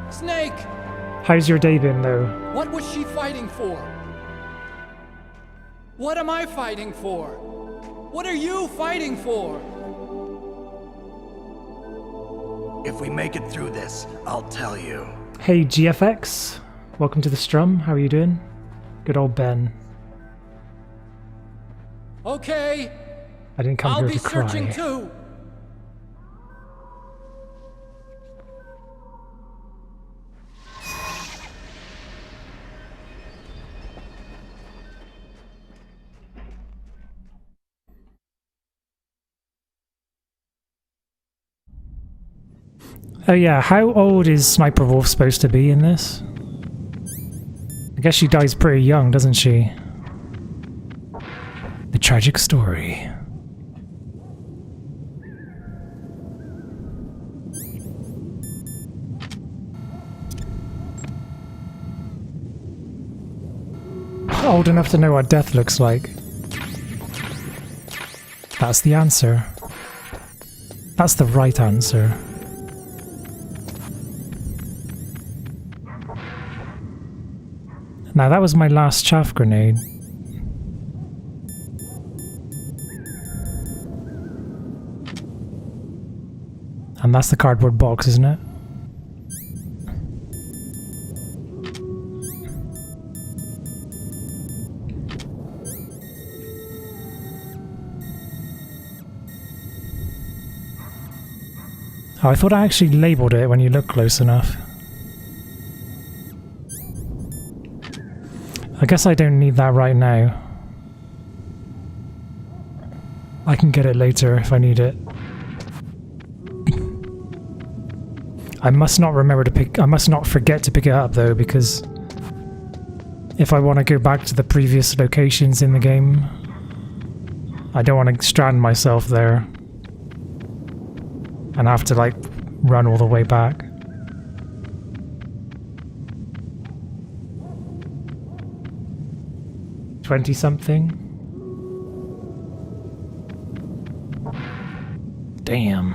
Snake! How's your day been, though? What was she fighting for? What am I fighting for? What are you fighting for? If we make it through this, I'll tell you. Hey GFX, welcome to the Strum. How are you doing? Good old Ben. Okay. I didn't come I'll here be to cry. searching too. Oh yeah, how old is Sniper Wolf supposed to be in this? I guess she dies pretty young, doesn't she? The tragic story. Old enough to know what death looks like. That's the answer. That's the right answer. Now that was my last chaff grenade. And that's the cardboard box, isn't it? Oh, I thought I actually labelled it when you look close enough. I guess I don't need that right now. I can get it later if I need it. I must not remember to pick... I must not forget to pick it up though, because if I want to go back to the previous locations in the game, I don't want to strand myself there and have to like run all the way back. $20-something? Damn.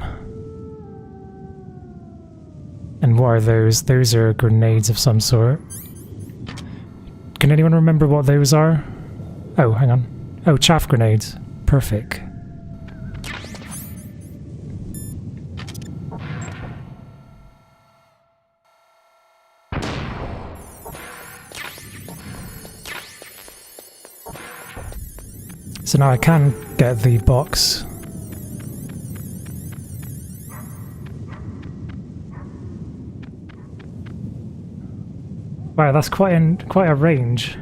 And what are those? Those are grenades of some sort. Can anyone remember what those are? Oh, hang on. Oh, chaff grenades. Perfect. So now I can get the box. Wow, that's quite a range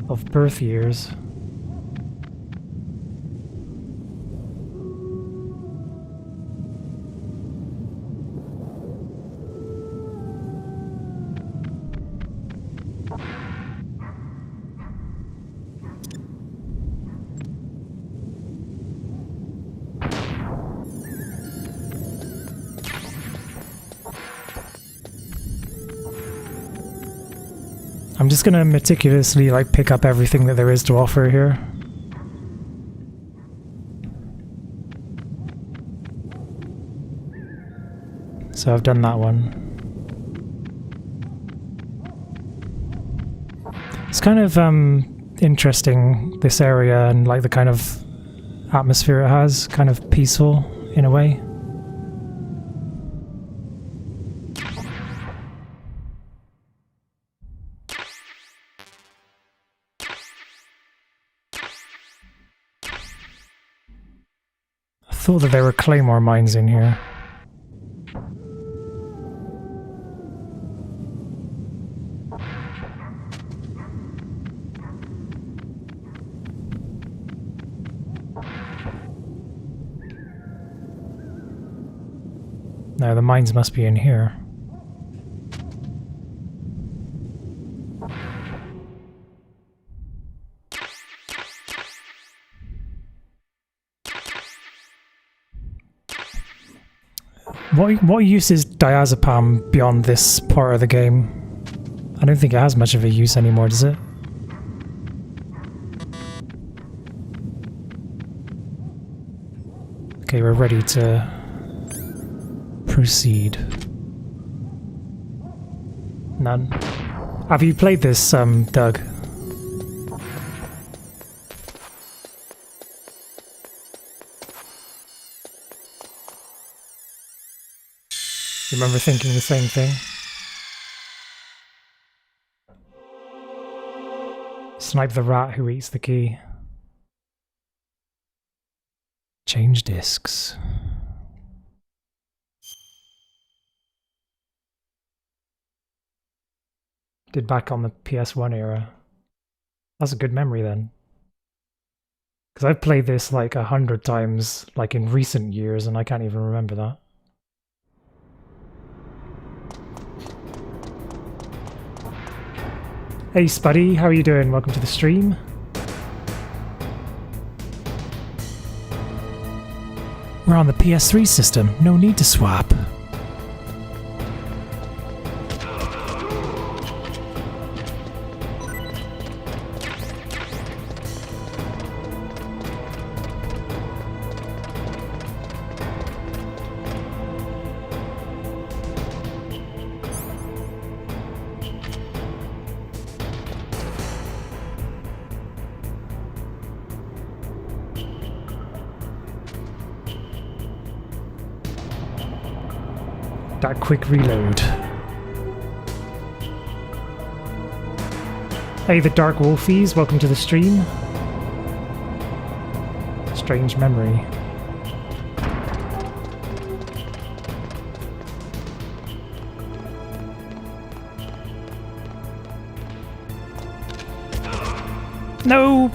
of birth years. I'm just gonna meticulously like pick up everything that there is to offer here. So I've done that one. It's kind of interesting, this area, and like the kind of atmosphere it has, kind of peaceful in a way. I thought that there were claymore mines in here. No, the mines must be in here. What use is diazepam beyond this part of the game? I don't think it has much of a use anymore, does it? Okay, we're ready to proceed. None. Have you played this, Doug? You remember thinking the same thing? Snipe the rat who eats the key. Change discs. Did back on the PS1 era. That's a good memory then. Because I've played this like 100 times, like in recent years, and I can't even remember that. Hey Spuddy, how are you doing? Welcome to the stream. We're on the PS3 system, no need to swap. That quick reload. Hey, the Dark Wolfies, welcome to the stream. Strange memory. No!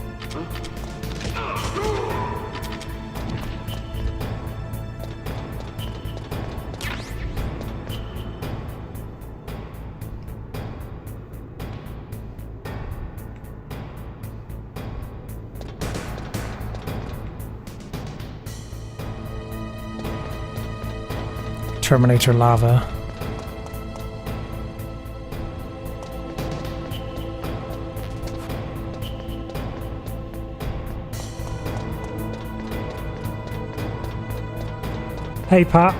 Terminator lava. Hey Pat.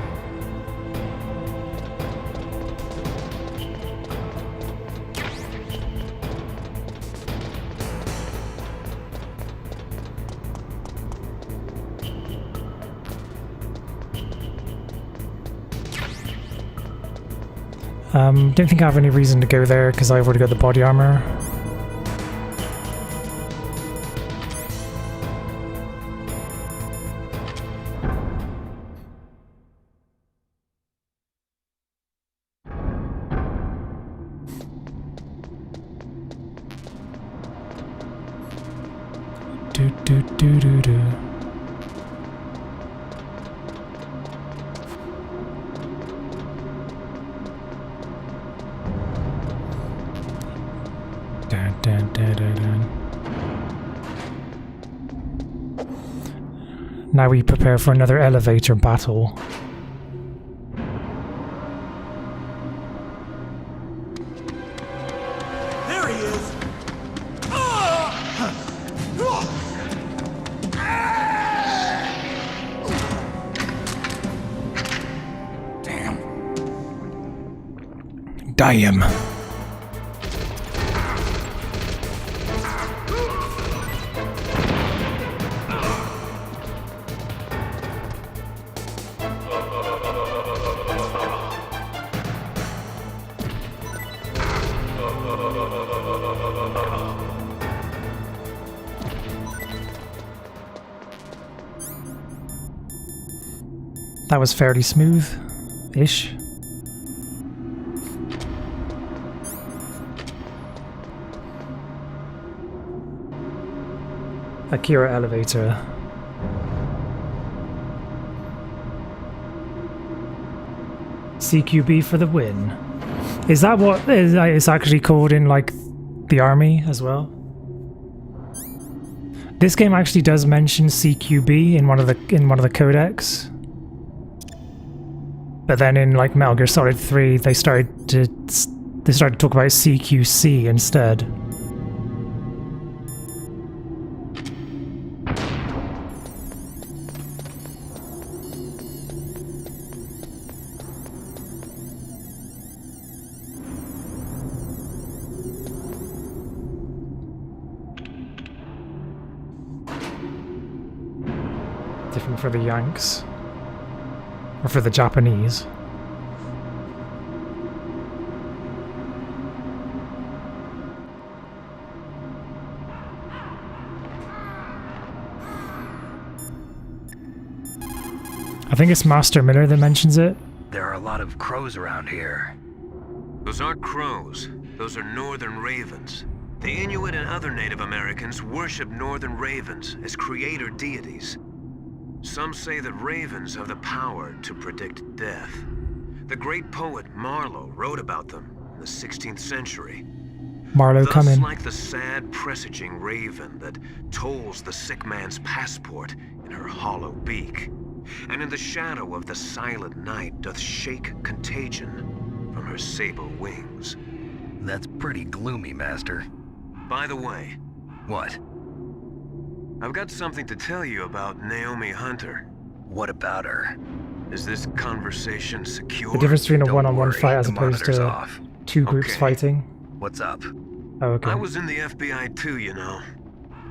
Don't think I have any reason to go there because I've already got the body armor. Do do do do do. Now we prepare for another elevator battle. There he is! Damn. Damn. That was fairly smooth-ish. Akira elevator. CQB for the win. Is that what it's actually called in like the army as well? This game actually does mention CQB in one of the codecs. But then in like Metal Gear Solid 3, they started to talk about CQC instead. Different for the Yanks. Or for the Japanese. I think it's Master Miller that mentions it. There are a lot of crows around here. Those aren't crows. Those are northern ravens. The Inuit and other Native Americans worship northern ravens as creator deities. Some say that ravens have the power to predict death. The great poet Marlowe wrote about them in the 16th century. Marlowe, Thus, come in. like the sad presaging raven that tolls the sick man's passport in her hollow beak, and in the shadow of the silent night doth shake contagion from her sable wings. That's pretty gloomy, Master. By the way... What? I've got something to tell you about Naomi Hunter. What about her? Is this conversation secure? The difference between a one-on-one worry, fight as the opposed monitor's to off. two groups fighting. What's up? Oh, okay. I was in the FBI too, you know.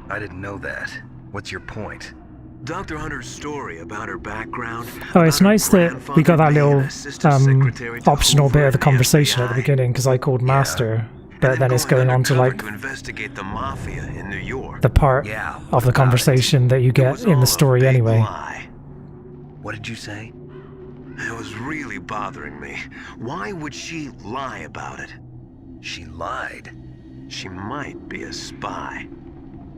I didn't know that. What's your point? Dr. Hunter's story about her background. Oh, it's nice that we got that little optional bit of the conversation at the beginning, because I called Master, but then it's going on to like investigate the mafia in New York. the part of the conversation that you get in the story anyway. What did you say? It was really bothering me. Why would she lie about it? She lied. She might be a spy.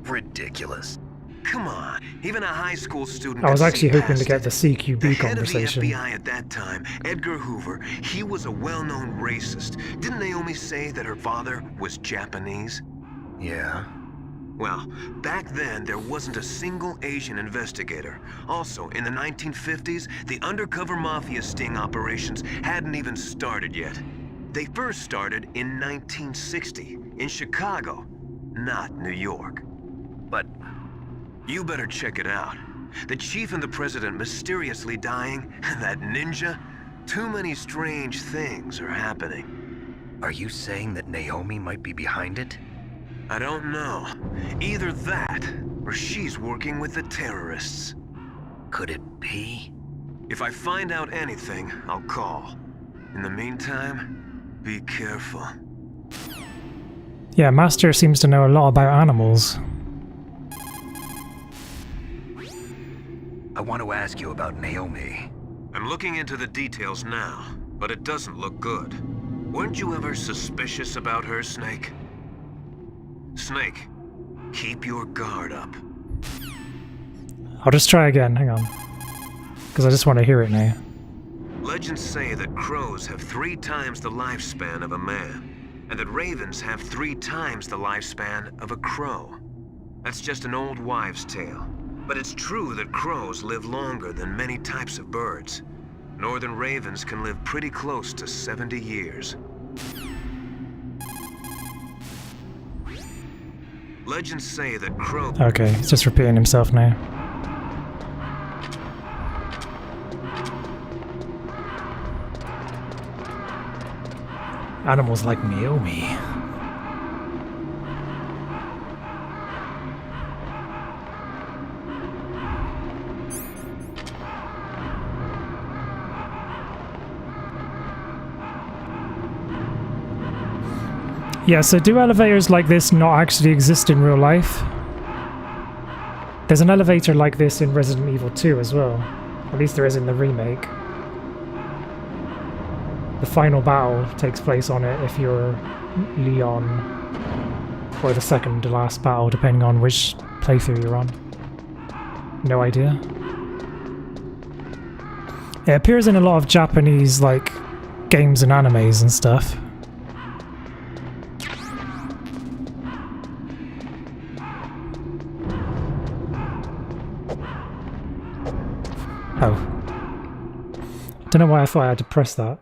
Ridiculous. Come on, even a high school student. I was could actually see hoping to past get the CQB The head conversation. of the FBI at that time, Edgar Hoover, he was a well-known racist. Didn't Naomi say that her father was Japanese? Yeah. Well, back then there wasn't a single Asian investigator. Also, in the 1950s, the undercover mafia sting operations hadn't even started yet. They first started in 1960 in Chicago, not New York. But you better check it out. The chief and the president mysteriously dying, that ninja. Too many strange things are happening. Are you saying that Naomi might be behind it? I don't know. Either that, or she's working with the terrorists. Could it be? If I find out anything, I'll call. In the meantime, be careful. Yeah, Master seems to know a lot about animals. I want to ask you about Naomi. I'm looking into the details now, but it doesn't look good. Weren't you ever suspicious about her, Snake? Snake, keep your guard up. I'll just try again, hang on. Because I just want to hear it now. Legends say that crows have 3 times the lifespan of a man, and that ravens have 3 times the lifespan of a crow. That's just an old wives' tale. But it's true that crows live longer than many types of birds. Northern ravens can live pretty close to 70 years. Legends say that crow... Okay, he's just repeating himself now. Animals like Naomi. Yeah, so do elevators like this not actually exist in real life? There's an elevator like this in Resident Evil 2 as well. At least there is in the remake. The final battle takes place on it if you're Leon, or the second to last battle, depending on which playthrough you're on. No idea. It appears in a lot of Japanese, like, games and animes and stuff. Oh. Don't know why I thought I had to press that.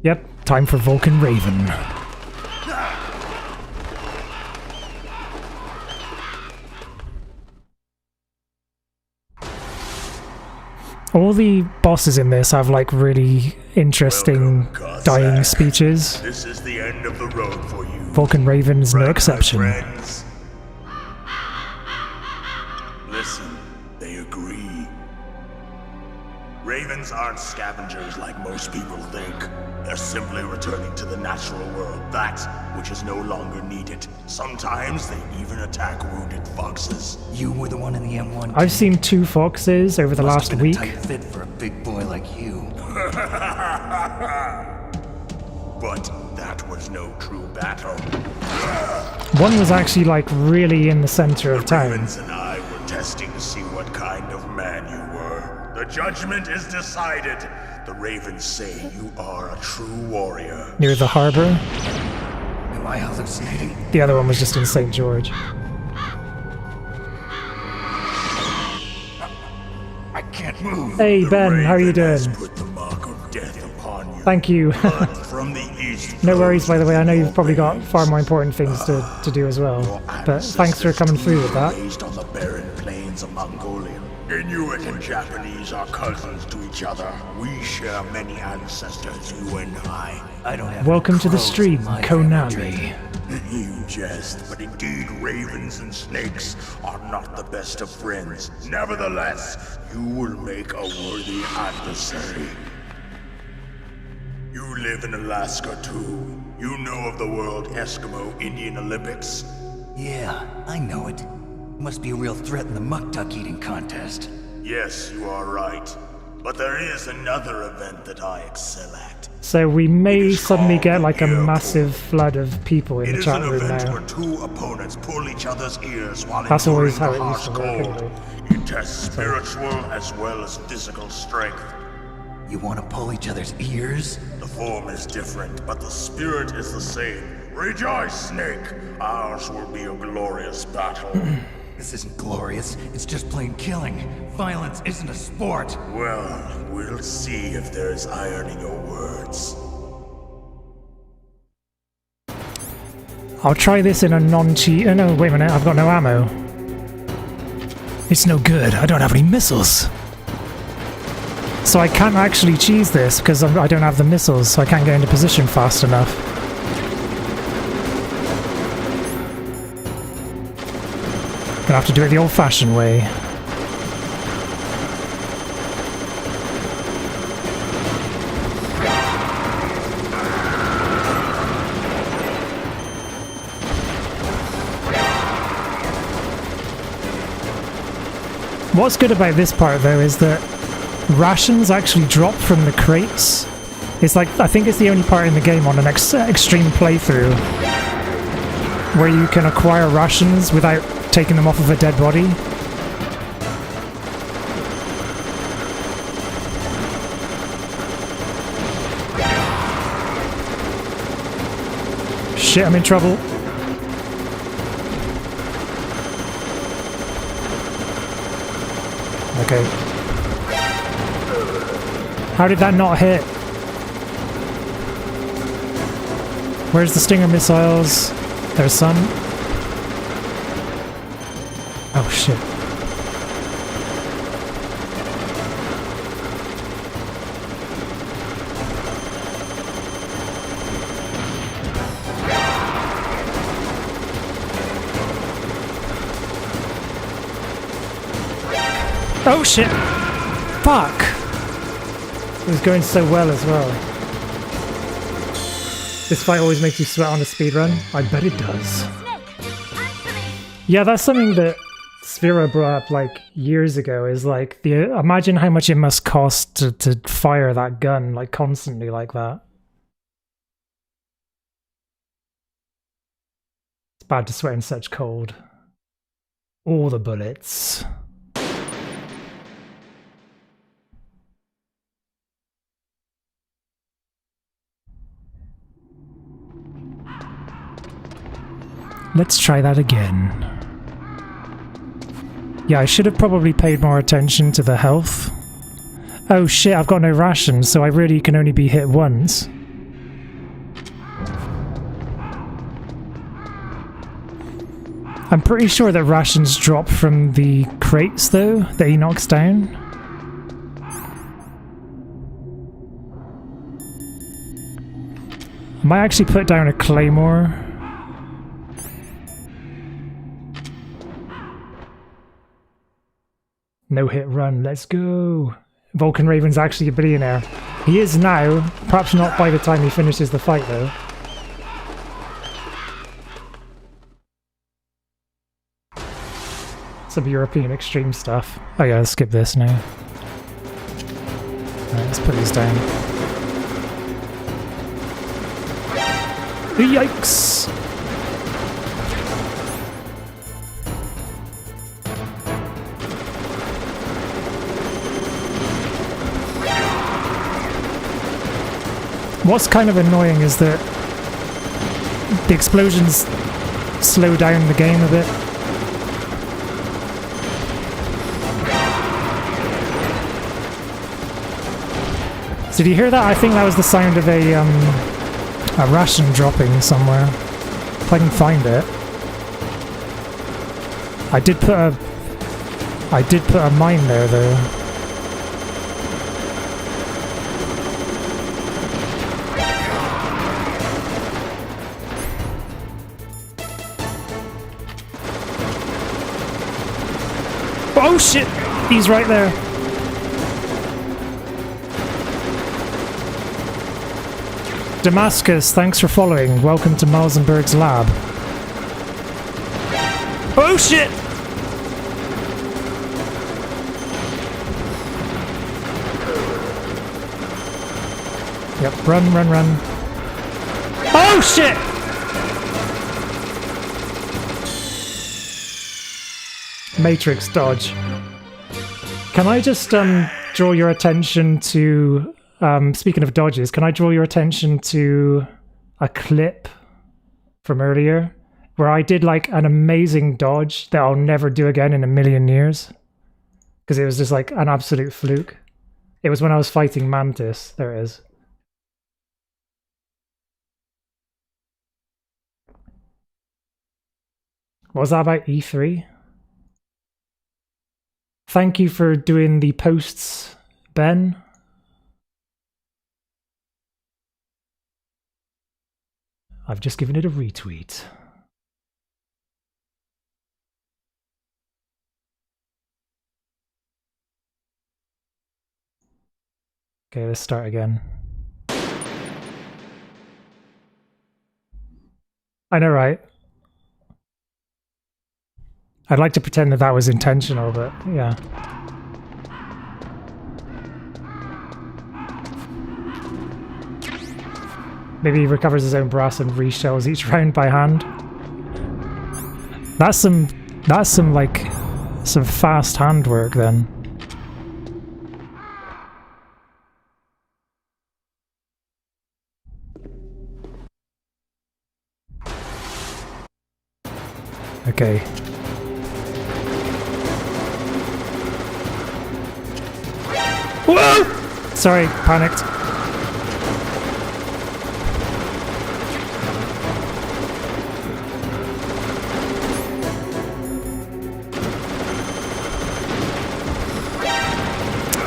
Yep, time for Vulcan Raven. All the bosses in this have like really interesting dying speeches. This is the end of the road for you. Vulcan Raven is no exception. Friends. Listen, they agree. Ravens aren't scavengers like most people think. They're simply returning to the natural world, that which is no longer needed. Sometimes they even attack wounded foxes. You were the one in the M1. I've seen 2 foxes over the last week. Tight fit for a big boy like you. But that was no true battle. One was actually like really in the center of town. Ravens and I were testing to see what kind of man you were. The judgment is decided. The Ravens say you are a true warrior. Near the harbor. Am I hallucinating? The other one was just in St. George. I can't move. Hey Ben, how are you doing? Put the mark of death upon you. Thank you. From the east. No worries, by the way. I know you've probably got far more important things to do as well. But thanks for coming through with that. Raised on the barren plains of Mongolia. Inuit and Japanese are cousins to each other. We share many ancestors, you and I. I don't have Welcome to the stream, Konami. You jest, but indeed ravens and snakes are not the best of friends. Nevertheless, you will make a worthy adversary. You live in Alaska too. You know of the World Eskimo Indian Olympics? Yeah, I know it. Must be a real threat in the muck-duck eating contest. Yes, you are right. But there is another event that I excel at. So we may suddenly get like a massive flood of people in the chat room It is an event now. where 2 opponents pull each other's ears while That's always how enduring it the used harsh to work cold. anyway. It tests spiritual as well as physical strength. You want to pull each other's ears? The form is different, but the spirit is the same. Rejoice, Snake! Ours will be a glorious battle. This isn't glorious, it's just plain killing. Violence isn't a sport. Well, we'll see if there's iron in your words. I'll try this in a non-cheat. Oh no, wait a minute, I've got no ammo. It's no good, I don't have any missiles. So I can't actually cheese this because I don't have the missiles, so I can't get into position fast enough. Gonna have to do it the old-fashioned way. What's good about this part though is that rations actually drop from the crates. It's like, I think it's the only part in the game on an extreme playthrough where you can acquire rations without taking them off of a dead body. Shit, I'm in trouble. Okay. How did that not hit? Where's the Stinger missiles? There's some. Oh shit. Oh shit! Fuck! It was going so well as well. This fight always makes you sweat on a speedrun. I bet it does. Yeah, that's something that Sphero brought up like years ago, is like, imagine how much it must cost to fire that gun like constantly like that. It's bad to sweat in such cold. All the bullets. Let's try that again. Yeah, I should have probably paid more attention to the health. Oh shit, I've got no rations, so I really can only be hit once. I'm pretty sure that rations drop from the crates though, that he knocks down. I might actually put down a claymore. No hit run, let's go. Vulcan Raven's actually a billionaire. He is now, perhaps not by the time he finishes the fight though. Some European extreme stuff. Oh yeah, let's skip this now. Alright, let's put these down. Yikes! What's kind of annoying is that the explosions slow down the game a bit. So did you hear that? I think that was the sound of a ration dropping somewhere. If I can find it. I did put a mine there though. Oh shit! He's right there. Damascus, thanks for following. Welcome to Milsenberg's lab. Oh shit! Yep, run, run, run. Oh shit! Matrix dodge. Can I just draw your attention to... speaking of dodges, can I draw your attention to a clip from earlier where I did like an amazing dodge that I'll never do again in a million years? Because it was just like an absolute fluke. It was when I was fighting Mantis. There it is. What was that about E3? Thank you for doing the posts, Ben. I've just given it a retweet. Okay, let's start again. I know, right? I'd like to pretend that that was intentional, but yeah. Maybe he recovers his own brass and reshells each round by hand. That's some fast handwork then. Okay. Whoa! Sorry, panicked.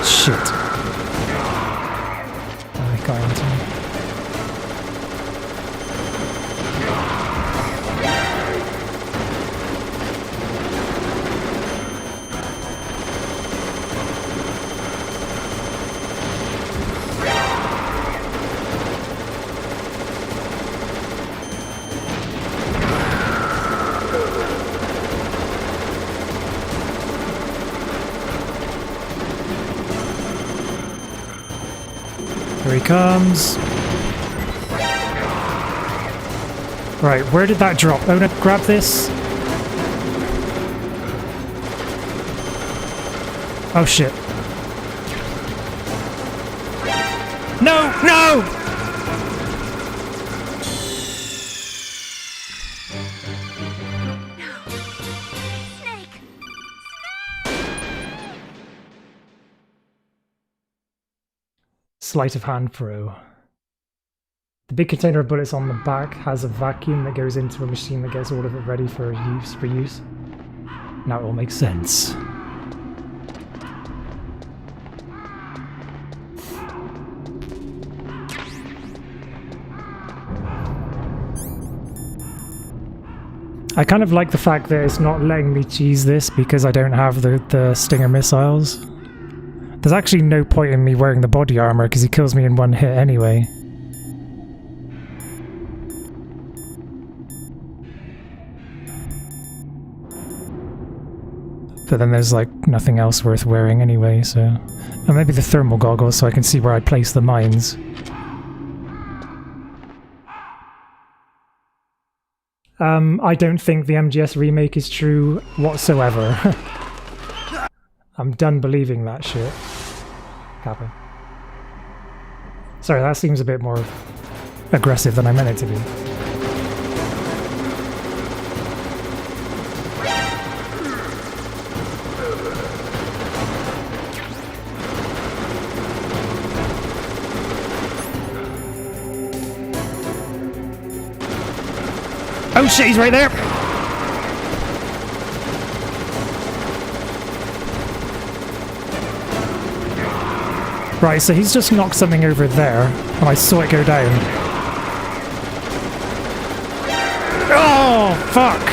Shit. I got into me. Here he comes. Right, where did that drop? Oh no, grab this. Oh shit. No, no! Sleight of hand pro. The big container of bullets on the back has a vacuum that goes into a machine that gets all of it ready for use. Now it all makes sense. I kind of like the fact that it's not letting me cheese this because I don't have the Stinger missiles. There's actually no point in me wearing the body armor because he kills me in one hit anyway. But then there's like nothing else worth wearing anyway, so... Or maybe the thermal goggles so I can see where I place the mines. I don't think the MGS remake is true whatsoever. I'm done believing that shit. Kappa. Sorry, that seems a bit more aggressive than I meant it to be. Oh shit, he's right there! Right, so he's just knocked something over there, and I saw it go down. Oh, fuck!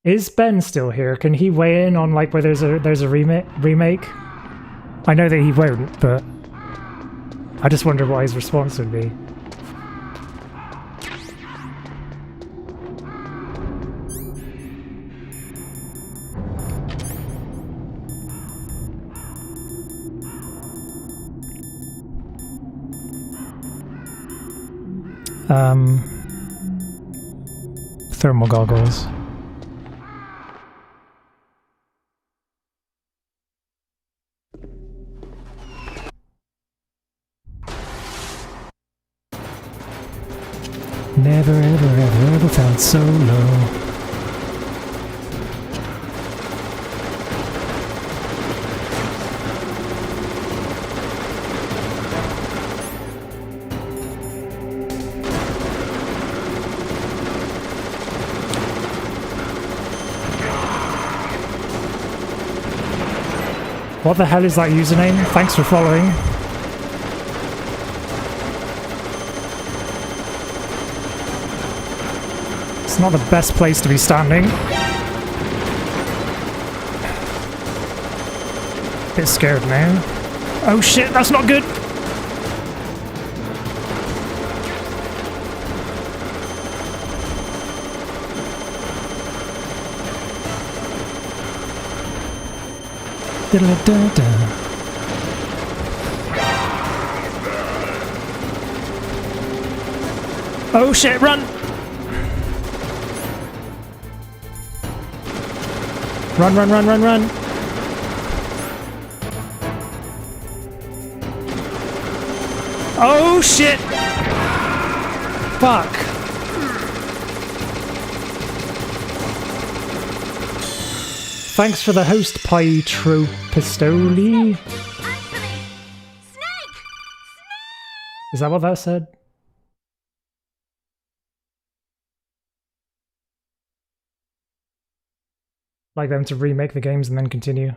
Is Ben still here? Can he weigh in on like where there's a remake? I know that he won't, but I just wonder what his response would be. Thermal goggles. Never, ever, ever, ever felt so low. What the hell is that username? Thanks for following. It's not the best place to be standing. Bit scared now. Oh shit, that's not good! Da-da-da-da. Oh shit, run! Run, run, run, run, run! Oh shit! Fuck! Thanks for the host, Pietro Pistoli. Is that what that said? Like them to remake the games and then continue.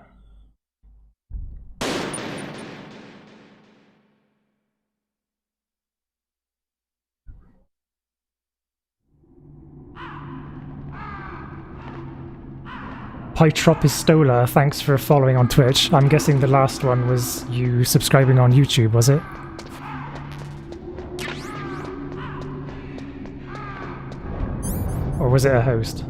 Pytropistola, thanks for following on Twitch. I'm guessing the last one was you subscribing on YouTube, was it? Or was it a host?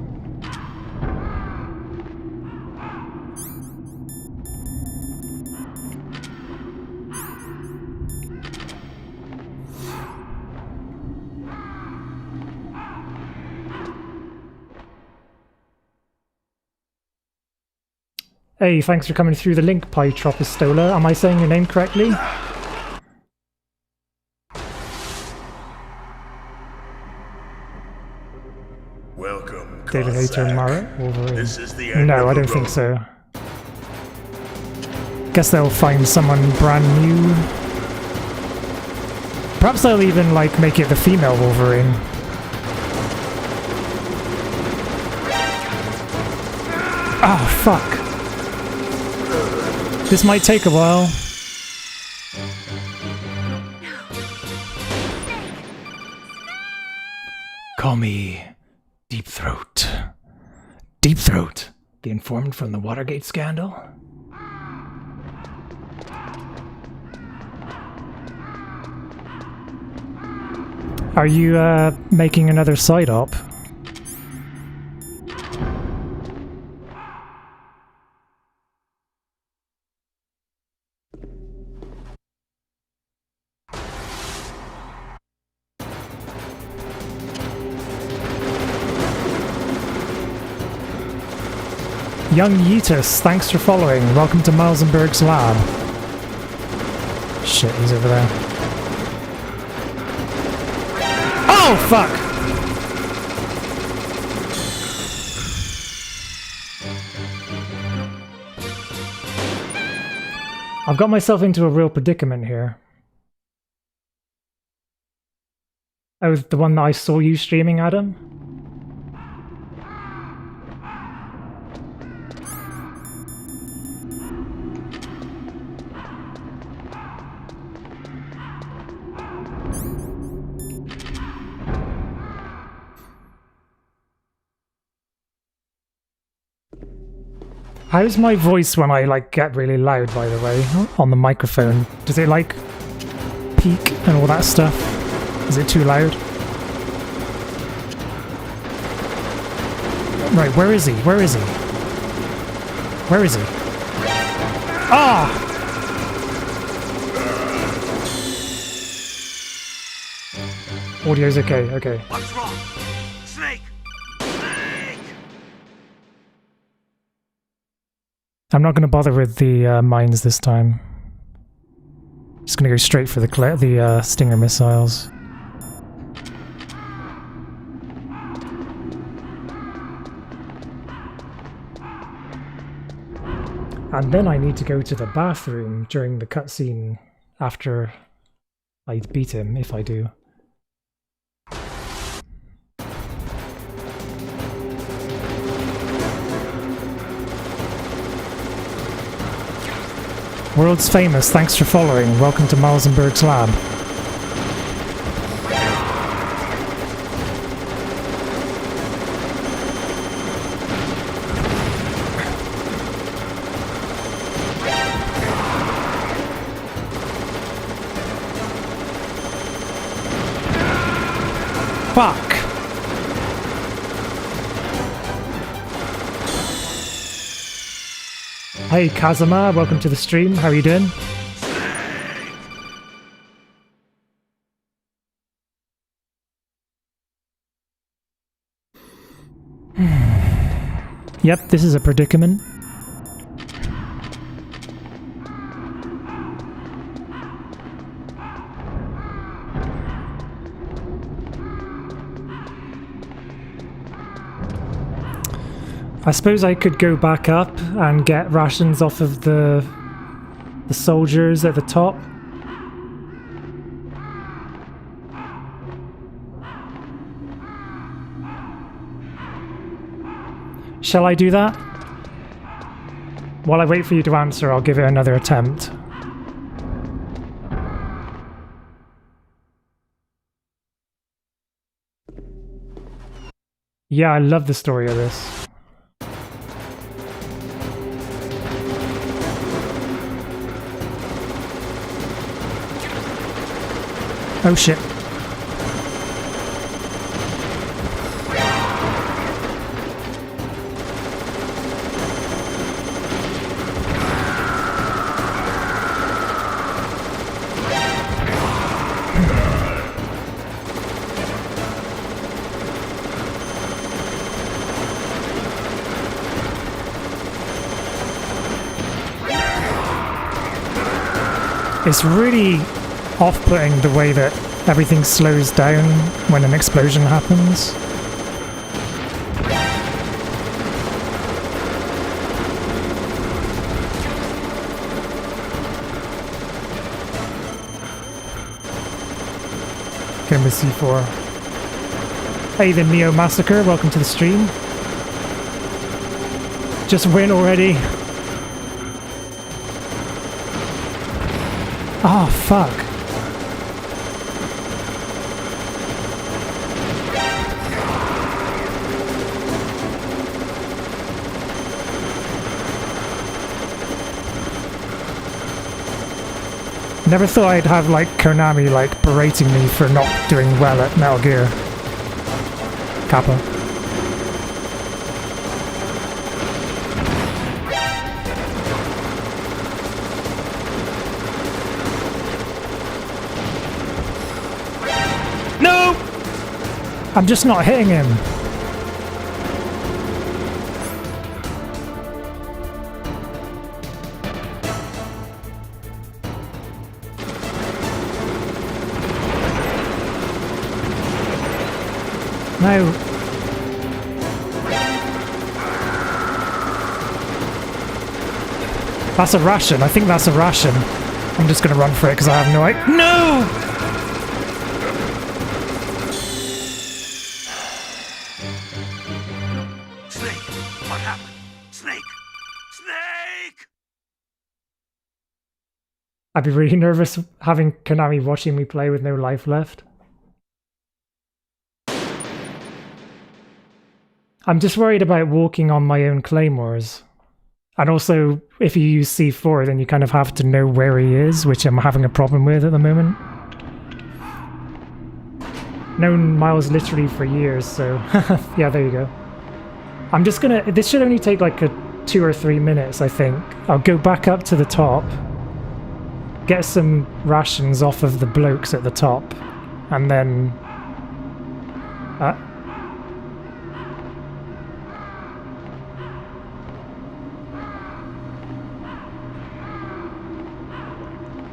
Hey, thanks for coming through the link, Pytropistola. Am I saying your name correctly? Welcome, David Hayter and Mara Wolverine. This is the end No, of I the don't think road. so. Guess they'll find someone brand new. Perhaps they'll even, like, make it the female Wolverine. Ah, fuck. This might take a while. Call me Deep Throat. Deep Throat, the informant from the Watergate scandal? Are you making another side op? Young Yeetus, thanks for following. Welcome to Milesonberg's lab. Shit, he's over there. Oh, fuck! I've got myself into a real predicament here. Oh, the one that I saw you streaming, Adam? How's my voice when I like get really loud, by the way, on the microphone? Does it like peak and all that stuff? Is it too loud? Right, where is he? Where is he? Where is he? Ah! Audio's okay, okay. What's wrong? Snake! I'm not going to bother with the mines this time. Just going to go straight for the Stinger missiles. And then I need to go to the bathroom during the cutscene after I beat him, if I do. World's Famous, thanks for following. Welcome to Milesonberg's lab. Fuck! Hey Kazuma, welcome to the stream. How are you doing? Yep, this is a predicament. I suppose I could go back up and get rations off of the soldiers at the top. Shall I do that? While I wait for you to answer, I'll give it another attempt. Yeah, I love the story of this. Oh shit. It's really off-putting the way that everything slows down when an explosion happens. Game with C4. Hey, the Neo Massacre, welcome to the stream. Just win already. Oh, fuck. never thought I'd have like Konami like berating me for not doing well at Metal Gear. Kappa. No! I'm just not hitting him. No. That's a ration. I think that's a ration. I'm just gonna run for it because I have no idea. No! Snake! What happened? Snake! Snake! I'd be really nervous having Konami watching me play with no life left. I'm just worried about walking on my own claymores. And also, if you use C4, then you kind of have to know where he is, which I'm having a problem with at the moment. Known Miles literally for years, so yeah, there you go. I'm just gonna... This should only take like 2 or 3 minutes, I think. I'll go back up to the top, get some rations off of the blokes at the top, and then...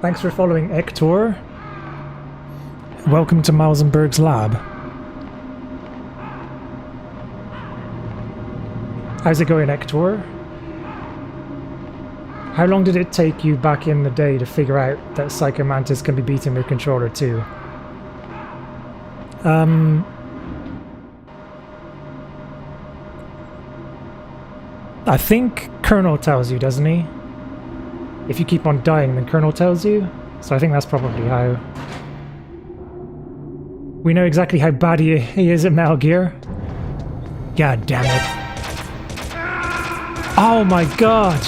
Thanks for following Ektor. Welcome to Mausenberg's lab. How's it going, Ektor? How long did it take you back in the day to figure out that Psycho Mantis can be beaten with controller too? I think Colonel tells you, doesn't he? If you keep on dying, then Colonel tells you. So I think that's probably how... We know exactly how bad he is at Metal Gear. God damn it. Oh my god!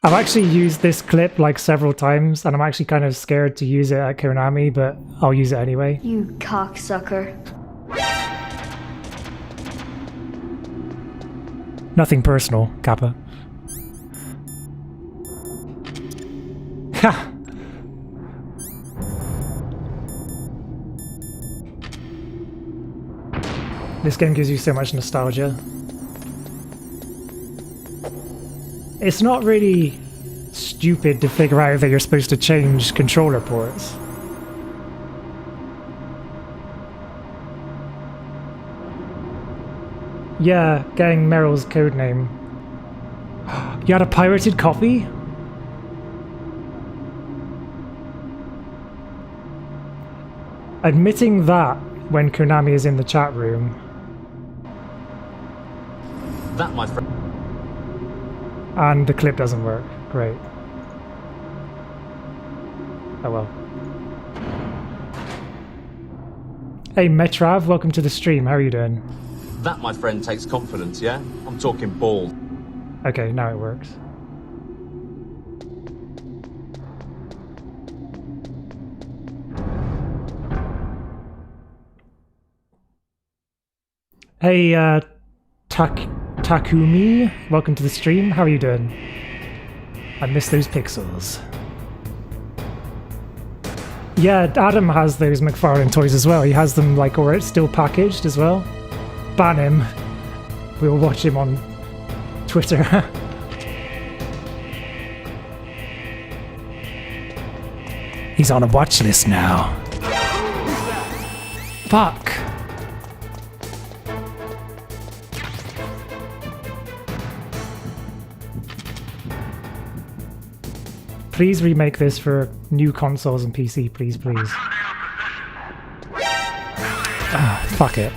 I've actually used this clip like several times, and I'm actually kind of scared to use it at Konami, but I'll use it anyway. You cocksucker. Nothing personal, Kappa. Ha! This game gives you so much nostalgia. It's not really stupid to figure out that you're supposed to change controller ports. Yeah, getting Meryl's codename. You had a pirated copy? Admitting that when Konami is in the chat room. That, my friend. And the clip doesn't work. Great. Oh well. Hey Metrav, welcome to the stream. How are you doing? That, my friend, takes confidence, yeah? I'm talking balls. Okay, now it works. Hey, Takumi, welcome to the stream. How are you doing? I miss those pixels. Yeah, Adam has those McFarlane toys as well. He has them like already still packaged as well. Ban him. We'll watch him on Twitter. He's on a watch list now. Fuck. Please remake this for new consoles and PC, please, please. Ah, fuck it.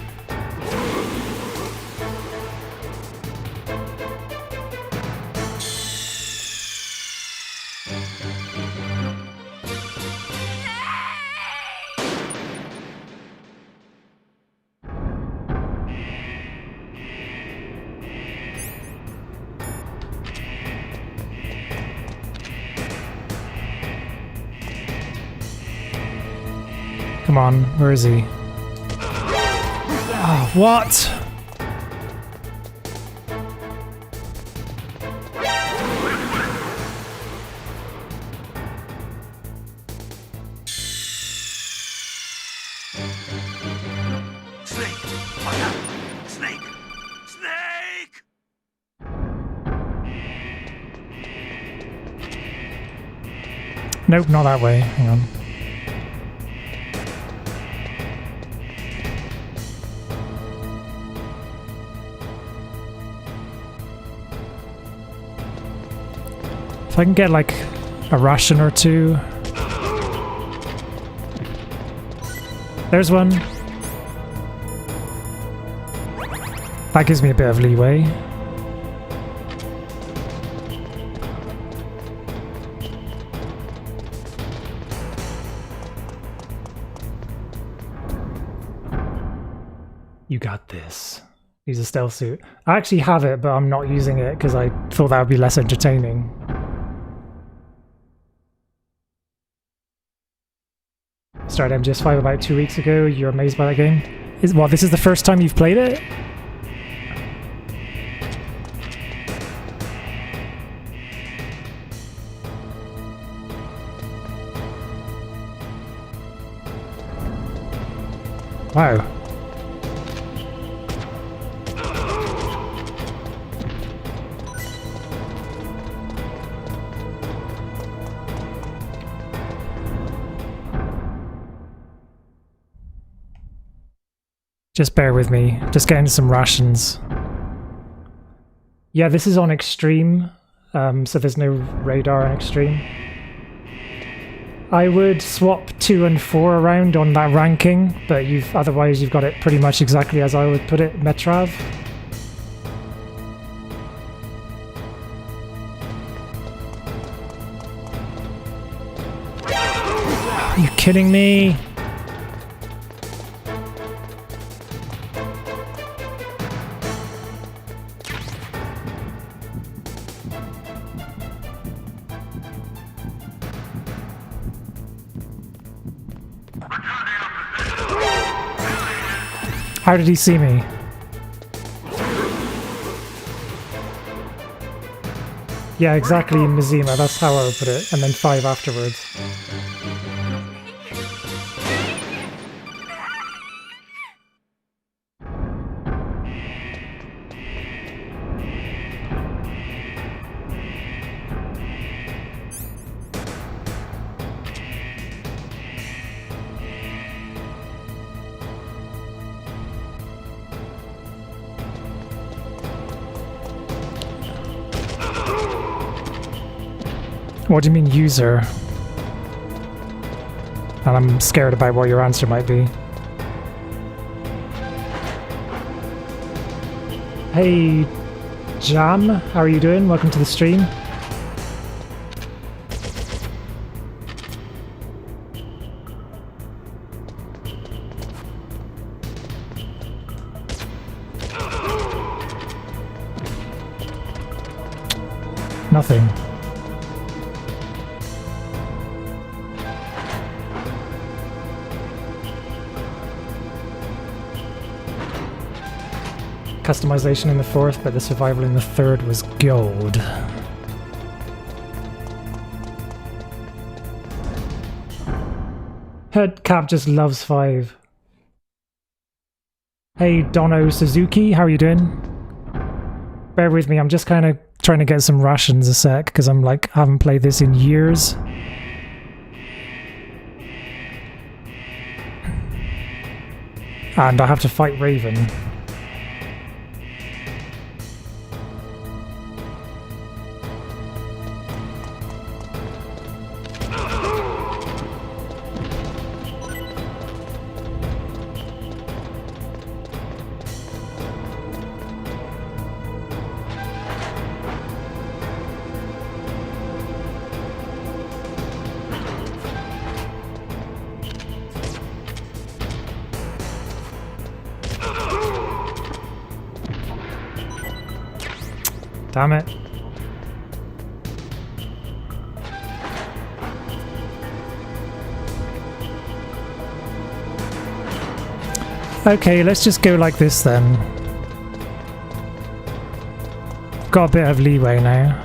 Come on, where is he? Oh, what? Snake! Watch out! Snake! Snake! Nope, not that way. Hang on. If I can get like a ration or two. There's one. That gives me a bit of leeway. You got this. Use a stealth suit. I actually have it, but I'm not using it because I thought that would be less entertaining. Started MGS5 about 2 weeks ago. You're amazed by that game? This is the first time you've played it? Wow. Just bear with me. Just getting some rations. Yeah, this is on extreme, so there's no radar on extreme. I would swap 2 and 4 around on that ranking, but otherwise you've got it pretty much exactly as I would put it, Metrav. Are you kidding me? How did he see me? Yeah, exactly, Mizima. That's how I would put it. And then 5 afterwards. What do you mean, user? And I'm scared about what your answer might be. Hey, Jam, how are you doing? Welcome to the stream. Nothing. Customization in the 4th, but the survival in the 3rd was gold. Cap just loves 5. Hey Dono Suzuki, how are you doing? Bear with me, I'm just kind of trying to get some rations a sec, because I'm like, I haven't played this in years. And I have to fight Raven. Damn it. Okay, let's just go like this then. Got a bit of leeway now.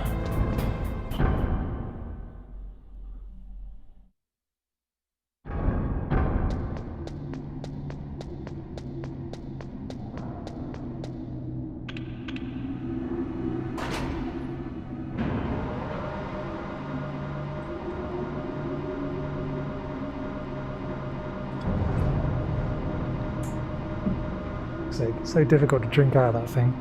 So difficult to drink out of that thing.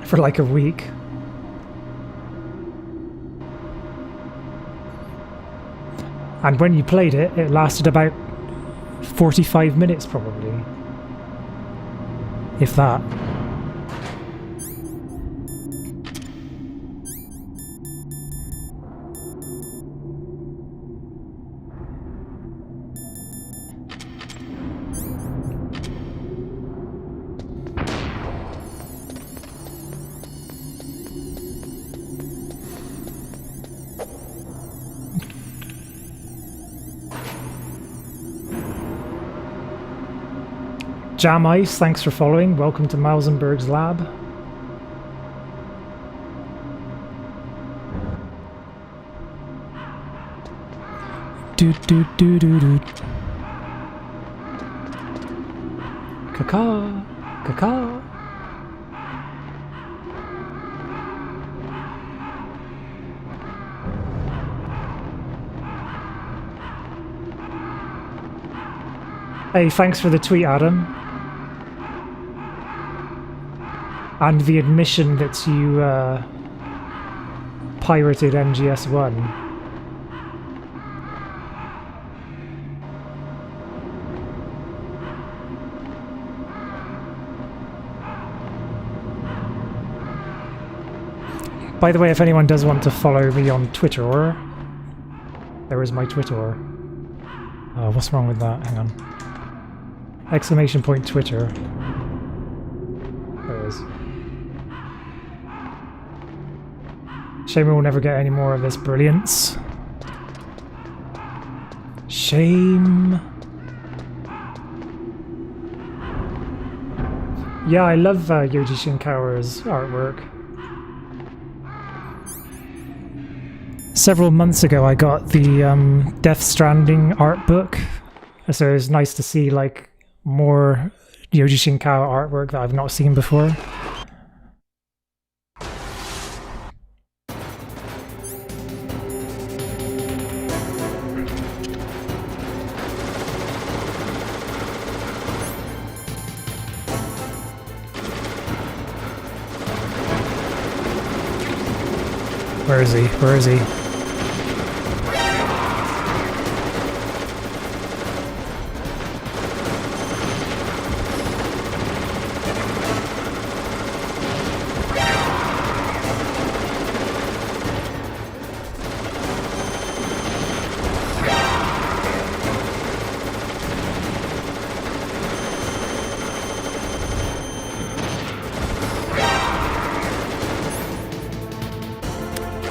For like a week. And when you played it, it lasted about 45 minutes probably. If that. Jam Ice, thanks for following. Welcome to Mausenberg's lab. Do do do do do. Caca, caca. Hey, thanks for the tweet, Adam. And the admission that you pirated MGS1. By the way, if anyone does want to follow me on Twitter, there is my Twitter. What's wrong with that? Hang on. Exclamation point Twitter. There it is. Shame we will never get any more of this brilliance. Shame. Yeah, I love Yoji Shinkawa's artwork. Several months ago I got the Death Stranding art book, so it was nice to see like more Yoji Shinkawa artwork that I've not seen before. Where is he? Where is he?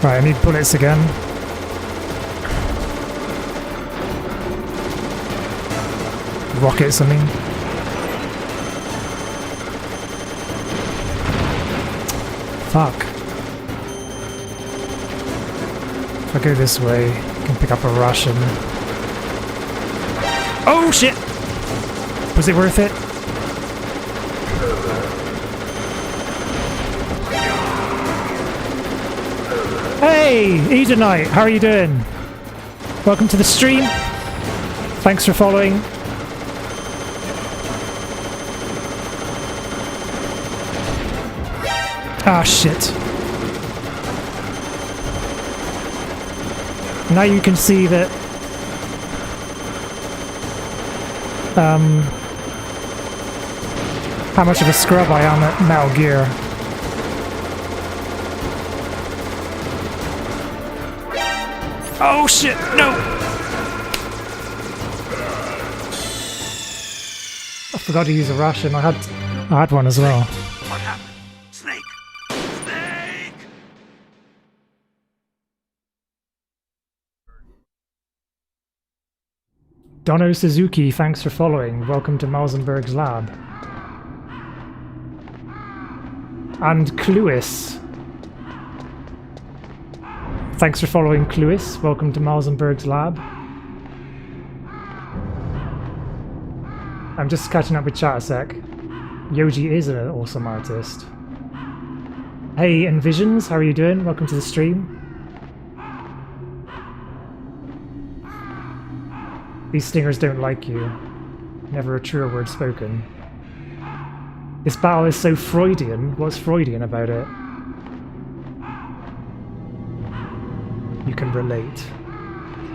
Right, I need bullets again. Rocket something. Fuck. If I go this way, I can pick up a Russian. Oh shit! Was it worth it? Hey, Edenite, how are you doing? Welcome to the stream. Thanks for following. Ah, shit. Now you can see that how much of a scrub I am at Metal Gear. Oh shit, no! I forgot to use a Russian. I had one as well. What happened? Snake! Snake! Dono Suzuki, thanks for following. Welcome to Malzenberg's lab. And Cluis. Thanks for following, Cluis. Welcome to Malzenberg's lab. I'm just catching up with chat a sec. Yoji is an awesome artist. Hey, Envisions, how are you doing? Welcome to the stream. These stingers don't like you. Never a truer word spoken. This battle is so Freudian. What's Freudian about it? You can relate.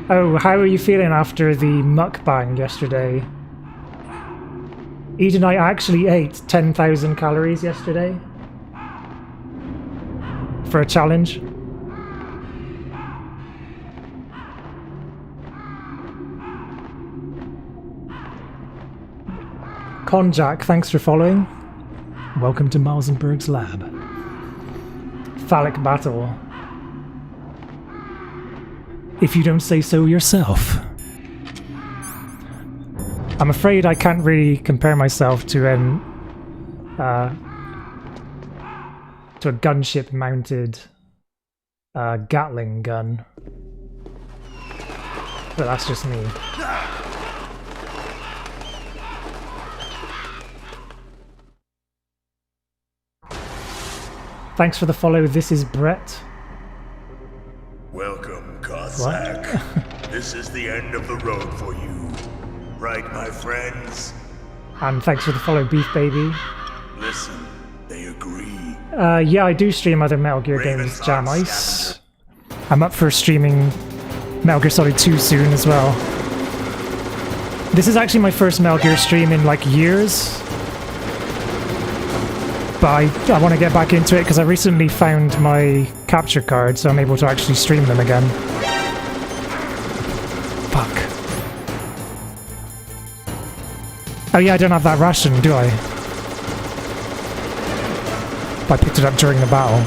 Oh, how are you feeling after the mukbang yesterday? Eden, I actually ate 10,000 calories yesterday. For a challenge. Conjack, thanks for following. Welcome to Malzenberg's lab. Phallic battle. If you don't say so yourself. I'm afraid I can't really compare myself to a gunship mounted Gatling gun. But that's just me. Thanks for the follow, this is Brett. Welcome, Cossack. This is the end of the road for you. Right, my friends? And thanks for the follow, Beef Baby. Listen, they agree. Yeah, I do stream other Metal Gear games, Jam Ice. I'm up for streaming Metal Gear Solid 2 soon as well. This is actually my first Metal Gear stream in like years. But I want to get back into it because I recently found my capture card, so I'm able to actually stream them again. Fuck. Oh yeah, I don't have that ration, do I? I picked it up during the battle.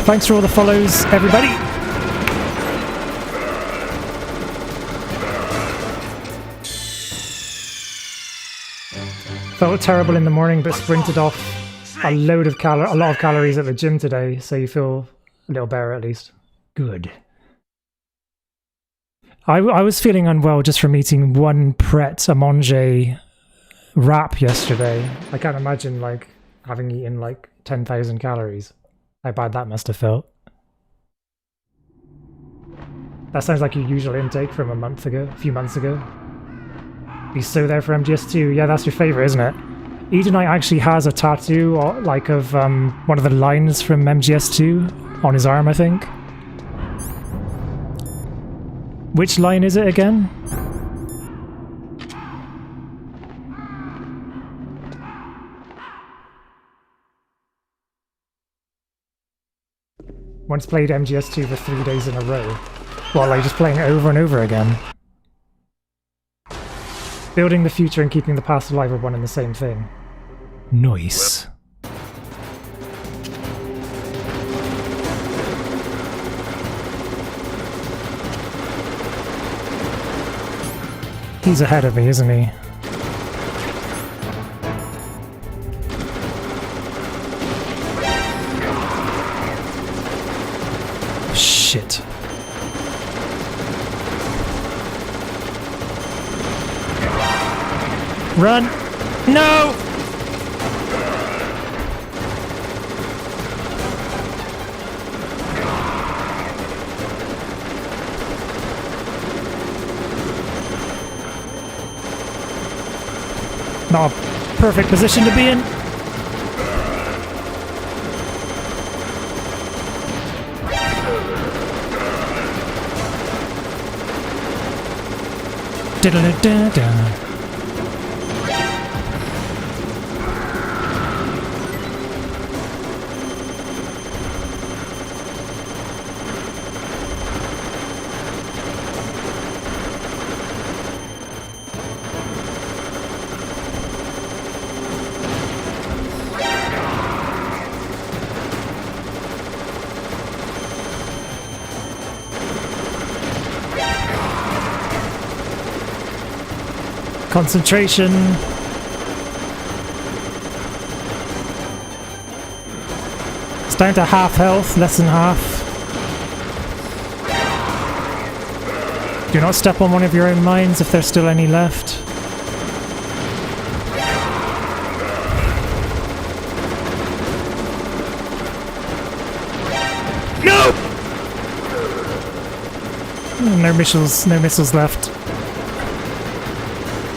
Thanks for all the follows, everybody! Felt terrible in the morning, but sprinted off a lot of calories at the gym today, so you feel a little better at least. Good. I was feeling unwell just from eating one Pret a Manger wrap yesterday. I can't imagine like having eaten like 10,000 calories. How bad that must have felt. That sounds like your usual intake from a few months ago. Be so there for MGS2. Yeah, that's your favourite, isn't it? Edenite actually has a tattoo, like of one of the lines from MGS2 on his arm, I think. Which line is it again? Once played MGS2 for 3 days in a row, while like just playing it over and over again. Building the future and keeping the past alive are one and the same thing. Nice. He's ahead of me, isn't he? Shit. Run! No! Not a perfect position to be in. Da-da-da-da-da. Concentration. It's down to half health, less than half. Do not step on one of your own mines if there's still any left. No! No missiles left.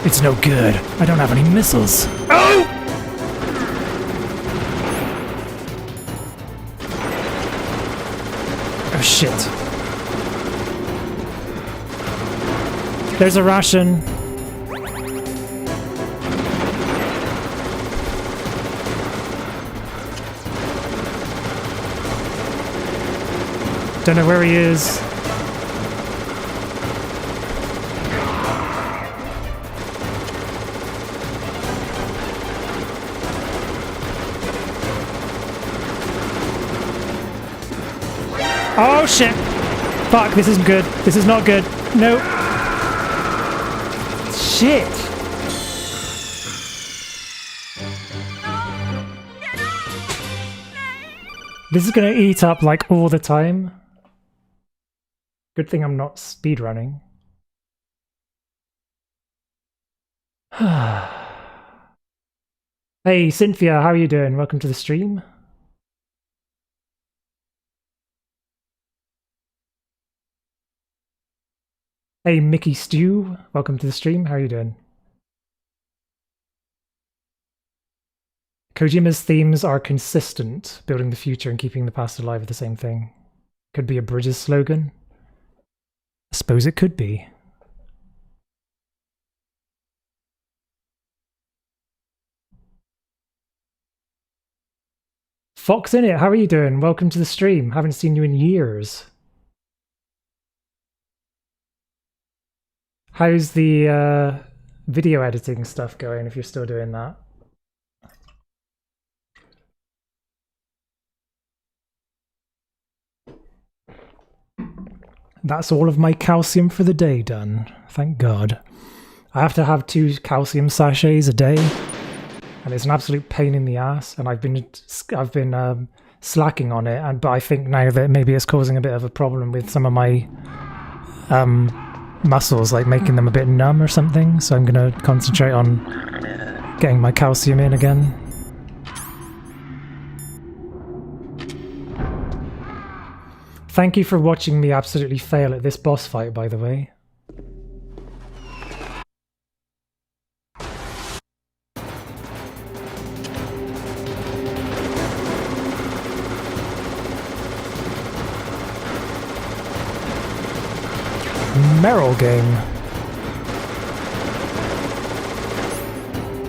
It's no good. I don't have any missiles. Oh! Oh shit. There's a ration. Don't know where he is. Oh shit! Fuck, this isn't good. This is not good. No. Shit! This is gonna eat up like all the time. Good thing I'm not speedrunning. Hey Cynthia, how are you doing? Welcome to the stream. Hey Mickey Stew, welcome to the stream. How are you doing? Kojima's themes are consistent, building the future and keeping the past alive are the same thing. Could be a Bridges slogan. I suppose it could be. Fox in it, how are you doing? Welcome to the stream. Haven't seen you in years. How's the video editing stuff going if you're still doing that? That's all of my calcium for the day done. Thank God. I have to have 2 calcium sachets a day, and it's an absolute pain in the ass. And I've been slacking on it, but I think now that maybe it's causing a bit of a problem with some of my muscles, like making them a bit numb or something. So I'm gonna concentrate on getting my calcium in again. Thank you for watching me absolutely fail at this boss fight, by the way. Meryl game.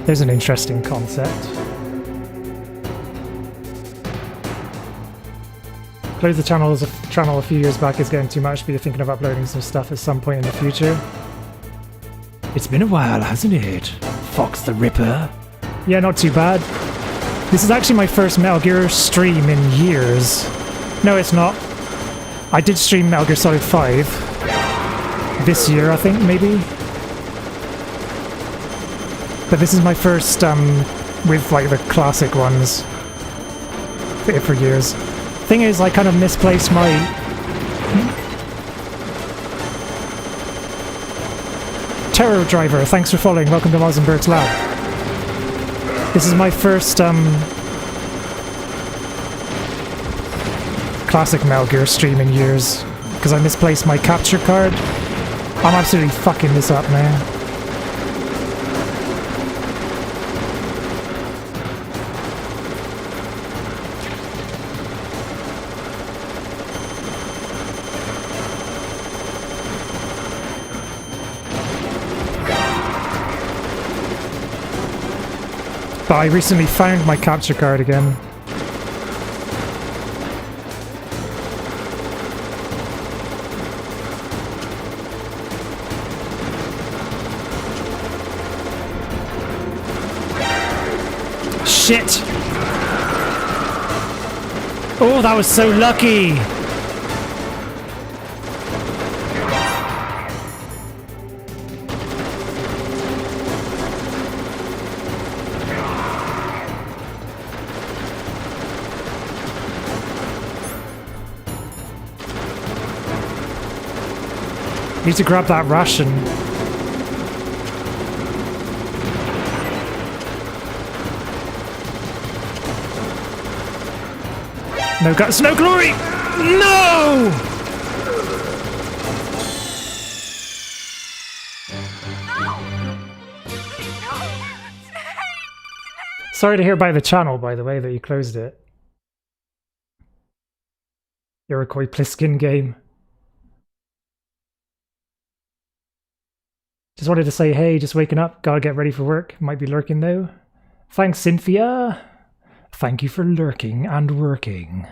There's an interesting concept. Closed the channel as a channel a few years back. Is getting too much, but you're thinking of uploading some stuff at some point in the future. It's been a while, hasn't it? Fox the Ripper. Yeah, not too bad. This is actually my first Metal Gear stream in years. No, it's not. I did stream Metal Gear Solid 5 this year, I think, maybe. But this is my first with like the classic ones for years. Thing is, I kind of misplaced my Terror Driver. Thanks for following. Welcome to Mosenberg's Lab. This is my first classic Metal Gear stream in years because I misplaced my capture card. I'm absolutely fucking this up now. But I recently found my capture card again. Shit! Oh, that was so lucky! Need to grab that ration. No guts, no glory! No! Sorry to hear by the channel, by the way, that you closed it. Iroquois Pliskin game. Just wanted to say, hey, just waking up, gotta get ready for work. Might be lurking though. Thanks, Cynthia. Thank you for lurking and working.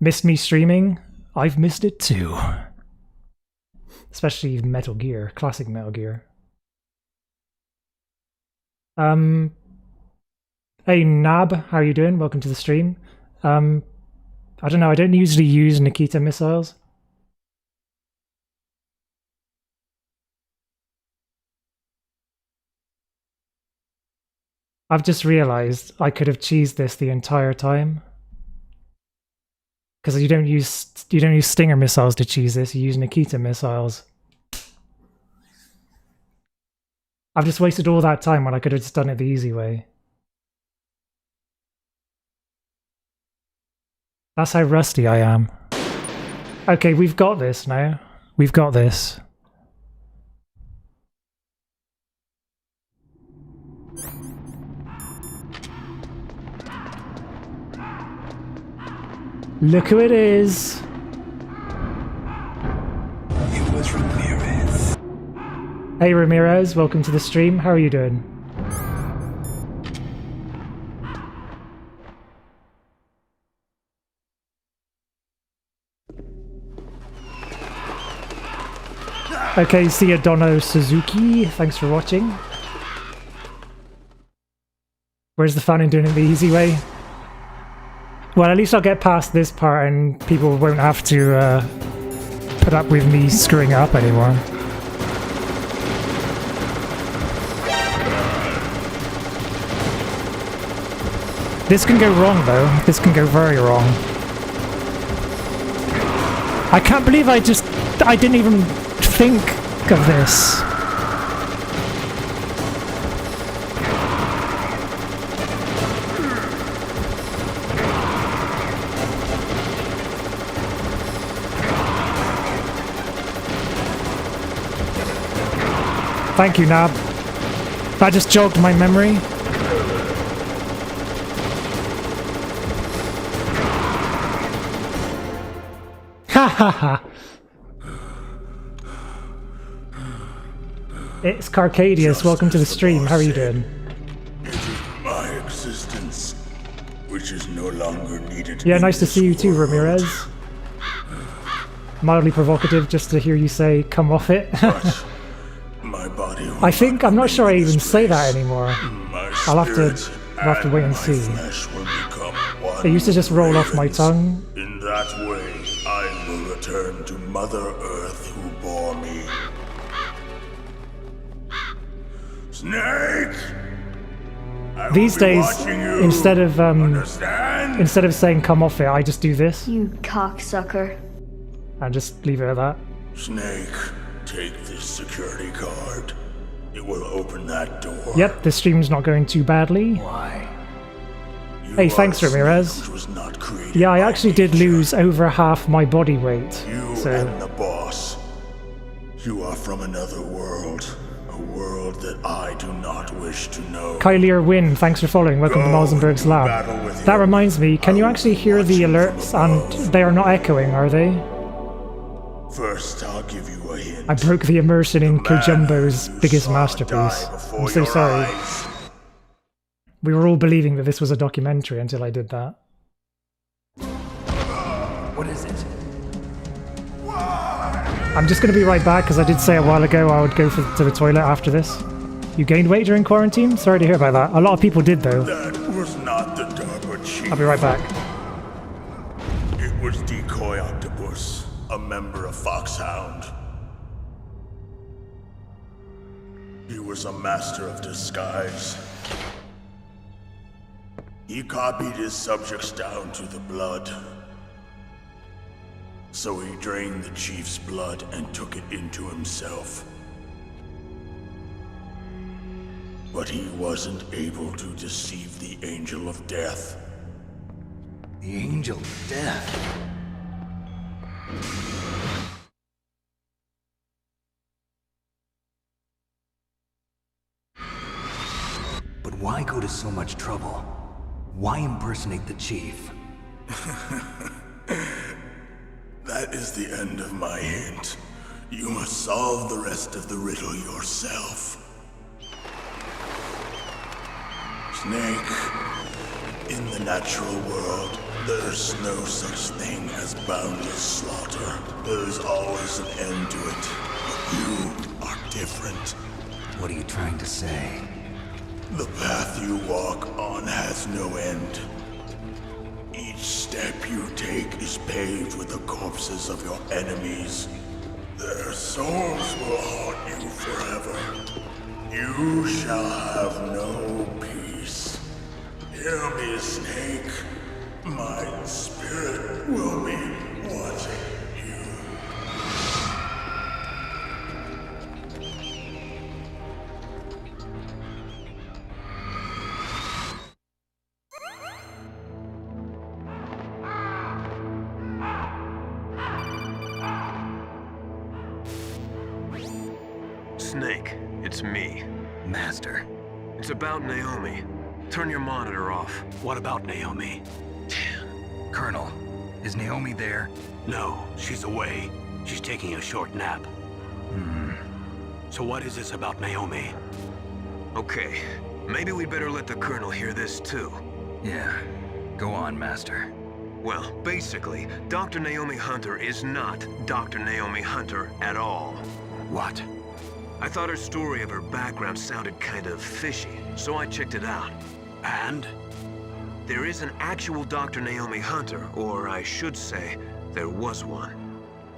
Missed me streaming? I've missed it too. Especially Metal Gear, classic Metal Gear. Hey Nab, how are you doing? Welcome to the stream. I don't know, I don't usually use Nikita missiles. I've just realized I could have cheesed this the entire time. Because you don't use Stinger missiles to cheese this, you use Nikita missiles. I've just wasted all that time when I could have just done it the easy way. That's how rusty I am. Okay, we've got this now. We've got this. Look who it is! It was Ramirez. Hey Ramirez, welcome to the stream. How are you doing? Okay, see ya Dono Suzuki. Thanks for watching. Where's the fun in doing it the easy way? Well, at least I'll get past this part and people won't have to put up with me screwing up anymore. This can go wrong though. This can go very wrong. I can't believe I didn't even think of this. Thank you, Nab. That just jogged my memory. Ha ha ha! It's Carcadius, welcome to the stream, how are you doing? It is my existence, which is no longer needed. Yeah, nice to see you too, Ramirez. Mildly provocative just to hear you say, come off it. My body I'm not sure I even say that anymore. I'll have to wait and see. It used to just roll off my tongue. In that way, I will return to Mother Earth who bore me. Snake! These days, instead of saying come off it, I just do this. You cocksucker. And just leave it at that. Snake, take this security card. It will open that door. Yep, this stream's not going too badly. Why? Hey, thanks Ramirez. Yeah, I actually did lose over half my body weight. You and the boss. You are from another world. A world that I do not wish to know. Kylier Wynn, thanks for following. Welcome to Malzenberg's lab. That reminds me, can you actually hear the alerts? And they are not echoing, are they? First, I'll give you a hint. I broke the immersion in Kojumbo's biggest masterpiece. I'm so sorry. We were all believing that this was a documentary until I did that. What is it? I'm just going to be right back because I did say a while ago I would go to the toilet after this. You gained weight during quarantine? Sorry to hear about that. A lot of people did though. That was not the DARPA chief. I'll be right back. It was Decoy Octopus, a member of Foxhound. He was a master of disguise. He copied his subjects down to the blood. So he drained the chief's blood and took it into himself. But he wasn't able to deceive the Angel of Death. The Angel of Death? But why go to so much trouble? Why impersonate the chief? That is the end of my hint. You must solve the rest of the riddle yourself. Snake, in the natural world, there's no such thing as boundless slaughter. There's always an end to it. But you are different. What are you trying to say? The path you walk on has no end. Each step you take is paved with the corpses of your enemies. Their souls will haunt you forever. You shall have no peace. Hear me, Snake. My spirit will be watching you. Snake, it's me. Master. It's about Naomi. Turn your monitor off. What about Naomi? Colonel, is Naomi there? No, she's away. She's taking a short nap. So what is this about Naomi? Okay, maybe we'd better let the Colonel hear this too. Yeah, go on, Master. Well, basically, Dr. Naomi Hunter is not Dr. Naomi Hunter at all. What? I thought her story of her background sounded kind of fishy, so I checked it out. And? There is an actual Dr. Naomi Hunter, or I should say, there was one.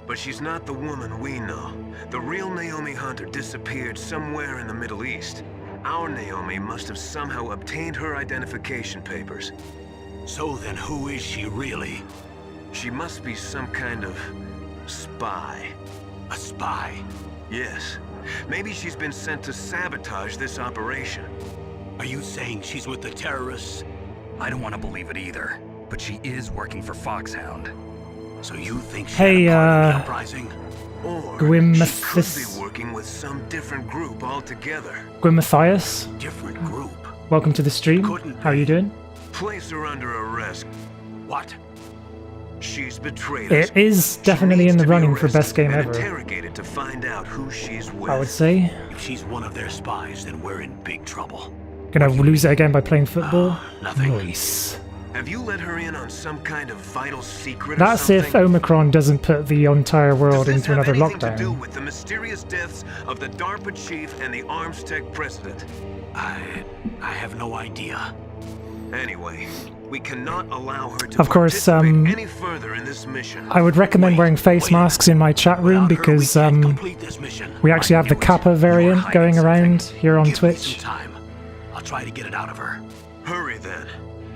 But she's not the woman we know. The real Naomi Hunter disappeared somewhere in the Middle East. Our Naomi must have somehow obtained her identification papers. So then who is she really? She must be some kind of spy. A spy? Yes. Maybe she's been sent to sabotage this operation. Are you saying she's with the terrorists? I don't want to believe it either, but she is working for Foxhound. So you think she Hey, had a part in the uprising? Or Gwynmathis- she could be working with some different group altogether. Gwynmathias, Different group? welcome to the stream. How are you doing? Place her under arrest. What? She's betrayed us. It is definitely in the running for best game and ever, interrogated to find out who she's with. I would say. If she's one of their spies, then we're in big trouble. Gonna lose it again by playing football? Nothing. Nice. Have you let her in on some kind of vital secret That's or if something? Omicron doesn't put the entire world Does this into another have anything to do lockdown. with the mysterious deaths of the DARPA chief and the Armstech president? I have no idea. Anyway, we cannot allow her to Of course, participate any further in this mission. I would recommend wearing face masks in my chat room because we actually have the Kappa variant going around here on Twitch. Time. I'll try to get it out of her. Hurry then.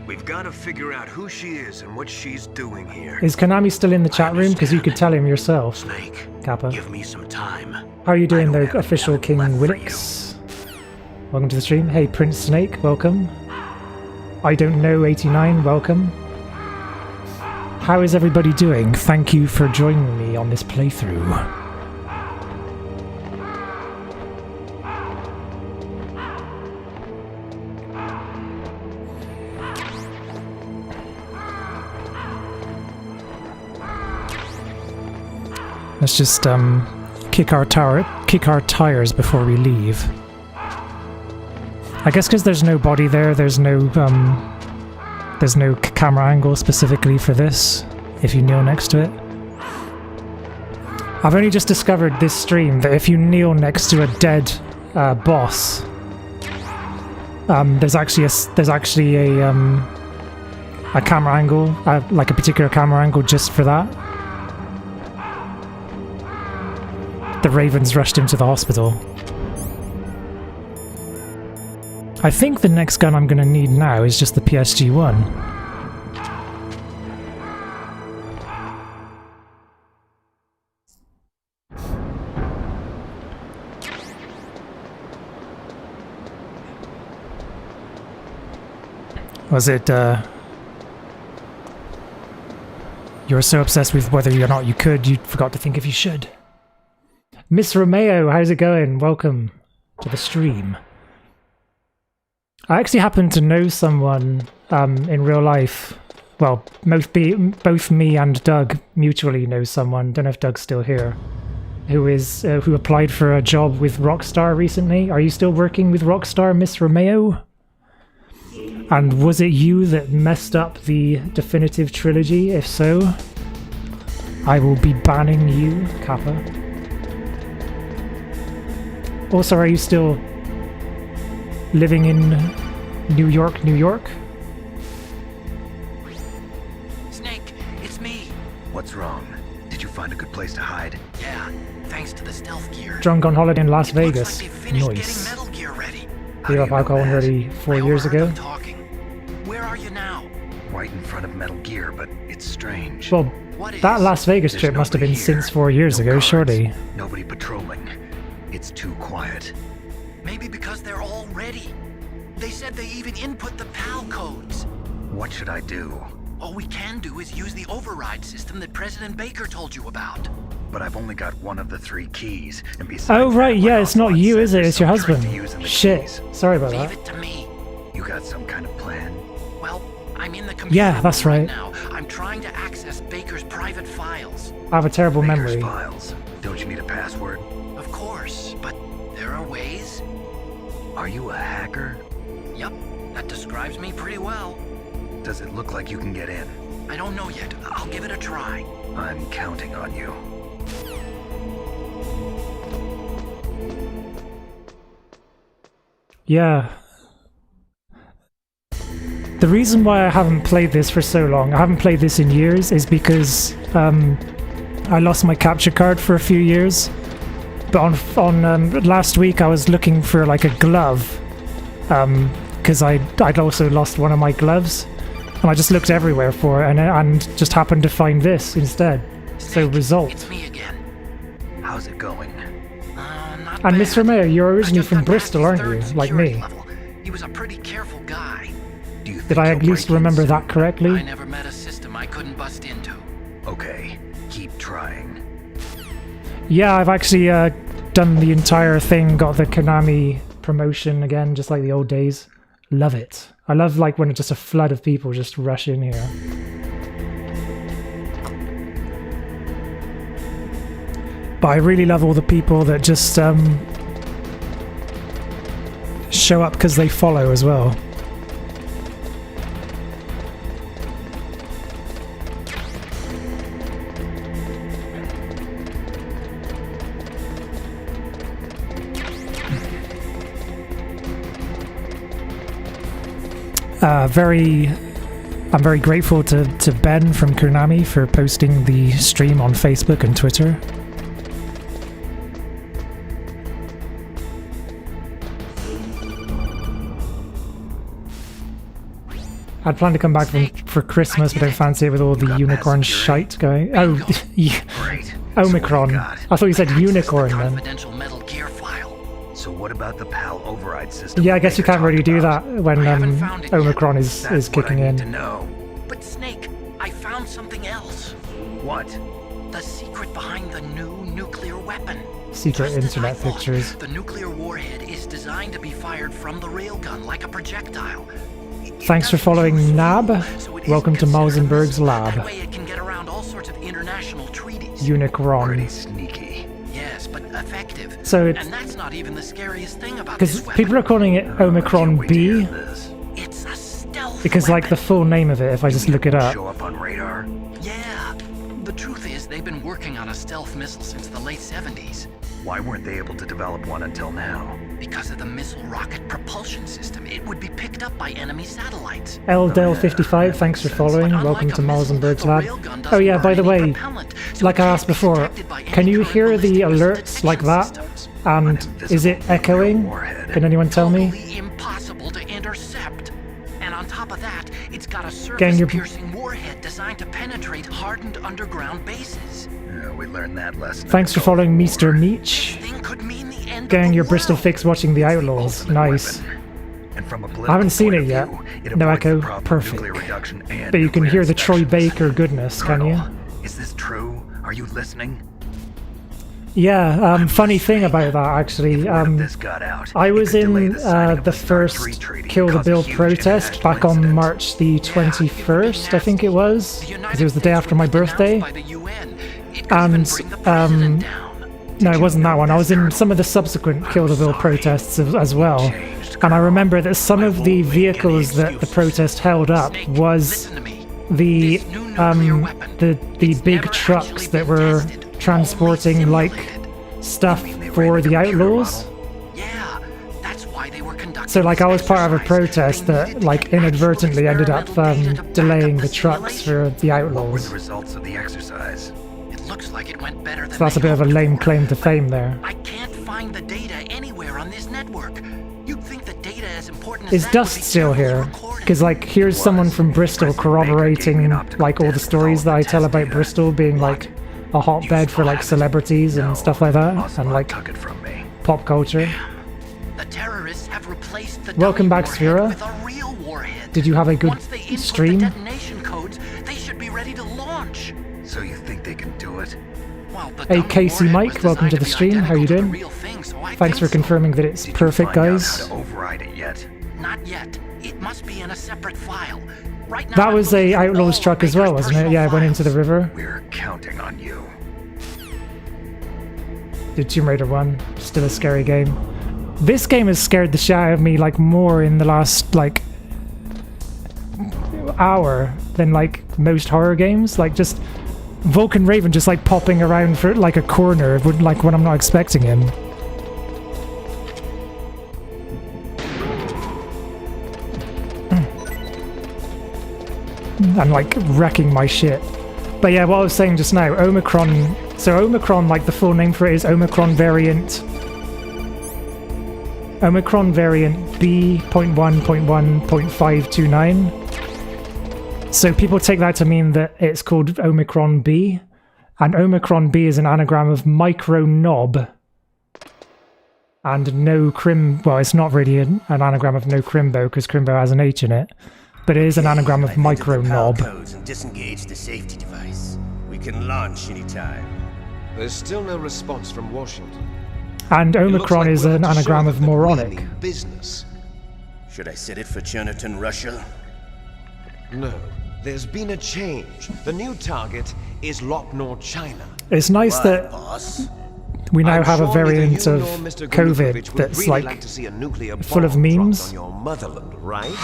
We've got to figure out who she is and what she's doing here. Is Konami still in the chat room? Because you could tell him yourself. Snake, Kappa. give me some time. How are you doing though, official King Willix? Welcome to the stream. Hey Prince Snake, welcome. I don't know 89, welcome. How is everybody doing? Thank you for joining me on this playthrough. Let's just kick our tires before we leave. I guess because there's no body there, there's no camera angle specifically for this, if you kneel next to it. I've only just discovered this stream that if you kneel next to a dead boss, there's actually a camera angle, like a particular camera angle just for that. The Ravens rushed him to the hospital. I think the next gun I'm going to need now is just the PSG-1. Was it, you were so obsessed with whether or not you could, you forgot to think if you should. Miss Romeo, how's it going? Welcome to the stream. I actually happen to know someone in real life. Well, both me and Doug mutually know someone. Don't know if Doug's still here. Who applied for a job with Rockstar recently. Are you still working with Rockstar, Miss Romeo? And was it you that messed up the definitive trilogy? If so, I will be banning you, Kappa. Also, are you still living in New York, New York? Snake, it's me. What's wrong? Did you find a good place to hide? Yeah, thanks to the stealth gear. Drunk on holiday in Las Vegas. Like they finished Nice. getting Metal Gear ready. Gave up alcohol nearly 4 years ago. Where are you now? Right in front of Metal Gear, but it's strange. Well, that Las Vegas trip must have been since 4 years ago, surely. Nobody patrolling. It's too quiet. Maybe because they're all ready. They said they even input the PAL codes. What should I do? All we can do is use the override system that President Baker told you about. But I've only got one of the 3 keys, and besides Oh right, yeah, it's not you, is it? It's your trick to husband. using the Shit. keys. Sorry about Leave that. it to me. You got some kind of plan? Well, I'm in the computer Yeah, that's room right. now. I'm trying to access Baker's private files. I have a terrible Baker's memory. files. Don't you need a password? Of course, but there are ways. Are you a hacker? Yep, that describes me pretty well. Does it look like you can get in? I don't know yet. I'll give it a try. I'm counting on you. Yeah. The reason why I haven't played this for so long, I haven't played this in years, is because I lost my capture card for a few years. But on last week I was looking for like a glove, because I'd also lost one of my gloves, and I just looked everywhere for it, and just happened to find this instead. So result. It's me again. How's it going? Not And bad. Mr. Mayor, you're originally just from got Bristol, past aren't his you? third Like security me. level. He was a pretty careful guy. Do you Did think I you'll at least break in remember soon? that correctly? I never met a system I couldn't bust into. Okay, keep trying. Yeah, I've actually done the entire thing, got the Konami promotion again, just like the old days. Love it. I love like when just a flood of people just rush in here. But I really love all the people that just show up because they follow as well. I'm very grateful to Ben from Konami for posting the stream on Facebook and Twitter. I'd planned to come back for Christmas, but I fancy it with all the unicorn shite going. Oh, Omicron. I thought you said unicorn then. Confidential Metal Gear file. So what about the PAL override system? Yeah, I guess you Baker can't really talked do about? that when found it yet. Omicron is That's what kicking I in. need to know. But Snake, I found something else. What? The secret behind the new nuclear weapon. Secret Just as I internet thought, pictures. The nuclear warhead is designed to be fired from the railgun like a projectile. Thanks for following Nab. Welcome to Mausenberg's That lab. way it can get around all sorts of international treaties. Unicron. Pretty sneaky. Yes, but effective. So it's- and that's not even the scariest thing about Because this weapon. people are calling it Omicron B. It's a stealth Because like the full name of it, if I just look it up. Show up on radar? Yeah. The truth is, they've been working on a stealth missile since the late 70s. Why weren't they able to develop one until now? Because of the missile rocket propulsion system, it would be picked up by enemy satellites. Eldel55, thanks for following. Welcome to Mausenberg's lab. Oh yeah, by the way, like I asked before, can you hear the alerts like that? And is it echoing? Can anyone tell me? Impossible to intercept. And on top of that, it's got a Gang, you're- surface-piercing warhead designed to penetrate hardened underground bases. Yeah, we learned that lesson. Thanks for following Mr. Meech. Thing could mean the end Gang, of your the Bristol world. Fix watching The Outlaws. Nice. And from a I haven't seen it yet. It No avoids the echo, problem of perfect. nuclear reduction and But you can nuclear hear the Troy inspections. Baker goodness, can you? Is this true? Are you listening? Yeah, funny thing about that actually. This got out. I was could delay in the signing of the the START first 3 treaty Kill and the cause a Bill huge protest international back on March the 21st, I think it was, because it was the day after my birthday. And no, it wasn't that one. I was in some of the subsequent Kill the Bill protests as well. And I remember that some of the vehicles that the protest held up was the big trucks that were transporting like stuff for the outlaws. So like I was part of a protest that like inadvertently ended up delaying the trucks for the What were outlaws. the results of the exercise? It looks like it went better than So that's a they bit of a hoped lame for. claim to fame there. I can't find the data anywhere on this network. You'd think the data as important as Is that Dust would be still here? Because like here's someone from Bristol corroborating like all the stories that I tell about Bristol being like a hotbed for like celebrities and stuff like that, and like pop culture. The terrorists have replaced the Welcome dummy back, warhead Sphera. with a real warhead. Did you have a good Once they input stream? the detonation codes, they should be ready to launch. So you think they can do it? Well, the Hey dummy Casey warhead was Mike, welcome to the designed stream. How you be doing? real thing, so I Thanks for think so. confirming that it's perfect, guys. How to override it yet? Not yet. It must be in a separate file. Right now, That I was believe a Outlaws truck as well, wasn't it? Yeah, it went into the river. We're counting on you. Did Tomb Raider 1. Still a scary game. This game has scared the shit out of me like more in the last like hour than like most horror games. Like just Vulcan Raven just like popping around for like a corner would like when I'm not expecting him. And like wrecking my shit. But yeah, what I was saying just now, Omicron. So Omicron, like the full name for it is Omicron variant B.1.1.529. So people take that to mean that it's called Omicron B, and Omicron B is an anagram of micro knob and no crim. Well, it's not really an anagram of no crimbo because crimbo has an H in it, but it is an anagram of micro knob. Codes and disengage the safety device. We can launch anytime. There's still no response from Washington. And It looks Omicron like is we'll an have to show anagram them of that we moronic. mean business. Should I set it for Jonathan Russell? No, there's been a change. The new target is Locknor, China. It's nice that we now have a variant of COVID that's really like to see a nuclear full of bomb dropped memes. on your motherland, right?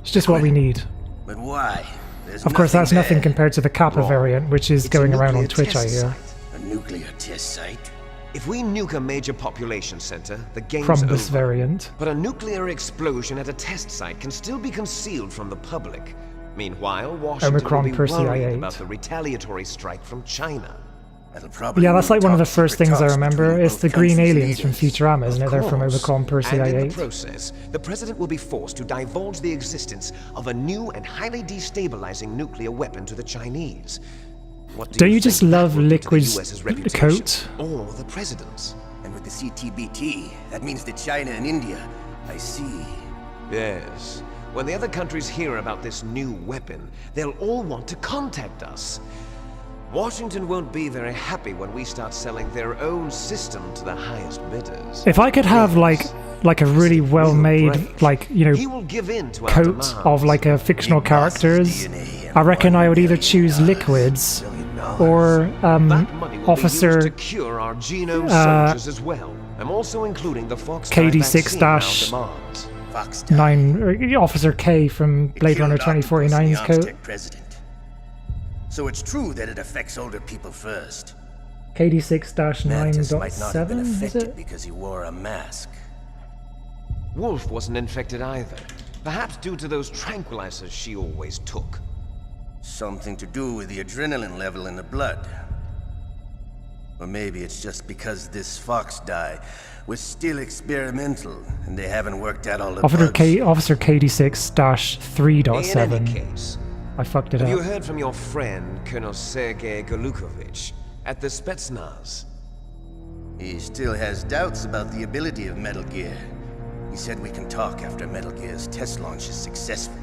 It's just what we need. But why? There's Of course, that's there. nothing compared to the Kappa variant, which is going around on Twitch, I hear. A nuclear test site? If we nuke a major population center, the game's Crumbus over. variant. But a nuclear explosion at a test site can still be concealed from the public. Meanwhile, Washington Omicron will be Persei worried 8. about the retaliatory strike from China. That'll probably Yeah, that's like one of the first things I talks remember. between It's the both green countries' aliens from Futurama, isn't it? They're from course. Omicron Persei And in the 8. process, the president will be forced to divulge the existence of a new and highly destabilizing nuclear weapon to the Chinese. What do Don't you think just that love will do to the Liquid's US's reputation? coat? Or the president's? And with the CTBT, that means that China and India. I see. Yes. When the other countries hear about this new weapon, they'll all want to contact us. Washington won't be very happy when we start selling their own system to the highest bidders. If I could have like a really well-made, like, you He know, will give in to our coat demands. of like a fictional characters, I reckon I would either choose Liquids or Money will be Officer used to cure our genome soldiers as well. I'm also including the Fox KD6- 9 or Officer K from Blade Runner 2049's coat. President. So it's true that it affects older people first. KD6-9.7, might not have been is affected it? because he wore a mask. Wolf wasn't infected either. Perhaps due to those tranquilizers she always took. Something to do with the adrenaline level in the blood. Or maybe it's just because this Fox dye was still experimental and they haven't worked out all the Officer bugs. Officer KD6-3.7. In any case, I fucked it have up. you heard from your friend, Colonel Sergei Golukovich, at the Spetsnaz? He still has doubts about the ability of Metal Gear. He said we can talk after Metal Gear's test launch is successful.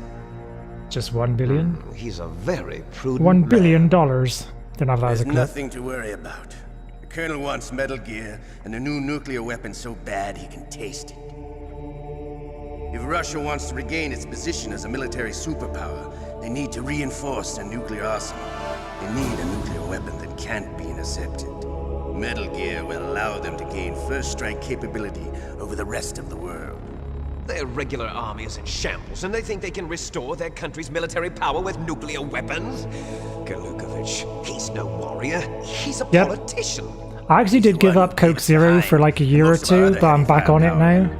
Just $1 billion? He's a very prudent $1 billion. man. Don't have that as a There's clip. nothing to worry about. The Colonel wants Metal Gear and a new nuclear weapon so bad he can taste it. If Russia wants to regain its position as a military superpower, they need to reinforce their nuclear arsenal. They need a nuclear weapon that can't be intercepted. Metal Gear will allow them to gain first strike capability over the rest of the world. Their regular army is in shambles, and they think they can restore their country's military power with nuclear weapons? Galukovich, he's no warrior. He's a politician. I actually did give up Coke Zero for like a year or two, but I'm back on it now.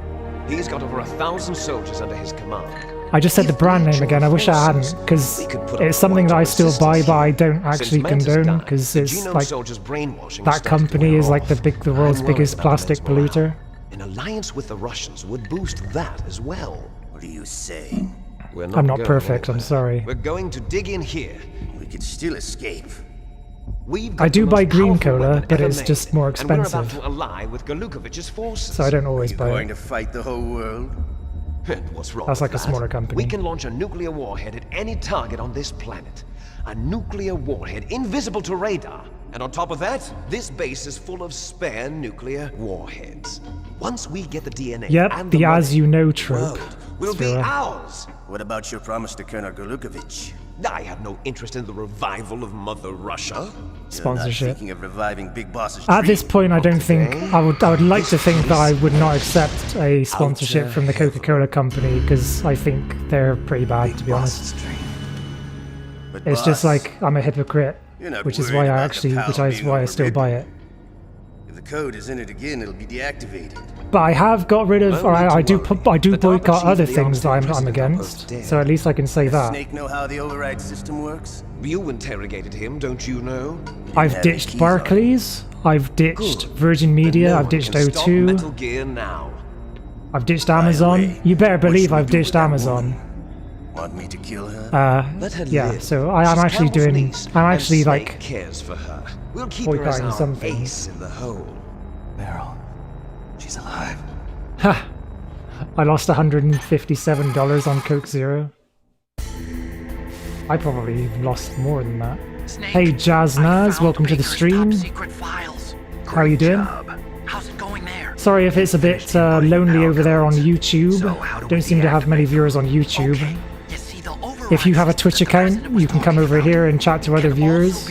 He's got over 1,000 soldiers under his command. I just said the brand name again. I wish I hadn't, because it's something that I still buy, but I don't actually condone, because it's like that company is like the world's biggest plastic polluter. An alliance with the Russians would boost that as well. What are you saying? I'm not perfect, I'm sorry. We're going to dig in here. We could still escape. I do buy green cola, but it's just more And we're about expensive, to ally with Galukovich's forces. so I don't always buy Going it. to fight the whole world? What's wrong That's with like a that? smaller company. We can launch a nuclear warhead at any target on this planet. A nuclear warhead invisible to radar. And on top of that, this base is full of spare nuclear warheads. Once we get the DNA Yep, and the money, as you know trope. will be Sphera. ours. What about your promise to Colonel Galukovich? I have no interest in the revival of Mother Russia. Sponsorship. You're not thinking of reviving Big Boss's At this dream. point, I don't think I would like to think that I would not accept a sponsorship from the Coca-Cola company, because I think they're pretty bad, to be honest. But It's just boss, like I'm a hypocrite, you're not which is worried why I about the actually, PAL which is being why I still buy it. If the code is in it again, it'll be deactivated. But I have got rid of, or I do boycott other chief, the things that I'm president against. proposed So at least I can say Does that. Snake know how the override system works? You interrogated him, don't you know? I've have any ditched keys Barclays. I've ditched Virgin Media. I've ditched Stop Metal O2. Gear now. I've ditched Amazon. You better believe I've ditched Amazon. Want me to kill her? Let her Yeah. live. So I'm She's actually Carol's doing. niece, I'm and actually Snake like cares for her. We'll keep her as boycotting our something. ace in the hole. Meryl, she's alive. Ha! I lost $157 on Coke Zero. I probably lost more than that. Snake, Hey Jazz I Naz, found welcome to the Baker's stream. top-secret files. How you doing? How's it going there? Sorry if it's a bit lonely over there on YouTube. Don't seem to have many viewers on YouTube. You see, the If you have a Twitch account, you can come over here and chat to other viewers.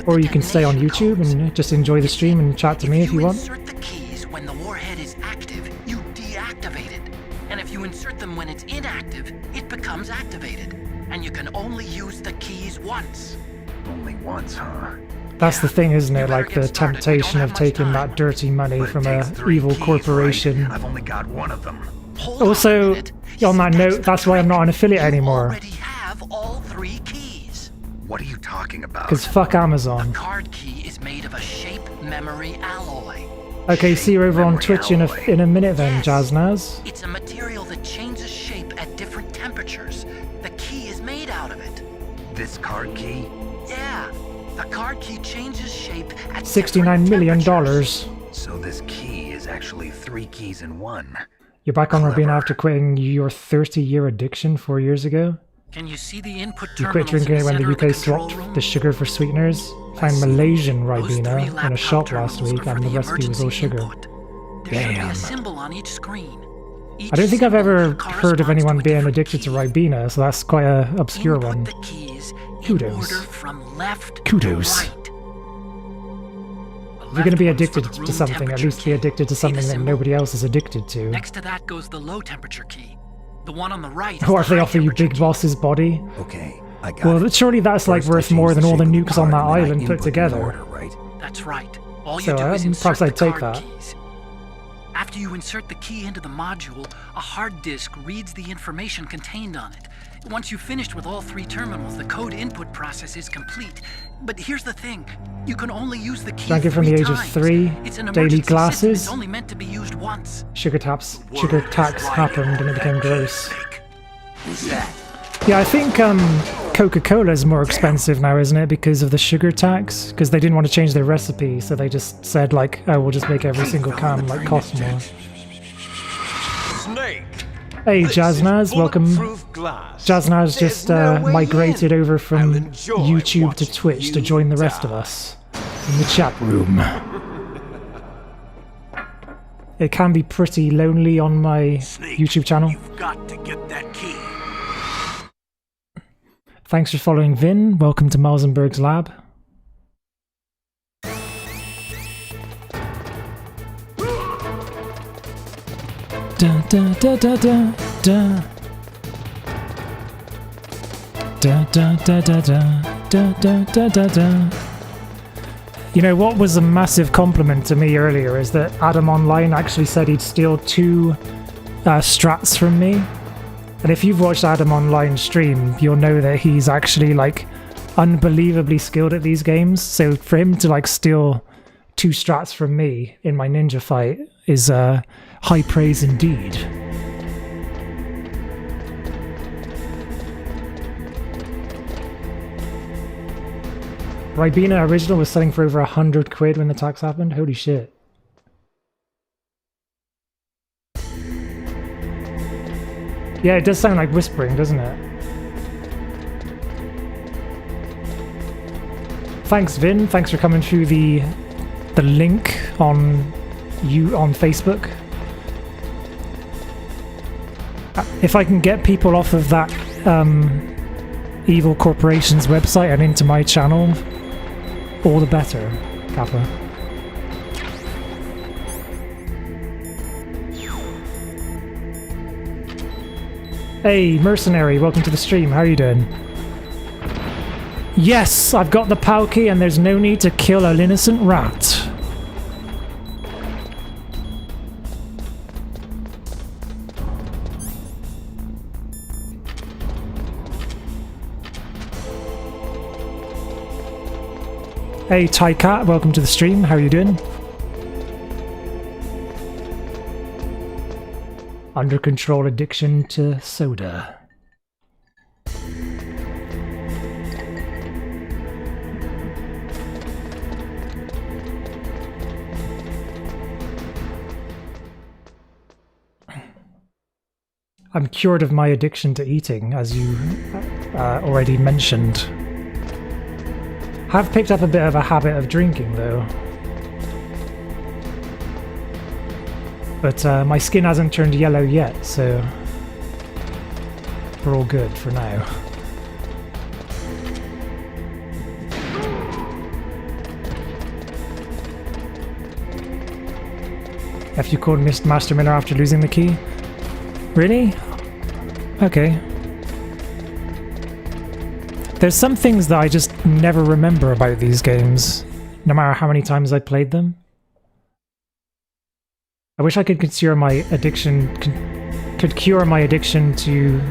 Or you can stay on YouTube and just enjoy the stream and chat to me if you want. insert the keys when the warhead is active, you deactivate it. And if you insert them when it's inactive, it becomes activated. And you can only use the keys once. Only once, huh? That's the thing, isn't it? Like the temptation of taking that dirty money from a evil corporation. I've only got one of them. Also, on that note, that's why I'm not an affiliate anymore. Have all 3 keys. What are you talking about? Because fuck Amazon. Card key is made of a shape memory alloy. Okay, see you over on Twitch in a minute then, Jaznaz. It's a material that changes shape at different temperatures. The key is made out of it. This card key? Yeah, the card key changes shape at $69 million. So this key is actually 3 keys in one. You're back on Rabina after quitting your 30-year addiction 4 years ago? Can you see the input You quit drinking it when the UK swapped the sugar for sweeteners? Found Malaysian Ribena in a shop last week and the recipe was all sugar. There should be a symbol on each screen. I don't think I've ever heard of anyone being addicted to Ribena, so that's quite a obscure one. Kudos. From left Kudos. to right. If you're going to be addicted to something, at least be addicted to something that nobody else is addicted to. Next to that goes the low temperature key. The one on the right is Or the if they high offer you Big Boss's body. Okay, I got Well, it. surely that's like worth more than all the nukes on that island put together. That's right. All you So do is perhaps insert I'd take the card that. keys. After you insert the key into the module, a hard disk reads the information contained on it. Once you've finished with all 3 terminals, the code input process is complete. But here's the thing. You can only use the key Drank it from 3 the age of times. 3, It's an daily emergency system. glasses. It's only meant to be used once. Sugar tax happened and it became gross. Who's that? Yeah, I think Coca-Cola is more expensive now, isn't it? Because of the sugar tax? Because they didn't want to change their recipe, so they just said like, oh, we'll just make every single can cost more. Snake! Hey Jaznaz, welcome Jaznar's just migrated over from YouTube to Twitch to join the rest of us in the chat room. It can be pretty lonely on my YouTube channel. You've got to get that key. Thanks for following Vin. Welcome to Malzenberg's lab. Da da da da da da. Da da da da da da da da da da. You know what was a massive compliment to me earlier is that Adam Online actually said he'd steal 2 strats from me. And if you've watched Adam Online stream, you'll know that he's actually like unbelievably skilled at these games. So for him to like steal 2 strats from me in my ninja fight is high praise indeed. Ribena original was selling for over 100 quid when the tax happened. Holy shit. Yeah, it does sound like whispering, doesn't it? Thanks, Vin. Thanks for coming through the link on Facebook. If I can get people off of that Evil Corporation's website and into my channel, all the better, Kappa. Hey, Mercenary, welcome to the stream. How are you doing? Yes, I've got the POW key and there's no need to kill an innocent rat. Hey, Ty Cat, welcome to the stream. How are you doing? Under control addiction to soda. I'm cured of my addiction to eating, as you already mentioned. Have picked up a bit of a habit of drinking, though. But my skin hasn't turned yellow yet, so we're all good for now. FU called missed Master Miller after losing the key? Really? Okay. There's some things that I just never remember about these games, no matter how many times I played them. I wish I could cure my addiction to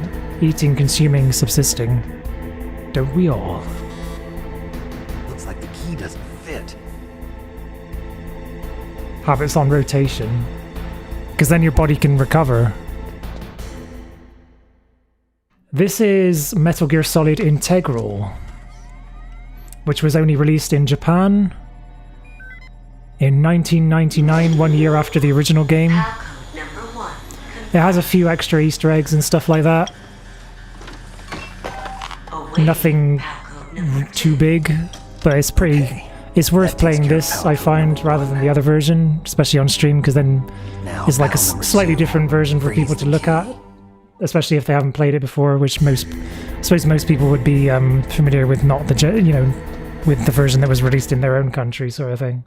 eating, consuming, subsisting. Don't we all? Looks like the key doesn't fit. Habits on rotation. Because then your body can recover. This is Metal Gear Solid Integral, which was only released in Japan in 1999, 1 year after the original game. It has a few extra Easter eggs and stuff like that. Nothing too big, but it's pretty... It's worth playing this, I find, rather than the other version, especially on stream, because then it's like a slightly different version for people to look at. Especially if they haven't played it before, which I suppose most people would be familiar with, not the with the version that was released in their own country, sort of thing.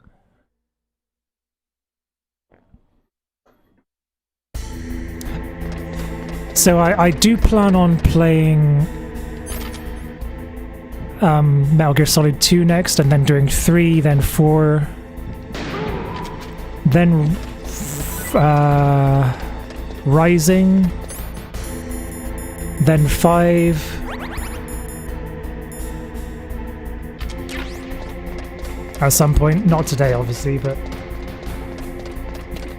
So I do plan on playing Metal Gear Solid 2 next, and then doing 3, then 4, then Rising. Then 5. At some point, not today obviously, but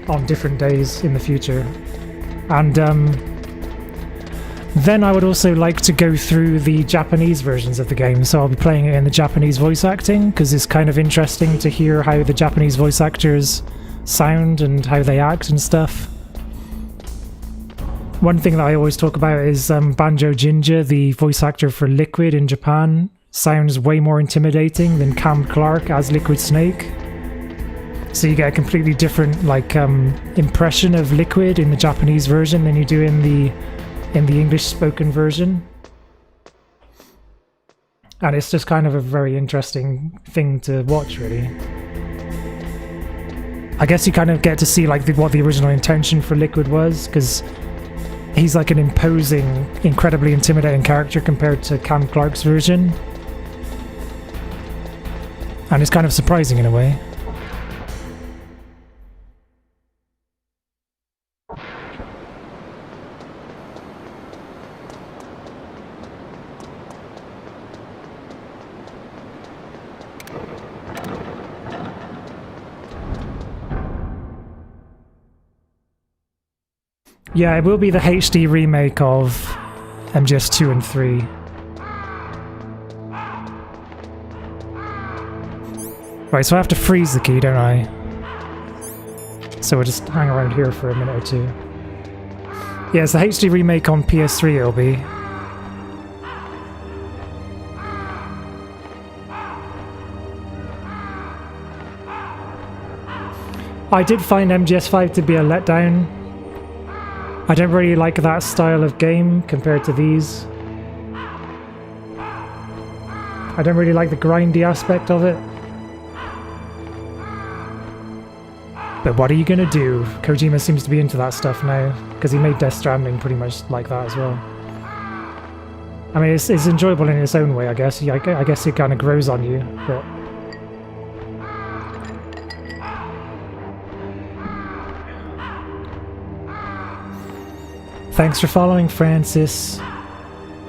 on different days in the future. And then I would also like to go through the Japanese versions of the game, so I'll be playing it in the Japanese voice acting, because it's kind of interesting to hear how the Japanese voice actors sound and how they act and stuff. One thing that I always talk about is Banjo Ginger, the voice actor for Liquid in Japan, sounds way more intimidating than Cam Clark as Liquid Snake. So you get a completely different impression of Liquid in the Japanese version than you do in the English spoken version. And it's just kind of a very interesting thing to watch, really. I guess you kind of get to see what the original intention for Liquid was, because he's like an imposing, incredibly intimidating character compared to Cam Clark's version. And it's kind of surprising in a way. Yeah, it will be the HD remake of MGS 2 and 3. Right, so I have to freeze the key, don't I? So we'll just hang around here for a minute or two. Yeah, it's the HD remake on PS3 it'll be. I did find MGS5 to be a letdown. I don't really like that style of game compared to these. I don't really like the grindy aspect of it. But what are you gonna do? Kojima seems to be into that stuff now, because he made Death Stranding pretty much like that as well. I mean, it's enjoyable in its own way, I guess. I guess it kind of grows on you, but... Thanks for following, Francis.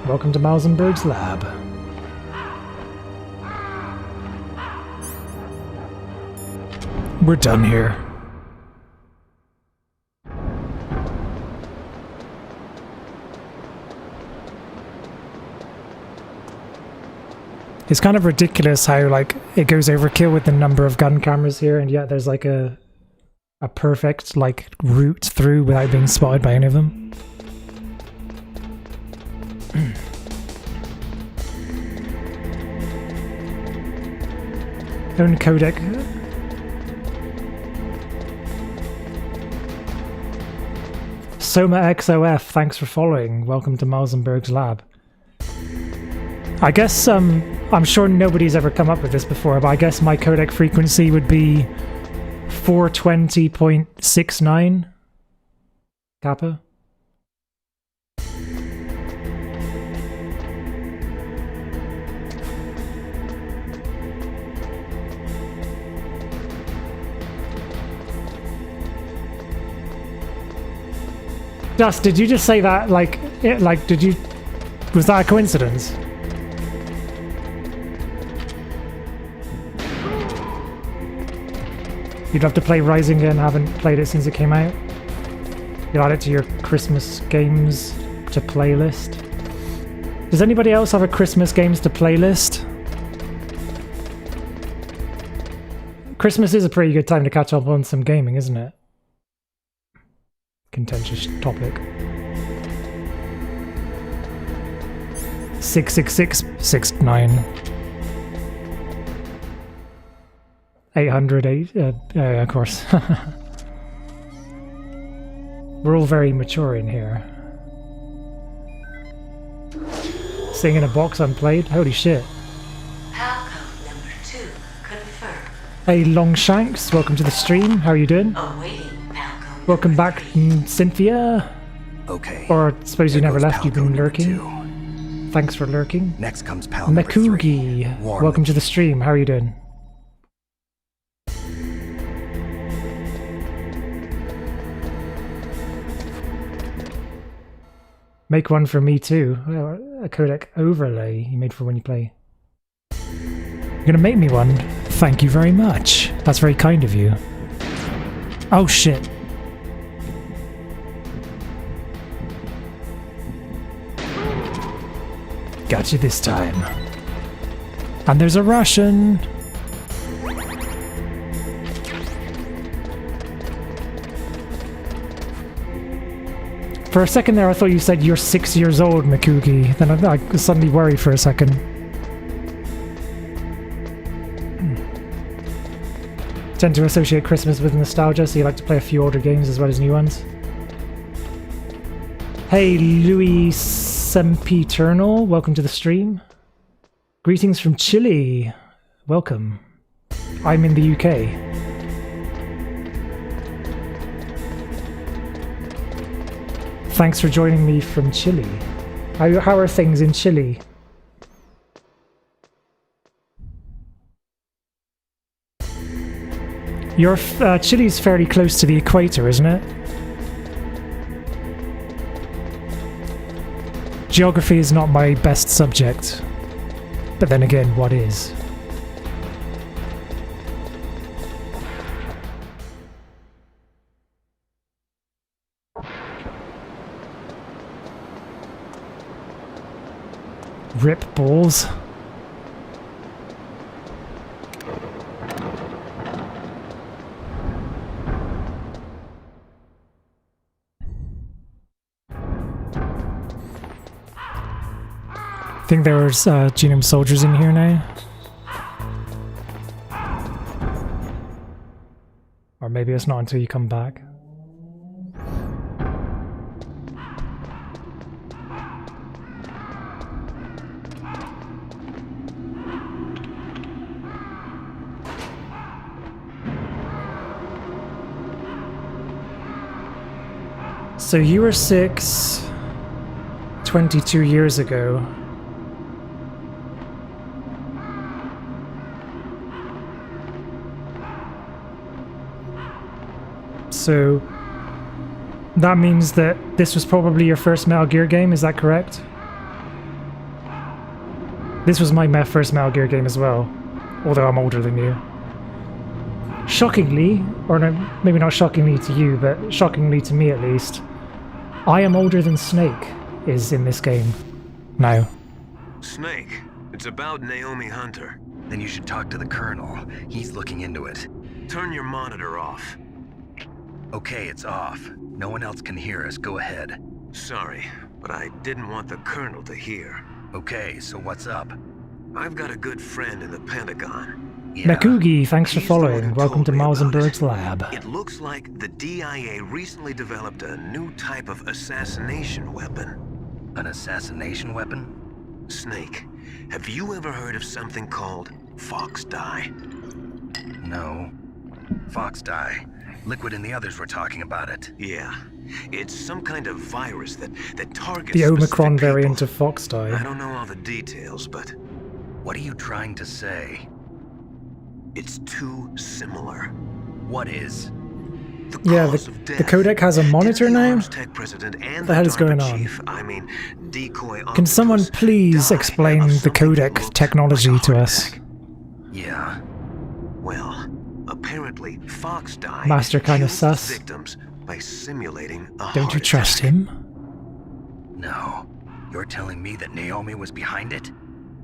Welcome to Mausenberg's lab. We're done here. It's kind of ridiculous how it goes overkill with the number of gun cameras here, and yet there's a perfect route through without being spotted by any of them. Own codec. Soma XOF, thanks for following. Welcome to Mausenberg's lab. I guess I'm sure nobody's ever come up with this before, but I guess my codec frequency would be 420.69 kappa. Dust, did you just say that did you... Was that a coincidence? You'd love to play Rising again, haven't played it since it came out. You'll add it to your Christmas games to playlist. Does anybody else have a Christmas games to playlist? Christmas is a pretty good time to catch up on some gaming, isn't it? Contentious topic. 66669 808 of course. We're all very mature in here. Staying in a box unplayed? Holy shit. Palcom number 2 confirmed. Hey Longshanks, welcome to the stream. How are you doing? Awaiting Palcom. Welcome back, Cynthia. Okay. Or I suppose you never left, you've been Palcom lurking. #2. Thanks for lurking. Next comes Pal number 3. Makugi, Warm welcome to the the stream. How are you doing? Make one for me too. A codec overlay you made for when you play. You're gonna make me one? Thank you very much. That's very kind of you. Oh shit. Got you this time. And there's a Russian. For a second there, I thought you said you're 6 years old, Makugi. Then I was suddenly worried for a second. Tend to associate Christmas with nostalgia, so you like to play a few older games as well as new ones. Hey, Louis Sempiternal, welcome to the stream. Greetings from Chile. Welcome. I'm in the UK. Thanks for joining me from Chile. How are things in Chile? Chile's fairly close to the equator, isn't it? Geography is not my best subject. But then again, what is? Rip balls. I think there's Genome soldiers in here now. Or maybe it's not until you come back. So you were 6, 22 years ago. So that means that this was probably your first Metal Gear game, is that correct? This was my first Metal Gear game as well, although I'm older than you. Shockingly, or no, maybe not shockingly to you, but shockingly to me at least, I am older than Snake is in this game now. Snake, it's about Naomi Hunter. Then you should talk to the Colonel. He's looking into it. Turn your monitor off. Okay, it's off. No one else can hear us. Go ahead. Sorry, but I didn't want the Colonel to hear. Okay, so what's up? I've got a good friend in the Pentagon. Yeah. Makugi, thanks for following. Welcome to Mausenberg's lab. It looks like the DIA recently developed a new type of assassination weapon. An assassination weapon? Snake, have you ever heard of something called Fox Dye? No. Fox Dye. Liquid and the others were talking about it. Yeah. It's some kind of virus that targets the Omicron specific variant people. of Fox Dye. I don't know all the details, but... What are you trying to say? It's too similar. What is? Yeah, the codec has a monitor now? What the hell is going on? Can someone please explain the codec technology to us? Yeah. Well, apparently Fox Dye Master kinda kills sus. victims by simulating a Don't you heart trust attack. him? No. You're telling me that Naomi was behind it?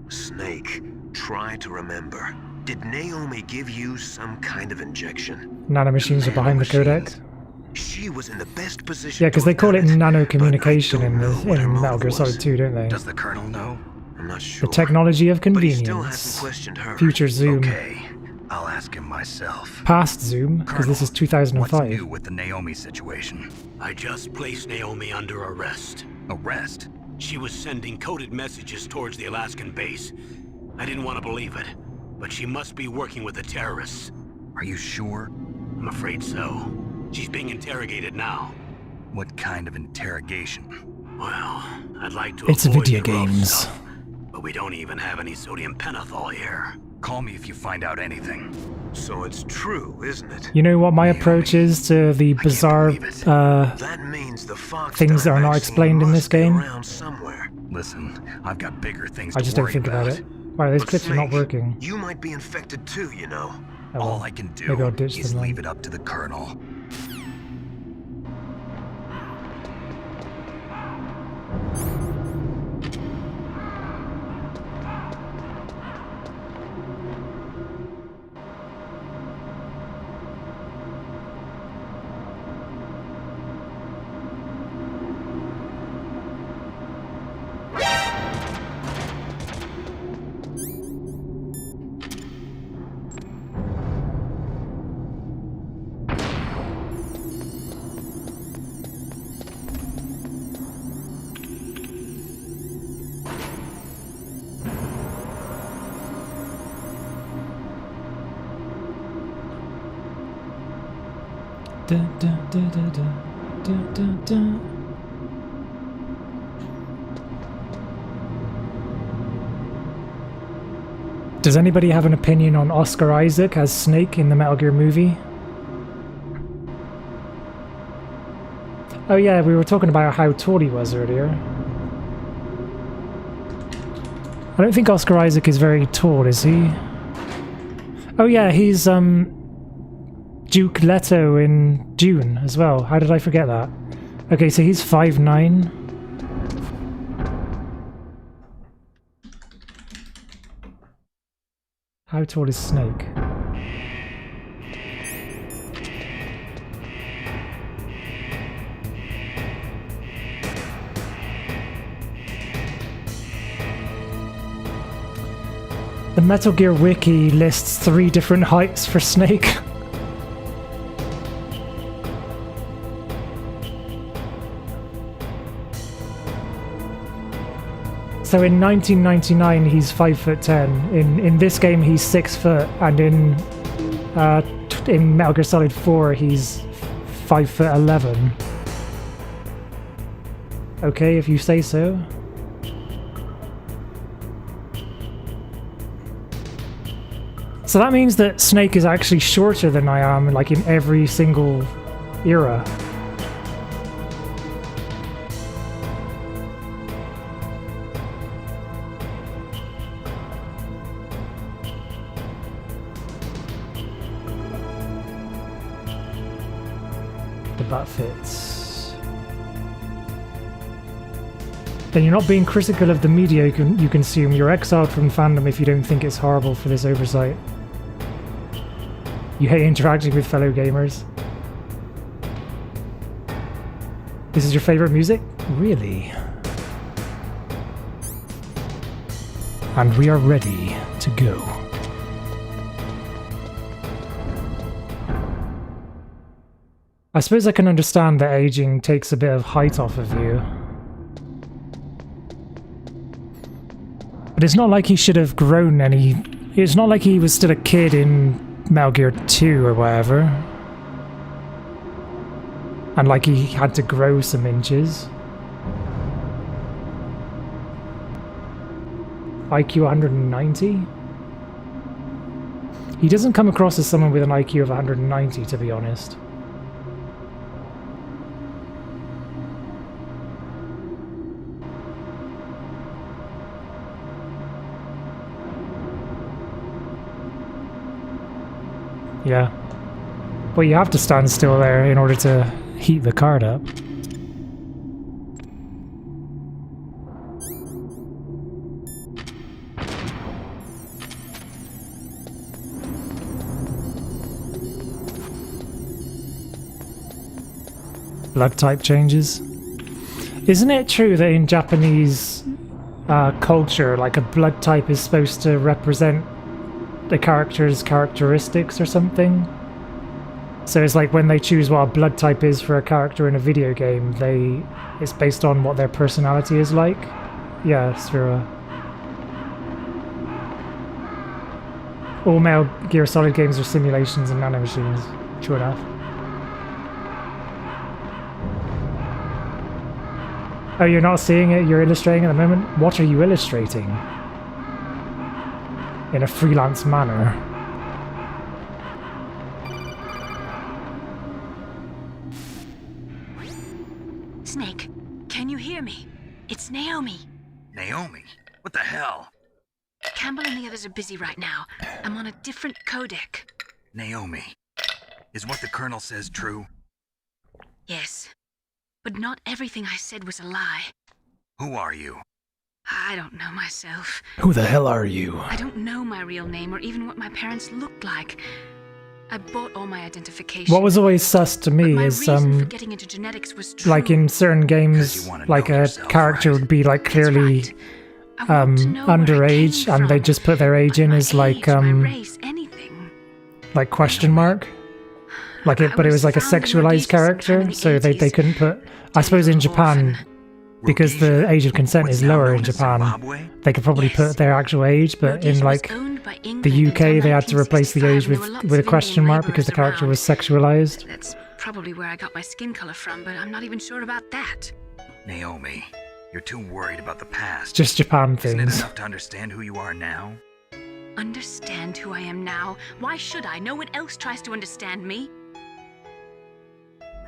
Snake, try to remember. Did Naomi give you some kind of injection? Nanomachines are behind the codec. She was in the best position. Yeah, because they call it nano communication in Metal Gear Solid 2, don't they? Does the Colonel know? I'm not sure. The technology of But he still convenience. hasn't questioned her. Future zoom. Okay, I'll ask him myself. Past zoom, because this is What's 2005. new with the Naomi situation? I just placed Naomi under arrest. Arrest? She was sending coded messages towards the Alaskan base. I didn't want to believe it, but she must be working with the terrorists. Are you sure? I'm afraid so. She's being interrogated now. What kind of interrogation? Well, I'd like to It's avoid video the rough games. stuff, but we don't even have any sodium pentothal here. Call me if you find out anything. So it's true, isn't it? You know what my approach is to the bizarre That means the Fox things that are not explained in this game? around somewhere. Listen, I've got bigger things I to just don't worry think about it. Wow, these But clips are not Snake, working. You might be infected too, you know. Oh, well. All I can do Maybe I'll ditch is them then. leave it up to the Colonel. Does anybody have an opinion on Oscar Isaac as Snake in the Metal Gear movie? Oh yeah, we were talking about how tall he was earlier. I don't think Oscar Isaac is very tall, is he? Oh yeah, he's Duke Leto in Dune as well. How did I forget that? Okay, so he's 5'9". How tall is Snake? The Metal Gear Wiki lists 3 different heights for Snake. So in 1999 he's 5'10". In this game he's 6 foot, and in Metal Gear Solid 4 he's 5'11". Okay, if you say so. So that means that Snake is actually shorter than I am, like in every single era. The butt fits. Then you're not being critical of the media you consume. You're exiled from fandom if you don't think it's horrible for this oversight. You hate interacting with fellow gamers. This is your favorite music? Really? And we are ready to go. I suppose I can understand that aging takes a bit of height off of you. But it's not like he should have grown any... It's not like he was still a kid in Metal Gear 2 or whatever. And like he had to grow some inches. IQ 190? He doesn't come across as someone with an IQ of 190, to be honest. Yeah. But you have to stand still there in order to heat the card up. Blood type changes. Isn't it true that in Japanese culture, like a blood type is supposed to represent the character's characteristics or something? So it's like when they choose what a blood type is for a character in a video game, it's based on what their personality is like. Yeah, Sphera. All Metal Gear Solid games are simulations and nanomachines. True enough. Oh, you're not seeing it? You're illustrating at the moment? What are you illustrating? In a freelance manner. Snake, can you hear me? It's Naomi. Naomi? What the hell? Campbell and the others are busy right now. I'm on a different codec. Naomi, is what the Colonel says true? Yes, but not everything I said was a lie. Who are you? I don't know myself. Who the hell are you? I don't know my real name or even what my parents looked like. I bought all my identification. What was always sus to me is for getting into genetics was true. like in certain games, like a character would be like clearly underage, and they just put their age in as like question mark. Like it, but it was like a sexualized character, so they couldn't put. I suppose in Japan, because the age of consent is lower in Japan, they could probably put their actual age, but in like the UK they had to replace the age with a question mark because the character was sexualized. probably where I got my skin color from, but I'm not even sure about that. Naomi, you're too worried about the past. Just Japan Isn't it things. enough to understand who you are now? Understand who I am now? Why should I? No one else tries to understand me.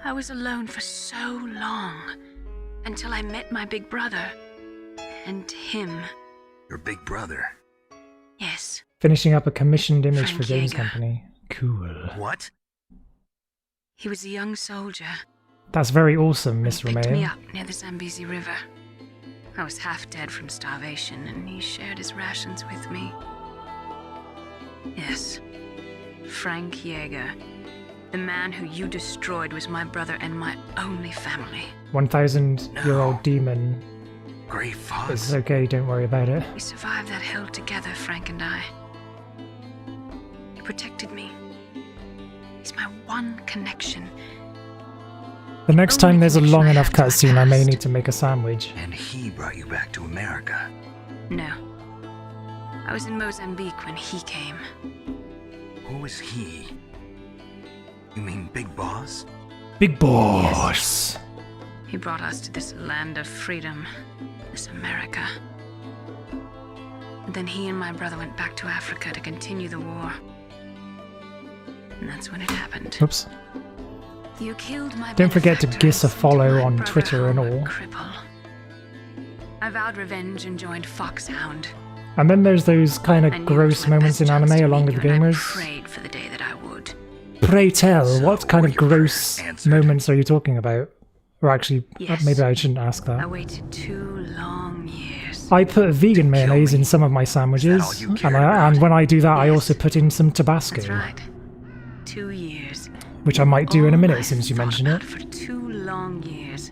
I was alone for so long, until I met my big brother. And him. Your big brother? Yes. Finishing up a commissioned image Frank for Games Yeager. Company. Cool. What? He was a young soldier. That's very awesome, Miss Picked me Romeo. up near the Zambezi River. I was half dead from starvation, and he shared his rations with me. Yes. Frank Yeager. The man who you destroyed was my brother and my only family. 1,000-year-old demon. Grey Fox. It's okay, don't worry about it. We survived that hell together, Frank and I. He protected me. He's my one connection. The next time there's a long enough cutscene, I may need to make a sandwich. And he brought you back to America. No. I was in Mozambique when he came. Who was he? You mean Big Boss? Big Boss! He brought us to this land of freedom, this America. And then he and my brother went back to Africa to continue the war. And that's when it happened. Oops. You killed my Don't forget to benefactor giss a follow on brother Twitter and home a all. cripple. I vowed revenge and joined Foxhound. And then there's those kind I of knew gross it was my moments in best chance anime to along meet with the you, and I gamers. prayed for the day that I would. Pray tell, what kind of gross moments are you talking about? Or actually, Yes. maybe I shouldn't ask I that. waited 2 long years. I put vegan mayonnaise in some of my sandwiches, and when I do that, I also put in some Tabasco, That's right. 2 years. which I might do in a minute since you mention it. For 2 long years.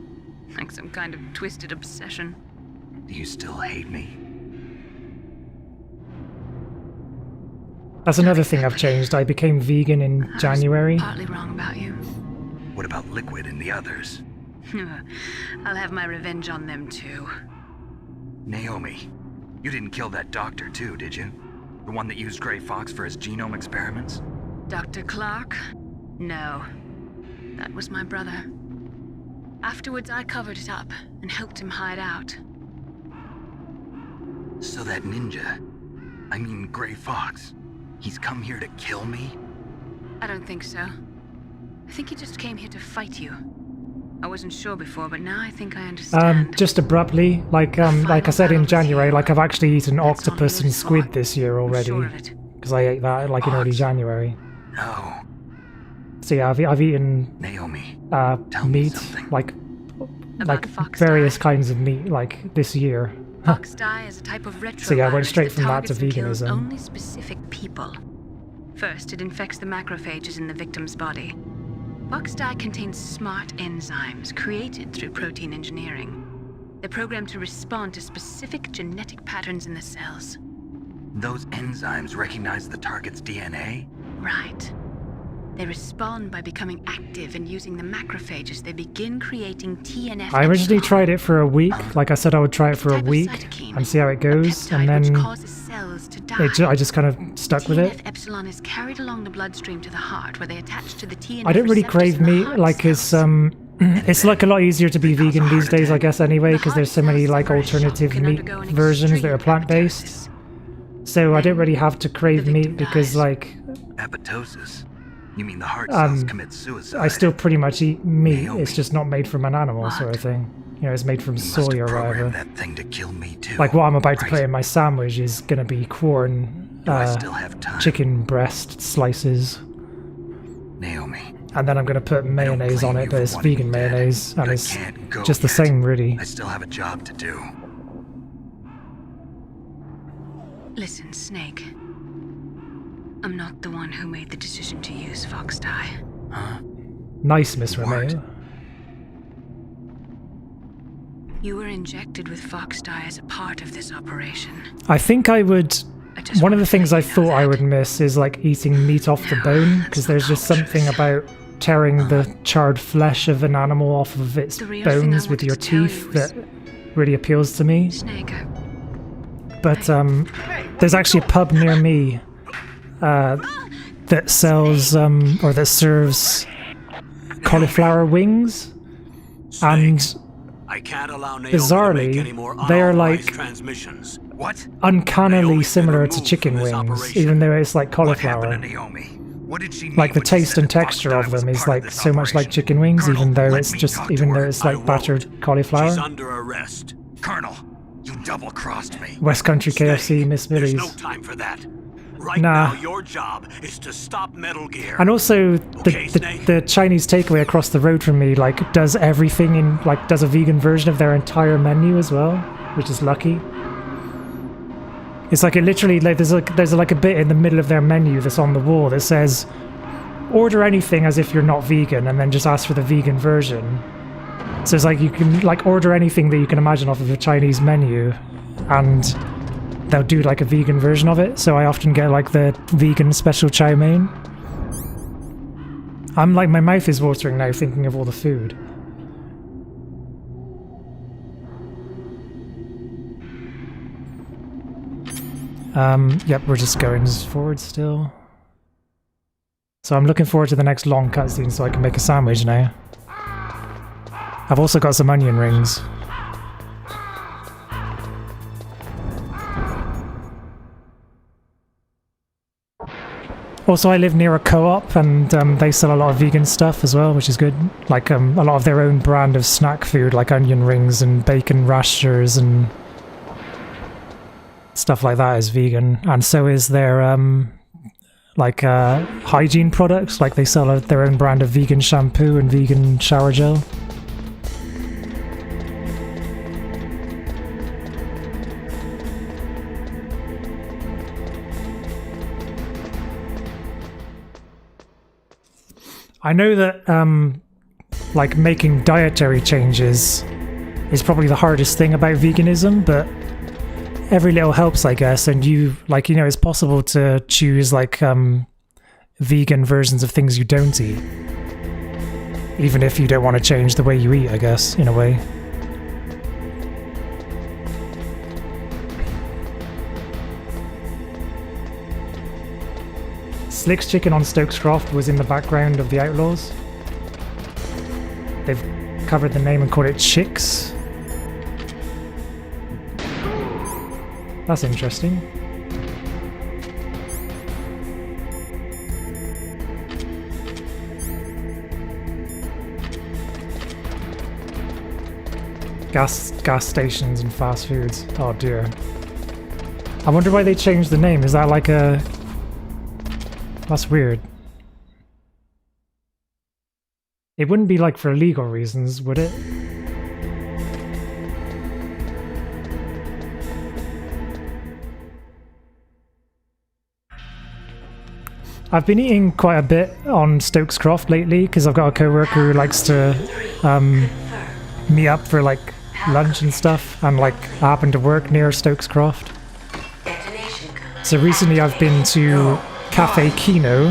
Like some kind of twisted obsession. Do you still hate me? That's another thing I've changed. I became vegan in January. Partly wrong about you. What about Liquid and the others? I'll have my revenge on them too. Naomi, you didn't kill that doctor too, did you? The one that used Grey Fox for his genome experiments? Dr. Clark? No. That was my brother. Afterwards, I covered it up and helped him hide out. So that ninja, I mean Grey Fox, he's come here to kill me? I don't think so. I think he just came here to fight you. I wasn't sure before, but now I think I understand. Just abruptly, like I said in January, like I've actually eaten octopus and squid this year already, because I ate that like in early January. No. So yeah, I've eaten Naomi, meat, like various kinds of meat, like this year. Foxdie is a type of retrovirus So yeah, I went straight that from that to targets and kills veganism. only specific people. First, it infects the macrophages in the victim's body. Foxdie contains smart enzymes created through protein engineering. They're programmed to respond to specific genetic patterns in the cells. those enzymes recognize the target's DNA? Right. They respond by becoming active and using the macrophages. They begin creating TNF. I originally tried it for a week. Like I said, I would try it for a week and see how it goes, and then I just kind of stuck with it. TNF epsilon is carried along the bloodstream to the heart, where they attach to the TNF. I don't really crave meat. Like it's like a lot easier to be vegan these days, I guess. Anyway, because there's so many like alternative meat versions that are plant-based. So I don't really have to crave meat because like. Apoptosis. You mean the heart cells commit suicide? I still pretty much eat meat. It's just not made from an animal, sort of thing. You know, it's made from soy or whatever. That thing to kill me too. Like what I'm about to put in my sandwich is gonna be corn, chicken breast slices. Naomi. And then I'm gonna put mayonnaise on it, but it's vegan mayonnaise, and it's just the same, really. I still have a job to do. Listen, Snake. I'm not the one who made the decision to use Foxdie. Huh? Nice, Miss Romeo. You were injected with Foxdie as a part of this operation. I think I would. One of the things I thought I would miss is like eating meat off the bone, because there's just something about tearing the charred flesh of an animal off of its bones with your teeth that really appeals to me. Snake, But there's actually a pub near me that sells or that serves cauliflower wings, and I can't allow Naomi to make any more bizarrely, they are unauthorized like transmissions. What? uncannily similar to chicken wings, even though it's like cauliflower. Like the taste and texture of them is like so much like chicken wings, even though it's like battered cauliflower. She's under arrest. Colonel, you double-crossed me. West Country KFC, Miss There's Billy's. no time for that. Right Nah. now, your job is to stop Metal Gear. And also, Okay, Snake? the Chinese takeaway across the road from me like does everything in like does a vegan version of their entire menu as well, which is lucky. It's like it literally like there's like a bit in the middle of their menu that's on the wall that says, "Order anything as if you're not vegan," and then just ask for the vegan version. So it's like you can like order anything that you can imagine off of a Chinese menu, and they'll do like a vegan version of it. So I often get like the vegan special chow mein. I'm like, my mouth is watering now thinking of all the food. Yep, we're just going forward still. So I'm looking forward to the next long cutscene so I can make a sandwich now. I've also got some onion rings. Also, I live near a co-op, and they sell a lot of vegan stuff as well, which is good. Like a lot of their own brand of snack food, like onion rings and bacon rashers and stuff like that is vegan. And so is their hygiene products. Like they sell their own brand of vegan shampoo and vegan shower gel. I know that, like, making dietary changes is probably the hardest thing about veganism, but every little helps, I guess, and it's possible to choose, like, vegan versions of things you don't eat, even if you don't want to change the way you eat, I guess, in a way. Slick's Chicken on Stokes Croft was in the background of The Outlaws. They've covered the name and called it Chicks. That's interesting. Gas stations and fast foods. Oh dear. I wonder why they changed the name. Is that like a... That's weird. It wouldn't be like for legal reasons, would it? I've been eating quite a bit on Stokes Croft lately because I've got a coworker who likes to meet up for like lunch and stuff, and like I happen to work near Stokes Croft. So recently I've been to Cafe Kino,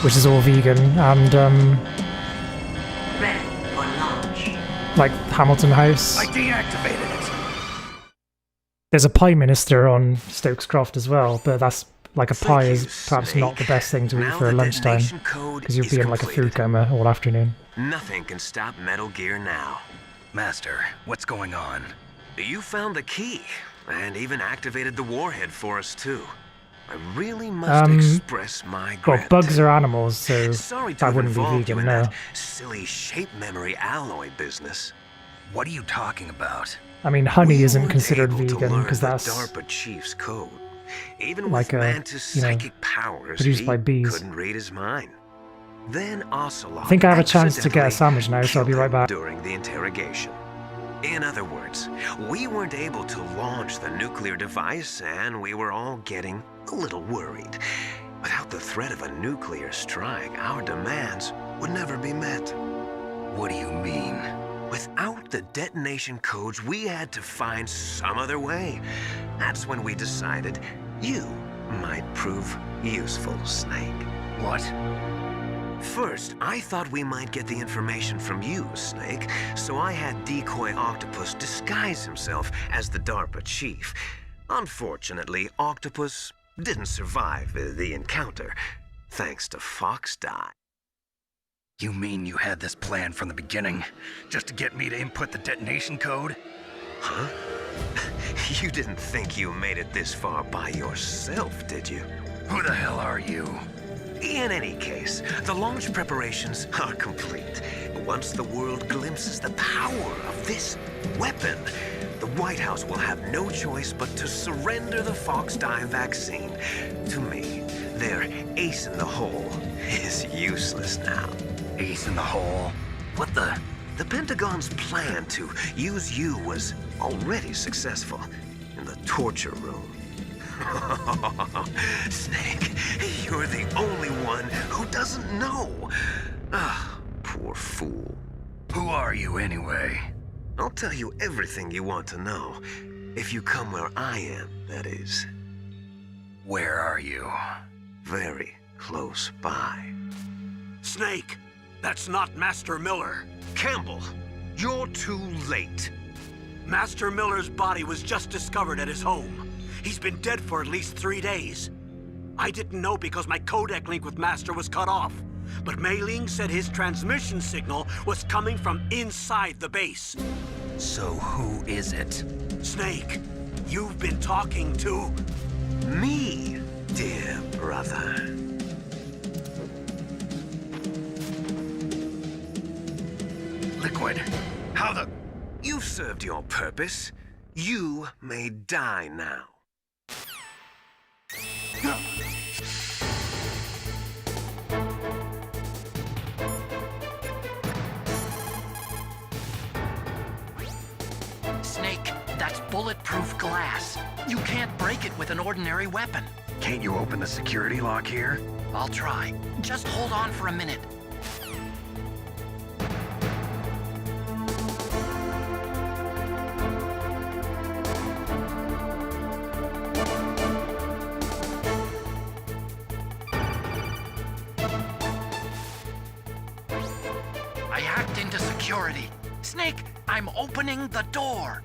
which is all vegan, and like Hamilton House. I deactivated it. There's a Pie Minister on Stokes Croft as well, but that's like a pie is perhaps not the best thing to eat for lunchtime because you'll be in like a food coma all afternoon. Nothing can stop Metal Gear now. Master, what's going on? You found the key, and even activated the warhead for us too. I really must express my gratitude. Well, bugs are animals, so Sorry to that wouldn't be involve you vegan, in no. that silly shape memory alloy business. What are you talking about? I mean, honey isn't considered vegan because The that's DARPA chief's code. Even like with a, Mantis' psychic powers, produced he by bees. couldn't read his mind. Then Ocelot I think I have a chance to get a accidentally sandwich now, so I'll be right back. during the interrogation. In other words, we weren't able to launch the nuclear device, and we were all getting a little worried. Without the threat of a nuclear strike, our demands would never be met. What do you mean? Without the detonation codes, we had to find some other way. That's when we decided you might prove useful, Snake. What? First, I thought we might get the information from you, Snake, so I had Decoy Octopus disguise himself as the DARPA chief. Unfortunately, Octopus didn't survive the encounter, thanks to Fox Die. You mean you had this plan from the beginning, just to get me to input the detonation code? Huh? You didn't think you made it this far by yourself, did you? Who the hell are you? In any case, the launch preparations are complete. Once the world glimpses the power of this weapon, the White House will have no choice but to surrender the Fox-Die vaccine. To me, their ace in the hole is useless now. Ace in the hole? What the? The Pentagon's plan to use you was already successful in the torture room. Snake, you're the only one who doesn't know. Ah, poor fool. Who are you anyway? I'll tell you everything you want to know. If you come where I am, that is. Where are you? Very close by. Snake, that's not Master Miller. Campbell, you're too late. Master Miller's body was just discovered at his home. He's been dead for at least 3 days. I didn't know because my codec link with Master was cut off. But Mei Ling said his transmission signal was coming from inside the base. So who is it? Snake, you've been talking to... me, dear brother. Liquid, how the... You've served your purpose. You may die now. Snake, that's bulletproof glass. You can't break it with an ordinary weapon. Can't you open the security lock here? I'll try. Just hold on for a minute. I hacked into security. Snake, I'm opening the door.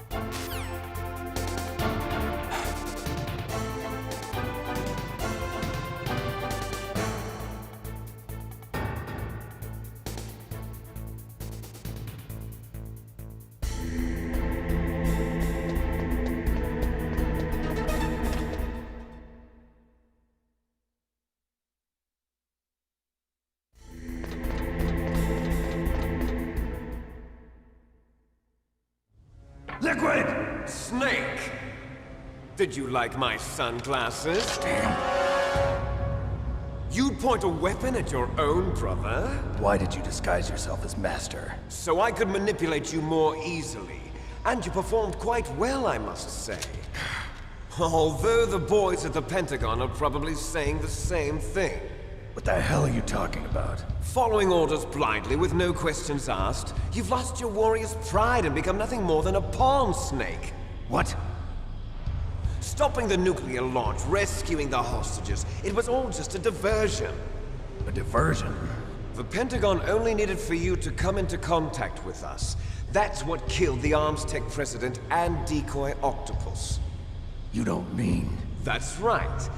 Liquid! Snake! Did you like my sunglasses? You'd point a weapon at your own brother? Why did you disguise yourself as Master? So I could manipulate you more easily. And you performed quite well, I must say. Although the boys at the Pentagon are probably saying the same thing. What the hell are you talking about? Following orders blindly with no questions asked, you've lost your warrior's pride and become nothing more than a pawn, Snake. What? Stopping the nuclear launch, rescuing the hostages, it was all just a diversion. A diversion? The Pentagon only needed for you to come into contact with us. That's what killed the ArmsTech president and decoy Octopus. You don't mean... That's right.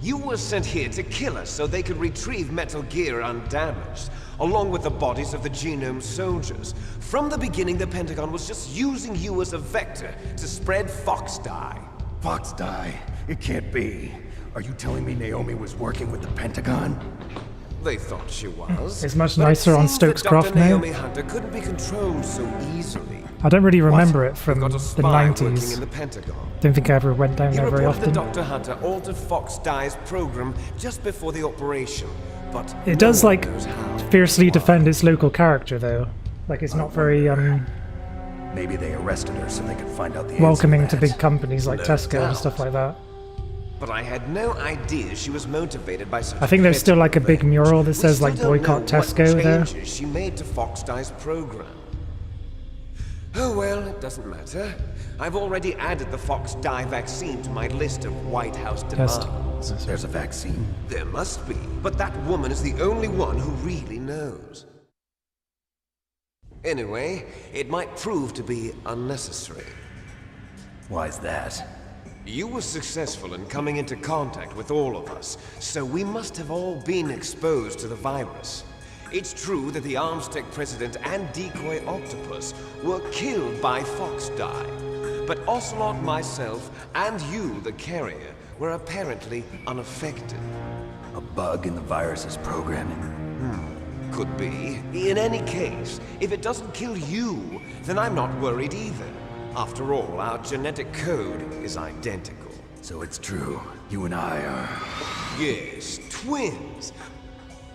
You were sent here to kill us so they could retrieve Metal Gear undamaged, along with the bodies of the Genome soldiers. From the beginning, the Pentagon was just using you as a vector to spread Fox-Die. Fox-Die? It can't be. Are you telling me Naomi was working with the Pentagon? They thought she was. It's much nicer on Stokes Croft Dr. now. Naomi Hunter couldn't be controlled so easily. I don't really remember it from the Working in 90s. the Pentagon. Don't think I ever went down He there very reported often. that Dr. Hunter altered Fox-Die's program just before the operation, but It does, no one like, knows how. fiercely defend its local character, though. Like, it's not very, Maybe they arrested her so they could find out the welcoming answer to that. big companies like No Tesco and doubt. stuff like that. But I had no idea she was motivated by such I think there's still, like, a big mural that says, like, still don't boycott know what Tesco there. changes she made to Fox-Die's program. Oh well, it doesn't matter. I've already added the Fox-Die vaccine to my list of White House demands. There's a vaccine? There must be, but that woman is the only one who really knows. Anyway, it might prove to be unnecessary. Why's that? You were successful in coming into contact with all of us, so we must have all been exposed to the virus. It's true that the Armstech president and decoy octopus were killed by Foxdie, but Ocelot, myself, and you, the carrier, were apparently unaffected. A bug in the virus's programming? Could be. In any case, if it doesn't kill you, then I'm not worried either. After all, our genetic code is identical. So it's true, you and I are... Yes, twins.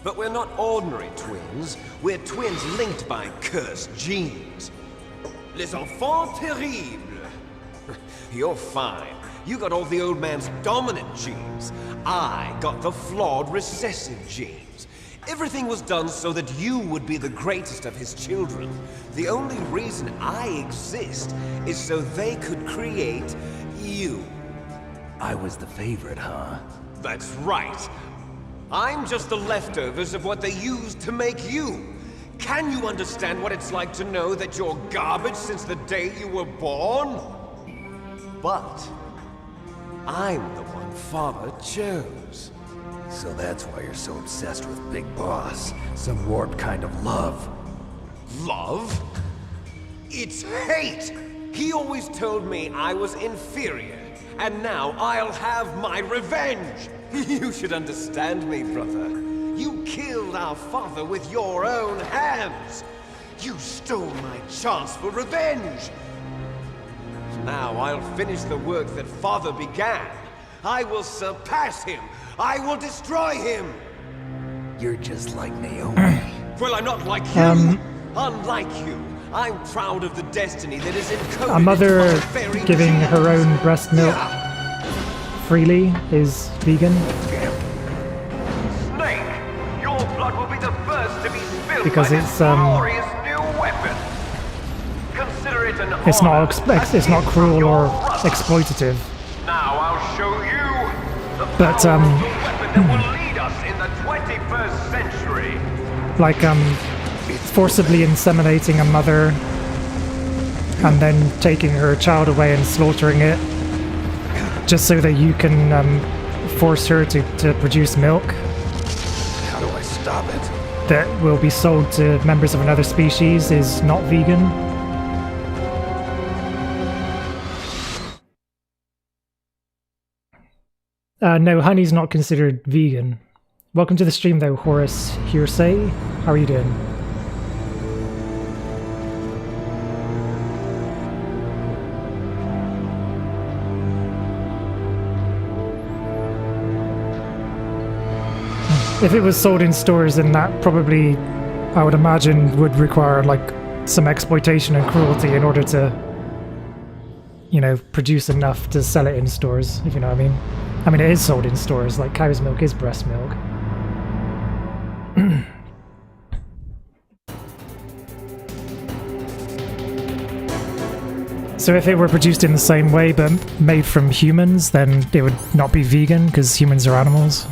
But we're not ordinary twins. We're twins linked by cursed genes. Les enfants terribles. You're fine. You got all the old man's dominant genes. I got the flawed recessive genes. Everything was done so that you would be the greatest of his children. The only reason I exist is so they could create you. I was the favorite, huh? That's right. I'm just the leftovers of what they used to make you. Can you understand what it's like to know that you're garbage since the day you were born? But I'm the one Father chose. So that's why you're so obsessed with Big Boss. Some warped kind of love. Love? It's hate! He always told me I was inferior, and now I'll have my revenge! You should understand me, brother. You killed our father with your own hands! You stole my chance for revenge! Now I'll finish the work that Father began. I will surpass him! I will destroy him! You're just like Naomi. Well, I'm not like you! Unlike you, I'm proud of the destiny that is encoded A mother into my very giving gene. her own breast milk freely is vegan. Snake, your blood will be the first to be spilled Because by it's, this glorious new weapon. Consider it an It's not honor it's not cruel or brother. exploitative. Now I'll show you the But power of the weapon that will lead us in the 21st century. like forcibly inseminating a mother and then taking her child away and slaughtering it just so that you can force her to produce milk How do I stop it? that will be sold to members of another species is not vegan. No, honey's not considered vegan. Welcome to the stream though, Horace Hearsay. How are you doing? If it was sold in stores, then that probably, I would imagine, would require like some exploitation and cruelty in order to, you know, produce enough to sell it in stores, if you know what I mean. I mean, it is sold in stores, like cow's milk is breast milk. So if it were produced in the same way but made from humans, then it would not be vegan because humans are animals.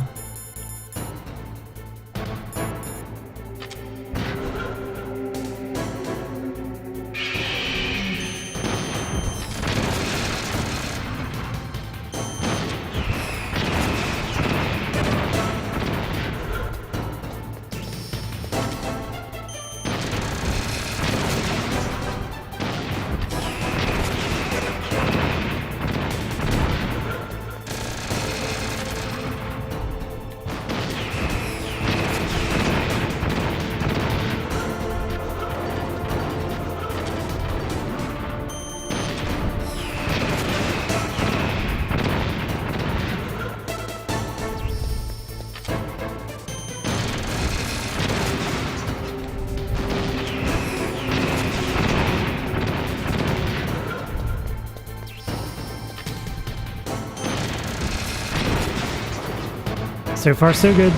So far, so good.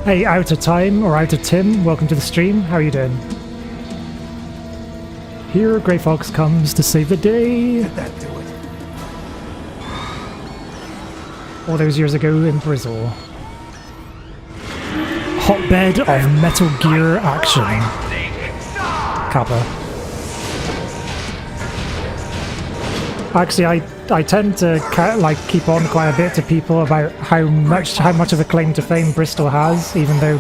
Hey, Out of Time or Out of Tim, welcome to the stream. How are you doing? Here, Grey Fox comes to save the day. Did that do it? All those years ago in Brazil. Hotbed of Metal Gear action. Kappa. Actually, I tend to like keep on quite a bit to people about how much of a claim to fame Bristol has, even though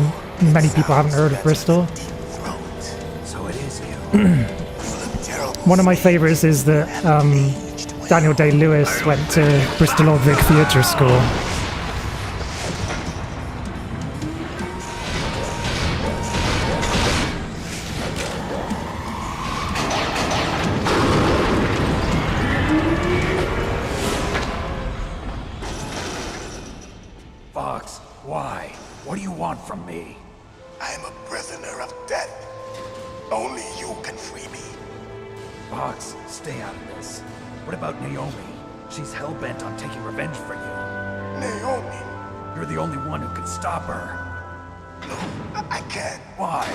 many people haven't heard of Bristol. So it is you. One of my favourites is that Daniel Day-Lewis went to Bristol Old Vic Theatre School. Fox, why? What do you want from me? I'm a prisoner of death. Only you can free me. Fox, stay out of this. What about Naomi? She's hell-bent on taking revenge for you. Naomi? You're the only one who can stop her. No, I can't. Why?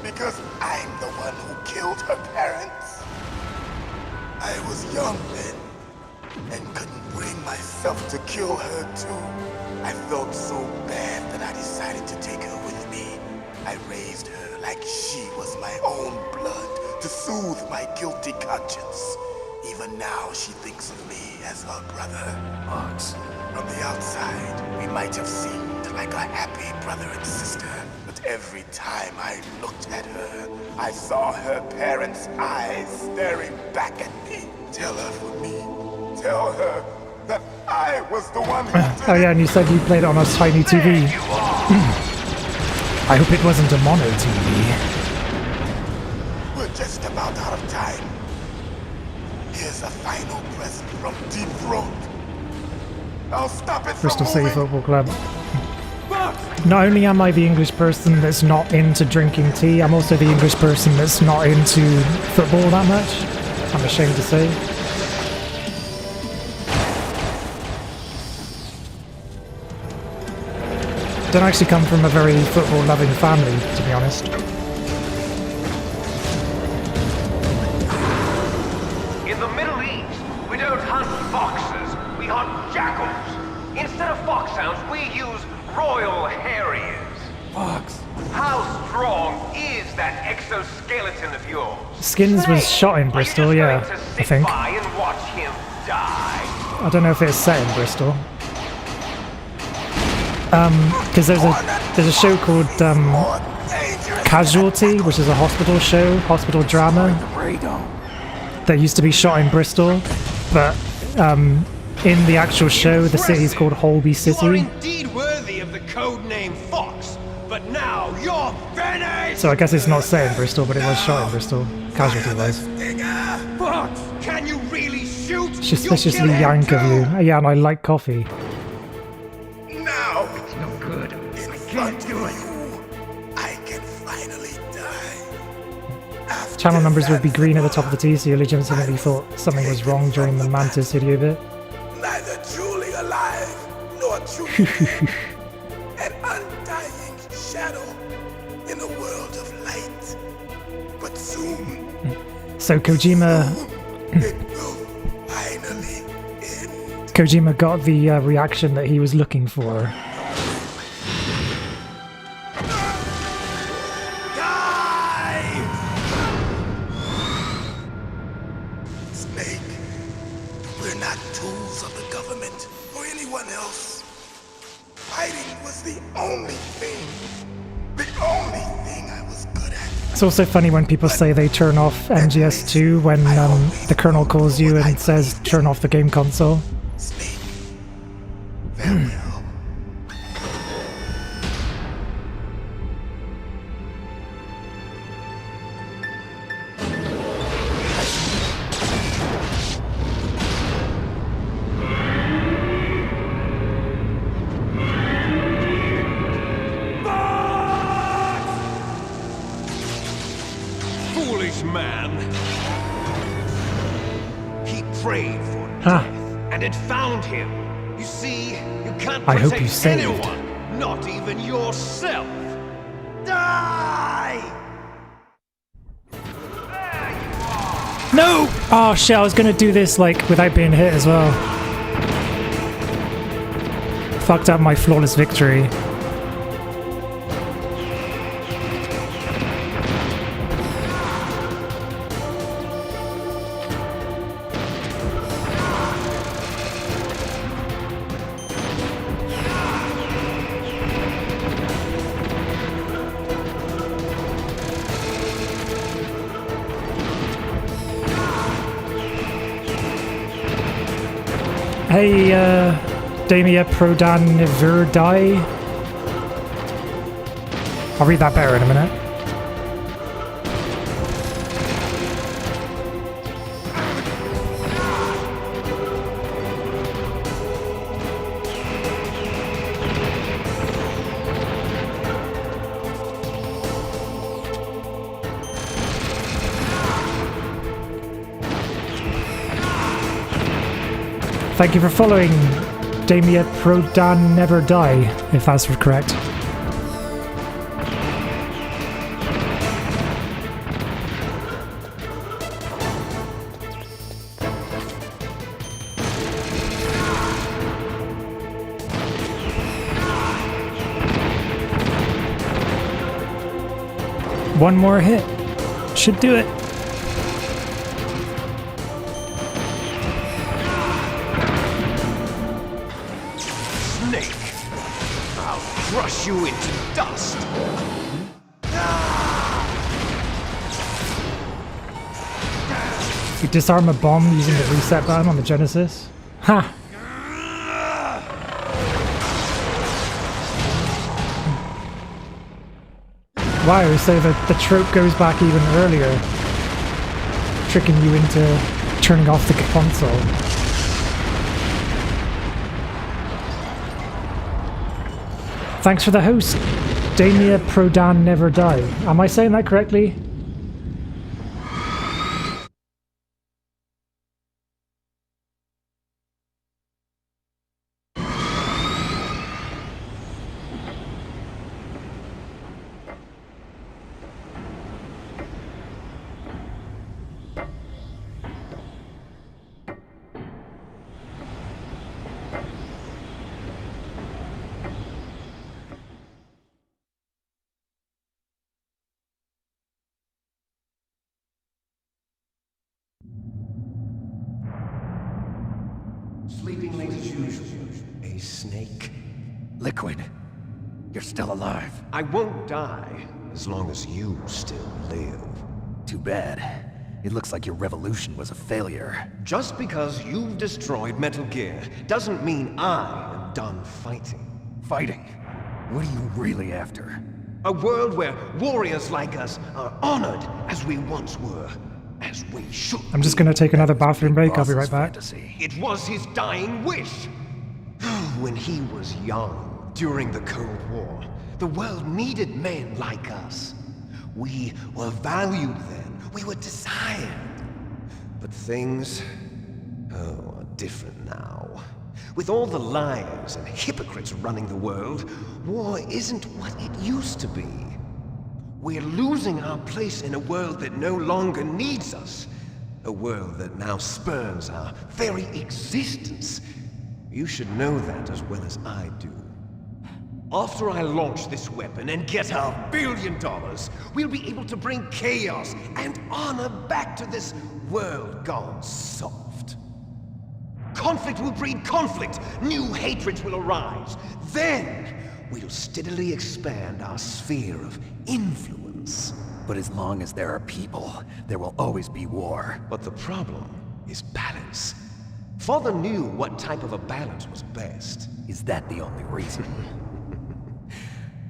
Because I'm the one who killed her parents. I was young then, and couldn't bring myself to kill her too. I felt so bad that I decided to take her with me. I raised her like she was my own blood to soothe my guilty conscience. Even now, she thinks of me as her brother. Fox. From the outside, we might have seemed like a happy brother and sister, but every time I looked at her, I saw her parents' eyes staring back at me. Tell her for me. Tell her that I was the one who did Oh yeah, and you said you played it on a tiny TV. I hope it wasn't a mono TV. We're just about out of time. Here's a final present from Deep Throat. I'll stop it Bristol from City moving. Football Club. Not only am I the English person that's not into drinking tea, I'm also the English person that's not into football that much. I'm ashamed to say. Don't actually come from a very football-loving family, to be honest. In the Middle East, we don't hunt foxes, we hunt jackals. Instead of foxhounds, we use Royal Harriers. Fox. How strong is that exoskeleton of yours? Skins was shot in Bristol, yeah, I think. By and watch him die. I don't know if it's set in Bristol. Because there's a show called Casualty, which is a hospital show, hospital drama, that used to be shot in Bristol, but in the actual show, the city's called Holby City. You are indeed worthy of the code name Fox, but now you're finished! So I guess it's not set in Bristol, but it was shot in Bristol. Casualty was. Fox, can you really shoot? Suspiciously yank of you. Yeah, and I like coffee. Now, It's no good. I can't do it. I can finally die. After Channel numbers would be that, green at the top of the T, so you legitimately thought something was wrong during the Mantis video bit. Neither truly alive nor truly an undying shadow in a world of light. But soon So Kojima it will finally end. Kojima got the reaction that he was looking for. Snake, we're not tools of the government or anyone else. Fighting was the only thing I was good at. It's also funny when people say they turn off MGS2 when the colonel calls you and says turn off the game console. Snake, farewell. Foolish man. He prayed for Ah, and it found him. You see, you can't I hope protect you saved. anyone, not even yourself. Die! No! Oh shit, I was gonna do this like without being hit as well. Fucked up my flawless victory. Hey, Damia Prodan Verdai. I'll read that better in a minute. Thank you for following Damia Prodan Never Die, if that's correct. One more hit should do it. Crush you into dust. You disarm a bomb using the reset button on the Genesis. Ha! Wow, so the trope goes back even earlier, tricking you into turning off the console. Thanks for the host, Damia Prodan Never Die. Am I saying that correctly? Sleeping late as usual. A snake. Liquid. You're still alive. I won't die as long as you still live. Too bad. It looks like your revolution was a failure. Just because you've destroyed Metal Gear doesn't mean I am done fighting. Fighting? What are you really after? A world where warriors like us are honored as we once were. As we should. I'm just gonna take another bathroom break, I'll be right back. It was his dying wish. When he was young, during the Cold War, the world needed men like us. We were valued then. We were desired. But things, are different now. With all the liars and hypocrites running the world, war isn't what it used to be. We're losing our place in a world that no longer needs us. A world that now spurns our very existence. You should know that as well as I do. After I launch this weapon and get our $1 billion, we'll be able to bring chaos and honor back to this world gone soft. Conflict will breed conflict. New hatreds will arise. Then, we'll steadily expand our sphere of influence. But as long as there are people, there will always be war. But the problem is balance. Father knew what type of a balance was best. Is that the only reason?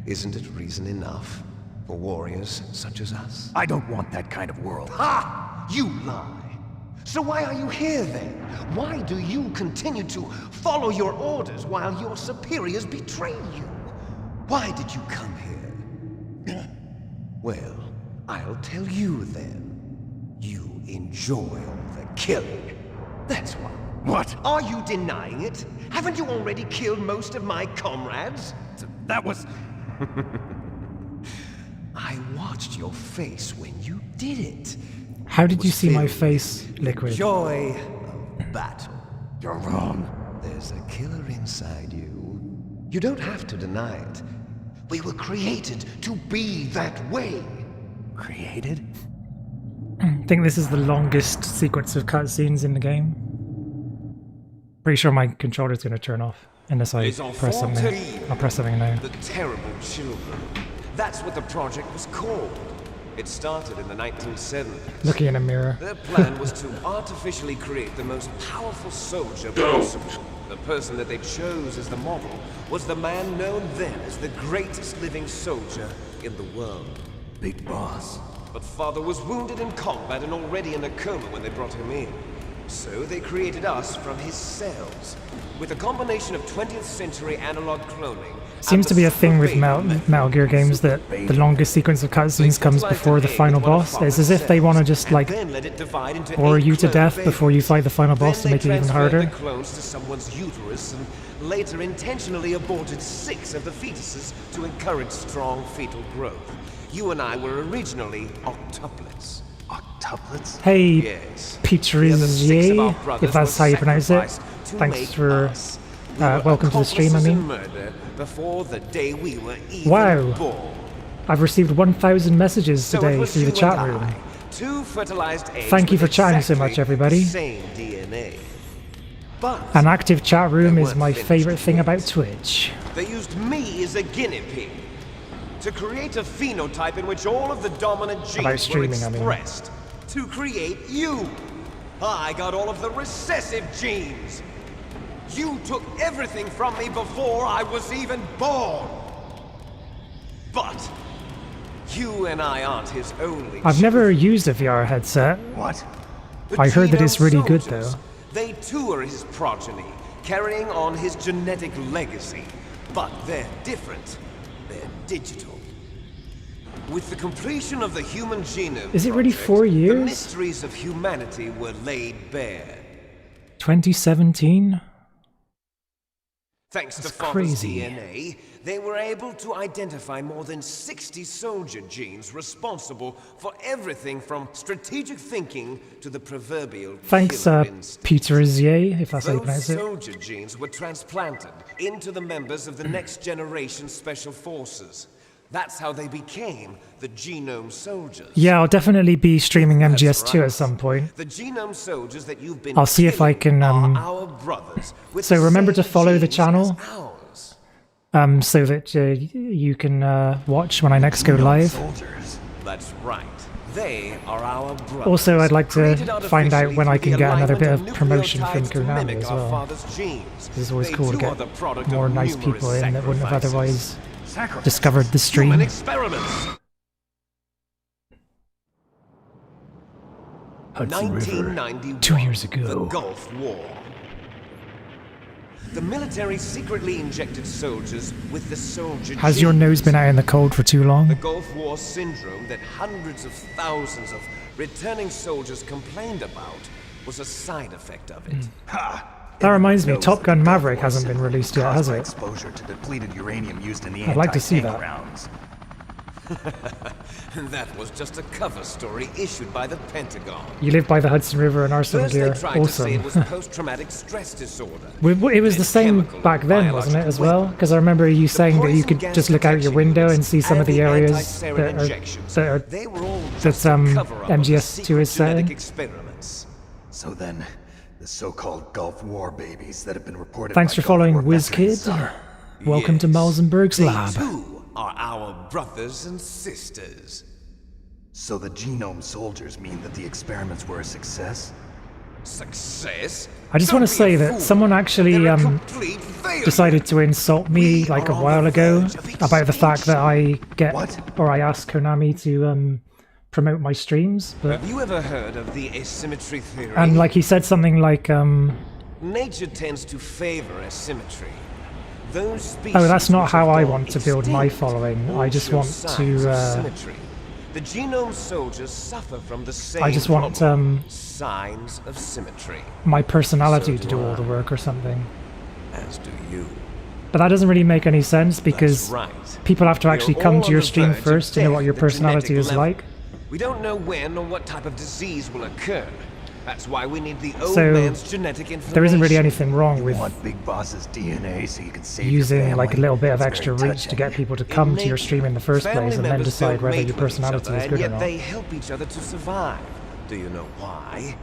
Isn't it reason enough for warriors such as us? I don't want that kind of world. Ha! You lie! So why are you here then? Why do you continue to follow your orders while your superiors betray you? Why did you come here? Well, I'll tell you then. You enjoy all the killing. That's why. What? Are you denying it? Haven't you already killed most of my comrades? That was... I watched your face when you did it. How did you see my face, Liquid? Joy of battle. You're wrong. There's a killer inside you. You don't have to deny it. We were created to be that way. Created? I think this is the longest sequence of cutscenes in the game. Pretty sure my controller's going to turn off unless I press something. I'll press something now. The terrible children. That's what the project was called. It started in the 1970s. Looking in a mirror. Their plan was to artificially create the most powerful soldier possible. The person that they chose as the model was the man known then as the greatest living soldier in the world. Big Boss. But Father was wounded in combat and already in a coma when they brought him in. So they created us from his cells. With a combination of 20th century analog cloning. Seems to be a thing with Metal Gear games that the longest sequence of cutscenes comes before the final boss. It's as if they want to just like bore you to death before you fight the final boss to make it even harder. The clones to someone's uterus and later intentionally aborted 6 of the fetuses to encourage strong fetal growth. You and I were originally octuplets. Octuplets? Hey, yes. Petrizier, if that's how you pronounce it. Thanks for welcome to the stream, I mean. Before the day we were even wow. born. I've received 1,000 messages today through the chat room. Thank you for chatting so much, everybody. An active chat room is my favorite thing about Twitch. They used me as a guinea pig to create a phenotype in which all of the dominant genes were expressed. To create you. I got all of the recessive genes. You took everything from me before I was even born. But you and I aren't his only. I've never used a VR headset. What? I heard that it's really good though. They too are his progeny, carrying on his genetic legacy. But they're different. They're digital. With the completion of the human genome Is it really 4 years? The mysteries of humanity were laid bare. 2017? Thanks to Father's DNA, they were able to identify more than 60 soldier genes responsible for everything from strategic thinking to the proverbial Thanks, Petrizier, if that's how you pronounce it. Those soldier genes were transplanted into the members of the next generation special forces. That's how they became the Genome Soldiers. Yeah, I'll definitely be streaming MGS2 at some point. The Genome Soldiers that you've been I'll see if I can. our brothers with So the remember to same follow the genes channel, as ours. so that you can watch when I next go live. That's right. They are our brothers. Also, I'd like to Created find out artificially when I through can the get another bit of alignment promotion from nucleotides to Konami mimic as our well. father's genes. It's always They cool to too are get the product more of nice numerous people in that wouldn't have sacrifices. otherwise discovered the stream. Human experiments. Hudson River, 1991, 2 years ago. The Gulf War. The military secretly injected soldiers with the soldier Has your gene. nose been out in the cold for too long? The Gulf War syndrome that hundreds of thousands of returning soldiers complained about was a side effect of it. That reminds me, Top Gun Maverick hasn't been released yet, has it? Exposure to depleted uranium used in the I'd like to see anti-tank that. rounds. That was just a cover story issued by the Pentagon. You live by the Hudson River and Arsenal First Gear. they tried to say Awesome. it was post-traumatic stress disorder. It was the same back then, wasn't it, as well? Because I remember you saying that you could just look out your window and see some of the areas that MGS2 is set in. Experiments. So then, the so-called Gulf War babies that have been reported. Thanks by for following Gulf War WizKid. veterans Welcome to Malzenberg's They lab. too are our brothers and sisters. So the Genome Soldiers mean that the experiments were a success? Success? I just want to say that someone actually decided to insult me like a while ago about the fact that I asked Konami to promote my streams, but Have you ever heard of the asymmetry theory? and like he said something like Nature tends to favor asymmetry. Those species oh, that's not which how have I gone want to build my extinct following. all I just show want signs of to symmetry. The Genome Soldiers suffer from the same I just want problem. Signs of symmetry. my personality So to do do all the I. work or something. As do you. But that doesn't really make any sense because right. people have to We are actually all come to on your the stream verge of first to know death what your at the personality genetic is level. like. We don't know when or what type of disease will occur. That's why we need the old So, man's genetic information. there isn't really anything wrong with Want Big Boss's DNA so you can save your using family. like a little bit of It's extra very reach to touching. get people to come to your stream in the first Family place and then members decide don't whether mate your with each personality other, is and good or yet not. they help each other to survive. Do you know why?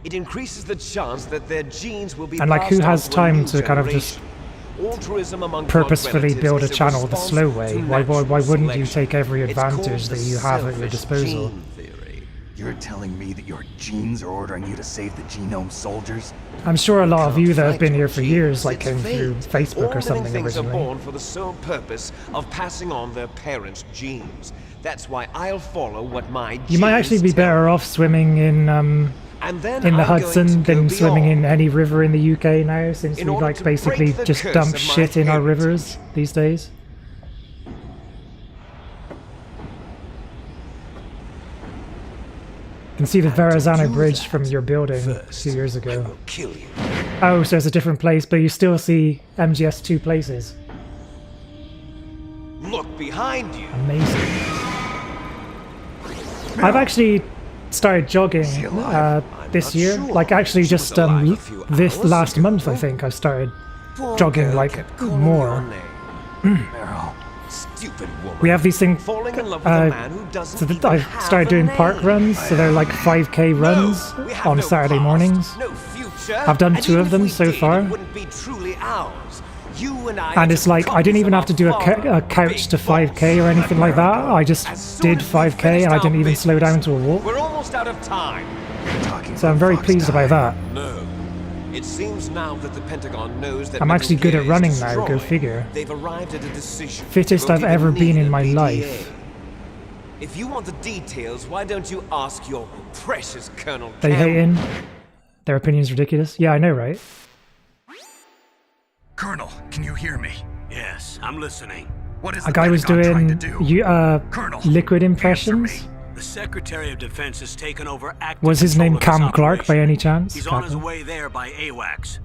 It increases the chance that their genes will be And like who passed on has to a time new to kind of just generation. Altruism among purposefully blood build a relatives is channel the response slow way? to Why natural wouldn't you selection. take every It's called advantage the that you have at your selfish disposal? gene theory. You're telling me that your genes are ordering you to save the genome soldiers? I'm sure a lot of you that have been here for years like came through All Facebook or living something things are originally. born for the sole purpose of passing on their parents' genes. That's why I'll follow what my You might actually be better off swimming in And then the I'm going Hudson to go than swimming in beyond. any river in the UK now, since In we order like to basically break the just curse dump of my shit in our heritage. rivers these days. You can see the Verrazano Bridge from your building a few years ago. Kill you. Oh, so it's a different place, but you still see MGS 2 places. Look behind you. Amazing. I've actually started jogging this year. Like actually just this last month I think I started jogging like more. Stupid woman. We have these things. Falling in love with a man who doesn't So that even I have started a doing name. park runs, so they're like 5k runs We have on no Saturday past, mornings. no future, I've done and 2 even of if them we so did, far. it wouldn't be truly ours. You and I And are it's two like, I didn't copies even of have to do our a couch to 5k or anything like that. I just did 5k and I didn't even slow down to a walk. We're almost out of time. So I'm very pleased about that. No. It seems now that the Pentagon knows that I'm actually good at Metal Gear running is now, go destroyed. figure. They've arrived at a decision. Fittest They I've won't ever even been need in a my PDA. life. If you want the details, why don't you ask your precious Colonel They Campbell? hating. Their opinion's ridiculous. Yeah, I know, right? Colonel, can you hear me? Yes, I'm listening. What is A guy was doing liquid impressions. The Secretary of Defense has taken over active Was his name control of Cam this Clark by operation. any chance? He's on his Captain? way there by AWACS.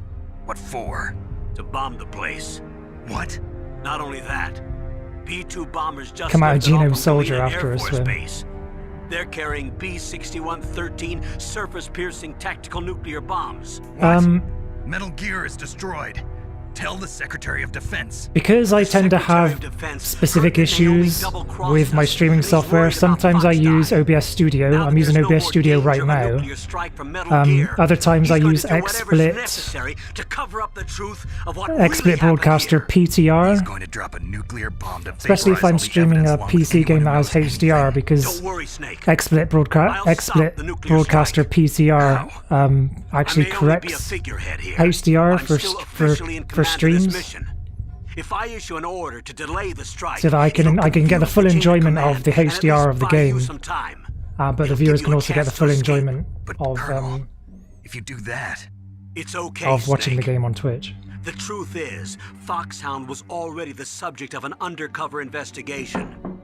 What for? To bomb the place. What? Not only that, B-2 bombers just Come out a lifted off genome from soldier Galena after Air a Force swim. Base. They're carrying B-6113 surface-piercing tactical nuclear bombs. Metal Gear is destroyed. Tell the Secretary of Defense. Because I tend to have specific issues with my streaming software, sometimes I use OBS Studio. I'm using OBS Studio right now. Other times I use XSplit, Necessary to cover up the truth of what XSplit really happened Broadcaster PTR, Going to drop a nuclear bomb to especially if vaporize I'm all the streaming a evidence along with PC game that anyone has who knows HDR, because XSplit Broadcaster PTR actually corrects HDR for streams, If I issue an order to delay the strike, so that I can get the full enjoyment of the HDR of the game, but the viewers can also get the full enjoyment of If you do that, it's okay. of watching the Snake. game on Twitch. The truth is, Foxhound was already the subject of an undercover investigation.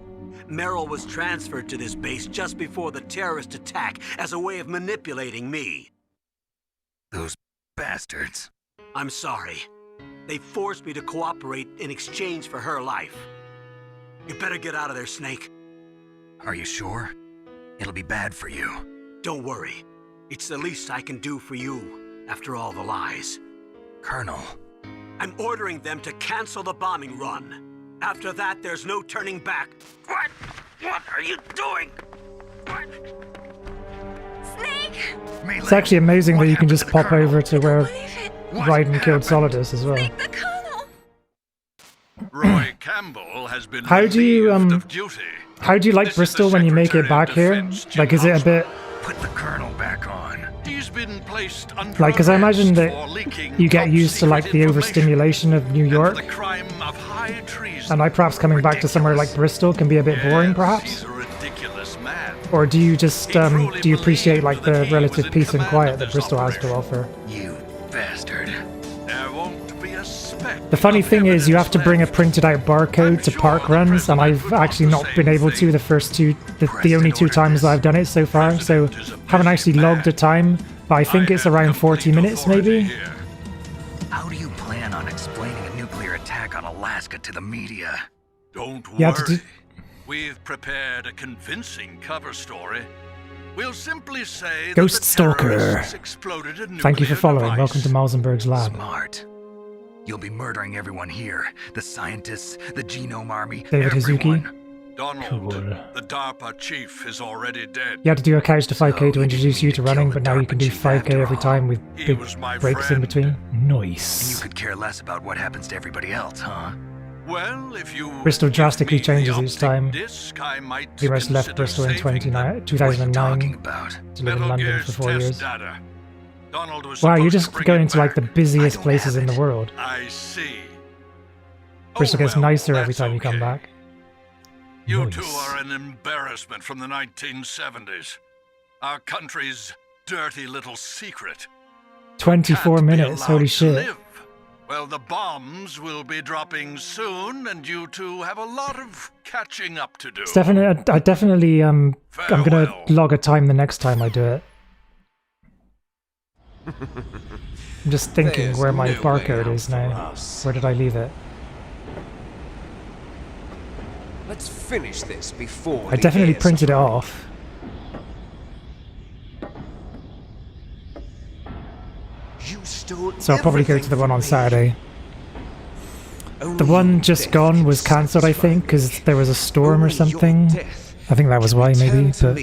Merrill was transferred to this base just before the terrorist attack as a way of manipulating me. those bastards. I'm sorry. They forced me to cooperate in exchange for her life. You better get out of there, Snake. Are you sure? It'll be bad for you. Don't worry. It's the least I can do for you, after all the lies. Colonel. I'm ordering them to cancel the bombing run. After that, there's no turning back. What? What are you doing? What? Snake! It's actually amazing that you can just pop over to where Raiden killed Solidus as well. Roy Campbell has been How do you of duty. how do you like Bristol when you make it back here? Like, is it a bit Put the Colonel back on. He's been placed under like? Because I imagine for that leaking you get used to like the overstimulation of New York, the crime of high treason. and like perhaps coming back to somewhere like Bristol can be a bit boring, perhaps. He's a ridiculous man. Or do you just do you appreciate like the relative peace and quiet that Bristol has to offer? You bastard. There won't be a speck. The funny thing is, you have to bring a printed out barcode to park runs, and I've actually not been able to the only 2 times that I've done it so far, so haven't actually logged a time, but I think it's around 40 minutes maybe. How do you plan on explaining a nuclear attack on Alaska to the media? Don't You have to worry. do- We've prepared a convincing cover story. We'll simply say that Ghost the Stalker. terrorists exploded a Thank you for nuclear following. device. Welcome to Malzenberg's lab. Smart. You'll be murdering everyone here. The scientists, the genome army, David everyone. Hazuki. Donald, Cool. the DARPA chief, is already dead. You had to do a couch to 5k to introduce you to running, but now you can do 5k every time with He big was my breaks in friend. between. And you Nice. could care less about what happens to everybody else, huh? Well, if you Bristol drastically give me the changes each optic time. disc, I might He most left consider Bristol in saving them. 2009 About to live in Metal London Gear's for 4 test years. data. Donald was Wow, you're supposed to just bring going it to like the back. busiest places in the world. I see. Bristol gets well, nicer every that's time you come okay. back. You Nice. two are an embarrassment from the 1970s. Our country's dirty little secret. 24 Can't be minutes, allowed holy to shit. live. Well, the bombs will be dropping soon, and you two have a lot of catching up to do. It's definitely, I definitely, I'm gonna log a time the next time I do it. I'm just thinking There's where my no way barcode out is for now. us. Where did I leave it? Let's finish this before I the definitely air printed it off. You stole So I'll probably go to the one on Saturday. The one just gone was cancelled, I think, because there was a storm or something. I think that was why, maybe, but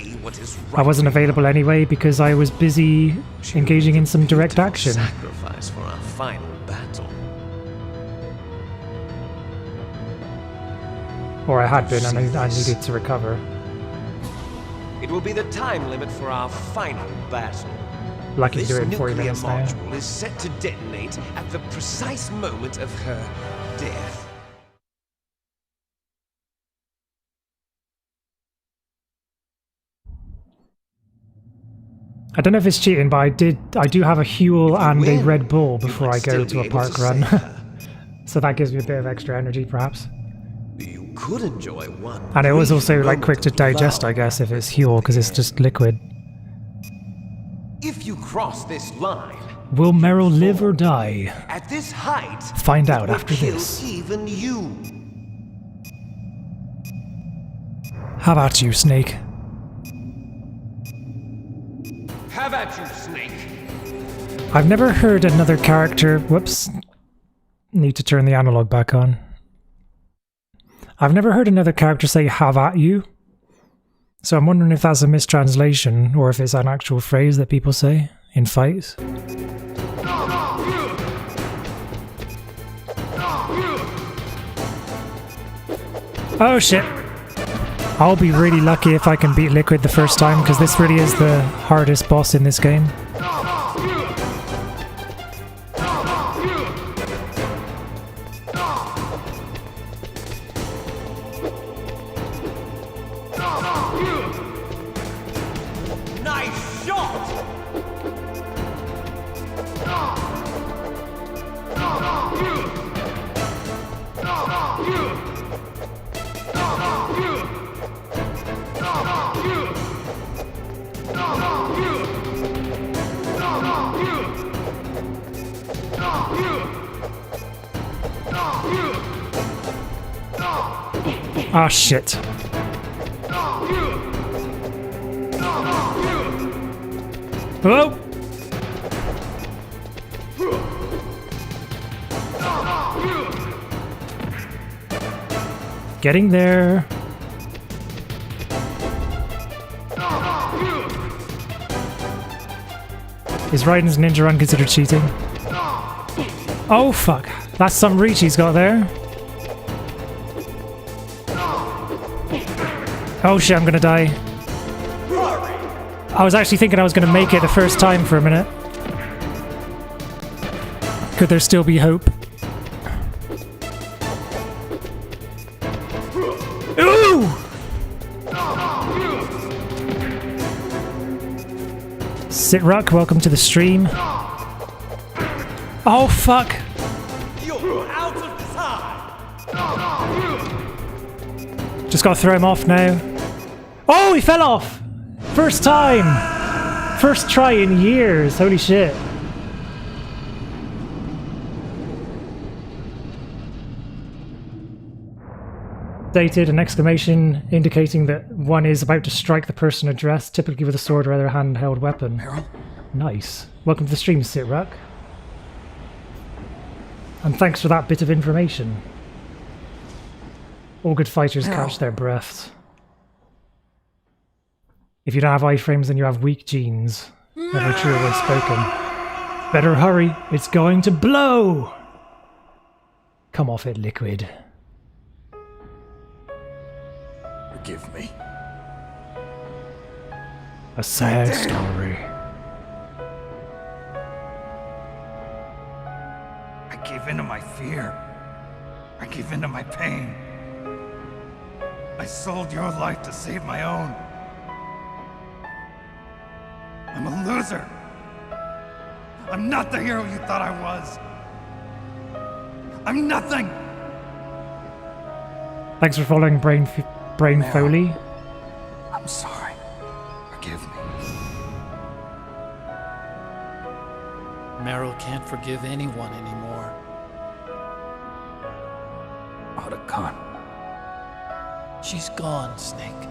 I wasn't available anyway because I was busy engaging in some direct action. Sacrifice for our final battle. Or I had been, and I needed to recover. It will be the time limit for our final battle. Like you This do it in 40 nuclear minutes now. module is set to detonate at the precise moment of her death. I don't know if it's cheating, but I do have a Huel and a Red Bull before I go to a park run. So that gives me a bit of extra energy, perhaps. You could enjoy one. And it was also like brief quick to moment of digest, I guess, if it's Huel, because it's just liquid. If you cross this line, Will Meryl live or die? at this height, Find out it will after kill this. even you. How about you, Snake? Have at you, Snake. I've never heard another character... Whoops. Need to turn the analog back on. I've never heard another character say, have at you. So I'm wondering if that's a mistranslation, or if it's an actual phrase that people say in fights. Oh shit. I'll be really lucky if I can beat Liquid the first time, because this really is the hardest boss in this game. Nice shot! Ah, shit. Hello? Getting there. Is Raiden's ninja run considered cheating? Oh fuck, that's some reach he's got there. Oh shit, I'm gonna die. I was actually thinking I was gonna make it the first time for a minute. Could there still be hope? Ooh! Sitruck, welcome to the stream. Oh fuck! You're out of time! Just gotta throw him off now. Oh, he fell off! First time! First try in years, holy shit. Dated, an exclamation indicating that one is about to strike the person addressed, typically with a sword or other handheld weapon. Meryl? Nice. Welcome to the stream, Sitruck. And thanks for that bit of information. All good fighters catch their breaths. If you don't have iframes, then you have weak genes. Never truly spoken. Better hurry, it's going to blow! Come off it, Liquid. Forgive me. A sad story. I gave in to my fear. I gave in to my pain. I sold your life to save my own. I'm a loser. I'm not the hero you thought I was. I'm nothing. Thanks for following Brain Foley. I'm sorry. Forgive me. Meryl can't forgive anyone anymore. Otacon. She's gone, Snake.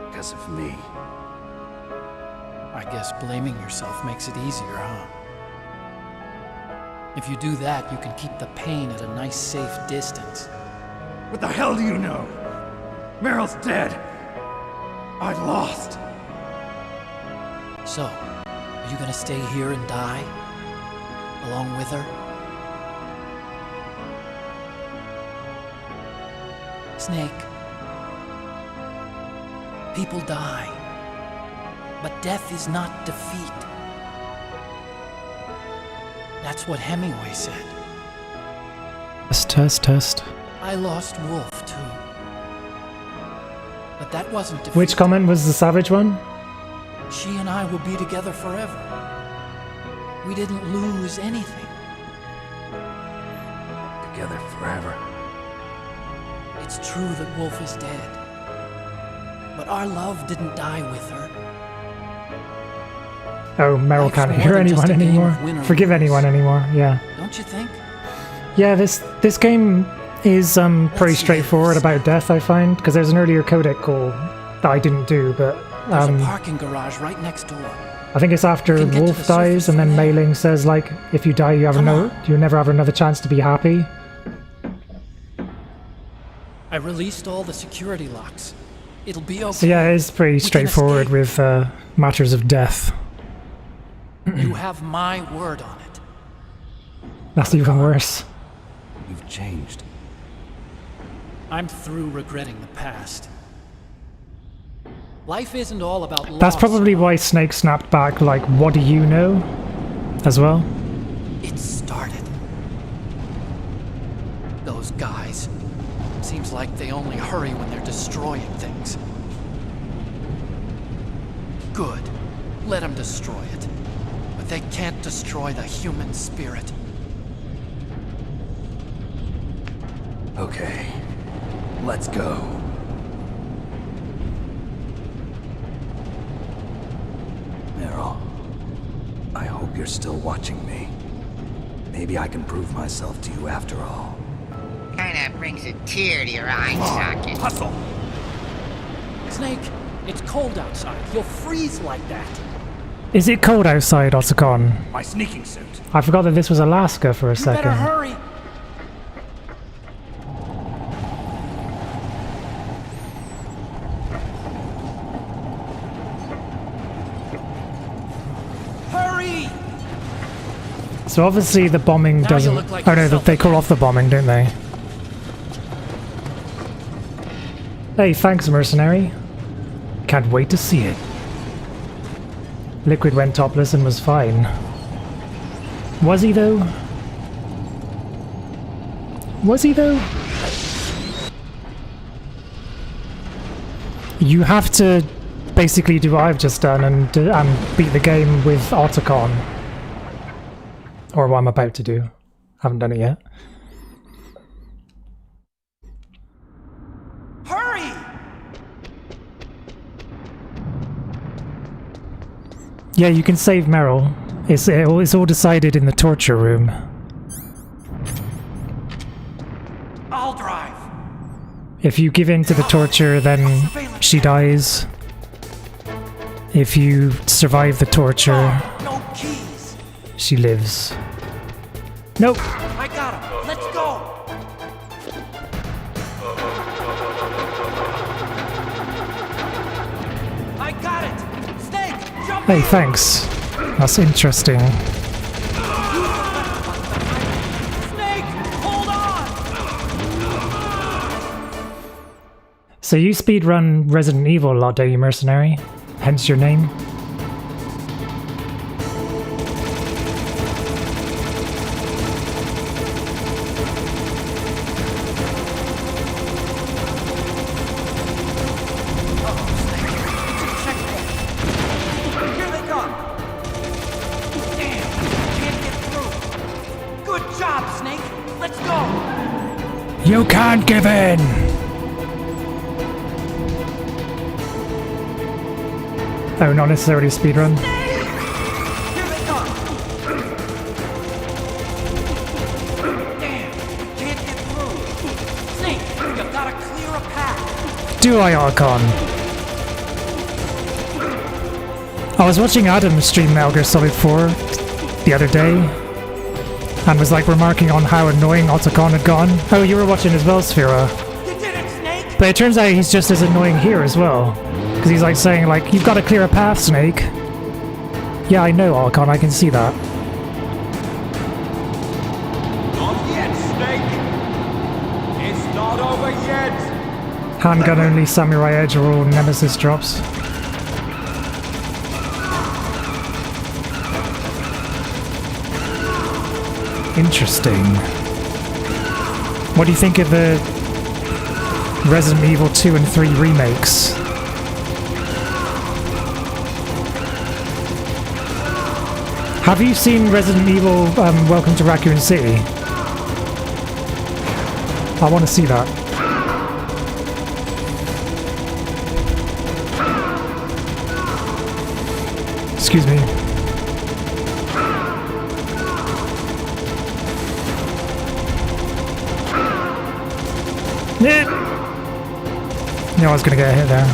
Because of me. I guess blaming yourself makes it easier, huh? If you do that, you can keep the pain at a nice, safe distance. What the hell do you know? Meryl's dead. I lost. So, are you gonna stay here and die? Along with her? Snake. People die. But death is not defeat. That's what Hemingway said. Test. I lost Wolf, too. But that wasn't defeat. Which comment was the savage one? She and I will be together forever. We didn't lose anything. Together forever. It's true that Wolf is dead. But our love didn't die with her. Oh, Meryl can't hear anyone anymore. Forgive anyone anymore, yeah. Don't you think? Yeah, this game is pretty straightforward about death, I find, because there's an earlier codec call that I didn't do, but There's a parking garage right next door. I think it's after Wolf dies, and then Mei Ling says, like, if you die, you never have another chance to be happy. I released all the security locks. It'll be okay. So yeah, it is pretty straightforward with matters of death. You have my word on it. That's even worse. You've changed. I'm through regretting the past. Life isn't all about loss. That's probably why Snake snapped back, like, what do you know? As well. It started. Those guys. Seems like they only hurry when they're destroying things. Good. Let them destroy it. But they can't destroy the human spirit. Okay. Let's go. Meryl, I hope you're still watching me. Maybe I can prove myself to you after all. Kinda brings a tear to your eye socket. Hustle! Snake, it's cold outside. You'll freeze like that. Is it cold outside, Otacon? My sneaking suit. I forgot that this was Alaska for a second. Better hurry. Hurry! So obviously the bombing Now doesn't... you look like oh no, yourself they call off the bombing, don't they? Hey, thanks, mercenary. Can't wait to see it. Liquid went topless and was fine. Was he though? Was he though? You have to basically do what I've just done and beat the game with Otacon. Or what I'm about to do. Haven't done it yet. Hurry! Yeah, you can save Meryl. It's all decided in the torture room. I'll drive. If you give in to the torture, then she dies. If you survive the torture, No keys. she lives. Nope. I got him. Let's go. Hey, thanks. That's interesting. So you speedrun Resident Evil a lot, don't you, mercenary? Hence your name? Here they come! Damn! Can't get through! Good job, Snake! Let's go! You can't give in! Oh, not necessarily speedrun. Here they come! Damn! Can't get through! Snake, you gotta clear a path! Do I, Archon? I was watching Adam stream Metal Gear Solid 4 the other day, and was like remarking on how annoying Otacon had gone. Oh, you were watching as well, Sphera. You did it, Snake! But it turns out he's just as annoying here as well. Because he's like saying, like, you've got to clear a path, Snake. Yeah, I know, Archon, I can see that. Not yet, Snake! It's not over yet! Handgun only, Samurai Edge, or all Nemesis drops. Interesting. What do you think of the Resident Evil 2 and 3 remakes? Have you seen Resident Evil Welcome to Raccoon City? I want to see that. Excuse me. Yeah. No, I was gonna get a hit there.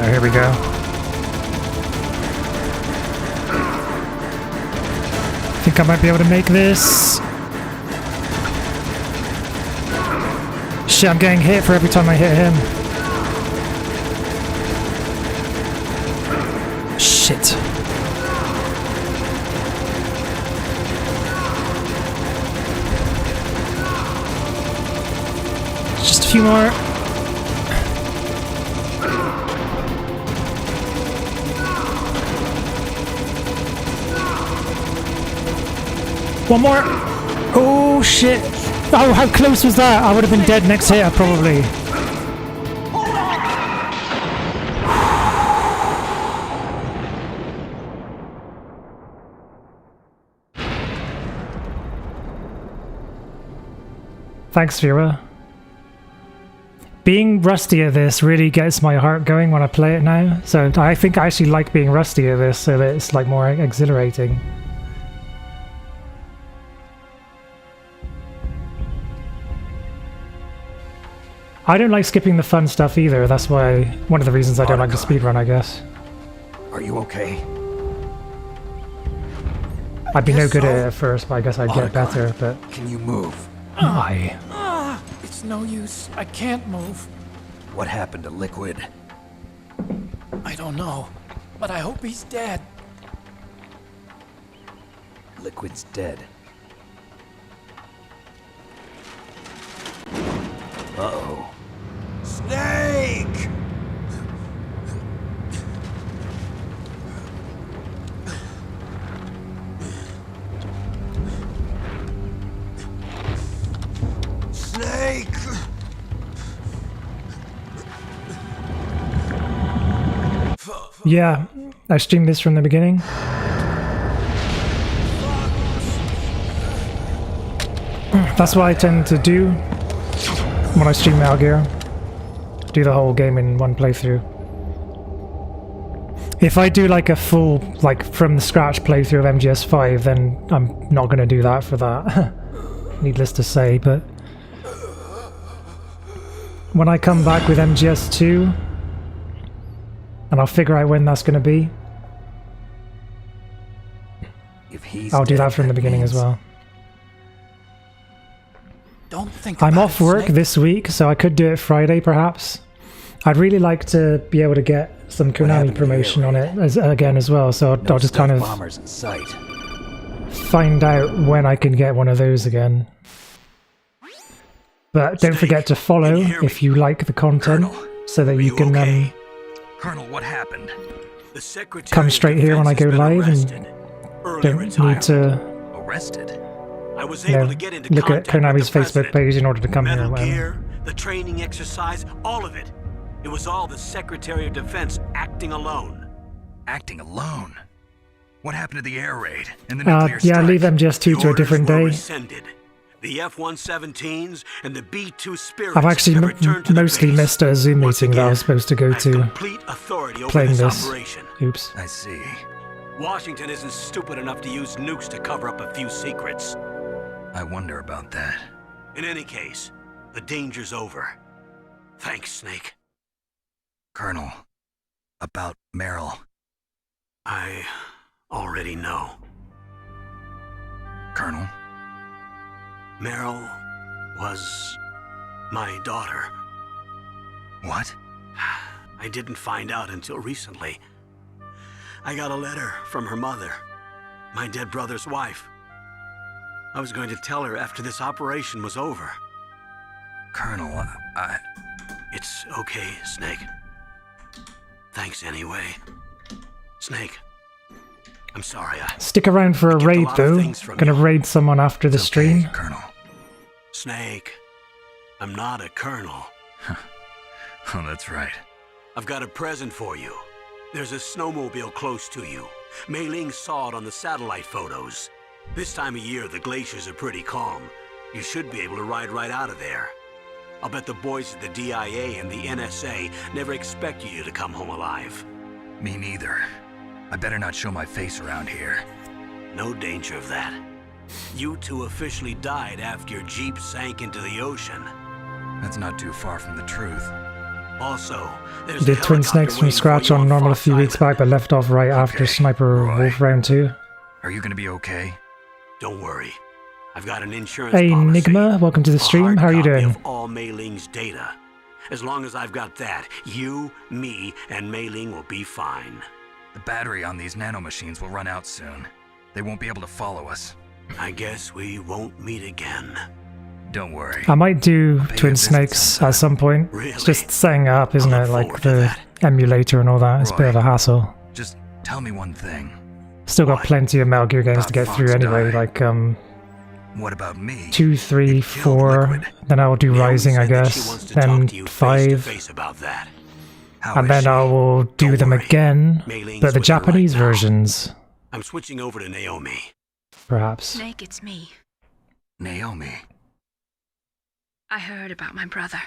Oh, here we go. I think I might be able to make this. Shit, I'm getting hit for every time I hit him. Shit. Just a few more. One more. Oh shit. Oh, how close was that? I would have been dead next hit, probably. Thanks, Vera. Being rusty at this really gets my heart going when I play it now. So I think I actually like being rusty at this so that it's like more exhilarating. I don't like skipping the fun stuff either. That's why one of the reasons I don't like the speedrun, I guess. Are you okay? I'd be no good at it at first, but I guess I'd get better, but... Can you move? Why? It's no use. I can't move. What happened to Liquid? I don't know, but I hope he's dead. Liquid's dead. Uh-oh. Snake! Snake! Yeah, I streamed this from the beginning. That's what I tend to do when I stream Metal Gear. Do the whole game in one playthrough. If I do like a full, like from the scratch playthrough of MGS5, then I'm not going to do that for that. Needless to say, but when I come back with MGS2, and I'll figure out when that's going to be, I'll do that from the beginning as well. Don't think I'm about off it, work Snake. this week, so I could do it Friday perhaps. I'd really like to be able to get some Konami promotion on it again as well, so I'll just kind of bombers in sight. find out when I can get one of those again. But don't forget to follow if you like the content, so that you can Colonel, what happened? The Secretary come of straight here when I Defense go has been live arrested. and Early don't need retirement. to Arrested? I was you able know, to get into look at contact with Konami's the Facebook president. page in order to come here. Metal or whatever. Gear, the training exercise, all of it. It was all the Secretary of Defense acting alone. Acting alone? What happened to the air raid and the nuclear Yeah, strike? leave MGS2 to a different Were day. rescinded. The F-117s and the B-2 Spirits I've actually have returned to the mostly base. missed a Zoom meeting that I was supposed to go to Complete authority over playing this this. operation. Oops. I see. Washington isn't stupid enough to use nukes to cover up a few secrets. I wonder about that. In any case, the danger's over. Thanks, Snake. Colonel, about Meryl. I already know. Colonel? Meryl was my daughter. What? I didn't find out until recently. I got a letter from her mother, my dead brother's wife. I was going to tell her after this operation was over. Colonel, It's okay, Snake. Thanks anyway. Snake, I'm sorry Stick around for a kept a raid lot of though. things from Gonna you. raid someone after the stream. Colonel. Snake, I'm not a colonel. Oh, that's right. I've got a present for you. There's a snowmobile close to you. Mei Ling saw it on the satellite photos. This time of year, the glaciers are pretty calm. You should be able to ride right out of there. I'll bet the boys at the DIA and the NSA never expected you to come home alive. Me neither. I better not show my face around here. No danger of that. You two officially died after your Jeep sank into the ocean. That's not too far from the truth. Also, there's Did a Twin helicopter Snakes from waiting for scratch you on normal a Fox few weeks Island. back, but left off right after Sniper Wolf round 2. Are you gonna be okay? Don't worry. I've got an insurance Hey policy. Nigma, welcome to the stream. How are you doing? Of all Mei Ling's data. As long as I've got that, you, me, and Mei Ling will be fine. The battery on these nanomachines will run out soon. They won't be able to follow us. I guess we won't meet again. Don't worry. I might do Twin Snakes at some point. It's just setting it up, isn't it? Like the emulator and all that. It's a bit of a hassle. Just tell me one thing. Still got plenty of Metal Gear games to get through anyway, like What about me? 2, 3, 4, then I'll do Rising, I guess, then 5, About that. and then I will do them again, Mei Ling's but the with you right Japanese now. versions, I'm switching over to Naomi. perhaps. Snake, it's me. Naomi, I heard about my brother.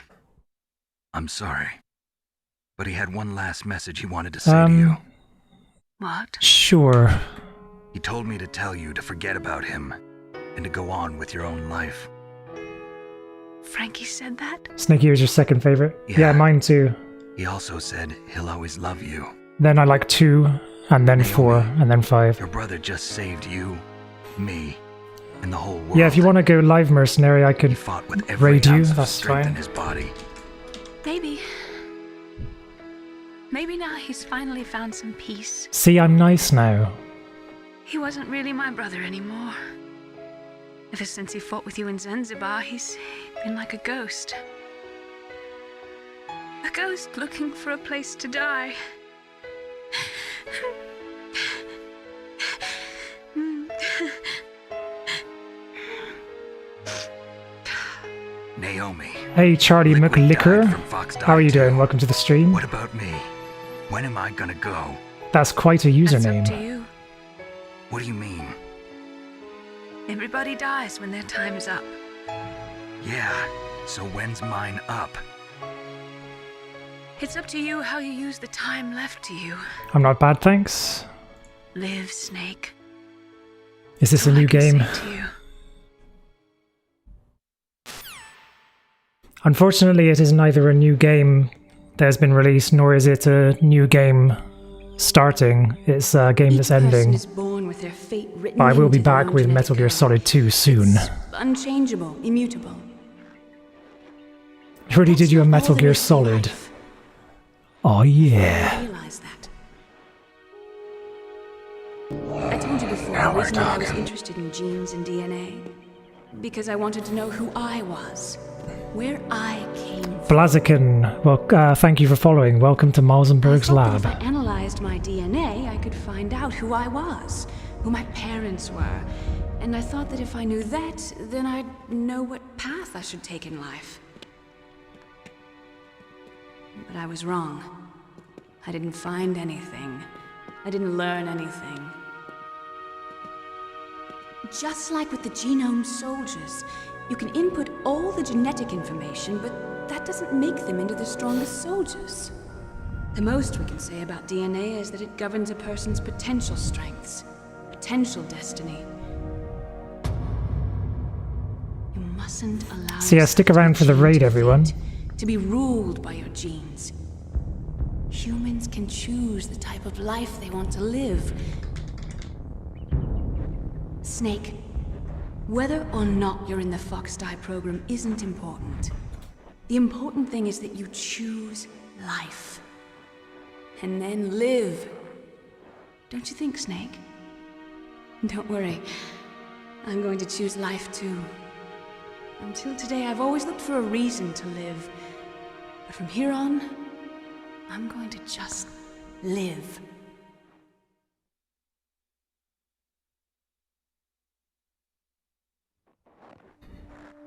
I'm sorry. But he had one last message he wanted to say to you. What? Sure. He told me to tell you to forget about him and to go on with your own life. Frankie said that? Snakey was your second favorite? Yeah, mine too. He also said he'll always love you. Then I like 2, and then 4, and then 5. Your brother just saved you, me, and the whole world. Yeah, if you want to go live mercenary, I could with every raid you, ounce of that's strength in fine. his body. Maybe. Maybe now he's finally found some peace. See, I'm nice now. He wasn't really my brother anymore. Ever since he fought with you in Zanzibar, he's been like a ghost. A ghost looking for a place to die. Naomi. Hey, Charlie McLicker. How are you doing? Welcome to the stream. What about me? When am I gonna go? That's quite a username. To you. What do you mean? Everybody dies when their time is up. Yeah, so when's mine up? It's up to you how you use the time left to you. I'm not bad, thanks. Live, Snake. Is this a new game? Unfortunately, it is neither a new game that has been released, nor is it a new game starting. It's a game that's ending. But I will be back with Metal Gear Solid 2 soon. Unchangeable, immutable. I already did you a Metal Gear Solid. Oh yeah. I told you before, originally I was interested in genes and DNA. Because I wanted to know who I was. Where I came from. Blaziken, well, thank you for following. Welcome to Malzenberg's lab. If I analyzed my DNA, I could find out who I was, who my parents were. And I thought that if I knew that, then I'd know what path I should take in life. But I was wrong. I didn't find anything. I didn't learn anything. Just like with the genome soldiers, you can input all the genetic information, but that doesn't make them into the strongest soldiers. The most we can say about DNA is that it governs a person's potential strengths, potential destiny. You mustn't allow So yeah, stick around for the raid, everyone. to be ruled by your genes. Humans can choose the type of life they want to live. Snake, whether or not you're in the Fox-Die program isn't important. The important thing is that you choose life. And then live. Don't you think, Snake? Don't worry. I'm going to choose life too. Until today, I've always looked for a reason to live. But from here on, I'm going to just live.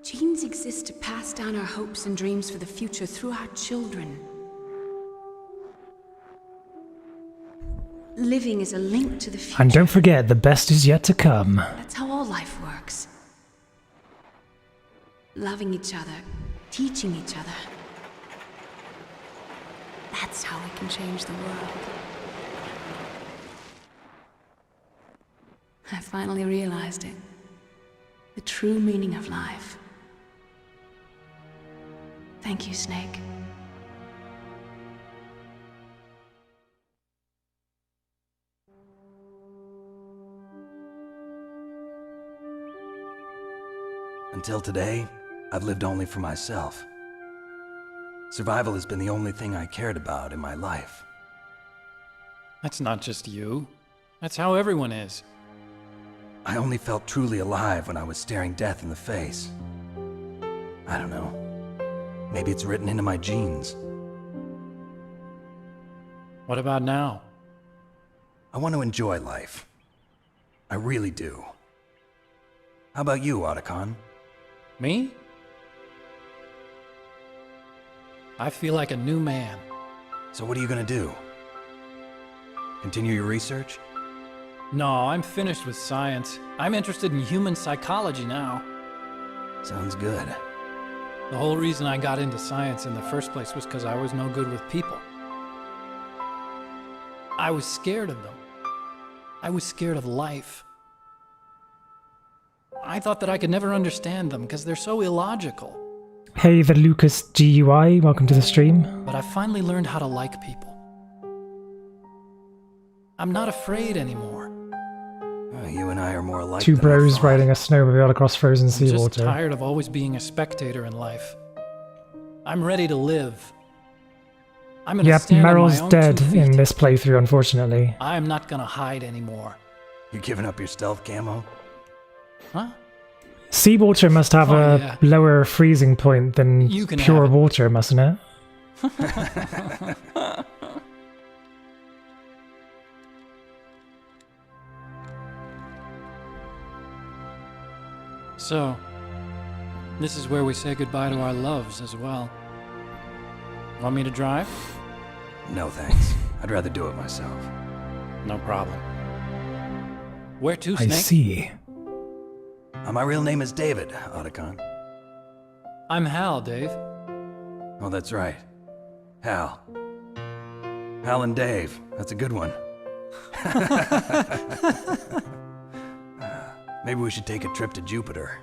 Genes exist to pass down our hopes and dreams for the future through our children. Living is a link to the future. And don't forget, the best is yet to come. That's how all life works. Loving each other, teaching each other. That's how we can change the world. I finally realized it. The true meaning of life. Thank you, Snake. Until today, I've lived only for myself. Survival has been the only thing I cared about in my life. That's not just you. That's how everyone is. I only felt truly alive when I was staring death in the face. I don't know. Maybe it's written into my genes. What about now? I want to enjoy life. I really do. How about you, Otacon? Me? I feel like a new man. So what are you gonna do? Continue your research? No, I'm finished with science. I'm interested in human psychology now. Sounds good. The whole reason I got into science in the first place was because I was no good with people. I was scared of them. I was scared of life. I thought that I could never understand them because they're so illogical. Hey, the Lucas GUI, welcome to the stream. But I finally learned how to like people. I'm not afraid anymore. You and I are more alike. Two bros riding a snowmobile across frozen seawater. I'm just tired of always being a spectator in life. I'm ready to live. I'm gonna stand on my Meryl's own dead 2 feet. in this playthrough, unfortunately. I'm not gonna hide anymore. You giving up your stealth camo? Huh? Seawater must have a lower freezing point than You can pure have it. water, mustn't it? So, this is where we say goodbye to our loves as well. Want me to drive? No thanks. I'd rather do it myself. No problem. Where to, I Snake? see. My real name is David, Otacon. I'm Hal, Dave. Oh, that's right. Hal. Hal and Dave. That's a good one. Maybe we should take a trip to Jupiter.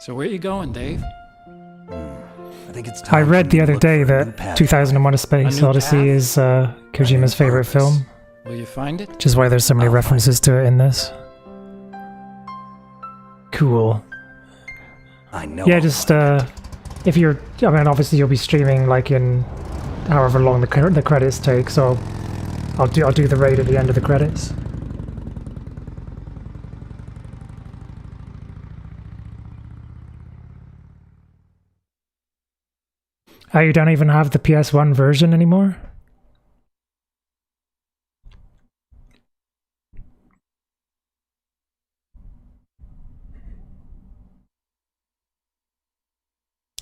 So where you going, Dave? I think it's I read the other day that 2001: A Space Odyssey is Kojima's favorite film. Will you find it? Which is why there's so many references to it in this. Cool. I know. Yeah, just if you're, I mean, obviously you'll be streaming like in however long the credits take. So I'll do the raid at the end of the credits. Oh, you don't even have the PS1 version anymore?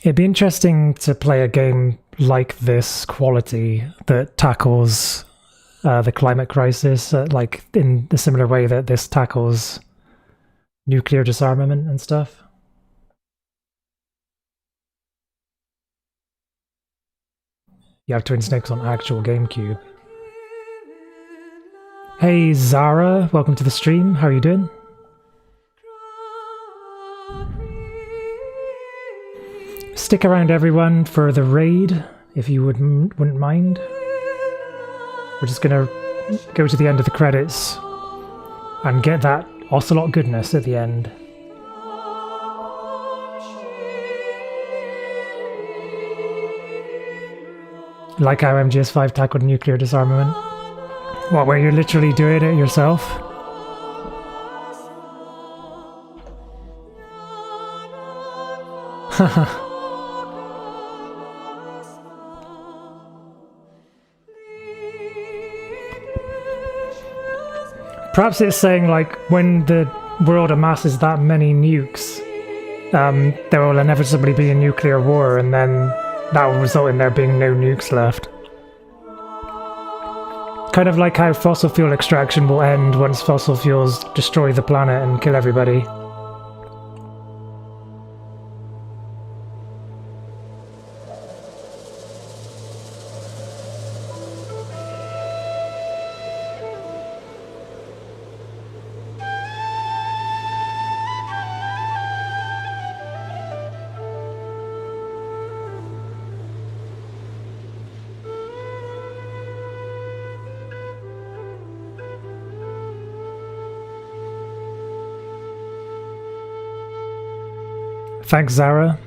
It'd be interesting to play a game like this quality that tackles the climate crisis, like in the similar way that this tackles nuclear disarmament and stuff. You have Twin Snakes on actual GameCube. Hey Zara, welcome to the stream. How are you doing? Stick around, everyone, for the raid, if you wouldn't mind. We're just gonna go to the end of the credits and get that Ocelot goodness at the end. Like how MGS5 tackled nuclear disarmament. What, where you're literally doing it yourself? Haha. Perhaps it's saying, like, when the world amasses that many nukes, there will inevitably be a nuclear war, and then that will result in there being no nukes left. Kind of like how fossil fuel extraction will end once fossil fuels destroy the planet and kill everybody. Thanks, Zara.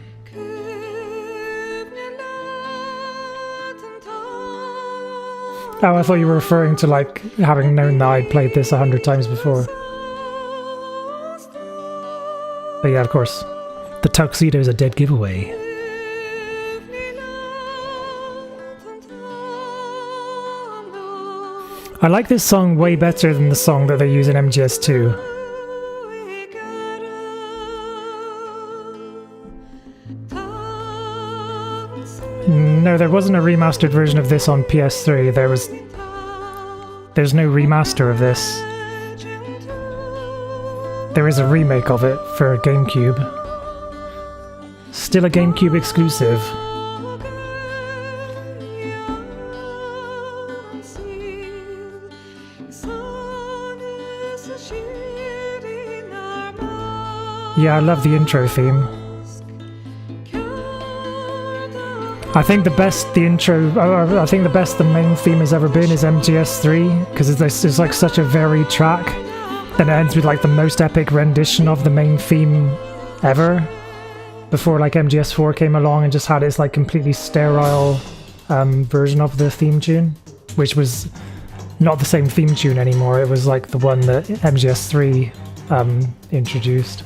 Oh, I thought you were referring to, like, having known that I'd played this 100 times before. But yeah, of course, the tuxedo's a dead giveaway. I like this song way better than the song that they use in MGS2. No, there wasn't a remastered version of this on PS3. There's no remaster of this. There is a remake of it for GameCube. Still a GameCube exclusive. Yeah, I love the intro theme. I think the best the main theme has ever been is MGS3, because it's like such a varied track. Then it ends with like the most epic rendition of the main theme ever, before like MGS4 came along and just had its like completely sterile version of the theme tune, which was not the same theme tune anymore. It was like the one that MGS3 introduced.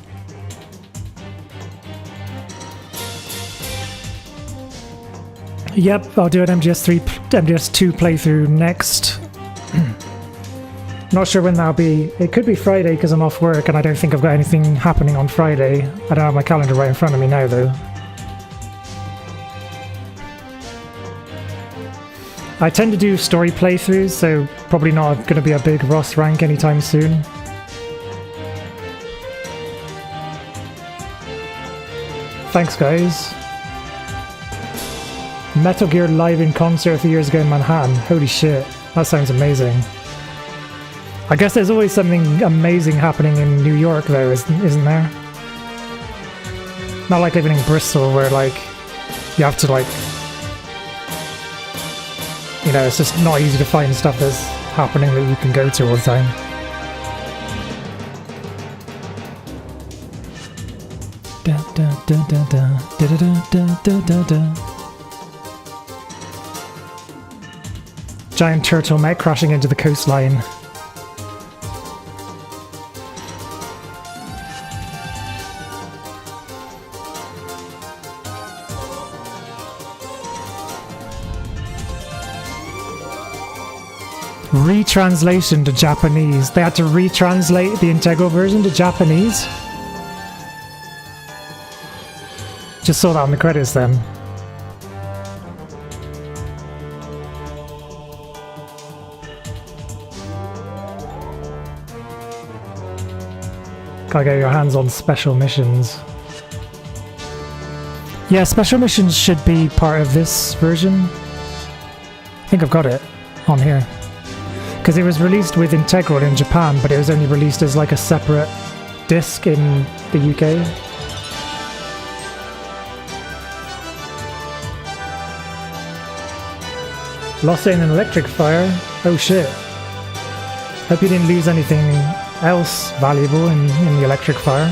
Yep, I'll do an MGS2 playthrough next. Not sure when that'll be. It could be Friday because I'm off work and I don't think I've got anything happening on Friday. I don't have my calendar right in front of me now though. I tend to do story playthroughs, so probably not going to be a big Ross rank anytime soon. Thanks guys. Metal Gear live in concert a few years ago in Manhattan. Holy shit, that sounds amazing. I guess there's always something amazing happening in New York though, isn't there? Not like living in Bristol where like you have to like, you know, it's just not easy to find stuff that's happening that you can go to all the time. Da, da, da, da, da, da, da, da, da, da. Giant turtle mech crashing into the coastline. Retranslation to Japanese. They had to retranslate the Integral version to Japanese. Just saw that on the credits then. Gotta get your hands on special missions. Yeah, special missions should be part of this version. I think I've got it on here. Because it was released with Integral in Japan, but it was only released as like a separate disc in the UK. Lost it in an electric fire? Oh shit. Hope you didn't lose anything else valuable in the electric fire.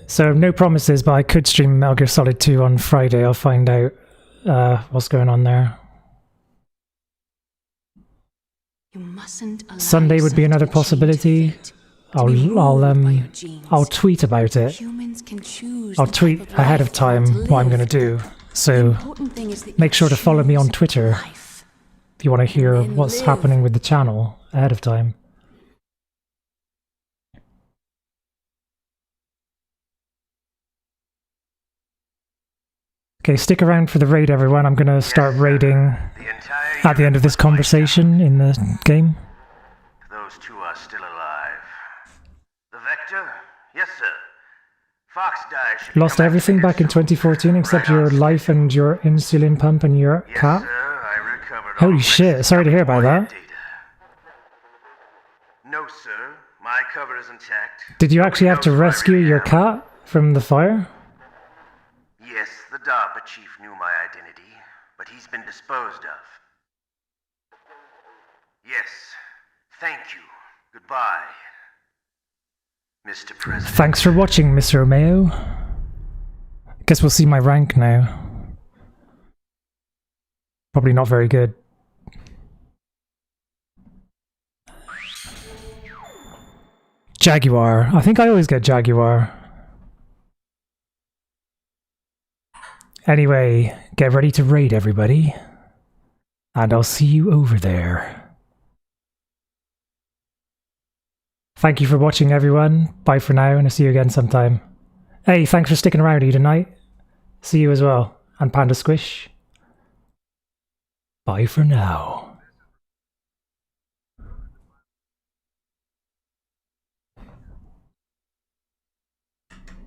So no promises, but I could stream Metal Gear Solid 2 on Friday. I'll find out what's going on there. You mustn't allow Sunday would be another possibility. I'll tweet about it. I'll tweet ahead of time what I'm going to do. So make sure to follow me on Twitter if you want to hear what's happening with the channel ahead of time. Okay, stick around for the raid, everyone. I'm going to start raiding at the end of this conversation in the game. Those two are still alive. The Vector? Yes, sir. Fox died. Lost everything back in 2014 except your life and your insulin pump and your cat? Holy shit, sorry to hear about that. No, sir. My cover is intact. Did you actually have to rescue your cat from the fire? Yes, the DARPA chief knew my identity, but he's been disposed of. Yes, thank you. Goodbye, Mr. President. Thanks for watching, Mr. Romeo. Guess we'll see my rank now. Probably not very good. Jaguar. I think I always get Jaguar. Anyway, get ready to raid, everybody. And I'll see you over there. Thank you for watching, everyone. Bye for now, and I'll see you again sometime. Hey, thanks for sticking around here tonight. See you as well. And Panda Squish. Bye for now.